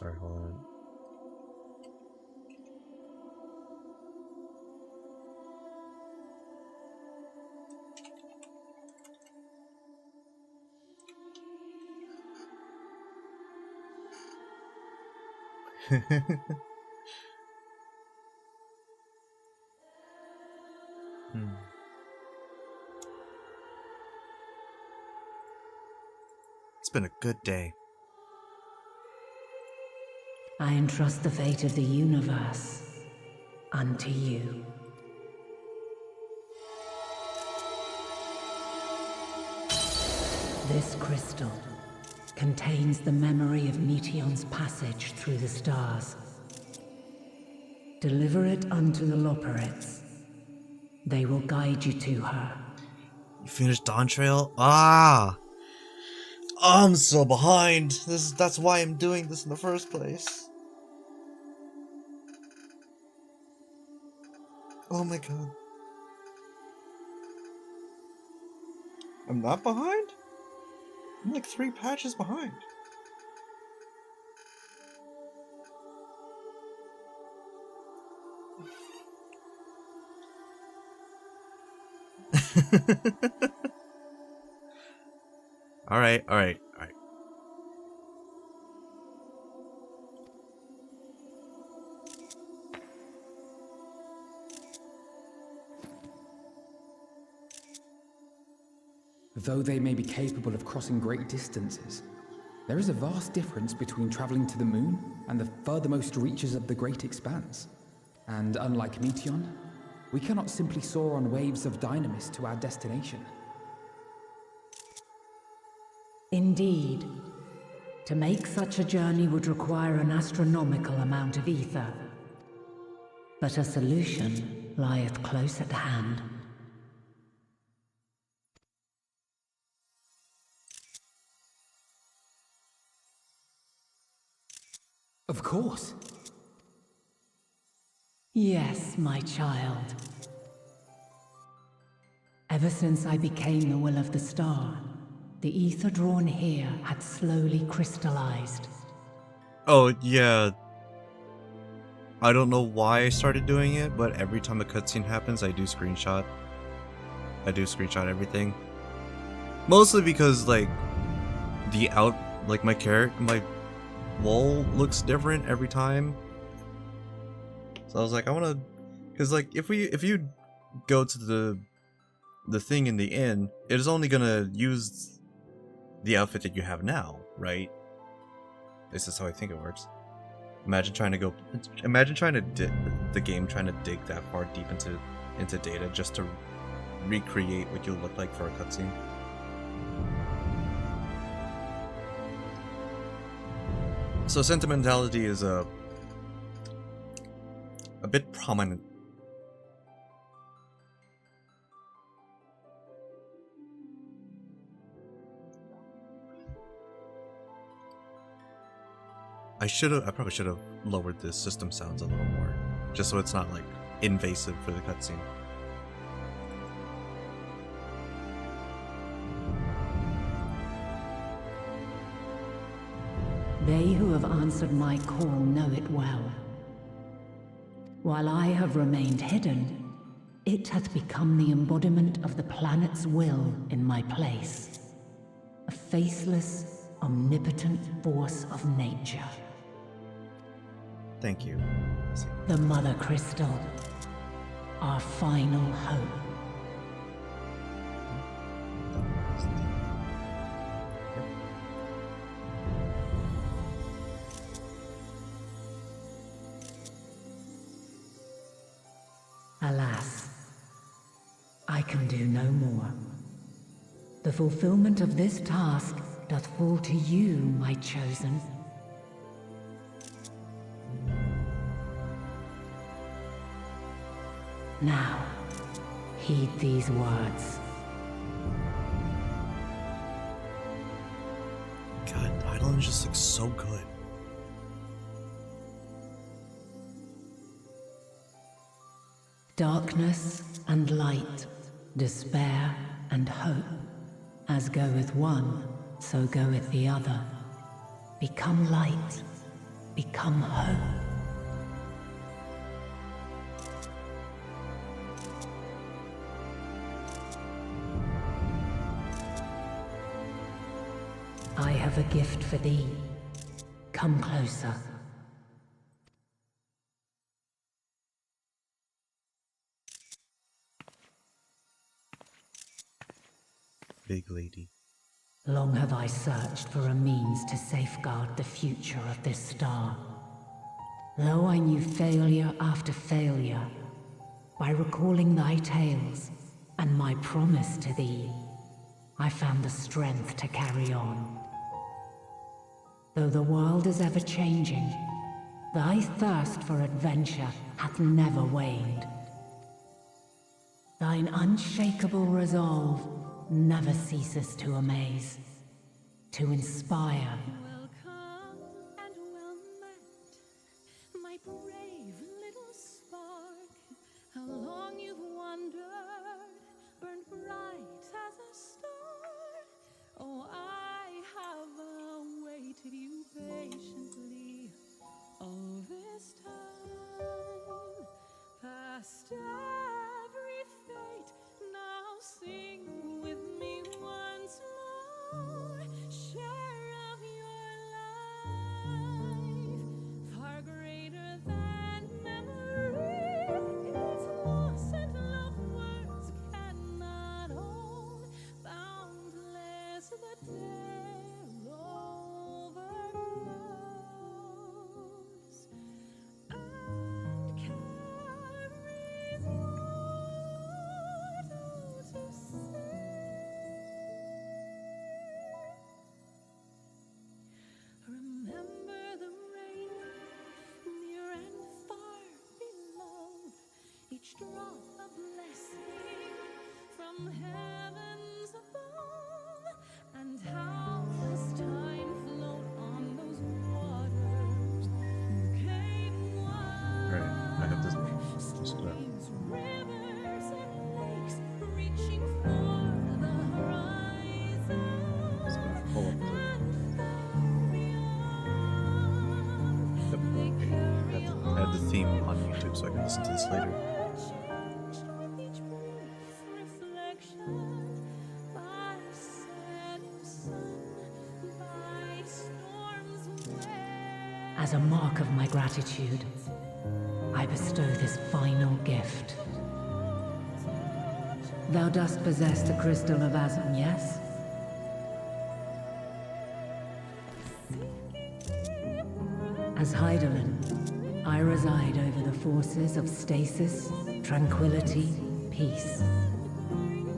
Sorry, hold on. It's been a good day. I entrust the fate of the universe unto you. This crystal contains the memory of Meteion's passage through the stars. Deliver it unto the Loporrits. They will guide you to her. You finished Dawn Trail? Ah! I'm so behind. That's why I'm doing this in the first place. Oh my god. I'm not behind? I'm like 3 patches behind. Alright. Though they may be capable of crossing great distances, there is a vast difference between traveling to the moon and the furthermost reaches of the great expanse. And unlike Meteion, we cannot simply soar on waves of dynamis to our destination. Indeed. To make such a journey would require an astronomical amount of ether. But a solution lieth close at hand. Of course. Yes, my child. Ever since I became the will of the star, the ether drawn here had slowly crystallized. Oh, yeah. I don't know why I started doing it, but every time a cutscene happens, I do screenshot. Everything. Mostly because, like, my wall looks different every time. So I was like, I wanna, cause like, if you go to the thing in the inn, it is only gonna use the outfit that you have now, right? This is how I think it works. Imagine trying to the game trying to dig that far deep into data just to recreate what you look like for a cutscene. So sentimentality is a bit prominent. I probably should have lowered the system sounds a little more, just so it's not like invasive for the cutscene. They who have answered my call know it well. While I have remained hidden, it hath become the embodiment of the planet's will in my place. A faceless, omnipotent force of nature. Thank you. The Mother Crystal. Our final hope. Alas, I can do no more. The fulfillment of this task doth fall to you, my chosen. Now, heed these words. God, Eidolon just looks so good. Darkness and light, despair and hope. As goeth one, so goeth the other. Become light, become hope. I have a gift for thee. Come closer. Big lady. Long have I searched for a means to safeguard the future of this star. Though I knew failure after failure, by recalling thy tales and my promise to thee, I found the strength to carry on. Though the world is ever changing, thy thirst for adventure hath never waned. Thine unshakable resolve never ceases to amaze, to inspire. Welcome and well met, my brave little spark. How long you've wandered, burned bright as a star. Oh, I have awaited you patiently all this time. Past every fate, now sing with me once more. Share of your life, far greater than memory. Its loss and love words cannot hold. Boundless the tale overflows, and carries mortal to say. Remember the rain, near and far below, each drop a blessing from heavens above. And how as time flowed on those waters, you came one. Alright, I have to just Streams, rivers, and lakes reaching for the horizon. pull up the. I had the theme on YouTube so I can listen to this later. As a mark of my gratitude, I bestow this final gift. Thou dost possess the crystal of Azam, yes? As Heidelin, I reside over the forces of stasis, tranquility, peace.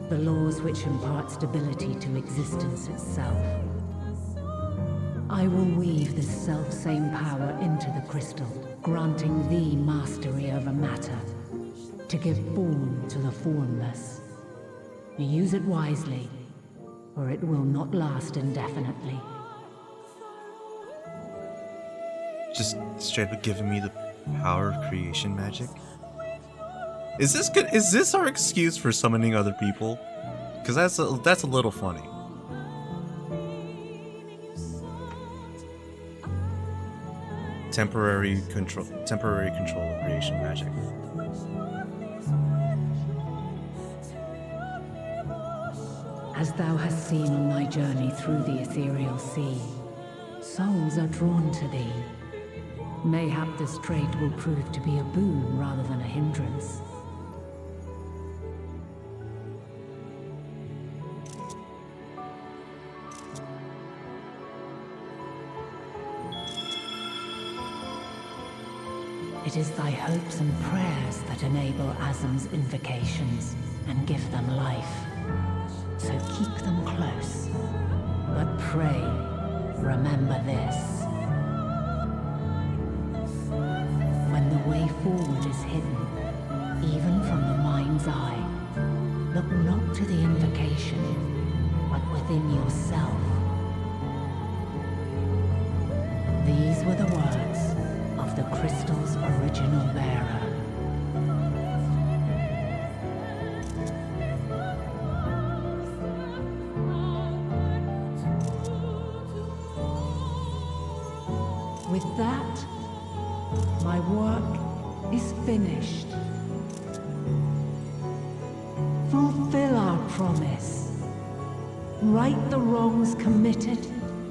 The laws which impart stability to existence itself. I will weave this self-same power into the crystal, granting thee mastery over matter, to give form to the formless. Use it wisely, or it will not last indefinitely. Just straight up giving me the power of creation magic. Is this good? Is this our excuse for summoning other people? Because that's a little funny. Temporary control of creation magic. As thou hast seen on thy journey through the ethereal sea, souls are drawn to thee. Mayhap this trait will prove to be a boon rather than a hindrance. It is thy hopes and prayers that enable Azam's invocations and give them life. So keep them close. But pray, remember this. When the way forward is hidden, even from the mind's eye, look not to the invocation, but within yourself. These were the words of the crystal's original bearer. With that, my work is finished. Fulfill our promise. Right the wrongs committed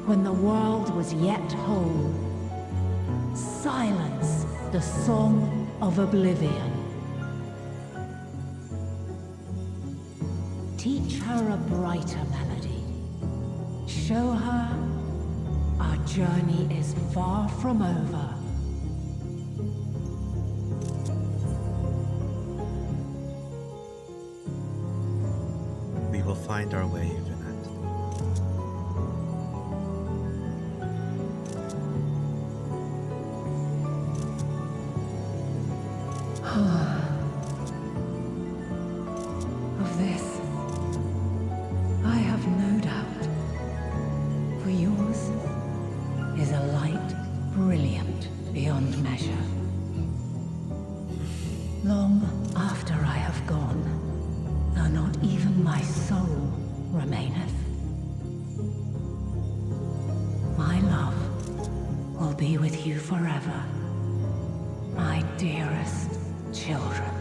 when the world was yet whole. Silence the song of oblivion. Teach her a brighter melody. Show her our journey is far from over. We will find our way, Vinette. Of this, I have no doubt. For yours is a light brilliant beyond measure. Long after I have gone, though not even my soul remaineth, my love will be with you forever, my dearest children.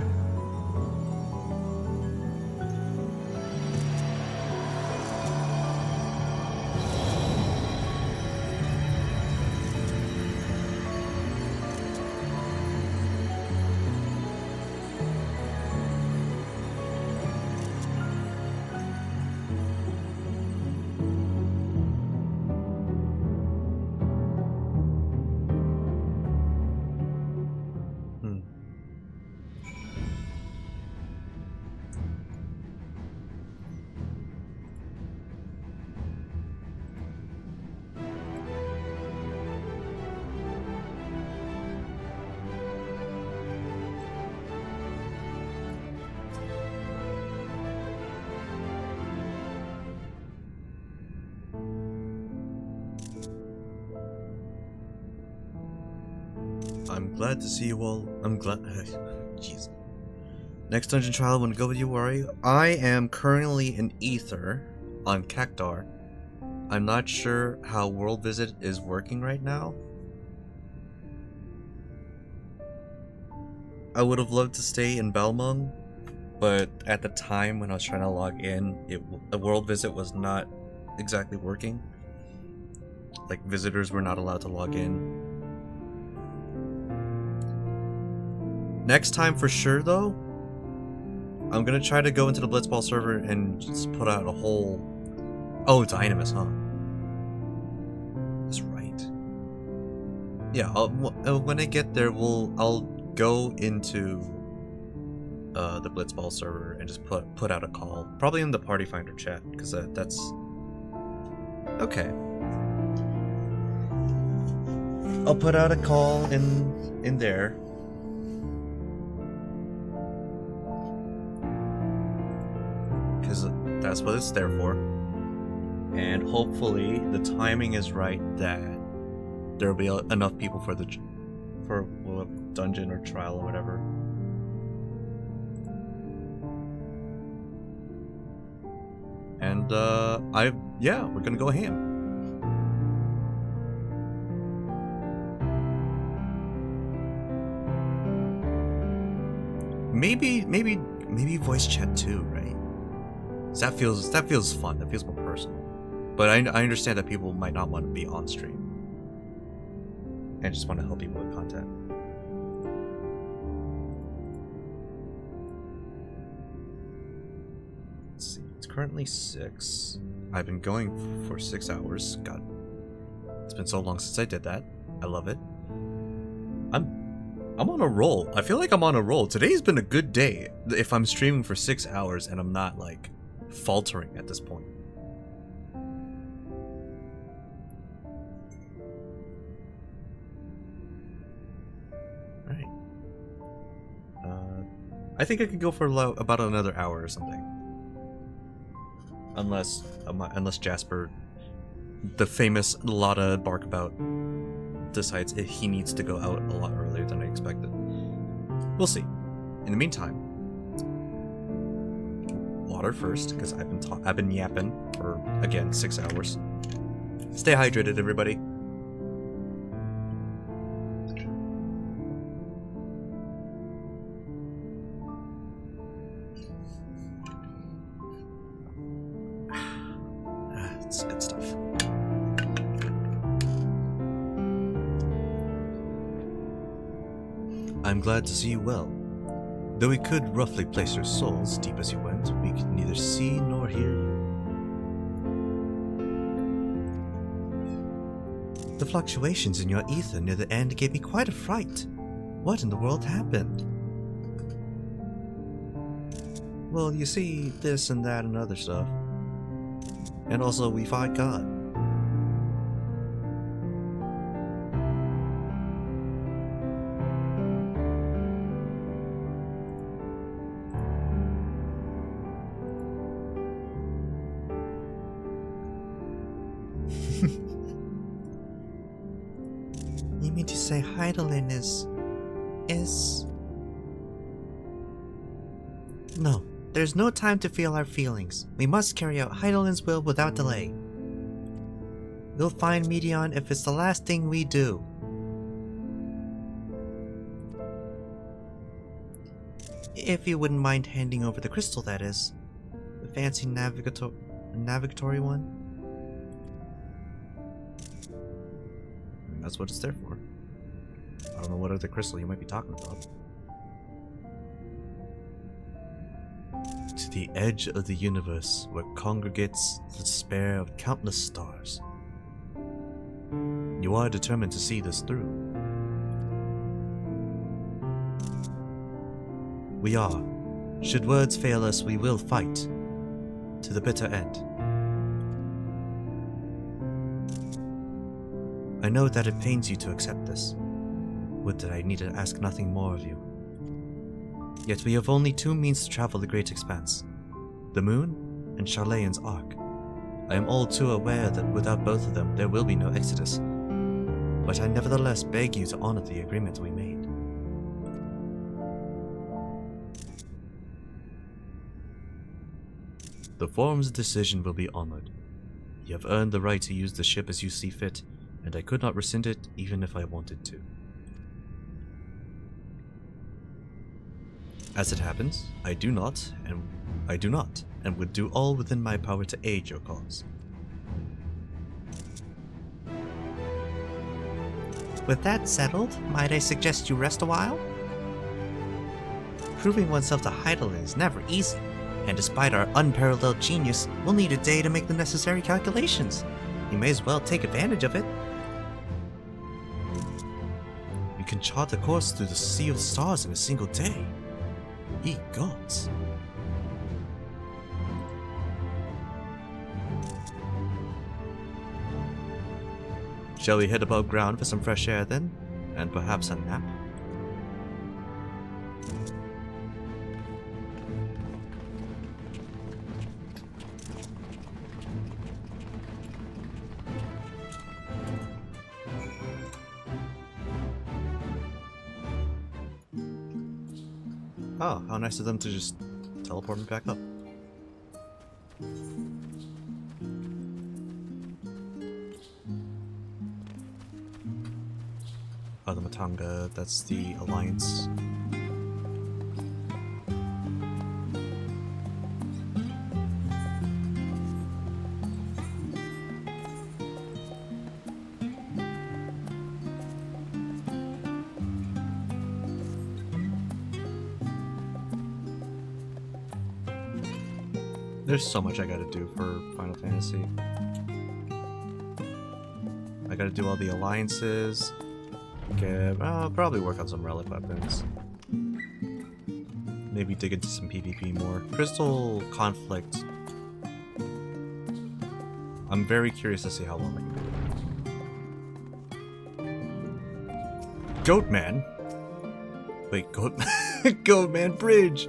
I'm glad to see you all. I'm glad. Jeez. Next dungeon trial, I want to go with you. Where are you? I am currently in Ether on Cactar. I'm not sure how World Visit is working right now. I would have loved to stay in Belmung, but at the time when I was trying to log in, the World Visit was not exactly working. Like, visitors were not allowed to log in. Next time for sure though, I'm gonna try to go into the Blitzball server and just put out a whole... Oh, Dynamis, huh? That's right. Yeah, when I get there, I'll go into the Blitzball server and just put out a call, probably in the Party Finder chat, because that's okay. I'll put out a call in there. Because that's what it's there for. And hopefully the timing is right that there'll be enough people for dungeon or trial or whatever. And yeah, we're gonna go ham. Maybe voice chat too, right? So that feels fun. That feels more personal. But I understand that people might not want to be on stream and just want to help people with content. Let's see. It's currently 6. I've been going for 6 hours. God, it's been so long since I did that. I love it. I'm on a roll. I feel like I'm on a roll. Today's been a good day if I'm streaming for 6 hours and I'm not like faltering at this point. Alright. I think I could go for about another hour or something. Unless Jasper, the famous Lotta Barkabout, decides if he needs to go out a lot earlier than I expected. We'll see. In the meantime, water first, because I've been yapping for, again, 6 hours. Stay hydrated, everybody. that stuff. I'm glad to see you well. Though we could roughly place your souls deep as you went, we could neither see nor hear you. The fluctuations in your ether near the end gave me quite a fright. What in the world happened? Well, you see, this and that and other stuff. And also, we fought God. You mean to say Heidelin is... No, there's no time to feel our feelings. We must carry out Heidelin's will without delay. We'll find Medion if it's the last thing we do. If you wouldn't mind handing over the crystal, that is. The fancy navigatory one. That's what it's there for. I don't know what other crystal you might be talking about. To the edge of the universe where congregates the despair of countless stars. You are determined to see this through. We are. Should words fail us, we will fight. To the bitter end. I know that it pains you to accept this. Would that I need to ask nothing more of you. Yet we have only two means to travel the great expanse. The moon and Charlayan's Ark. I am all too aware that without both of them there will be no exodus. But I nevertheless beg you to honor the agreement we made. The forum's decision will be honored. You have earned the right to use the ship as you see fit, and I could not rescind it even if I wanted to. As it happens, I do not, and would do all within my power to aid your cause. With that settled, might I suggest you rest a while? Proving oneself to Heidelin is never easy, and despite our unparalleled genius, we'll need a day to make the necessary calculations. You may as well take advantage of it. We can chart the course through the sea of stars in a single day. Ye gods. Shall we head above ground for some fresh air then? And perhaps a nap? Oh, how nice of them to just teleport me back up. Oh, the Matanga, that's the Alliance. There's so much I gotta do for Final Fantasy. I gotta do all the alliances. Okay, I'll probably work on some relic weapons. Maybe dig into some PvP more. Crystal Conflict. I'm very curious to see how long I can do it. Goatman? Wait, Goatman Bridge!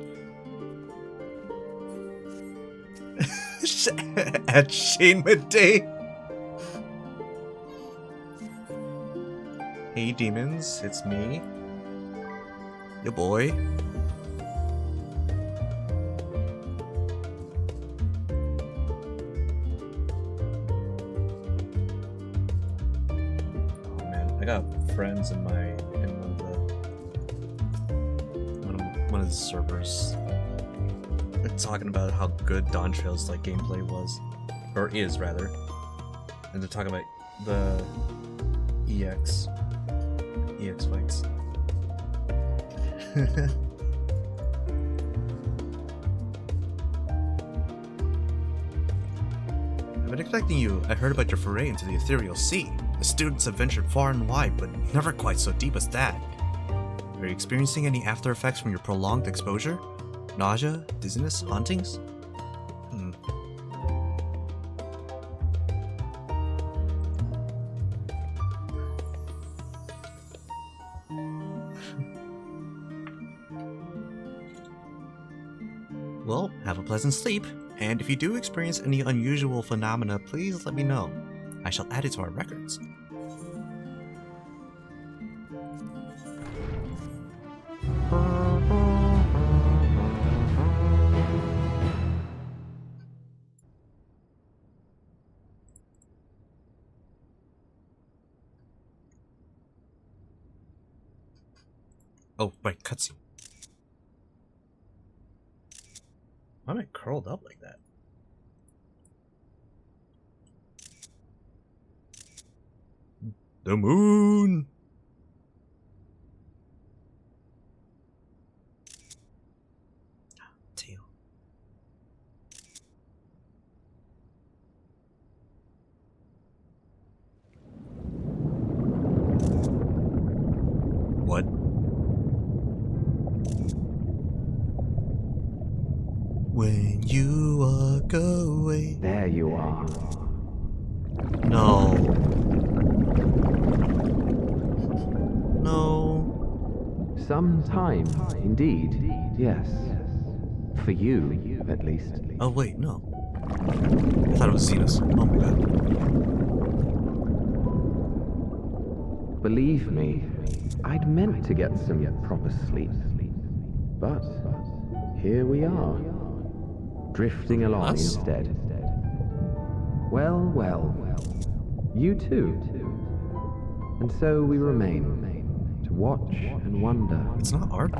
At Shane Midday. Hey demons, it's me. Your boy. Oh man, I got friends in one of the servers. They're talking about how good Dawn Trail's like gameplay was. Or is rather. And they're talking about the EX fights. I've been expecting you. I heard about your foray into the ethereal sea. The students have ventured far and wide, but never quite so deep as that. Are you experiencing any after effects from your prolonged exposure? Nausea, dizziness, hauntings? Well, have a pleasant sleep, and if you do experience any unusual phenomena, please let me know. I shall add it to our records. Oh, right, cutscene. Why am I curled up like that? The moon! Tail. What? When you walk away. There you are. No. No. Some time, indeed. Yes. For you, at least. Oh, wait, no. I thought it was Xenos. Oh my god. Believe me, I'd meant to get some proper sleep. But here we are. Drifting along instead. Well, well. You too. And so we remain. To watch and wonder. It's not art.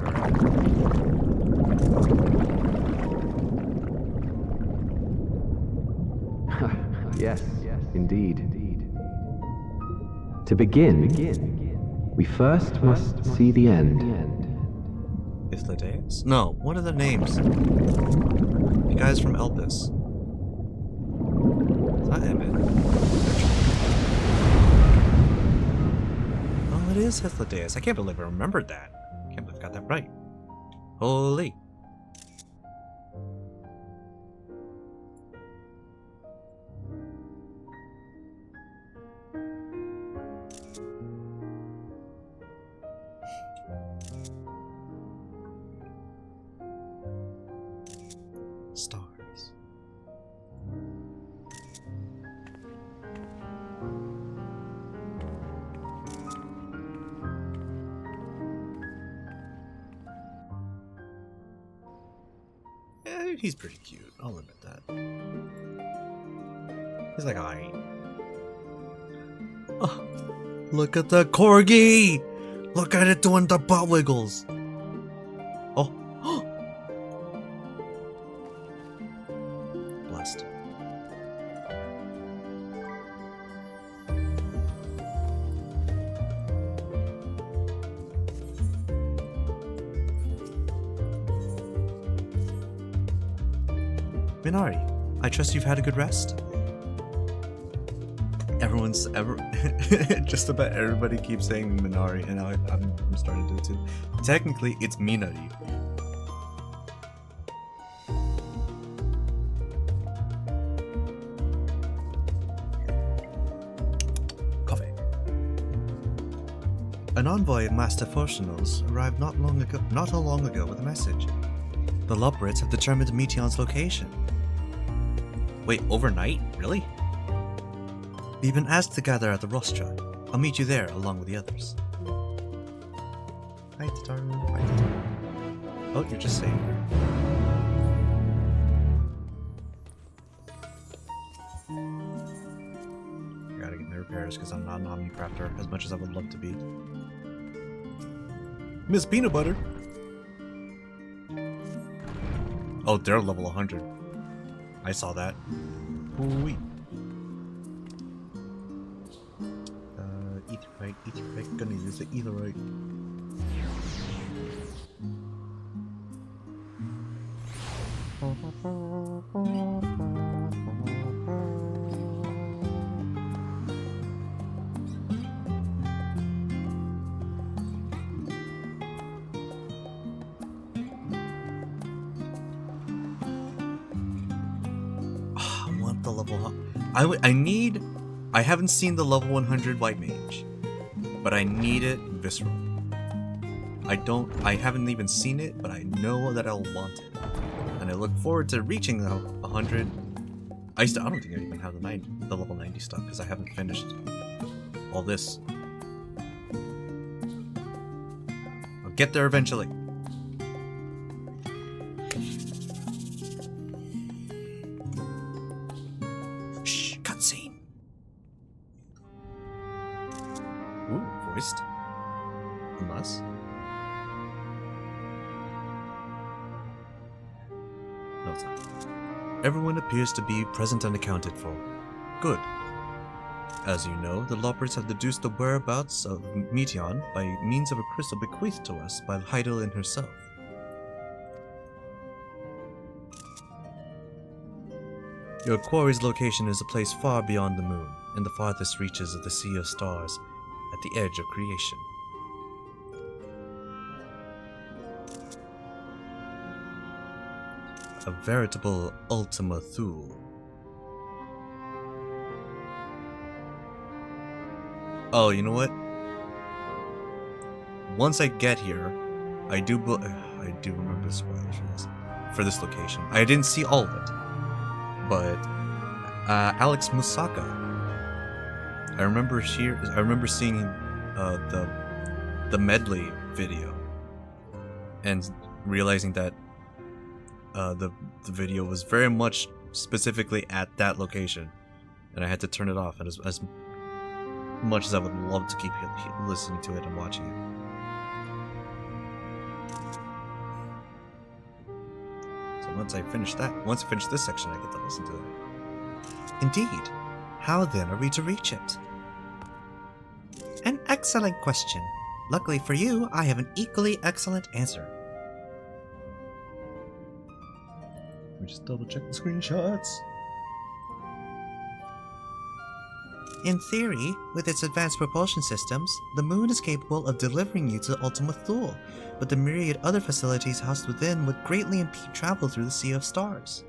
Yes, indeed. To begin, we first must see the end. XIV? No, what are the names? The guys from Elpis. It's not Emmett. Oh, it is XIV. I can't believe I remembered that. I can't believe I got that right. Holy. Stars. Yeah, he's pretty cute. I'll admit that. He's like, alright. Oh, look at the corgi! Look at it doing the butt wiggles! Oh. Blessed. Minari, I trust you've had a good rest? Just about everybody keeps saying Minari, and now I'm starting to do it too. Technically, it's Minari. Coffee. An envoy of Master Fortunals arrived not long ago with a message. The Lubrits have determined Meteon's location. Wait, overnight? Really? We've been asked to gather at the Rostra. I'll meet you there along with the others. Hi, Tataru. Hi, Tataru. Oh, you're just saying her. I gotta get my repairs because I'm not an Omnicrafter as much as I would love to be. Miss Peanut Butter! Oh, they're level 100. I saw that. Ooh-wee. Etherite. Gonna use the Etherite. I want the level. I haven't seen the level 100 White Mage, but I need it visceral. I haven't even seen it, but I know that I'll want it. And I look forward to reaching the 100. I don't think I even have the level 90 stuff, because I haven't finished all this. I'll get there eventually. Shh, cutscene. Ooh, voiced. Unless. No, it's not. Everyone appears to be present and accounted for. Good. As you know, the Loppers have deduced the whereabouts of Meteon by means of a crystal bequeathed to us by Hydaelyn herself. Your quarry's location is a place far beyond the moon, in the farthest reaches of the Sea of Stars, at the edge of creation. A veritable Ultima Thule. Oh, you know what? Once I get here, I do remember the spoilers for this location. I didn't see all of it, but Alex Musaka. I remember seeing the medley video and realizing that the video was very much specifically at that location, and I had to turn it off. And as much as I would love to keep listening to it and watching it, so once I finish this section, I get to listen to it. Indeed. How then are we to reach it? An excellent question. Luckily for you, I have an equally excellent answer. Let me just double check the screenshots. In theory, with its advanced propulsion systems, the moon is capable of delivering you to Ultima Thule, but the myriad other facilities housed within would greatly impede travel through the Sea of Stars.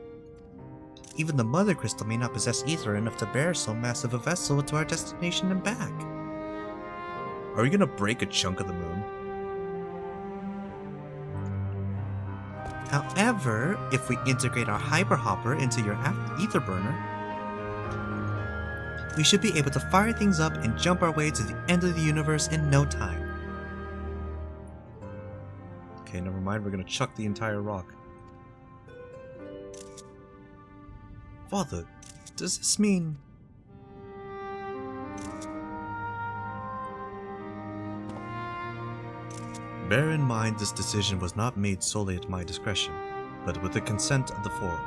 Even the Mother Crystal may not possess ether enough to bear so massive a vessel to our destination and back. Are we gonna break a chunk of the moon? However, if we integrate our Hyper Hopper into your ether burner, we should be able to fire things up and jump our way to the end of the universe in no time. Okay, never mind, we're gonna chuck the entire rock. Father, does this mean... Bear in mind this decision was not made solely at my discretion, but with the consent of the Forum.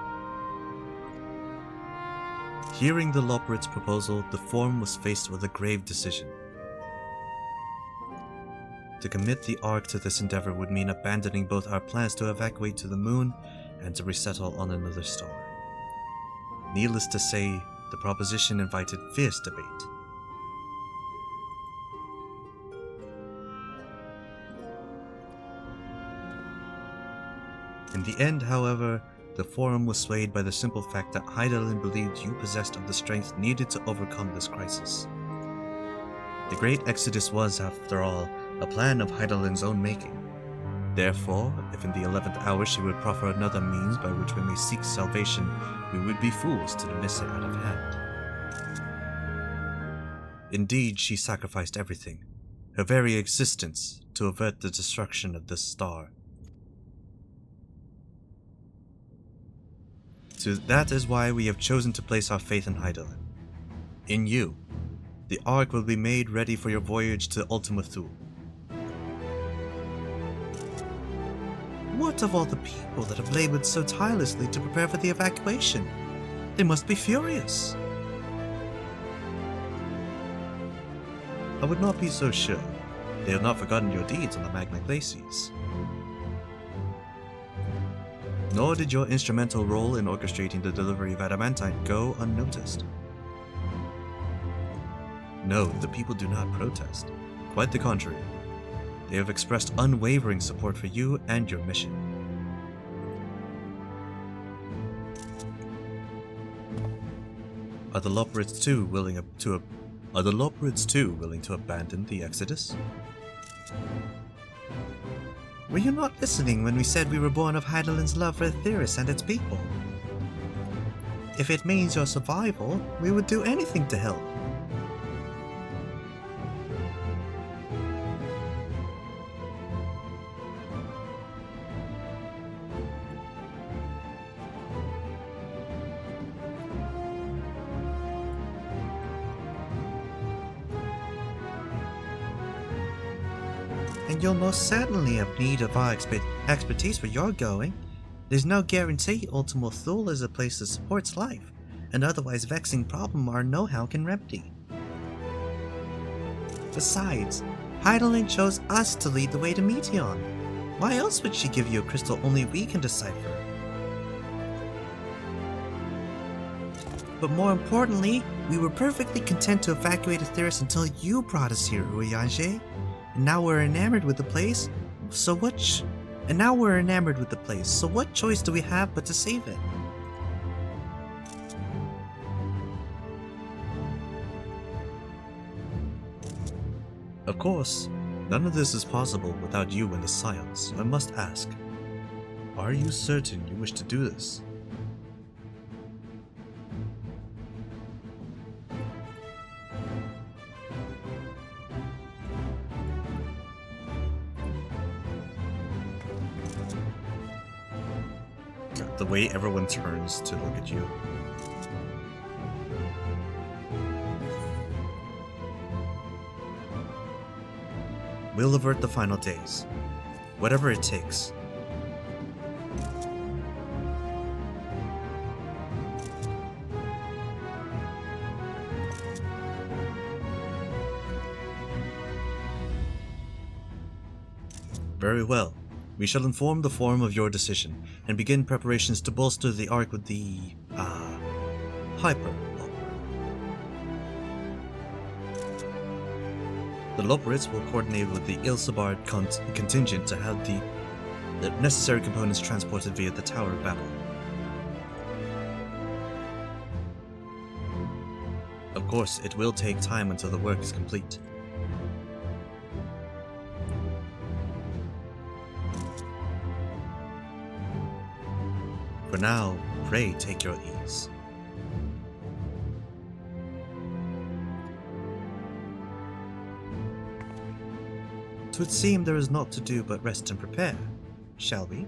Hearing the Loporrit's proposal, the Forum was faced with a grave decision. To commit the Ark to this endeavor would mean abandoning both our plans to evacuate to the moon and to resettle on another star. Needless to say, the proposition invited fierce debate. In the end, however, the Forum was swayed by the simple fact that Hydaelyn believed you possessed of the strength needed to overcome this crisis. The Great Exodus was, after all, a plan of Hydaelyn's own making. Therefore, if in the 11th hour she would proffer another means by which we may seek salvation, we would be fools to miss it out of hand. Indeed, she sacrificed everything, her very existence, to avert the destruction of this star. So that is why we have chosen to place our faith in Hydaelyn. In you. The Ark will be made ready for your voyage to Ultima Thule. What of all the people that have labored so tirelessly to prepare for the evacuation? They must be furious. I would not be so sure. They have not forgotten your deeds on the Magna Glacies. Nor did your instrumental role in orchestrating the delivery of adamantite go unnoticed. No, the people do not protest. Quite the contrary. They have expressed unwavering support for you and your mission. Are the Loperids too willing to abandon the Exodus? Were you not listening when we said we were born of Heidelin's love for Etheirys and its people? If it means your survival, we would do anything to help. And you'll most certainly have need of our expertise where you're going. There's no guarantee Ultimo Thule is a place that supports life, and otherwise vexing problem our know-how can remedy. Besides, Heidelin chose us to lead the way to Meteon. Why else would she give you a crystal only we can decipher? But more importantly, we were perfectly content to evacuate Etheirys until you brought us here, Urianger. And now we're enamored with the place, so what choice do we have but to save it? Of course, none of this is possible without you and the Scions, so I must ask, are you certain you wish to do this? The way everyone turns to look at you. We'll avert the final days. Whatever it takes. Very well. We shall inform the Forum of your decision, and begin preparations to bolster the Ark with the, Hyper Loper. The Loperids will coordinate with the Ilsabard contingent to have the necessary components transported via the Tower of Babel. Of course, it will take time until the work is complete. For now, pray take your ease. Twould seem there is naught to do but rest and prepare, shall we?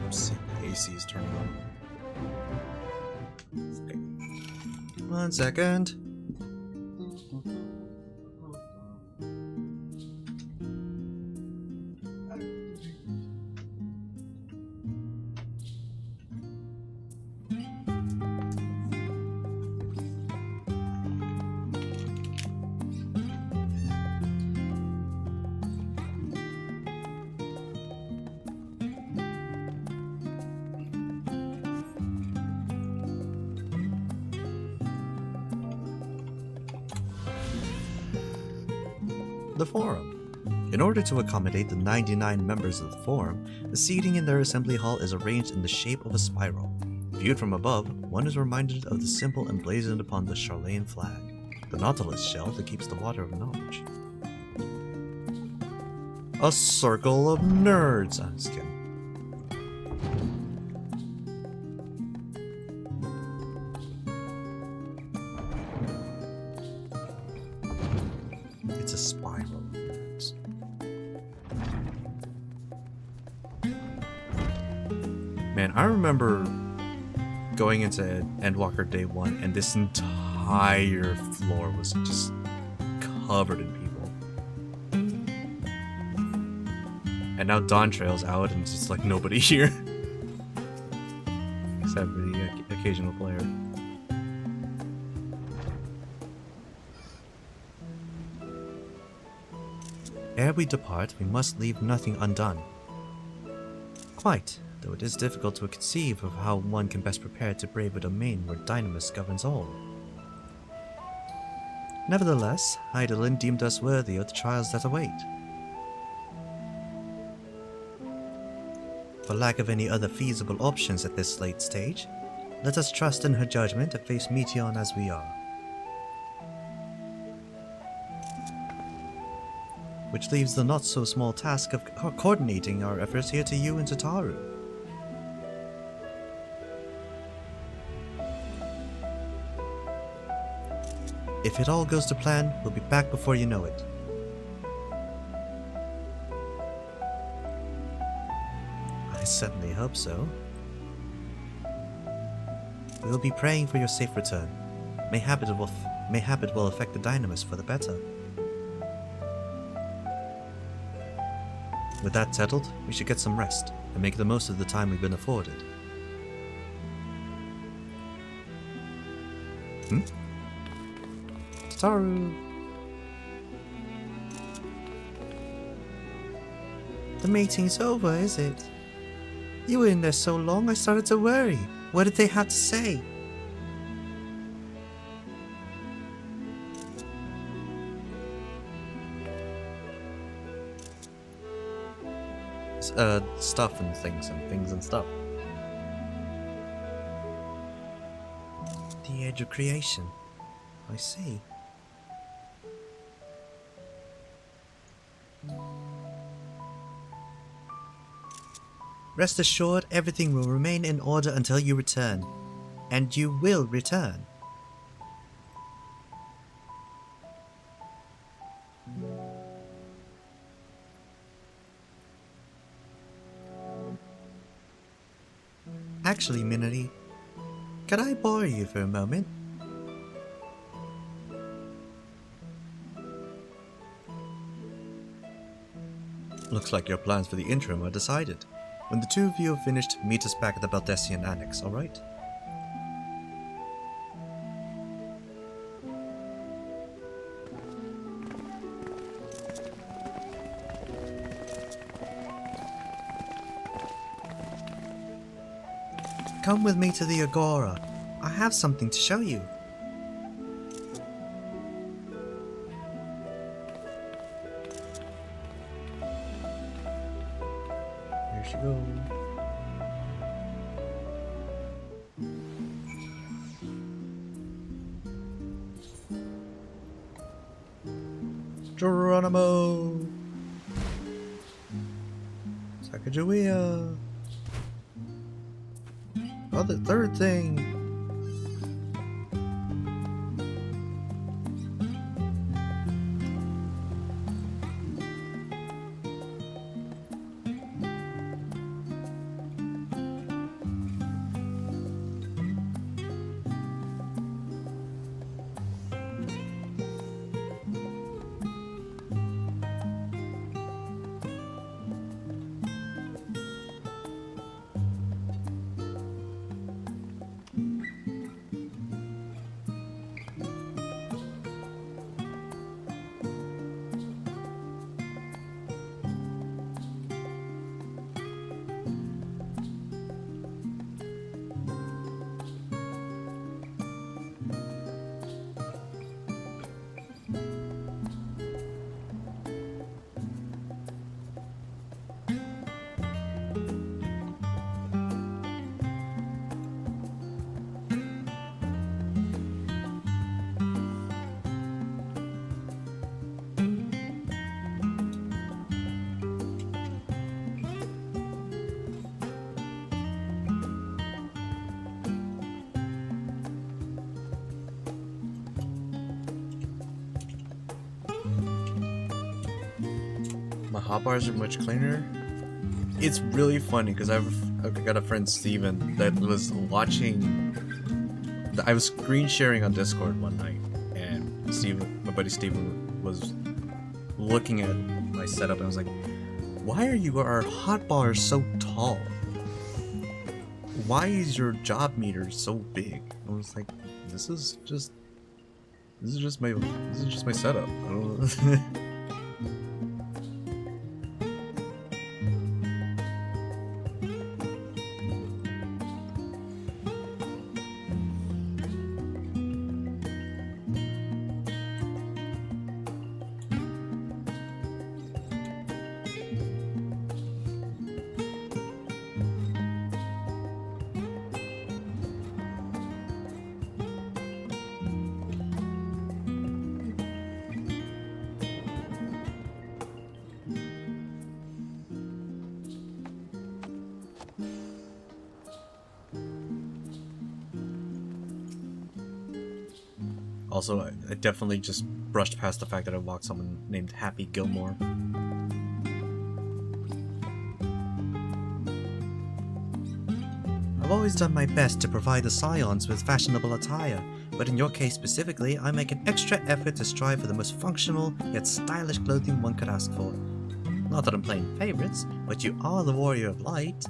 See, the AC is turning on. Okay. 1 second. The Forum. In order to accommodate the 99 members of the Forum, the seating in their assembly hall is arranged in the shape of a spiral. Viewed from above, one is reminded of the symbol emblazoned upon the Charlayan flag, the Nautilus shell that keeps the water of knowledge. A circle of nerds! I'm just kidding. It's a spiral. Man, I remember going into Endwalker Day 1 and this entire floor was just covered in people. And now Dawn Trail's out and it's just like nobody here. Except for the occasional player. Ere we depart, we must leave nothing undone. Quite, though it is difficult to conceive of how one can best prepare to brave a domain where Dynamis governs all. Nevertheless, Hydaelyn deemed us worthy of the trials that await. For lack of any other feasible options at this late stage, let us trust in her judgment and face Meteion as we are. Which leaves the not-so-small task of coordinating our efforts here to you and to Taru. If it all goes to plan, we'll be back before you know it. I certainly hope so. We'll be praying for your safe return. Mayhap it will affect the Dynamis for the better. With that settled, we should get some rest and make the most of the time we've been afforded. Taru! The meeting's over, is it? You were in there so long, I started to worry. What did they have to say? Stuff and things and stuff. The Age of Creation. I see. Rest assured, everything will remain in order until you return. And you will return. Actually, Minori, could I borrow you for a moment? Looks like your plans for the interim are decided. When the two of you have finished, meet us back at the Baldessian Annex, alright? Come with me to the Agora. I have something to show you. Here she goes. Geronimo! Sacagawea! Oh, the third thing! My hotbars are much cleaner. It's really funny because I've got a friend Steven that was watching. I was screen sharing on Discord one night, and my buddy Steven was looking at my setup, and I was like, Why are our hotbars so tall? Why is your job meter so big? I was like, this is just my setup. I don't know. Also, I definitely just brushed past the fact that I walked someone named Happy Gilmore. I've always done my best to provide the Scions with fashionable attire, but in your case specifically, I make an extra effort to strive for the most functional yet stylish clothing one could ask for. Not that I'm playing favorites, but you are the Warrior of Light.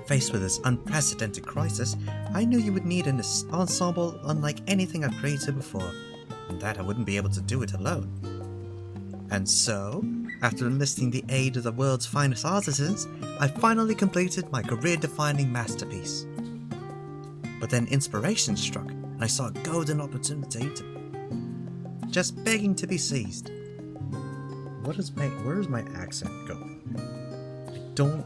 Faced with this unprecedented crisis, I knew you would need an ensemble unlike anything I've created before, and that I wouldn't be able to do it alone. And so, after enlisting the aid of the world's finest artisans, I finally completed my career-defining masterpiece. But then inspiration struck, and I saw a golden opportunity just begging to be seized. Where is my accent going? I don't...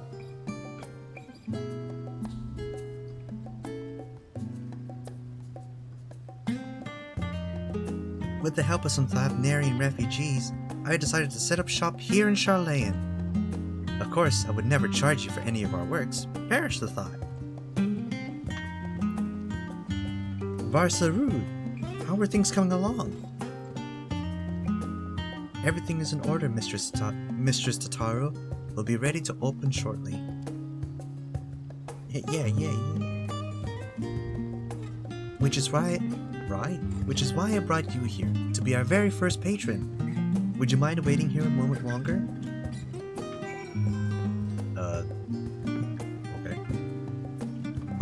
With the help of some Thavnarian refugees, I decided to set up shop here in Charlayan. Of course, I would never charge you for any of our works. Perish the thought. Varsarud, how are things coming along? Everything is in order, Mistress Tataru. We'll be ready to open shortly. Yeah. Which is why I brought you here, to be our very first patron. Would you mind waiting here a moment longer?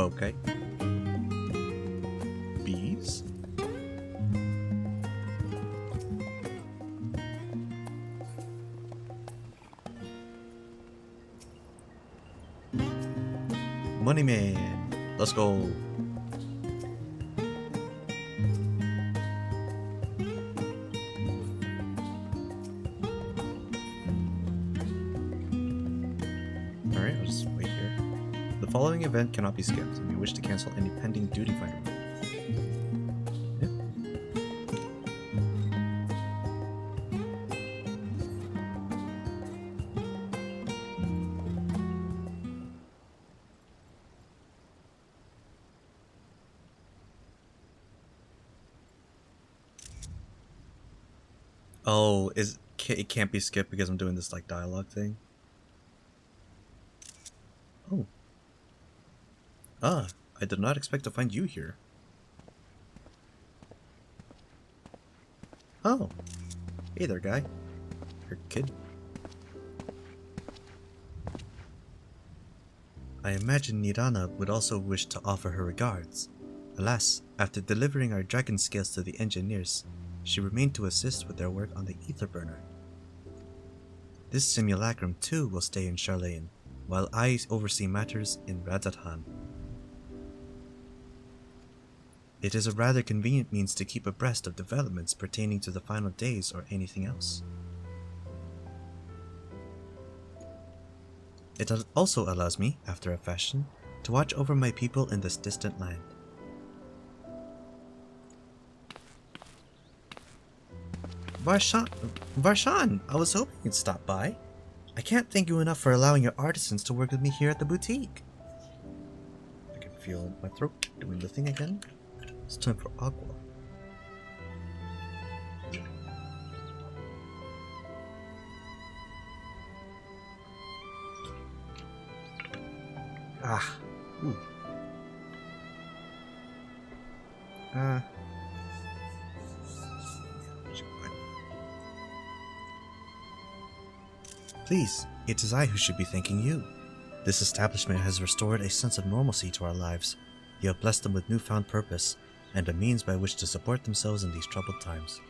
Okay. Bees? Money Man, let's go. The following event cannot be skipped, and we wish to cancel any pending duty finder. Yep. Oh, it can't be skipped because I'm doing this like dialogue thing? Oh. Ah, I did not expect to find you here. Oh. Hey there, guy. Or kid. I imagine Nirana would also wish to offer her regards. Alas, after delivering our dragon scales to the engineers, she remained to assist with their work on the ether burner. This simulacrum too will stay in Charlayan, while I oversee matters in Radhathan. It is a rather convenient means to keep abreast of developments pertaining to the final days or anything else. It also allows me, after a fashion, to watch over my people in this distant land. Varshan, I was hoping you'd stop by. I can't thank you enough for allowing your artisans to work with me here at the boutique. I can feel my throat doing the thing again. It's time for agua. Ah. Ooh. Please, it is I who should be thanking you. This establishment has restored a sense of normalcy to our lives. You have blessed them with newfound purpose, and a means by which to support themselves in these troubled times.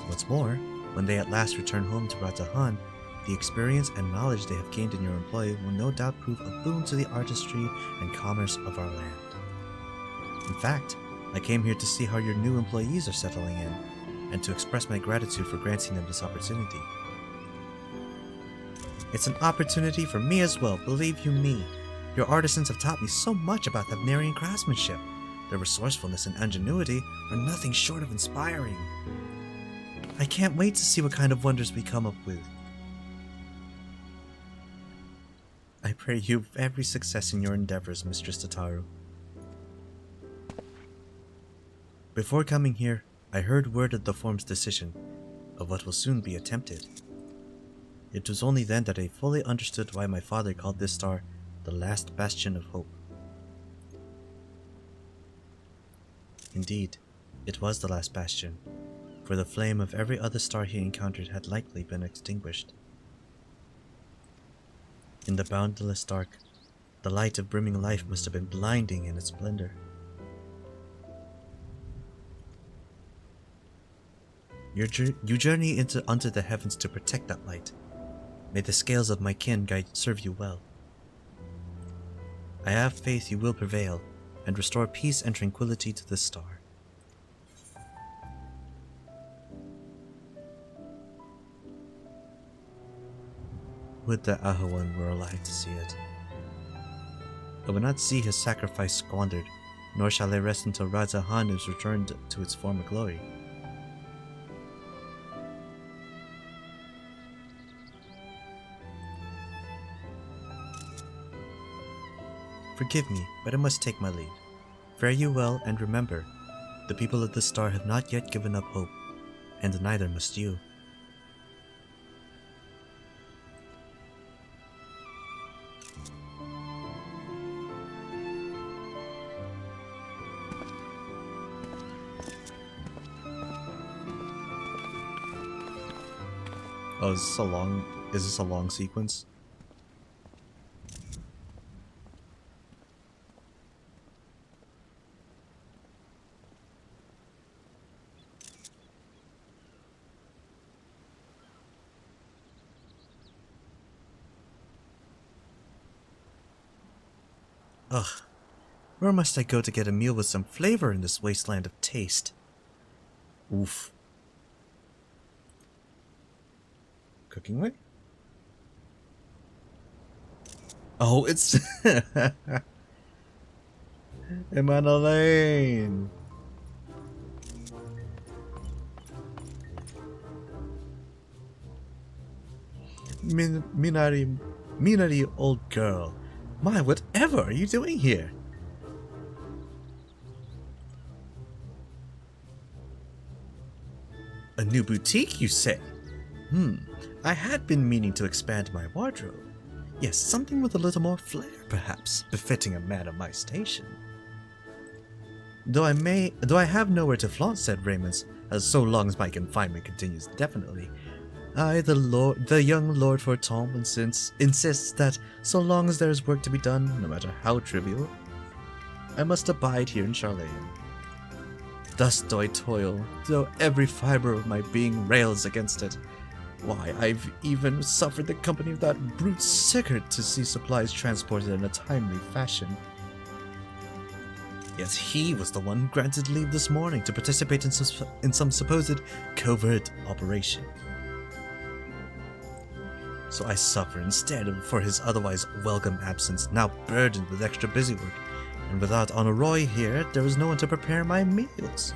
What's more, when they at last return home to Ratahan, the experience and knowledge they have gained in your employ will no doubt prove a boon to the artistry and commerce of our land. In fact, I came here to see how your new employees are settling in, and to express my gratitude for granting them this opportunity. It's an opportunity for me as well, believe you me. Your artisans have taught me so much about Thavnarian craftsmanship. Their resourcefulness and ingenuity are nothing short of inspiring. I can't wait to see what kind of wonders we come up with. I pray you every success in your endeavors, Mistress Tataru. Before coming here, I heard word of the form's decision, of what will soon be attempted. It was only then that I fully understood why my father called this star the last bastion of hope. Indeed, it was the last bastion, for the flame of every other star he encountered had likely been extinguished. In the boundless dark, the light of brimming life must have been blinding in its splendor. You journey unto the heavens to protect that light. May the scales of my kin serve you well. I have faith you will prevail, and restore peace and tranquility to this star. Would that Ahawan were alive to see it. I will not see his sacrifice squandered, nor shall I rest until Ratahan is returned to its former glory. Forgive me, but I must take my leave. Fare you well, and remember, the people of this star have not yet given up hope, and neither must you. Oh, is this a long sequence? Ugh, where must I go to get a meal with some flavor in this wasteland of taste? Oof. Cooking way? Oh, it's Emana Lane. Minari, old girl. My, whatever are you doing here? A new boutique, you say? I had been meaning to expand my wardrobe. Yes, something with a little more flair, perhaps, befitting a man of my station. Though I have nowhere to flaunt said raiments, as so long as my confinement continues indefinitely, the young Lord Fortombe insists that so long as there is work to be done, no matter how trivial, I must abide here in Charlayan. Thus do I toil, though every fiber of my being rails against it. Why, I've even suffered the company of that brute Sigurd to see supplies transported in a timely fashion. Yes, he was the one granted leave this morning to participate in some supposed covert operation. So I suffer instead for his otherwise welcome absence, now burdened with extra busy work, and without Honoroi here, there is no one to prepare my meals.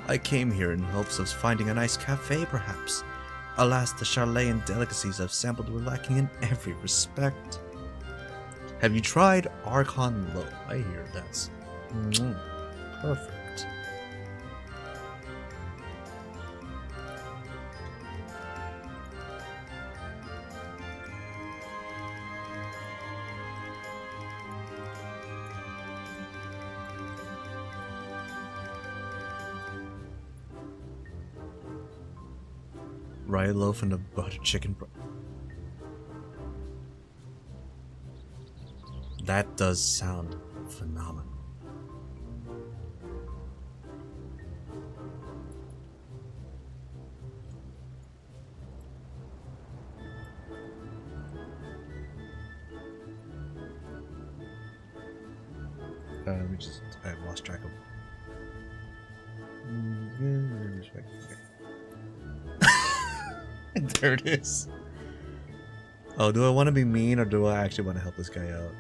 I came here in hopes of finding a nice cafe, perhaps. Alas, the Charlayan delicacies I've sampled were lacking in every respect. Have you tried Archon Low? I hear that's perfect. Rye loaf and a butter chicken. That does sound phenomenal. Let me just, I lost track of. There it is. Oh, do I want to be mean or do I actually want to help this guy out?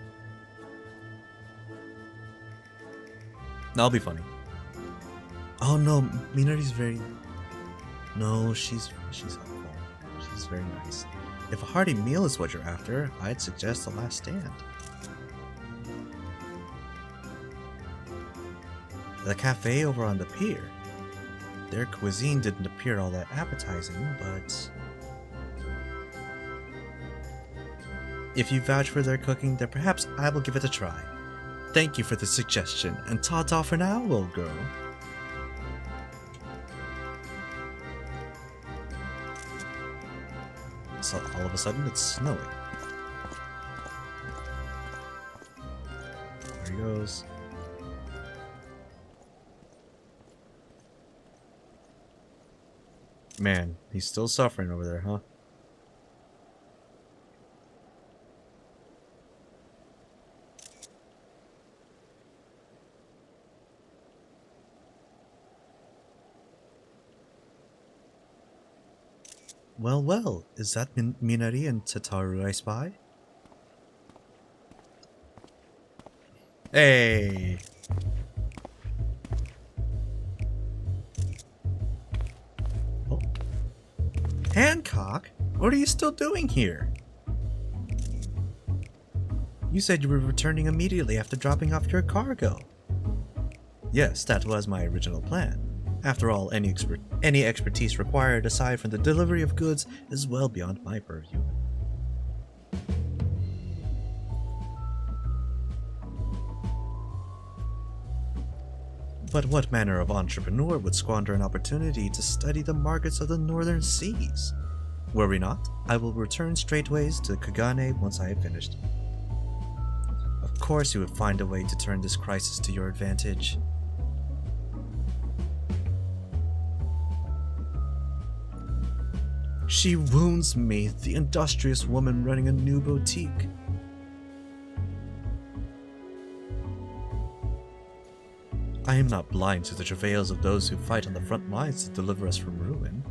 No, I'll be funny. Oh no, Minari's very... No, she's helpful. She's very nice. If a hearty meal is what you're after, I'd suggest The Last Stand. The cafe over on the pier. Their cuisine didn't appear all that appetizing, but... if you vouch for their cooking, then perhaps I will give it a try. Thank you for the suggestion, and ta-ta for now, little girl. So all of a sudden, it's snowing. There he goes. Man, he's still suffering over there, huh? Well, well, is that Minari and Tataru I spy? Hey! Oh. Hancock? What are you still doing here? You said you were returning immediately after dropping off your cargo. Yes, that was my original plan. After all, any expertise required aside from the delivery of goods is well beyond my purview. But what manner of entrepreneur would squander an opportunity to study the markets of the northern seas? Worry not, I will return straightways to Kagane once I have finished. Of course you would find a way to turn this crisis to your advantage. She wounds me, the industrious woman running a new boutique. I am not blind to the travails of those who fight on the front lines to deliver us from ruin.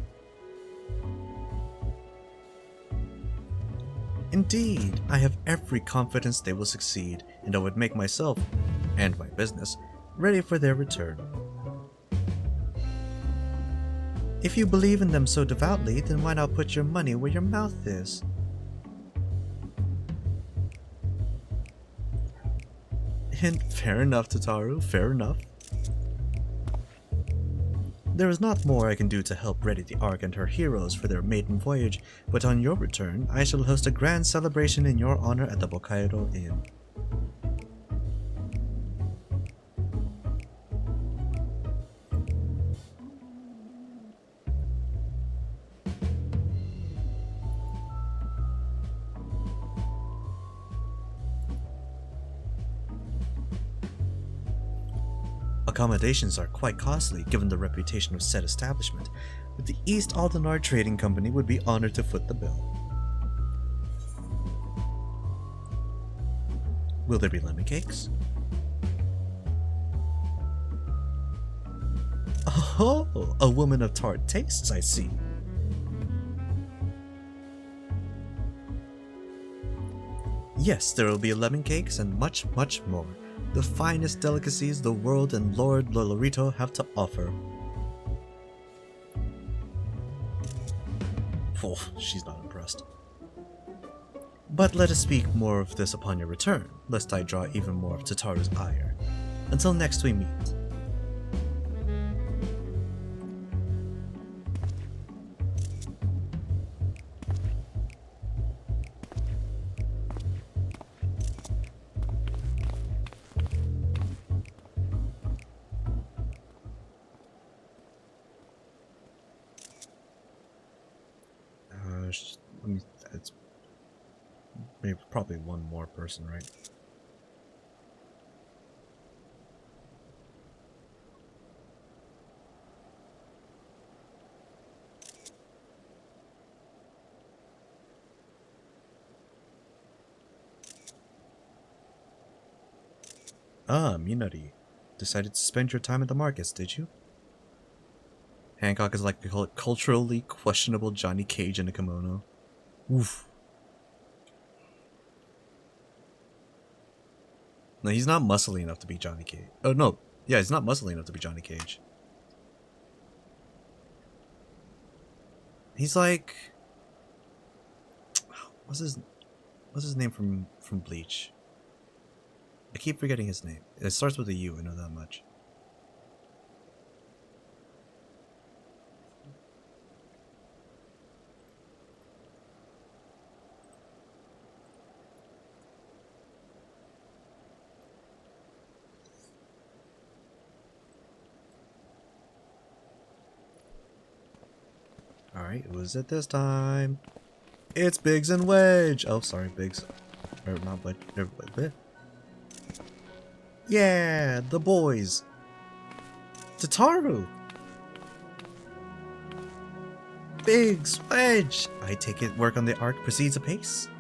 Indeed, I have every confidence they will succeed, and I would make myself, and my business, ready for their return. If you believe in them so devoutly, then why not put your money where your mouth is? And fair enough, Tataru, fair enough. There is not more I can do to help ready the Ark and her heroes for their maiden voyage, but on your return, I shall host a grand celebration in your honor at the Bokaido Inn. Accommodations are quite costly given the reputation of said establishment, but the East Aldenar Trading Company would be honored to foot the bill. Will there be lemon cakes? Oh, a woman of tart tastes, I see. Yes, there will be lemon cakes and much, much more. The finest delicacies the world and Lord Lolorito have to offer. Oh, she's not impressed. But let us speak more of this upon your return, lest I draw even more of Tataru's ire. Until next we meet. It's maybe probably one more person, right? Ah, Minari. Decided to spend your time at the markets, did you? Hancock is like, they call it culturally questionable Johnny Cage in a kimono. Oof. No, he's not muscly enough to be Johnny Cage. Oh, no. Yeah, he's not muscly enough to be Johnny Cage. He's like... What's his name from Bleach? I keep forgetting his name. It starts with a U, I know that much. Alright, who's it this time? It's Biggs and Wedge! Oh, sorry, Biggs. Or not Wedge. Yeah, the boys! Tataru! Biggs, Wedge! I take it work on the arc proceeds apace?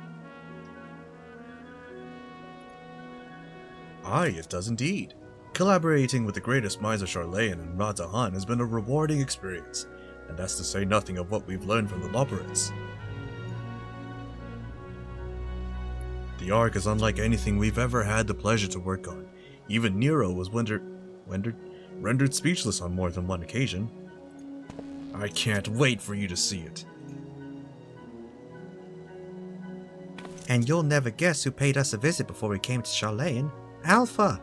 Aye, it does indeed. Collaborating with the greatest minds of Charlayan and Radahan has been a rewarding experience, and that's to say nothing of what we've learned from the Loporits. The arc is unlike anything we've ever had the pleasure to work on. Even Nero was rendered speechless on more than one occasion. I can't wait for you to see it. And you'll never guess who paid us a visit before we came to Charlayan. Alpha!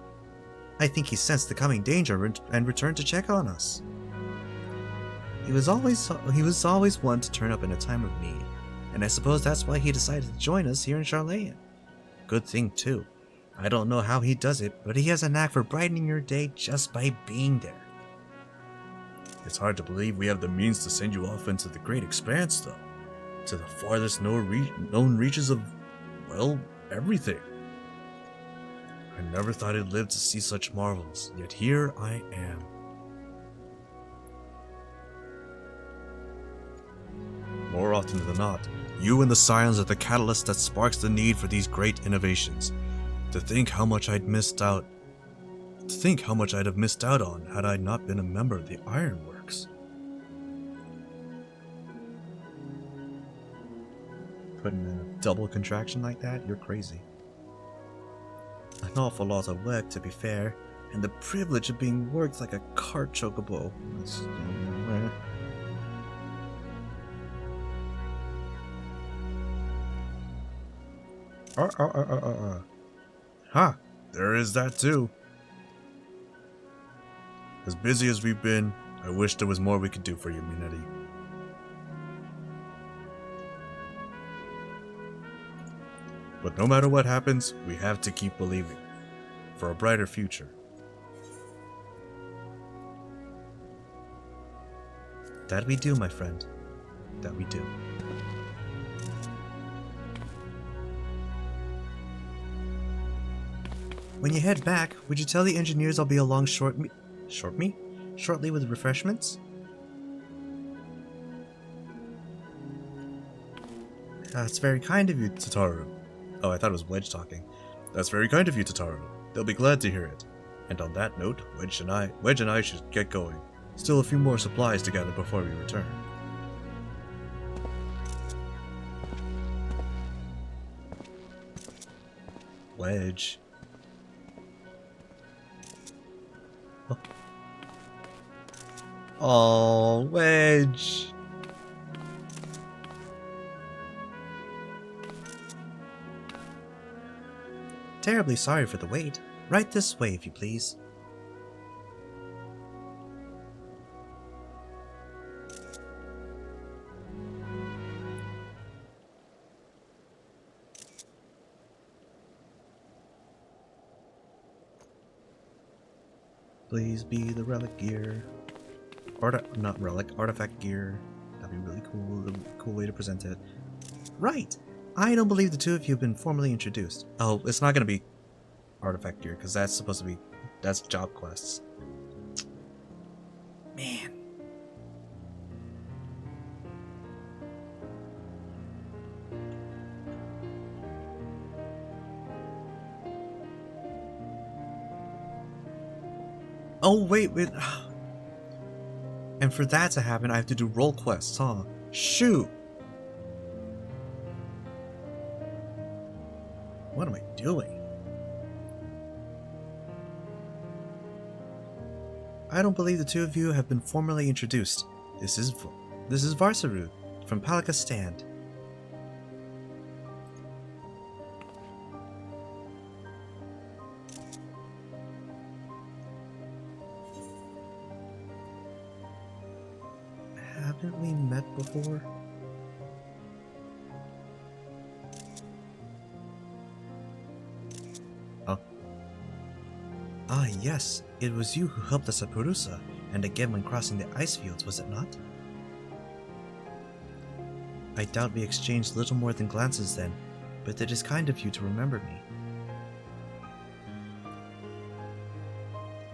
I think he sensed the coming danger and returned to check on us. He was always one to turn up in a time of need, and I suppose that's why he decided to join us here in Charlayan. Good thing too. I don't know how he does it, but he has a knack for brightening your day just by being there. It's hard to believe we have the means to send you off into the great expanse, though. To the farthest known reaches of, well, everything. I never thought I'd live to see such marvels, yet here I am. More often than not, you and the Scions are the catalyst that sparks the need for these great innovations. To think how much I'd have missed out on had I not been a member of the Ironworks. Putting in a double contraction like that? You're crazy. An awful lot of work, to be fair, and the privilege of being worked like a cart chocobo. Ha! There is that too. As busy as we've been, I wish there was more we could do for you, Minetti. But no matter what happens, we have to keep believing. For a brighter future. That we do, my friend. That we do. When you head back, would you tell the engineers I'll be along shortly with refreshments? That's very kind of you, Tataru. Oh, I thought it was Wedge talking. That's very kind of you, Tataru. They'll be glad to hear it. And on that note, Wedge and I should get going. Still a few more supplies to gather before we return. Wedge. Oh, Wedge. Terribly sorry for the wait. Right this way, if you please. Please be the relic gear. Not relic, artifact gear. That'd be really cool. A cool way to present it. Right! I don't believe the two of you have been formally introduced. Oh, it's not gonna be artifact gear, because that's supposed to be... that's job quests. Man. Oh, wait. And for that to happen, I have to do role quests, huh? Shoot! What am I doing? I don't believe the two of you have been formally introduced. This is Varsaru from Palika Stand. Haven't we met before? Oh. Ah, yes. It was you who helped us at Purusa, and again when crossing the ice fields, was it not? I doubt we exchanged little more than glances then, but it is kind of you to remember me.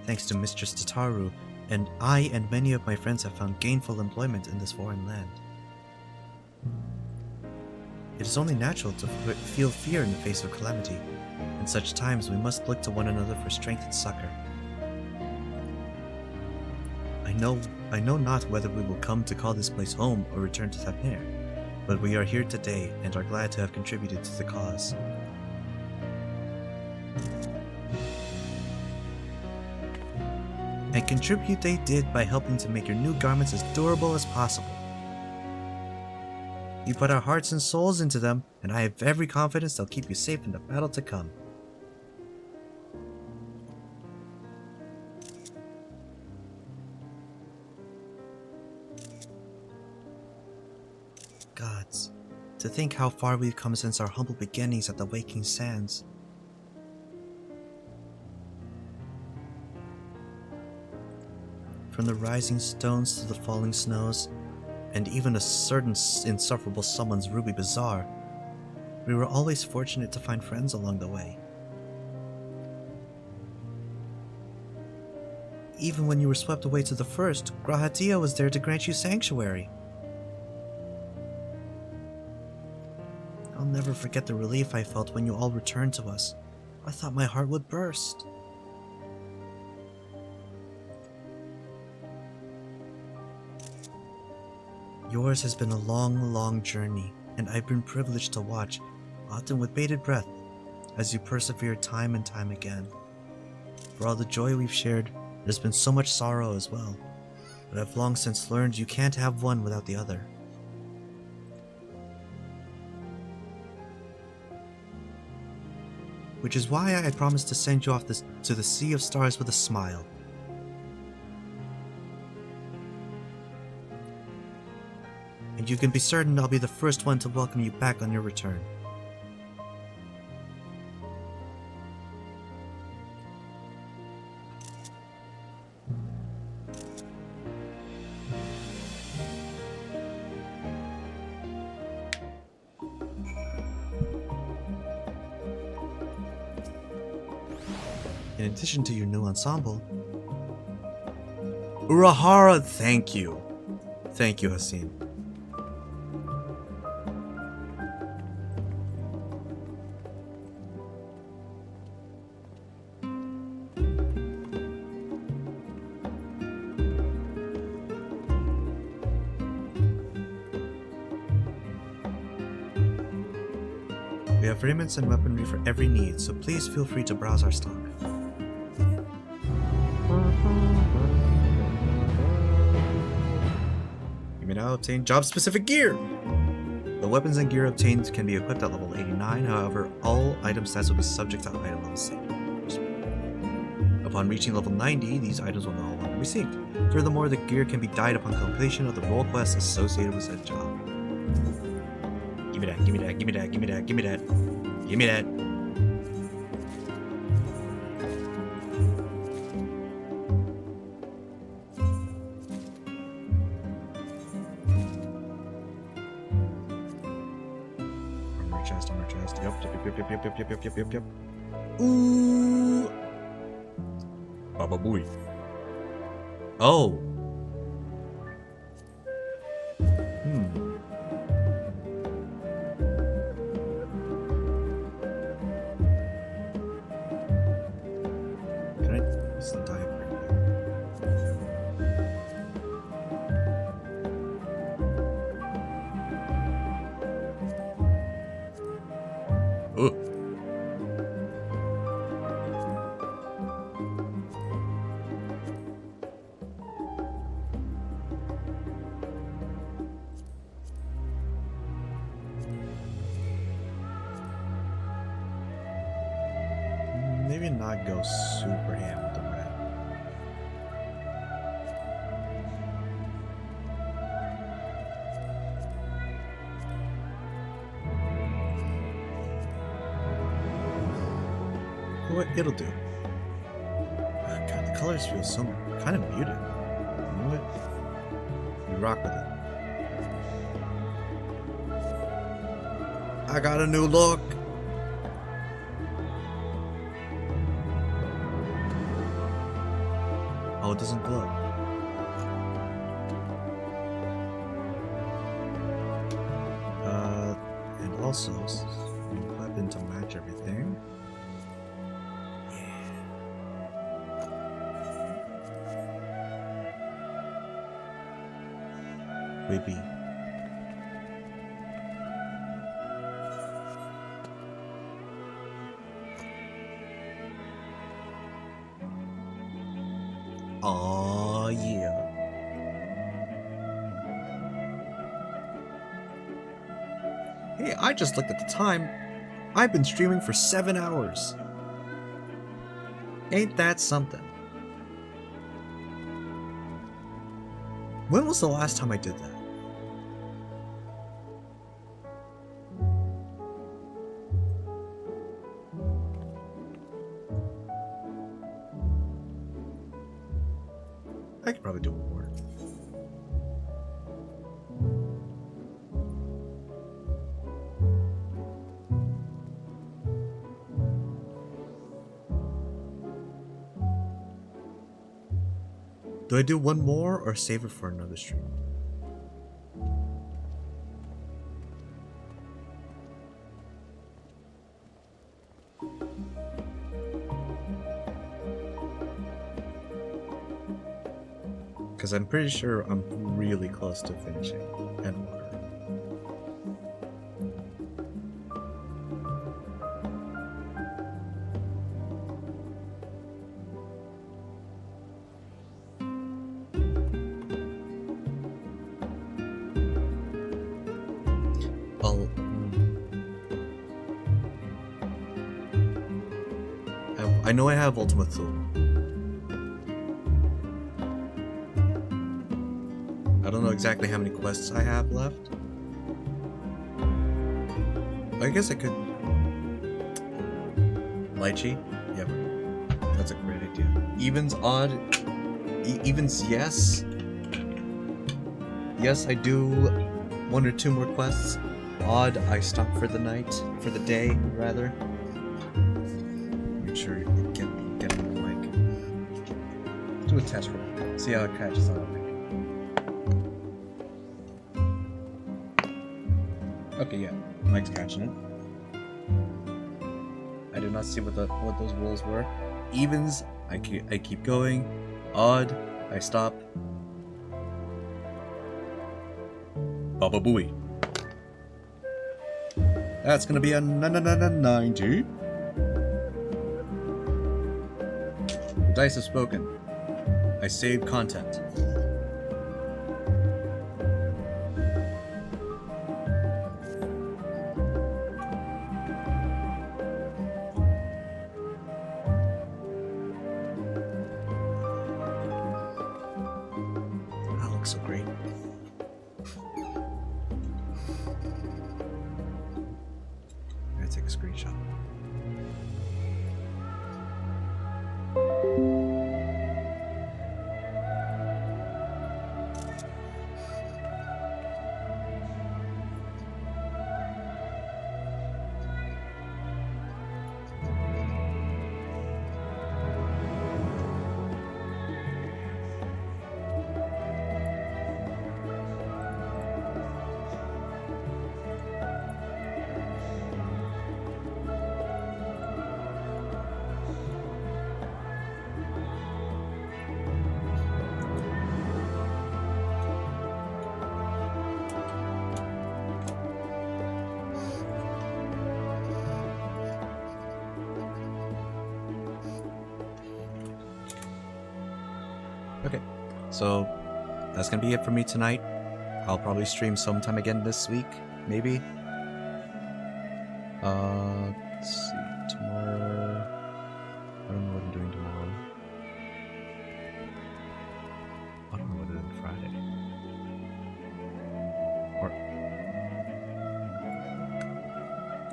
Thanks to Mistress Tataru, and I and many of my friends have found gainful employment in this foreign land. It is only natural to feel fear in the face of calamity. In such times we must look to one another for strength and succor. I know not whether we will come to call this place home or return to Tapner, but we are here today and are glad to have contributed to the cause. And contribute they did by helping to make your new garments as durable as possible. You put our hearts and souls into them, and I have every confidence they'll keep you safe in the battle to come. Gods, to think how far we've come since our humble beginnings at the Waking Sands. From the rising stones to the falling snows, and even a certain insufferable someone's ruby bazaar, we were always fortunate to find friends along the way. Even when you were swept away to the first, Grahatia was there to grant you sanctuary. I'll never forget the relief I felt when you all returned to us. I thought my heart would burst. Yours has been a long, long journey, and I've been privileged to watch, often with bated breath, as you persevere time and time again. For all the joy we've shared, there's been so much sorrow as well, but I've long since learned you can't have one without the other. Which is why I promised to send you off to the Sea of Stars with a smile. And you can be certain I'll be the first one to welcome you back on your return. In addition to your new ensemble, Urahara, thank you. Thank you, Hassan. We have raiments and weaponry for every need, so please feel free to browse our stock. You may now obtain job-specific gear! The weapons and gear obtained can be equipped at level 89, however, all item stats will be subject to item level saving. Upon reaching level 90, these items will no longer be synced. Furthermore, the gear can be dyed upon completion of the role quests associated with said job. Give me that, give me that, give me that, give me that, give me that. Give me that. Armor chest, yep. Ooh. Baba Booey. Oh. Can I use the diagram? Ugh. Maybe not go super ham with the red. What it'll do. God, the colors feel so kind of muted. You know what? You rock with it. I got a new look. Oh, it doesn't glow. And also, weapon to match everything. Maybe. Oh yeah. Hey, I just looked at the time. I've been streaming for 7 hours. Ain't that something? When was the last time I did that? I could probably do one more. Do I do one more or save it for another stream? Because I'm pretty sure I'm really close to finishing Endwalker. I know I have Ultima Thule. I don't know exactly how many quests I have left. I guess I could... Lychee? Yeah, that's a great idea. Evens, odd... Evens, yes. Yes, I do 1 or 2 more quests. Odd, I stop for the night. For the day, rather. Make sure you get on the mic. Do a test roll. See how it catches on the mic. Okay, yeah, Mike's catching it. I did not see what those rolls were. Evens, I keep going. Odd, I stop. Baba Booey. That's gonna be a 90. The dice have spoken. I saved content. That looks so great. I'm gonna take a screenshot. Okay, so that's gonna be it for me tonight. I'll probably stream sometime again this week, maybe. Let's see, tomorrow. I don't know what I'm doing tomorrow. I don't know what I'm doing Friday.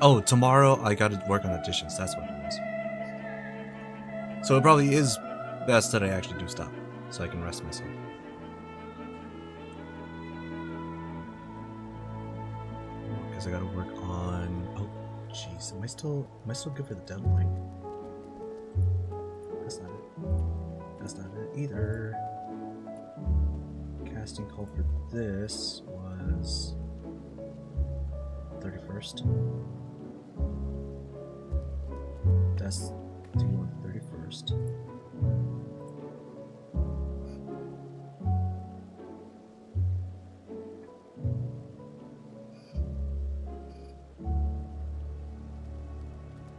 Oh, tomorrow I gotta work on auditions. That's what it is. So it probably is best that I actually do stop, so I can rest myself. Because I gotta work on. Oh, jeez, am I still good for the deadline? That's not it. That's not it either. Casting call for this was 31st. That's due on 31st.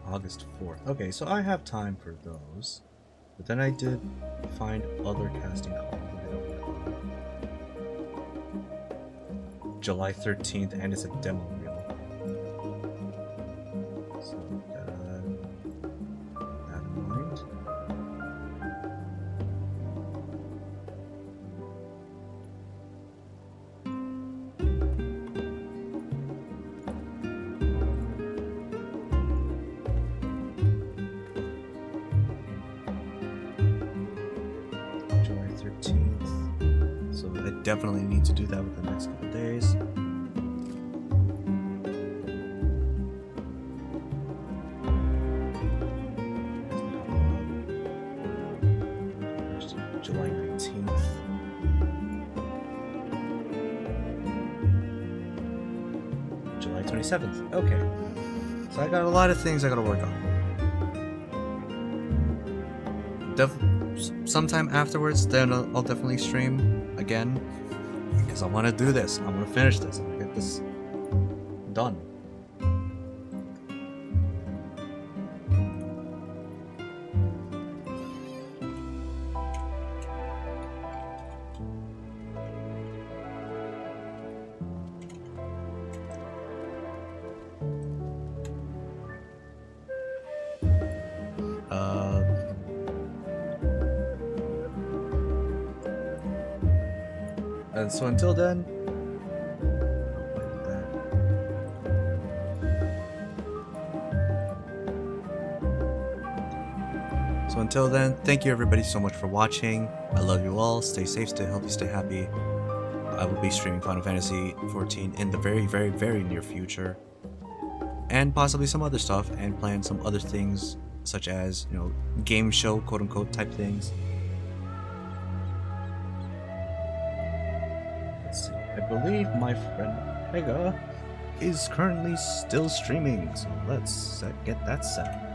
August 4th. Okay, so I have time for those. But then I did find other casting calls. July 13th, and it's a demo reel. So gotta keep that in mind. July 13th. So I definitely need to do that within the next couple of days. July 19th. July 27th. Okay. So I got a lot of things I gotta work on. Sometime afterwards, then I'll definitely stream again. Because I want to do this. I want to finish this. I want to get this done. And so until then, thank you everybody so much for watching. I love you all. Stay safe, stay healthy, stay happy. I will be streaming Final Fantasy XIV in the very, very, very near future. And possibly some other stuff, and plan some other things, such as, you know, game show, quote unquote, type things. Let's see. I believe my friend Pega is currently still streaming, so let's get that set up.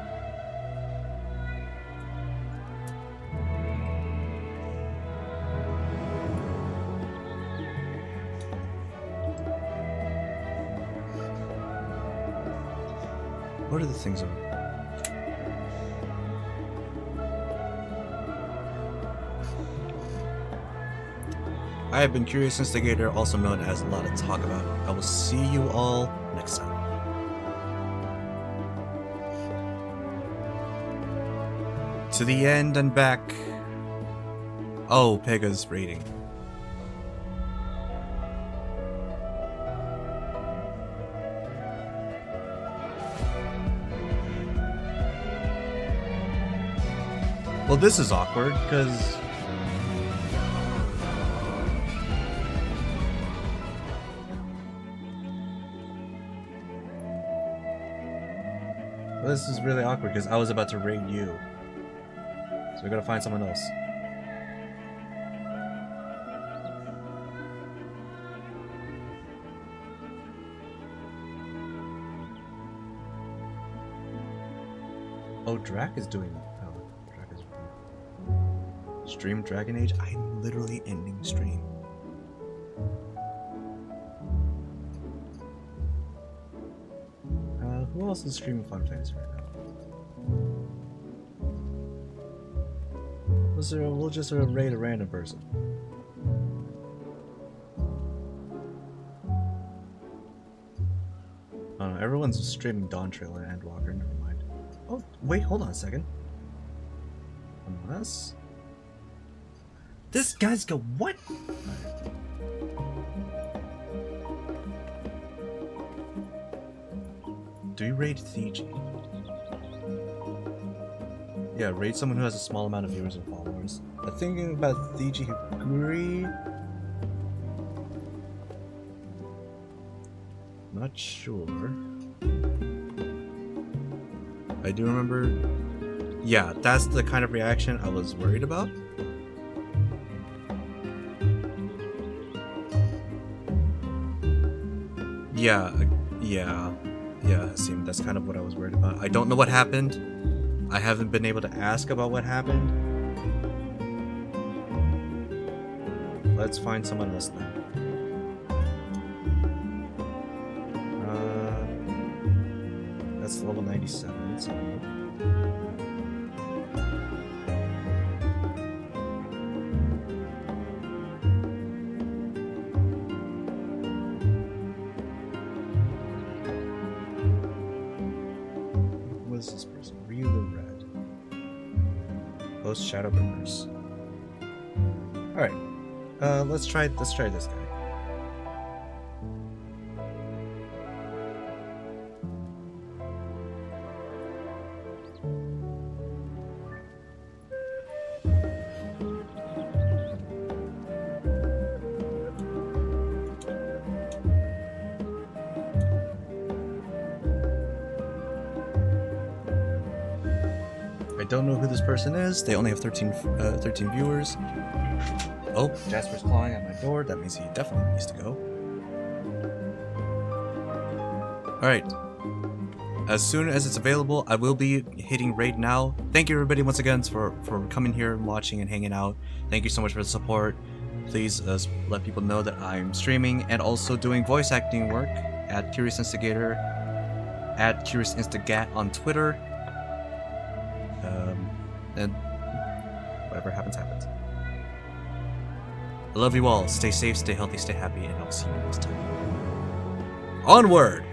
What are the things on? I have been Curious Instigator, also known as a lot to talk about. I will see you all next time. To the end and back. Oh, Pega's rating. Well, this is awkward, because... Well, this is really awkward, because I was about to raid you. So we gotta find someone else. Oh, Drac is doing... Stream Dragon Age? I'm literally ending stream. Who else is streaming Final Fantasy right now? We'll just raid a random person. Oh no, everyone's streaming Dawn Trail and Endwalker, never mind. Oh, wait, hold on a second. Unless... This guy's go what? Do you raid Thiji? Yeah, raid someone who has a small amount of viewers and followers. I'm thinking about Thiji Higuri. Not sure. I do remember. Yeah, that's the kind of reaction I was worried about. Yeah, Hasim, that's kind of what I was worried about. I don't know what happened. I haven't been able to ask about what happened. Let's find someone else now. That's level 97, so... What is this person? Ryu the Red. Post Shadowbringers. Alright. Let's try this guy. I don't know who this person is. They only have 13 viewers. Oh, Jasper's clawing at my door. That means he definitely needs to go. Alright. As soon as it's available, I will be hitting raid now. Thank you everybody once again for coming here and watching and hanging out. Thank you so much for the support. Please let people know that I'm streaming and also doing voice acting work at Curious Instigator, at Curious Instigat on Twitter. And whatever happens, happens. I love you all. Stay safe, stay healthy, stay happy, and I'll see you next time. Onward!